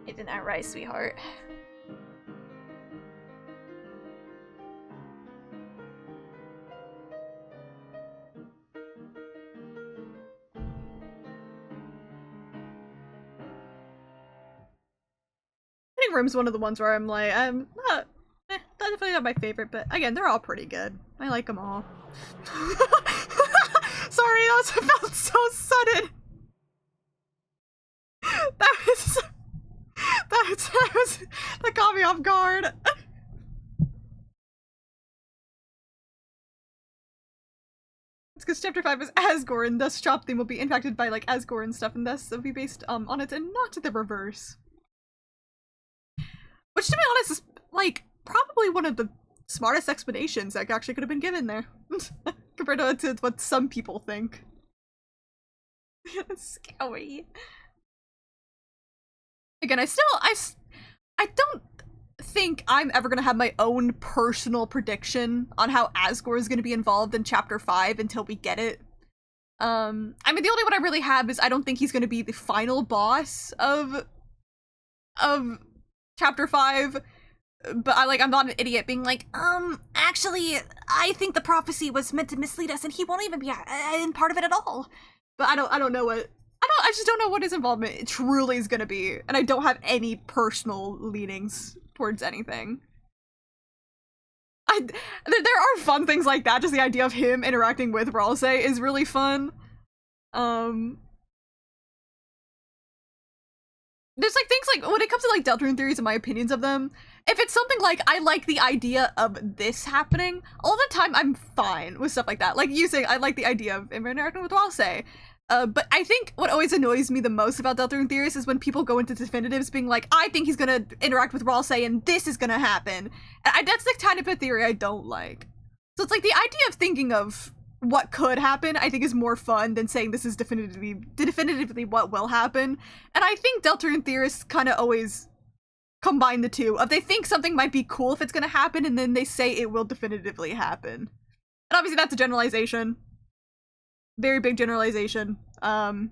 Isn't that right, sweetheart? Room's one of the ones where I'm like, I'm not, definitely not my favorite, but again, they're all pretty good. I like them all. Sorry, that felt so sudden. That caught me off guard. It's because chapter 5 is Asgore, and thus shop theme will be impacted by like Asgore and stuff, and thus it'll be based on it and not the reverse. Which, to be honest, is, like, probably one of the smartest explanations that actually could have been given there. Compared to what some people think. It's scary. Again, I don't think I'm ever gonna have my own personal prediction on how Asgore is gonna be involved in Chapter 5 until we get it. I mean, the only one I really have is I don't think he's gonna be the final boss of Chapter 5, but I'm not an idiot being like, actually, I think the prophecy was meant to mislead us and he won't even be in part of it at all. But I don't know what, I just don't know what his involvement truly is gonna be, and I don't have any personal leanings towards anything. There are fun things like that, just the idea of him interacting with Ralse is really fun. There's like things like, when it comes to like Deltarune theories and my opinions of them, if it's something like, I like the idea of this happening, all the time I'm fine with stuff like that. Like you saying, I like the idea of him interacting with Ralse. But I think what always annoys me the most about Deltarune theories is when people go into definitives being like, I think he's gonna interact with Ralse and this is gonna happen. And that's the kind of a theory I don't like. So it's like the idea of thinking of what could happen, I think, is more fun than saying this is definitively what will happen. And I think Deltarune theorists kind of always combine the two. Of they think something might be cool if it's gonna happen, and then they say it will definitively happen. And obviously that's a generalization. Very big generalization. There's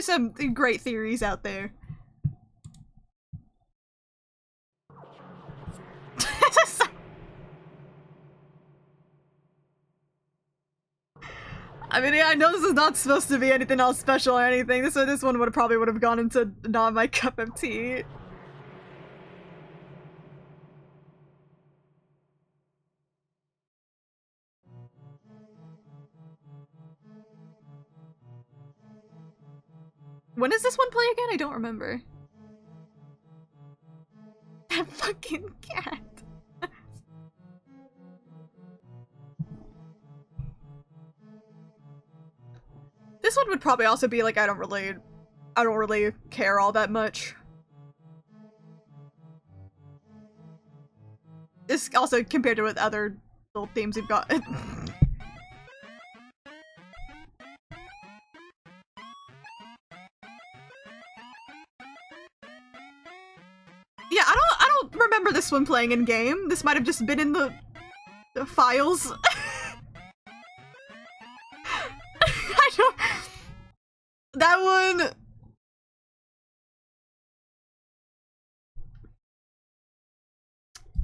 some great theories out there. I mean, yeah, I know this is not supposed to be anything else special or anything. This one would have gone into not my cup of tea. When does this one play again? I don't remember. That fucking cat. This one would probably also be like, I don't really care all that much. This also compared to with other little themes we've got. Yeah, I don't remember this one playing in game. This might have just been in the files. I don't. That one.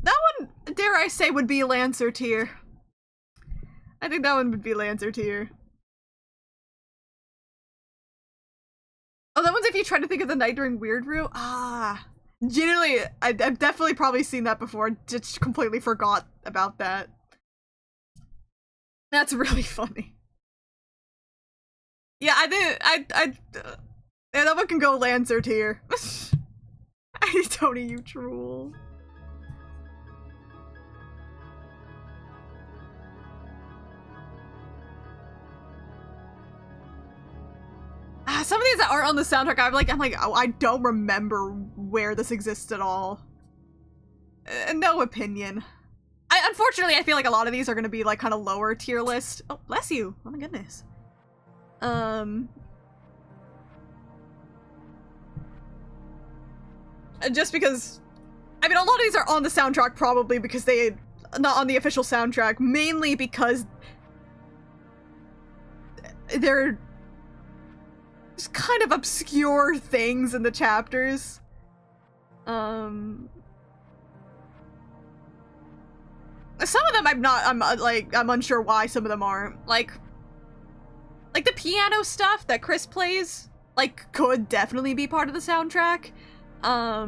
That one, dare I say, would be Lancer tier. I think that one would be Lancer tier. Oh, that one's if you try to think of the night during Weird Room. Ah. Generally, I've definitely probably seen that before, just completely forgot about that. That's really funny. Yeah, yeah, that one can go Lancer tier. Tony, you drool. Some of these that aren't on the soundtrack, I'm like, oh, I don't remember where this exists at all. No opinion. Unfortunately, I feel like a lot of these are gonna be like kind of lower tier list. Oh, bless you. Oh my goodness. Just because, I mean, a lot of these are on the soundtrack probably because they not on the official soundtrack, mainly because they're just kind of obscure things in the chapters. Some of them I'm unsure why some of them aren't. Like the piano stuff that Chris plays, like, could definitely be part of the soundtrack. I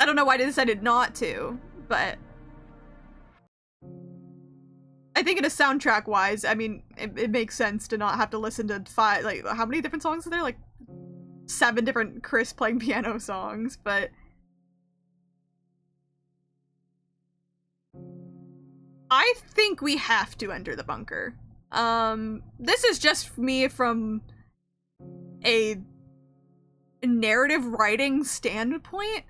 don't know why they decided not to, but I think in a soundtrack wise, I mean, it makes sense to not have to listen to how many different songs are there? Like 7 different Chris playing piano songs, but I think we have to enter the bunker. This is just me from a narrative writing standpoint.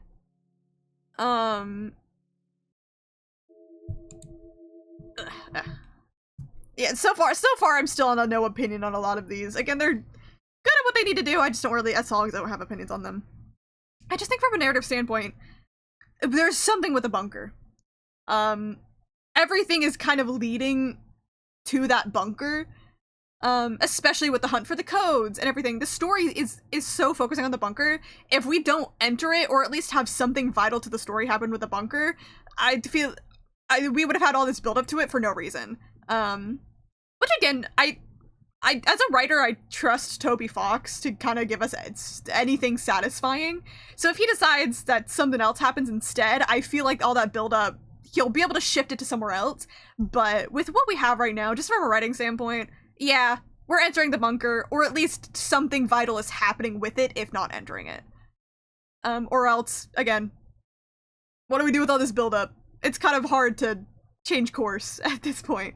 Yeah, so far I'm still on a no opinion on a lot of these. Again, they're good at what they need to do, I just don't really, as songs, I don't have opinions on them. I just think from a narrative standpoint, there's something with the bunker. Everything is kind of leading to that bunker. especially with the hunt for the codes and everything. The story is so focusing on the bunker. If we don't enter it, or at least have something vital to the story happen with the bunker, I feel we would have had all this build up to it for no reason. Which again, I as a writer, I trust Toby Fox to kind of give us anything satisfying. So if he decides that something else happens instead, I feel like all that build up, he'll be able to shift it to somewhere else. But with what we have right now, just from a writing standpoint, yeah, we're entering the bunker, or at least something vital is happening with it, if not entering it. Or else, again, what do we do with all this build up? It's kind of hard to change course at this point.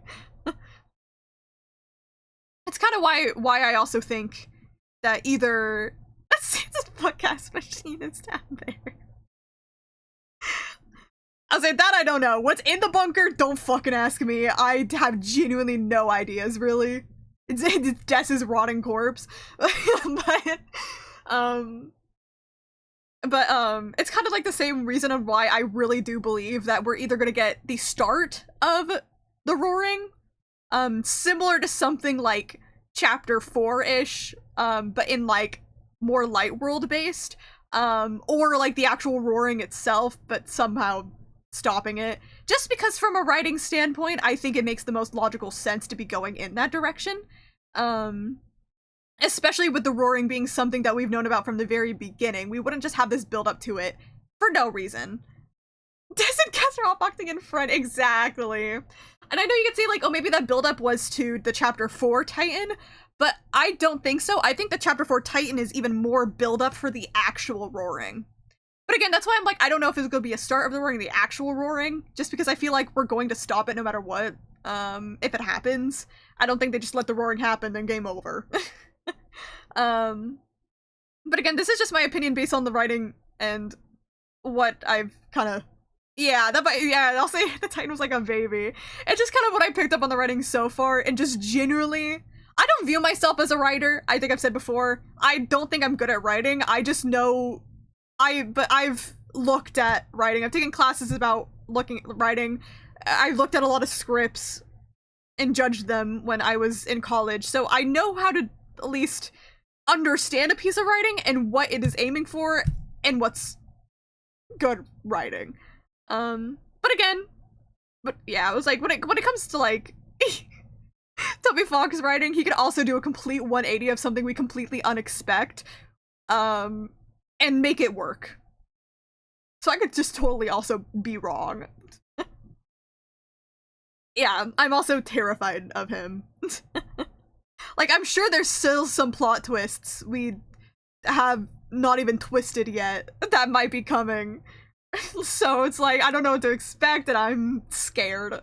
It's kind of why I also think that either this podcast machine is down there. I'll say that I don't know. What's in the bunker? Don't fucking ask me. I have genuinely no ideas, really. It's Dess's rotting corpse. but it's kind of like the same reason of why I really do believe that we're either gonna get the start of the Roaring, similar to something like chapter 4-ish, but in like more light world based, or like the actual Roaring itself, but somehow stopping it. Just because from a writing standpoint, I think it makes the most logical sense to be going in that direction. Especially with the Roaring being something that we've known about from the very beginning. We wouldn't just have this build up to it for no reason. Doesn't Kessler hotboxing in front, exactly. And I know you could say like, oh, maybe that build up was to the chapter 4 Titan, but I don't think so. I think the chapter 4 Titan is even more build up for the actual Roaring. But again, that's why I'm like, I don't know if it's going to be a start of the Roaring, the actual Roaring, just because I feel like we're going to stop it no matter what. If it happens, I don't think they just let the Roaring happen, then game over. But again, this is just my opinion based on the writing and what I've kind of, yeah, I'll say the Titan was like a baby. It's just kind of what I picked up on the writing so far, and just genuinely, I don't view myself as a writer. I think I've said before, I don't think I'm good at writing. I just know, but I've looked at writing. I've taken classes about writing. I looked at a lot of scripts and judged them when I was in college, so I know how to at least understand a piece of writing and what it is aiming for and what's good writing. But yeah, I was like, when it comes to like Toby Fox writing, he could also do a complete 180 of something we completely unexpect, and make it work. So I could just totally also be wrong. Yeah, I'm also terrified of him. Like, I'm sure there's still some plot twists we have not even twisted yet that might be coming. So it's like, I don't know what to expect and I'm scared.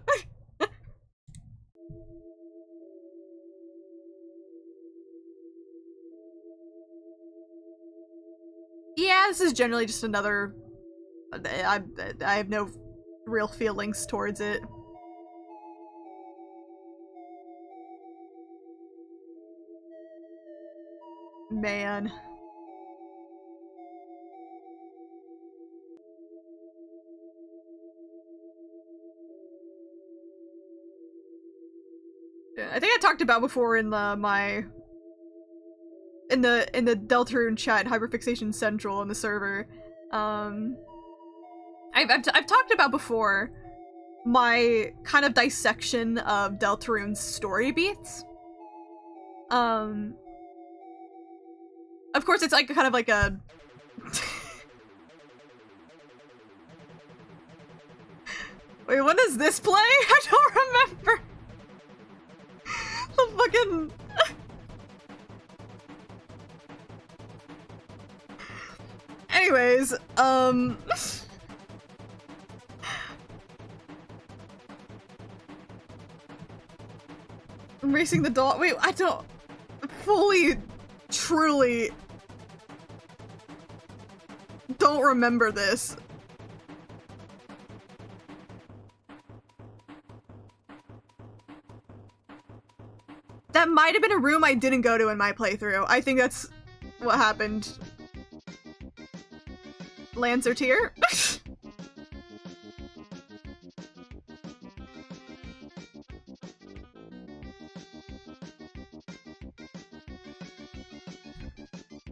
Yeah, this is generally just another... I have no real feelings towards it. Man. Yeah, I think I talked about before in the in the Deltarune chat, Hyperfixation Central on the server. I've talked about before my kind of dissection of Deltarune's story beats. Of course, it's like kind of like a... Wait, when does this play? I don't remember. The fucking... Anyways, I'm racing the dog. Wait, I don't fully, truly don't remember this. That might have been a room I didn't go to in my playthrough. I think that's what happened. Lancer tier?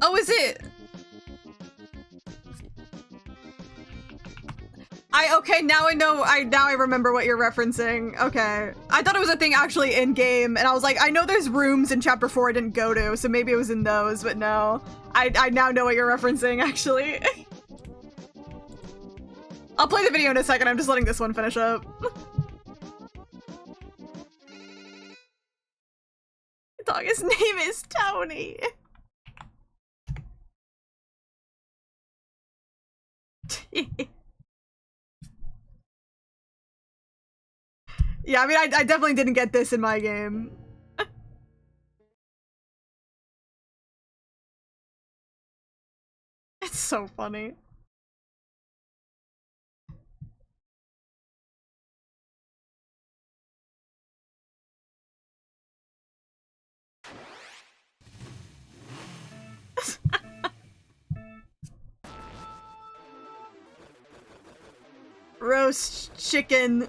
Oh, is it? Okay, now I know, now I remember what you're referencing. Okay. I thought it was a thing actually in-game, and I was like, I know there's rooms in Chapter 4 I didn't go to, so maybe it was in those, but no. I now know what you're referencing, actually. I'll play the video in a second, I'm just letting this one finish up. Dog, his name is Tony. Yeah, I mean, I definitely didn't get this in my game. It's so funny. Roast chicken.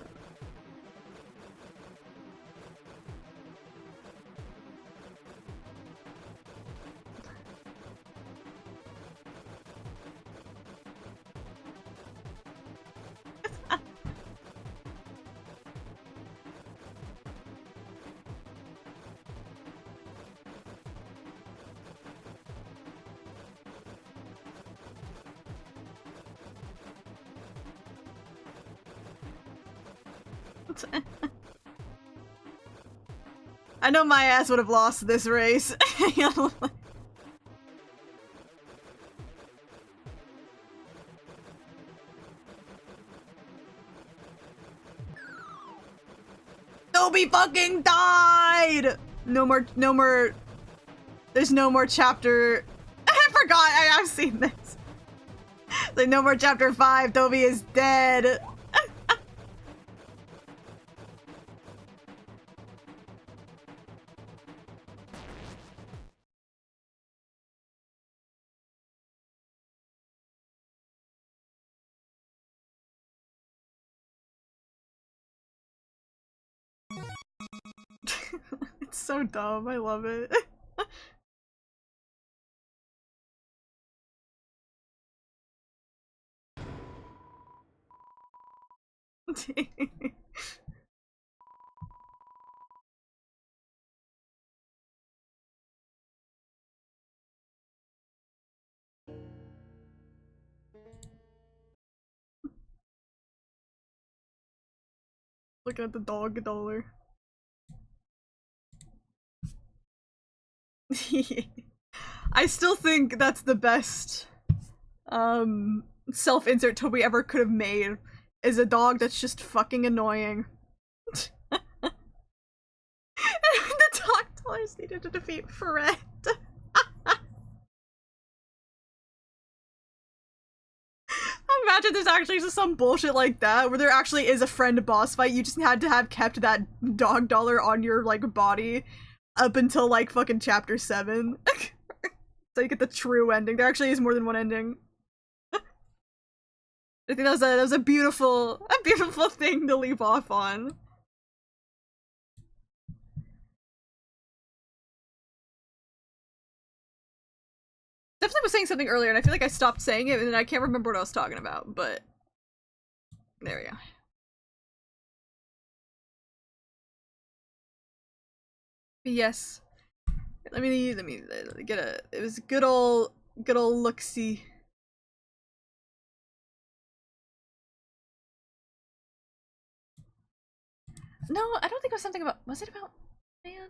I know my ass would have lost this race. Toby fucking died! No more, there's no more chapter. I forgot, I've seen this. Like, no more chapter 5, Toby is dead. It's so dumb, I love it. Looking at the dog dollar. I still think that's the best self-insert Toby ever could have made, is a dog that's just fucking annoying. The dog dollars needed to defeat Fred. Imagine there's actually just some bullshit like that, where there actually is a friend boss fight, you just had to have kept that dog dollar on your, like, body up until, like, fucking chapter 7. So you get the true ending. There actually is more than one ending. I think that was a beautiful thing to leave off on. Definitely was saying something earlier, and I feel like I stopped saying it, and then I can't remember what I was talking about, but there we go. But yes. Let me get it was good old look-see. No, I don't think it was something about, was it about man?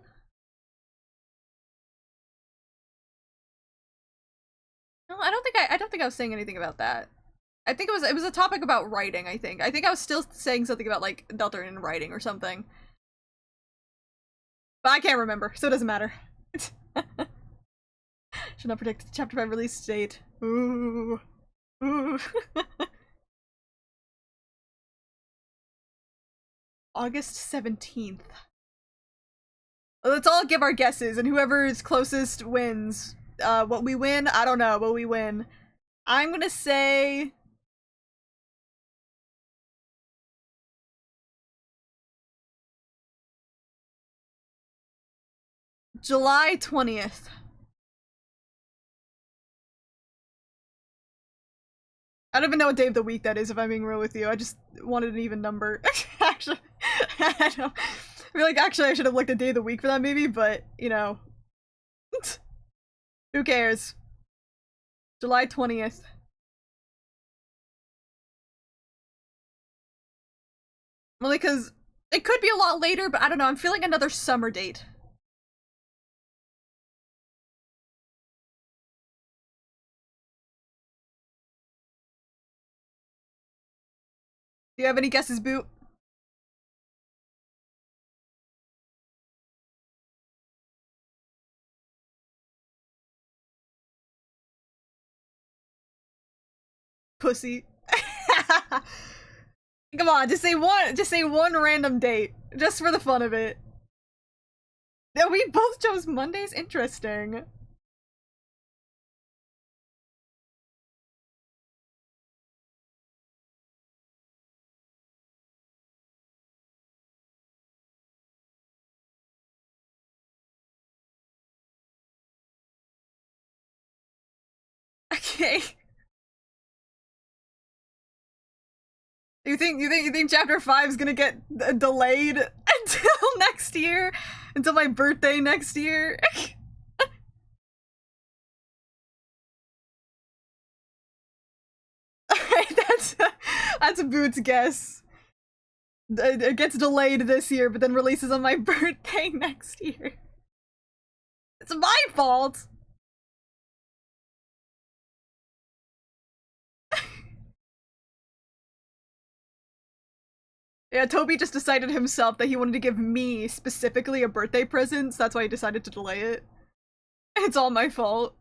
No, I don't think I was saying anything about that. I think it was a topic about writing, I think. I think I was still saying something about, like, Deltarune and writing or something. But I can't remember, so it doesn't matter. Should not predict the chapter 5 release date. Ooh. Ooh. August 17th. Let's all give our guesses, and whoever is closest wins. What we win? I don't know, but we win. I'm gonna say... July 20th. I don't even know what day of the week that is, if I'm being real with you. I just wanted an even number. Actually, I don't. I feel like actually I should have looked at day of the week for that maybe, but, you know. Who cares? July 20th. Only because it could be a lot later, but I don't know. I'm feeling another summer date. Do you have any guesses, Boot? Pussy. Come on, just say one random date. Just for the fun of it. No, we both chose Mondays? Interesting. Okay. You think chapter 5 is gonna get delayed until next year? Until my birthday next year? Alright, that's a Boots guess. It gets delayed this year, but then releases on my birthday next year. It's my fault! Yeah, Toby just decided himself that he wanted to give me specifically a birthday present, so that's why he decided to delay it. It's all my fault.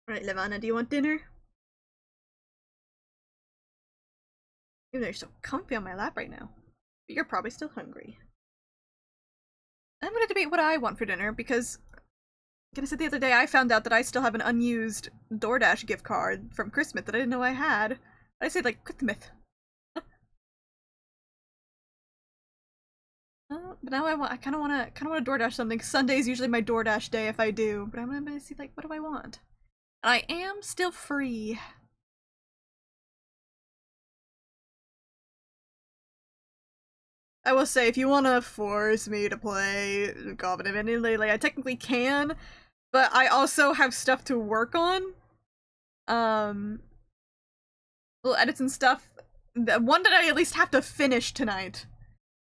Alright, Levana, do you want dinner? Even though you're so comfy on my lap right now. But you're probably still hungry. I'm gonna debate what I want for dinner, because like I said the other day, I found out that I still have an unused DoorDash gift card from Christmas that I didn't know I had. I say like Christmas. But now I kind of want to DoorDash something. Sunday's usually my DoorDash day if I do, but I'm gonna see like what do I want. And I am still free. I will say, if you want to force me to play Goblin Infinitely, like I technically can, but I also have stuff to work on. Little edits and stuff. One that I at least have to finish tonight.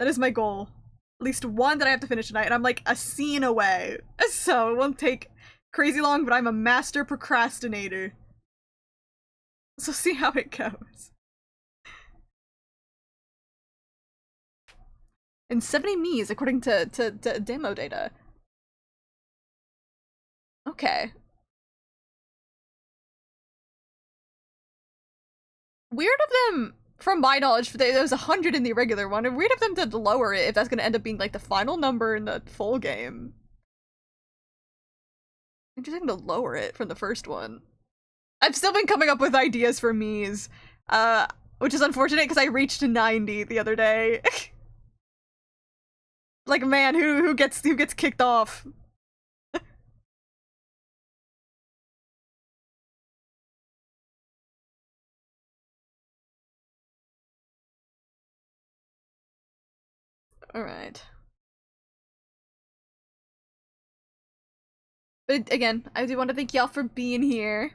That is my goal. At least one that I have to finish tonight, and I'm like a scene away. So it won't take crazy long, but I'm a master procrastinator. So see how it goes. And 70 Mies, according to demo data. Okay. Weird of them, from my knowledge, there was 100 in the regular one, and weird of them to lower it if that's gonna end up being like the final number in the full game. Interesting to lower it from the first one. I've still been coming up with ideas for Mies, which is unfortunate because I reached 90 the other day. Like, man, who gets kicked off? Alright. But again, I do want to thank y'all for being here.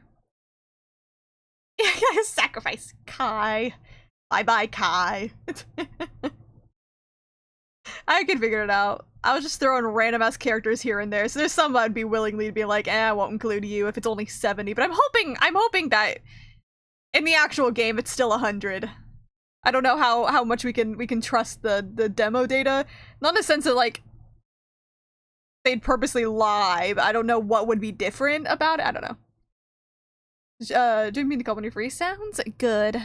Sacrifice Kai. Bye-bye, Kai. I can figure it out. I was just throwing random-ass characters here and there, so there's some I'd be willingly to be like, I won't include you if it's only 70, but I'm hoping that in the actual game it's still 100. I don't know how much we can trust the demo data. Not in the sense that, like, they'd purposely lie, but I don't know what would be different about it. I don't know. Didn't mean to call when you're free. Sounds good.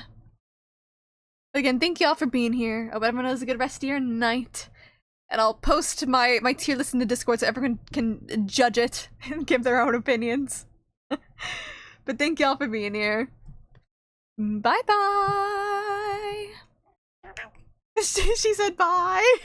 Again, thank y'all for being here. I hope everyone has a good rest of your night. And I'll post my tier list in the Discord so everyone can judge it and give their own opinions. But thank y'all for being here. Bye bye. She said bye.